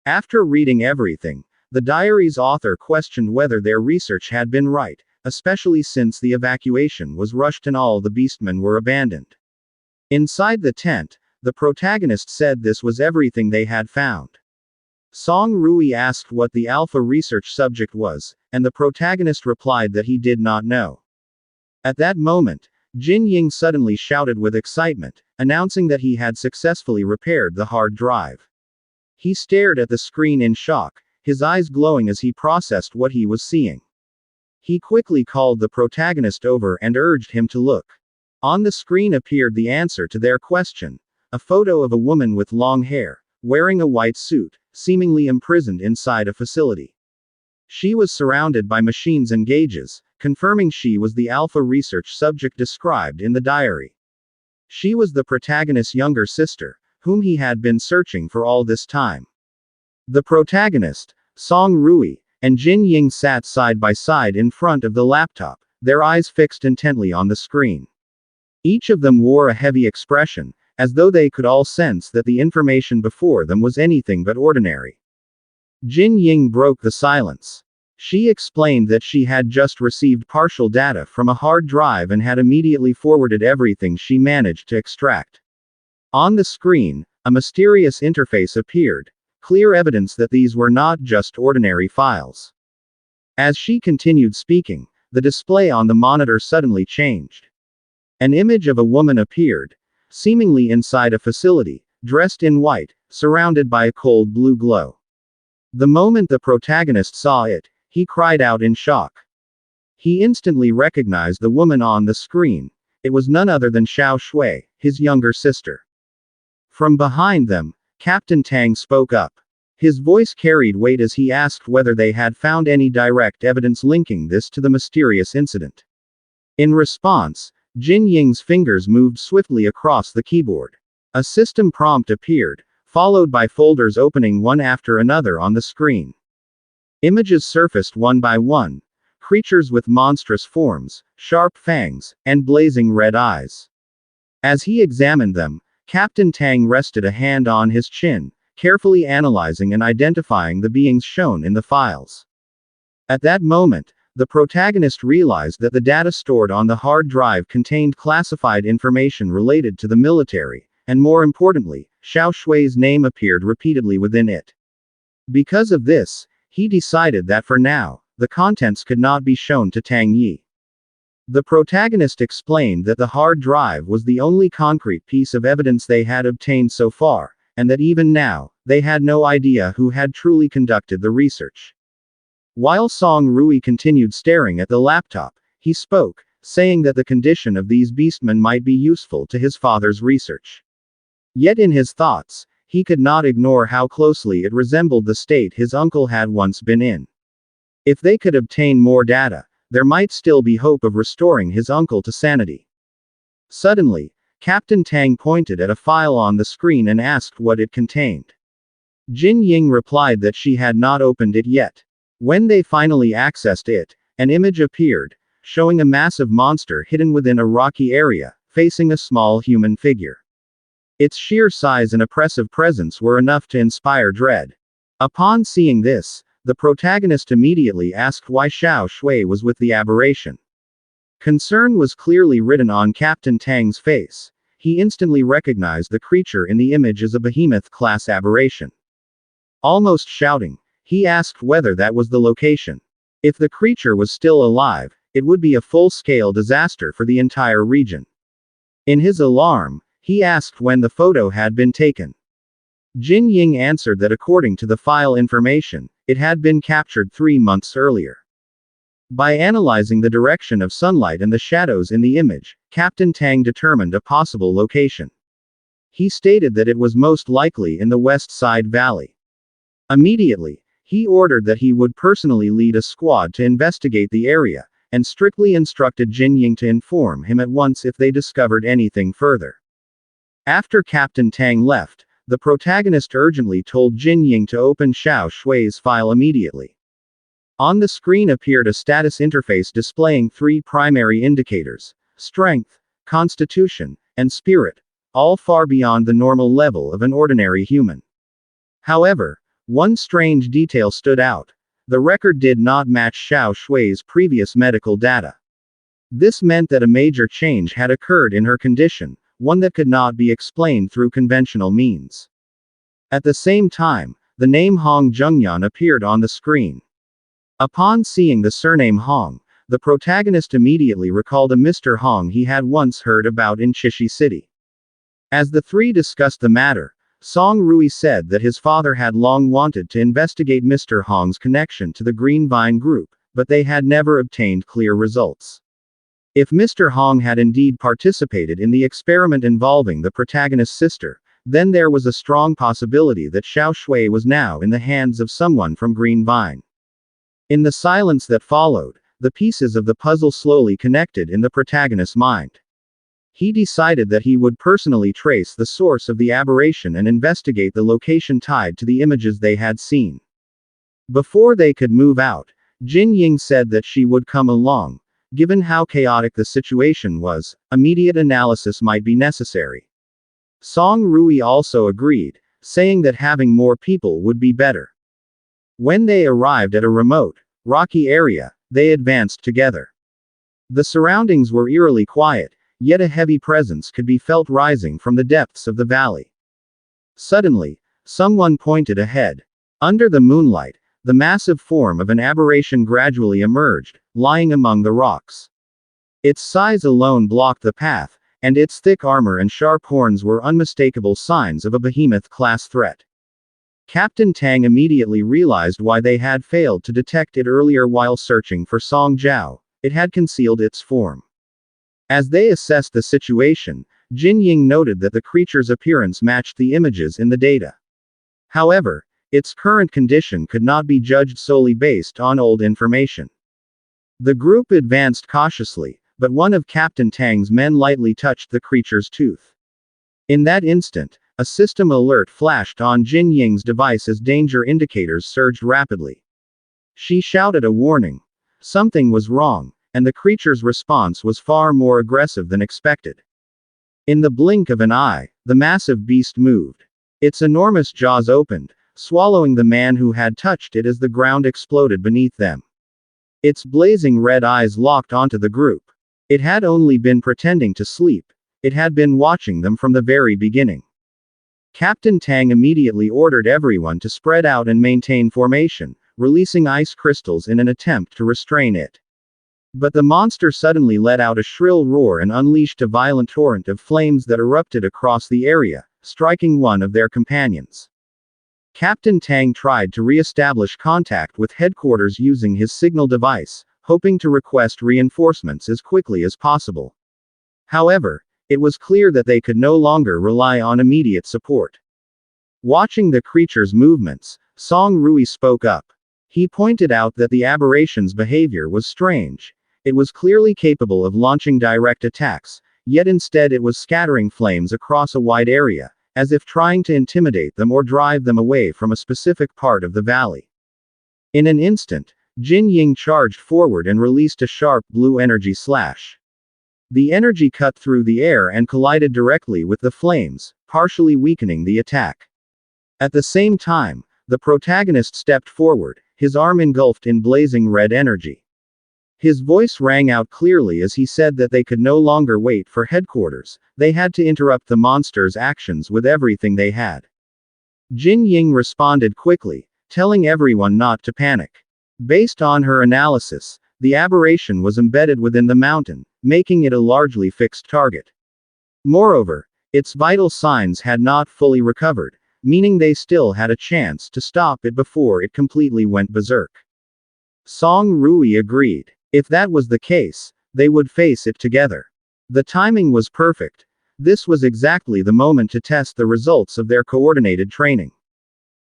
After reading everything, the diary's author questioned whether their research had been right, especially since the evacuation was rushed and all the beastmen were abandoned. Inside the tent, the protagonist said this was everything they had found. Song Rui asked what the Alpha research subject was, and the protagonist replied that he did not know. At that moment, Jin Ying suddenly shouted with excitement, announcing that he had successfully repaired the hard drive. He stared at the screen in shock, his eyes glowing as he processed what he was seeing. He quickly called the protagonist over and urged him to look. On the screen appeared the answer to their question, a photo of a woman with long hair, wearing a white suit, seemingly imprisoned inside a facility. She was surrounded by machines and gauges, confirming she was the Alpha research subject described in the diary. She was the protagonist's younger sister, whom he had been searching for all this time. The protagonist, Song Rui, and Jin Ying sat side by side in front of the laptop, their eyes fixed intently on the screen. Each of them wore a heavy expression, as though they could all sense that the information before them was anything but ordinary. Jin Ying broke the silence. She explained that she had just received partial data from a hard drive and had immediately forwarded everything she managed to extract. On the screen, a mysterious interface appeared, clear evidence that these were not just ordinary files. As she continued speaking, the display on the monitor suddenly changed. An image of a woman appeared, seemingly inside a facility, dressed in white, surrounded by a cold blue glow. The moment the protagonist saw it, he cried out in shock. He instantly recognized the woman on the screen. It was none other than Xiao Shui, his younger sister. From behind them, Captain Tang spoke up. His voice carried weight as he asked whether they had found any direct evidence linking this to the mysterious incident. In response, Jin Ying's fingers moved swiftly across the keyboard. A system prompt appeared, followed by folders opening one after another on the screen. Images surfaced one by one, creatures with monstrous forms, sharp fangs, and blazing red eyes. As he examined them, Captain Tang rested a hand on his chin, carefully analyzing and identifying the beings shown in the files. At that moment, the protagonist realized that the data stored on the hard drive contained classified information related to the military, and more importantly, Xiao Shui's name appeared repeatedly within it. Because of this, he decided that for now, the contents could not be shown to Tang Yi. The protagonist explained that the hard drive was the only concrete piece of evidence they had obtained so far, and that even now, they had no idea who had truly conducted the research. While Song Rui continued staring at the laptop, he spoke, saying that the condition of these beastmen might be useful to his father's research. Yet in his thoughts, he could not ignore how closely it resembled the state his uncle had once been in. If they could obtain more data, there might still be hope of restoring his uncle to sanity. Suddenly, Captain Tang pointed at a file on the screen and asked what it contained. Jin Ying replied that she had not opened it yet. When they finally accessed it, an image appeared, showing a massive monster hidden within a rocky area, facing a small human figure. Its sheer size and oppressive presence were enough to inspire dread. Upon seeing this, the protagonist immediately asked why Xiao Shui was with the aberration. Concern was clearly written on Captain Tang's face. He instantly recognized the creature in the image as a behemoth-class aberration. Almost shouting, he asked whether that was the location. If the creature was still alive, it would be a full-scale disaster for the entire region. In his alarm, he asked when the photo had been taken. Jin Ying answered that according to the file information, it had been captured 3 months earlier. By analyzing the direction of sunlight and the shadows in the image, Captain Tang determined a possible location. He stated that it was most likely in the West Side Valley. Immediately, he ordered that he would personally lead a squad to investigate the area, and strictly instructed Jin Ying to inform him at once if they discovered anything further. After Captain Tang left, the protagonist urgently told Jin Ying to open Xiao Shui's file immediately. On the screen appeared a status interface displaying 3 primary indicators: strength, constitution, and spirit, all far beyond the normal level of an ordinary human. However, one strange detail stood out. The record did not match Xiao Shui's previous medical data. This meant that a major change had occurred in her condition, one that could not be explained through conventional means. At the same time, the name Hong Zhengyan appeared on the screen. Upon seeing the surname Hong, the protagonist immediately recalled a Mr. Hong he had once heard about in Chishi City. As the 3 discussed the matter, Song Rui said that his father had long wanted to investigate Mr. Hong's connection to the Green Vine group, but they had never obtained clear results. If Mr. Hong had indeed participated in the experiment involving the protagonist's sister, then there was a strong possibility that Xiao Shui was now in the hands of someone from Green Vine. In the silence that followed, the pieces of the puzzle slowly connected in the protagonist's mind. He decided that he would personally trace the source of the aberration and investigate the location tied to the images they had seen. Before they could move out, Jin Ying said that she would come along. Given how chaotic the situation was, immediate analysis might be necessary. Song Rui also agreed, saying that having more people would be better. When they arrived at a remote, rocky area, they advanced together. The surroundings were eerily quiet, yet a heavy presence could be felt rising from the depths of the valley. Suddenly, someone pointed ahead. Under the moonlight, the massive form of an aberration gradually emerged, lying among the rocks. Its size alone blocked the path, and its thick armor and sharp horns were unmistakable signs of a behemoth-class threat. Captain Tang immediately realized why they had failed to detect it earlier while searching for Song Zhao. It had concealed its form. As they assessed the situation, Jin Ying noted that the creature's appearance matched the images in the data. However, its current condition could not be judged solely based on old information. The group advanced cautiously, but one of Captain Tang's men lightly touched the creature's tooth. In that instant, a system alert flashed on Jin Ying's device as danger indicators surged rapidly. She shouted a warning. Something was wrong, and the creature's response was far more aggressive than expected. In the blink of an eye, the massive beast moved. Its enormous jaws opened, swallowing the man who had touched it as the ground exploded beneath them. Its blazing red eyes locked onto the group. It had only been pretending to sleep. It had been watching them from the very beginning. Captain Tang immediately ordered everyone to spread out and maintain formation, releasing ice crystals in an attempt to restrain it. But the monster suddenly let out a shrill roar and unleashed a violent torrent of flames that erupted across the area, striking one of their companions. Captain Tang tried to re-establish contact with headquarters using his signal device, hoping to request reinforcements as quickly as possible. However, it was clear that they could no longer rely on immediate support. Watching the creature's movements, Song Rui spoke up. He pointed out that the aberration's behavior was strange. It was clearly capable of launching direct attacks, yet instead it was scattering flames across a wide area, as if trying to intimidate them or drive them away from a specific part of the valley. In an instant, Jin Ying charged forward and released a sharp blue energy slash. The energy cut through the air and collided directly with the flames, partially weakening the attack. At the same time, the protagonist stepped forward, his arm engulfed in blazing red energy. His voice rang out clearly as he said that they could no longer wait for headquarters, they had to interrupt the monster's actions with everything they had. Jin Ying responded quickly, telling everyone not to panic. Based on her analysis, the aberration was embedded within the mountain, making it a largely fixed target. Moreover, its vital signs had not fully recovered, meaning they still had a chance to stop it before it completely went berserk. Song Rui agreed. If that was the case, they would face it together. The timing was perfect. This was exactly the moment to test the results of their coordinated training.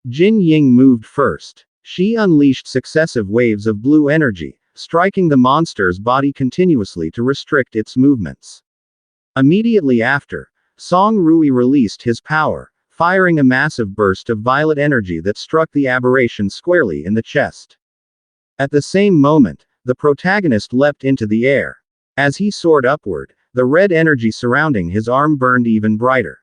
Jin Ying moved first. She unleashed successive waves of blue energy, striking the monster's body continuously to restrict its movements. Immediately after, Song Rui released his power, firing a massive burst of violet energy that struck the aberration squarely in the chest. At the same moment, the protagonist leapt into the air. As he soared upward, the red energy surrounding his arm burned even brighter.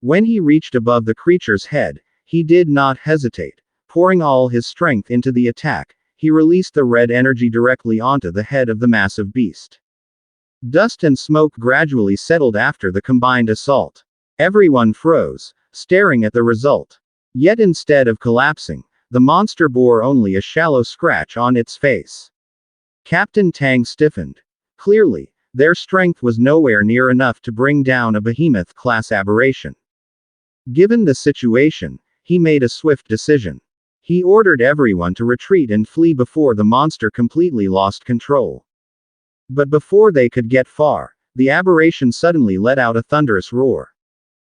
When he reached above the creature's head, he did not hesitate. Pouring all his strength into the attack, he released the red energy directly onto the head of the massive beast. Dust and smoke gradually settled after the combined assault. Everyone froze, staring at the result. Yet instead of collapsing, the monster bore only a shallow scratch on its face. Captain Tang stiffened. Clearly, their strength was nowhere near enough to bring down a behemoth-class aberration. Given the situation, he made a swift decision. He ordered everyone to retreat and flee before the monster completely lost control. But before they could get far, the aberration suddenly let out a thunderous roar.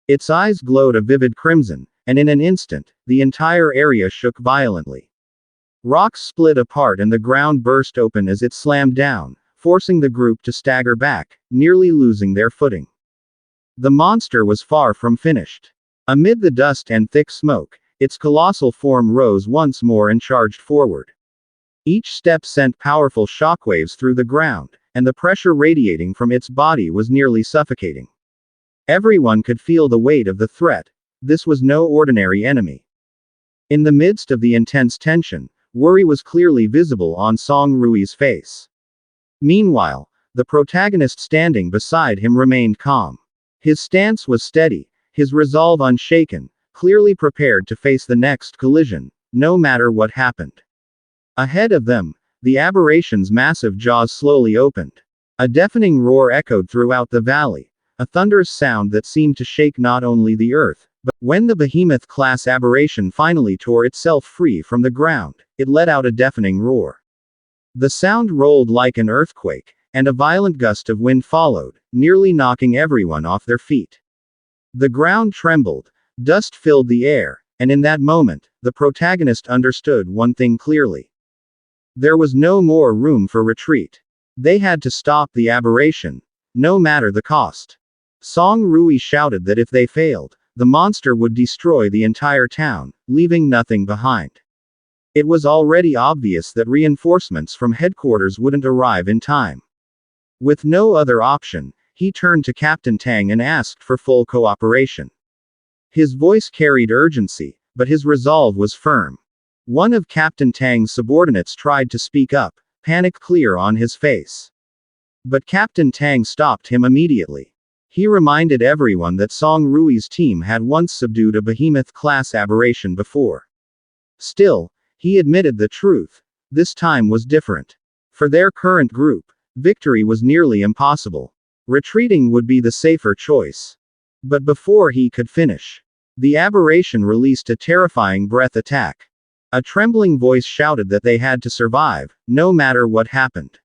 Its eyes glowed a vivid crimson, and in an instant, the entire area shook violently. Rocks split apart and the ground burst open as it slammed down, forcing the group to stagger back, nearly losing their footing. The monster was far from finished. Amid the dust and thick smoke, its colossal form rose once more and charged forward. Each step sent powerful shockwaves through the ground, and the pressure radiating from its body was nearly suffocating. Everyone could feel the weight of the threat. This was no ordinary enemy. In the midst of the intense tension, worry was clearly visible on Song Rui's face. Meanwhile, the protagonist standing beside him remained calm. His stance was steady, his resolve unshaken, clearly prepared to face the next collision, no matter what happened. Ahead of them, the aberration's massive jaws slowly opened. A deafening roar echoed throughout the valley, a thunderous sound that seemed to shake not only the earth, but when the behemoth-class aberration finally tore itself free from the ground, it let out a deafening roar. The sound rolled like an earthquake, and a violent gust of wind followed, nearly knocking everyone off their feet. The ground trembled, dust filled the air, and in that moment, the protagonist understood one thing clearly. There was no more room for retreat. They had to stop the aberration, no matter the cost. Song Rui shouted that if they failed, the monster would destroy the entire town, leaving nothing behind. It was already obvious that reinforcements from headquarters wouldn't arrive in time. With no other option, he turned to Captain Tang and asked for full cooperation. His voice carried urgency, but his resolve was firm. One of Captain Tang's subordinates tried to speak up, panic clear on his face. But Captain Tang stopped him immediately. He reminded everyone that Song Rui's team had once subdued a behemoth-class aberration before. Still, he admitted the truth. This time was different. For their current group, victory was nearly impossible. Retreating would be the safer choice. But before he could finish, the aberration released a terrifying breath attack. A trembling voice shouted that they had to survive, no matter what happened.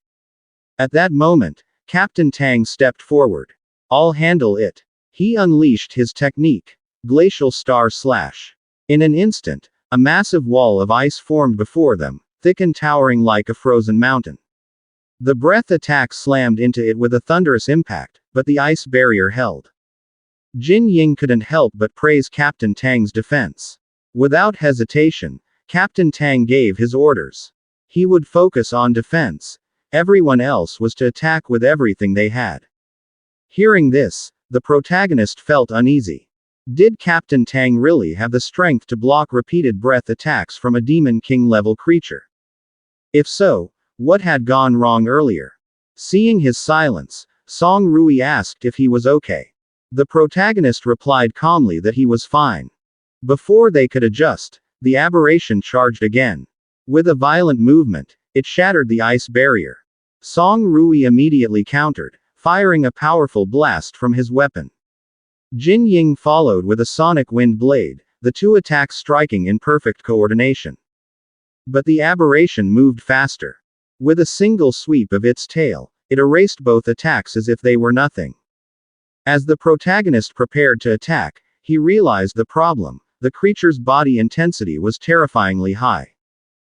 At that moment, Captain Tang stepped forward. I'll handle it. He unleashed his technique, Glacial Star Slash. In an instant, a massive wall of ice formed before them, thick and towering like a frozen mountain. The breath attack slammed into it with a thunderous impact, but the ice barrier held. Jin Ying couldn't help but praise Captain Tang's defense. Without hesitation, Captain Tang gave his orders. He would focus on defense. Everyone else was to attack with everything they had. Hearing this, the protagonist felt uneasy. Did Captain Tang really have the strength to block repeated breath attacks from a Demon King level creature? If so, What had gone wrong earlier? Seeing his silence, Song Rui asked if he was okay. The protagonist replied calmly that he was fine. Before they could adjust, the aberration charged again. With a violent movement, it shattered the ice barrier. Song Rui immediately countered, firing a powerful blast from his weapon. Jin Ying followed with a sonic wind blade, the two attacks striking in perfect coordination. But the aberration moved faster. With a single sweep of its tail, it erased both attacks as if they were nothing. As the protagonist prepared to attack, he realized the problem: the creature's body intensity was terrifyingly high.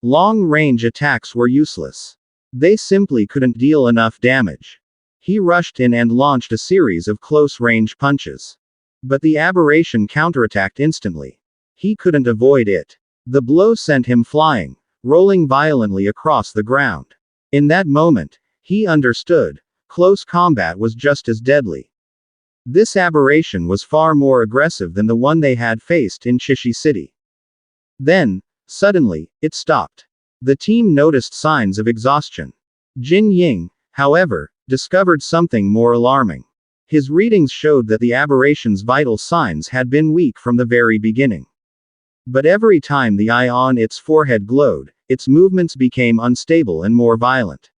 Long-range attacks were useless. They simply couldn't deal enough damage. He rushed in and launched a series of close-range punches. But the aberration counterattacked instantly. He couldn't avoid it. The blow sent him flying, rolling violently across the ground. In that moment, he understood: close combat was just as deadly. This aberration was far more aggressive than the one they had faced in Chishi City. Then, suddenly, it stopped. The team noticed signs of exhaustion. Jin Ying, however, discovered something more alarming. His readings showed that the aberration's vital signs had been weak from the very beginning. But every time the eye on its forehead glowed, its movements became unstable and more violent.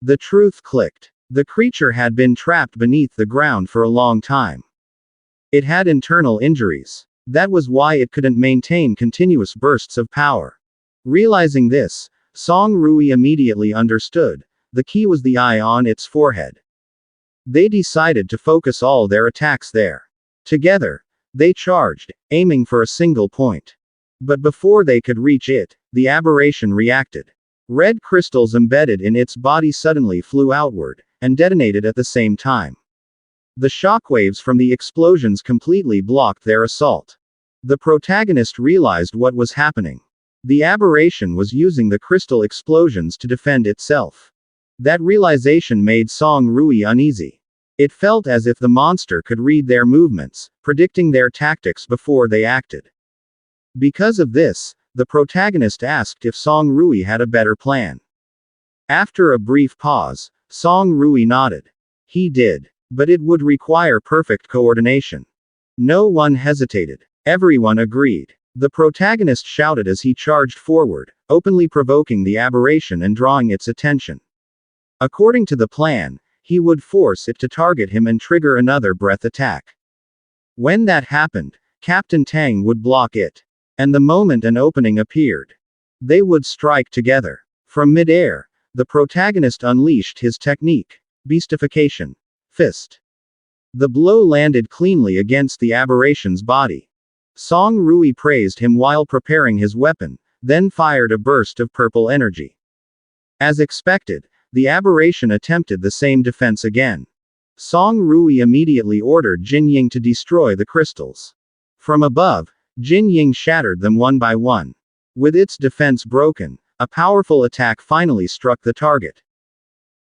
The truth clicked. The creature had been trapped beneath the ground for a long time. It had internal injuries. That was why it couldn't maintain continuous bursts of power. Realizing this, Song Rui immediately understood: the key was the eye on its forehead. They decided to focus all their attacks there. Together, they charged, aiming for a single point. But before they could reach it, the aberration reacted. Red crystals embedded in its body suddenly flew outward, and detonated at the same time. The shockwaves from the explosions completely blocked their assault. The protagonist realized what was happening. The aberration was using the crystal explosions to defend itself. That realization made Song Rui uneasy. It felt as if the monster could read their movements, predicting their tactics before they acted. Because of this, the protagonist asked if Song Rui had a better plan. After a brief pause, Song Rui nodded. He did. But it would require perfect coordination. No one hesitated. Everyone agreed. The protagonist shouted as he charged forward, openly provoking the aberration and drawing its attention. According to the plan, he would force it to target him and trigger another breath attack. When that happened, Captain Tang would block it. And the moment an opening appeared, they would strike together. From mid-air, the protagonist unleashed his technique: beastification. Fist. The blow landed cleanly against the aberration's body. Song Rui praised him while preparing his weapon, then fired a burst of purple energy. As expected, the aberration attempted the same defense again. Song Rui immediately ordered Jin Ying to destroy the crystals. From above, Jin Ying shattered them one by one. With its defense broken, a powerful attack finally struck the target.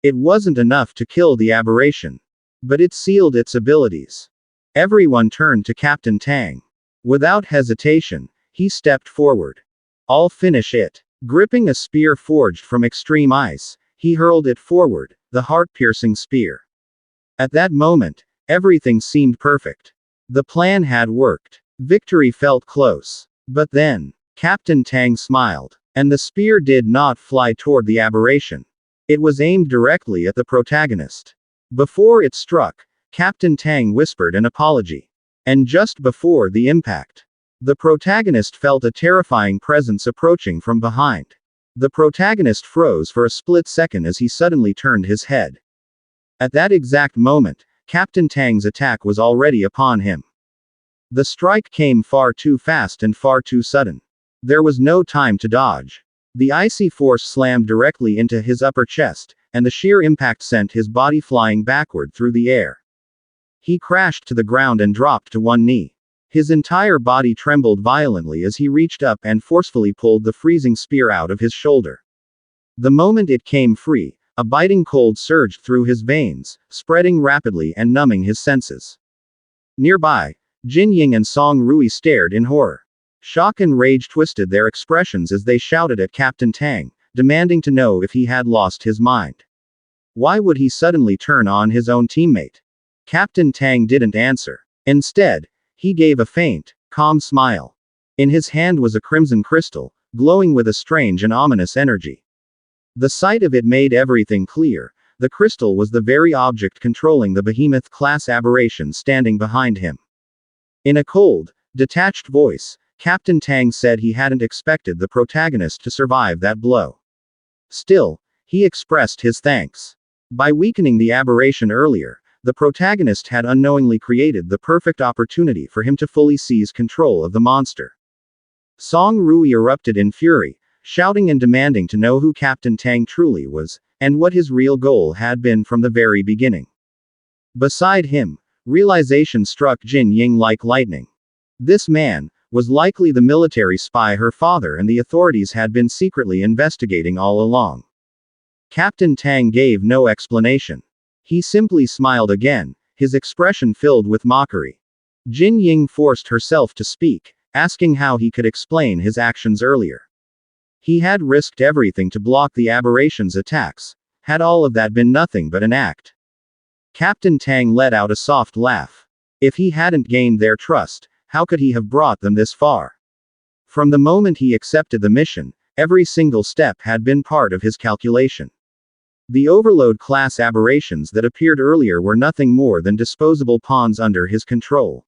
It wasn't enough to kill the aberration. But it sealed its abilities. Everyone turned to Captain Tang. Without hesitation, he stepped forward. I'll finish it. Gripping a spear forged from extreme ice, he hurled it forward, the heart-piercing spear. At that moment, everything seemed perfect. The plan had worked. Victory felt close. But then, Captain Tang smiled. And the spear did not fly toward the aberration. It was aimed directly at the protagonist. Before it struck, Captain Tang whispered an apology. And just before the impact, the protagonist felt a terrifying presence approaching from behind. The protagonist froze for a split second as he suddenly turned his head. At that exact moment, Captain Tang's attack was already upon him. The strike came far too fast and far too sudden. There was no time to dodge. The icy force slammed directly into his upper chest, and the sheer impact sent his body flying backward through the air. He crashed to the ground and dropped to one knee. His entire body trembled violently as he reached up and forcefully pulled the freezing spear out of his shoulder. The moment it came free, a biting cold surged through his veins, spreading rapidly and numbing his senses. Nearby, Jin Ying and Song Rui stared in horror. Shock and rage twisted their expressions as they shouted at Captain Tang, demanding to know if he had lost his mind. Why would he suddenly turn on his own teammate? Captain Tang didn't answer. Instead, he gave a faint, calm smile. In his hand was a crimson crystal, glowing with a strange and ominous energy. The sight of it made everything clear. The crystal was the very object controlling the behemoth-class aberration standing behind him. In a cold, detached voice, Captain Tang said he hadn't expected the protagonist to survive that blow. Still, he expressed his thanks. By weakening the aberration earlier, the protagonist had unknowingly created the perfect opportunity for him to fully seize control of the monster. Song Rui erupted in fury, shouting and demanding to know who Captain Tang truly was, and what his real goal had been from the very beginning. Beside him, realization struck Jin Ying like lightning. This man was likely the military spy her father and the authorities had been secretly investigating all along. Captain Tang gave no explanation. He simply smiled again, his expression filled with mockery. Jin Ying forced herself to speak, asking how he could explain his actions earlier. He had risked everything to block the aberration's attacks. Had all of that been nothing but an act? Captain Tang let out a soft laugh. If he hadn't gained their trust, how could he have brought them this far? From the moment he accepted the mission, every single step had been part of his calculation. The overload class aberrations that appeared earlier were nothing more than disposable pawns under his control.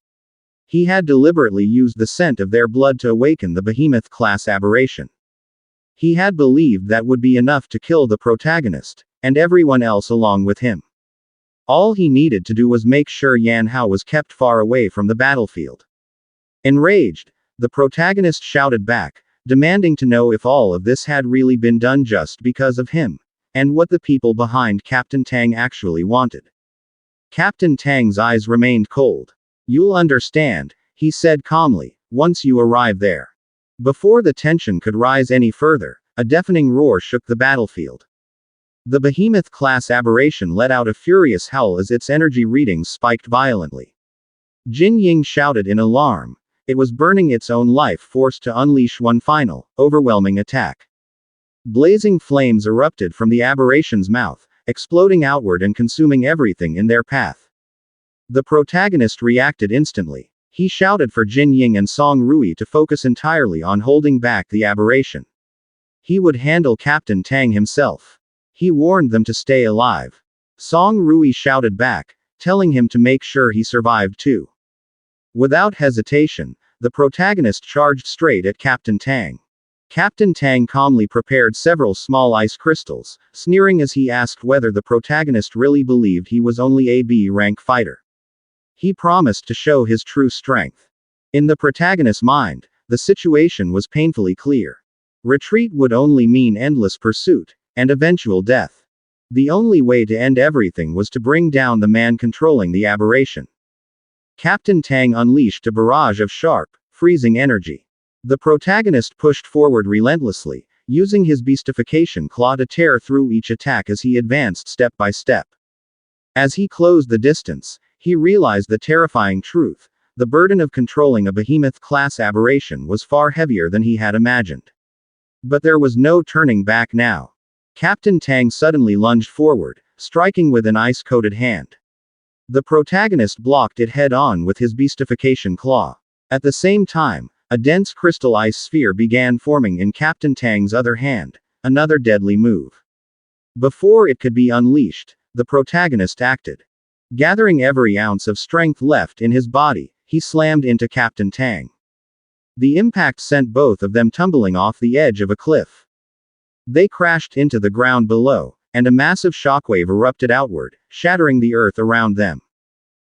He had deliberately used the scent of their blood to awaken the behemoth class aberration. He had believed that would be enough to kill the protagonist, and everyone else along with him. All he needed to do was make sure Yan Hao was kept far away from the battlefield. Enraged, the protagonist shouted back, demanding to know if all of this had really been done just because of him, and what the people behind Captain Tang actually wanted. Captain Tang's eyes remained cold. "You'll understand," he said calmly, "once you arrive there." Before the tension could rise any further, a deafening roar shook the battlefield. The behemoth-class aberration let out a furious howl as its energy readings spiked violently. Jin Ying shouted in alarm. It was burning its own life force to unleash one final, overwhelming attack. Blazing flames erupted from the aberration's mouth, exploding outward and consuming everything in their path. The protagonist reacted instantly. He shouted for Jin Ying and Song Rui to focus entirely on holding back the aberration. He would handle Captain Tang himself. He warned them to stay alive. Song Rui shouted back, telling him to make sure he survived too. Without hesitation, the protagonist charged straight at Captain Tang. Captain Tang calmly prepared several small ice crystals, sneering as he asked whether the protagonist really believed he was only a B-rank fighter. He promised to show his true strength. In the protagonist's mind, the situation was painfully clear. Retreat would only mean endless pursuit, and eventual death. The only way to end everything was to bring down the man controlling the aberration. Captain Tang unleashed a barrage of sharp, freezing energy. The protagonist pushed forward relentlessly, using his beastification claw to tear through each attack as he advanced step by step. As he closed the distance, he realized the terrifying truth. The burden of controlling a behemoth-class aberration was far heavier than he had imagined. But there was no turning back now. Captain Tang suddenly lunged forward, striking with an ice-coated hand. The protagonist blocked it head-on with his beastification claw. At the same time, a dense crystal ice sphere began forming in Captain Tang's other hand, another deadly move. Before it could be unleashed, the protagonist acted. Gathering every ounce of strength left in his body, he slammed into Captain Tang. The impact sent both of them tumbling off the edge of a cliff. They crashed into the ground below, and a massive shockwave erupted outward, shattering the earth around them.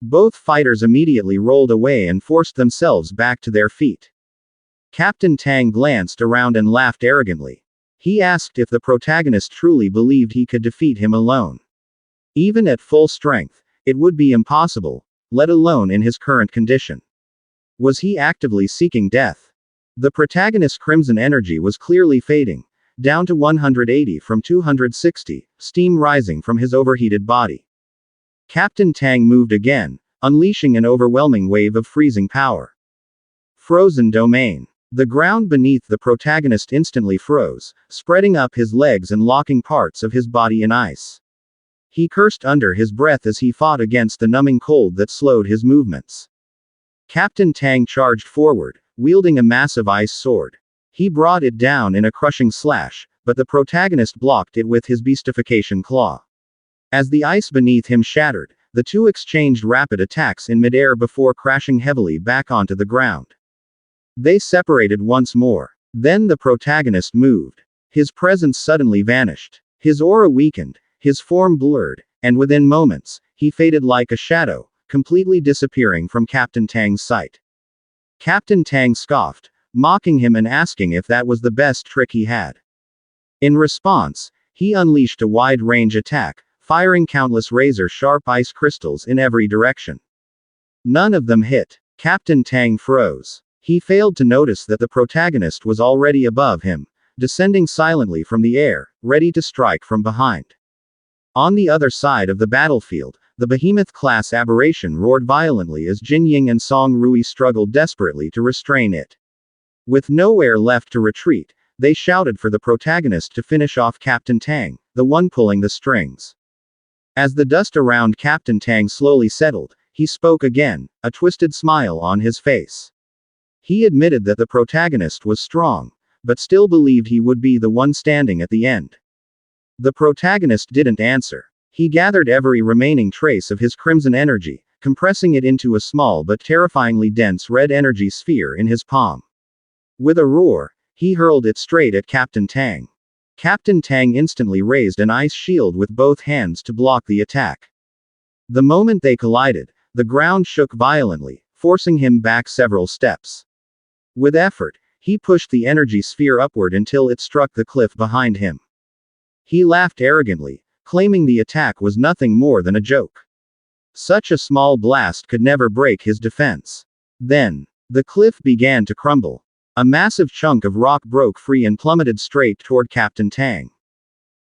Both fighters immediately rolled away and forced themselves back to their feet. Captain Tang glanced around and laughed arrogantly. He asked if the protagonist truly believed he could defeat him alone. Even at full strength, it would be impossible, let alone in his current condition. Was he actively seeking death? The protagonist's crimson energy was clearly fading, down to 180 from 260, steam rising from his overheated body. Captain Tang moved again, unleashing an overwhelming wave of freezing power. Frozen domain. The ground beneath the protagonist instantly froze, spreading up his legs and locking parts of his body in ice. He cursed under his breath as he fought against the numbing cold that slowed his movements. Captain Tang charged forward, wielding a massive ice sword. He brought it down in a crushing slash, but the protagonist blocked it with his beastification claw. As the ice beneath him shattered, the two exchanged rapid attacks in midair before crashing heavily back onto the ground. They separated once more. Then the protagonist moved. His presence suddenly vanished. His aura weakened, his form blurred, and within moments, he faded like a shadow, completely disappearing from Captain Tang's sight. Captain Tang scoffed, mocking him and asking if that was the best trick he had. In response, he unleashed a wide-range attack, firing countless razor-sharp ice crystals in every direction. None of them hit. Captain Tang froze. He failed to notice that the protagonist was already above him, descending silently from the air, ready to strike from behind. On the other side of the battlefield, the behemoth-class aberration roared violently as Jinying and Song Rui struggled desperately to restrain it. With nowhere left to retreat, they shouted for the protagonist to finish off Captain Tang, the one pulling the strings. As the dust around Captain Tang slowly settled, he spoke again, a twisted smile on his face. He admitted that the protagonist was strong, but still believed he would be the one standing at the end. The protagonist didn't answer. He gathered every remaining trace of his crimson energy, compressing it into a small but terrifyingly dense red energy sphere in his palm. With a roar, he hurled it straight at Captain Tang. Captain Tang instantly raised an ice shield with both hands to block the attack. The moment they collided, the ground shook violently, forcing him back several steps. With effort, he pushed the energy sphere upward until it struck the cliff behind him. He laughed arrogantly, claiming the attack was nothing more than a joke. Such a small blast could never break his defense. Then, the cliff began to crumble. A massive chunk of rock broke free and plummeted straight toward Captain Tang.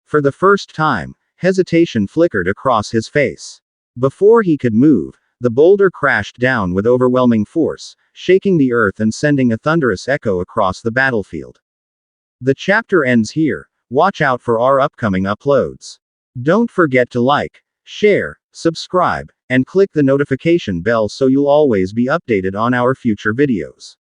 For the first time, hesitation flickered across his face. Before he could move, the boulder crashed down with overwhelming force, shaking the earth and sending a thunderous echo across the battlefield. The chapter ends here. Watch out for our upcoming uploads. Don't forget to like, share, subscribe, and click the notification bell so you'll always be updated on our future videos.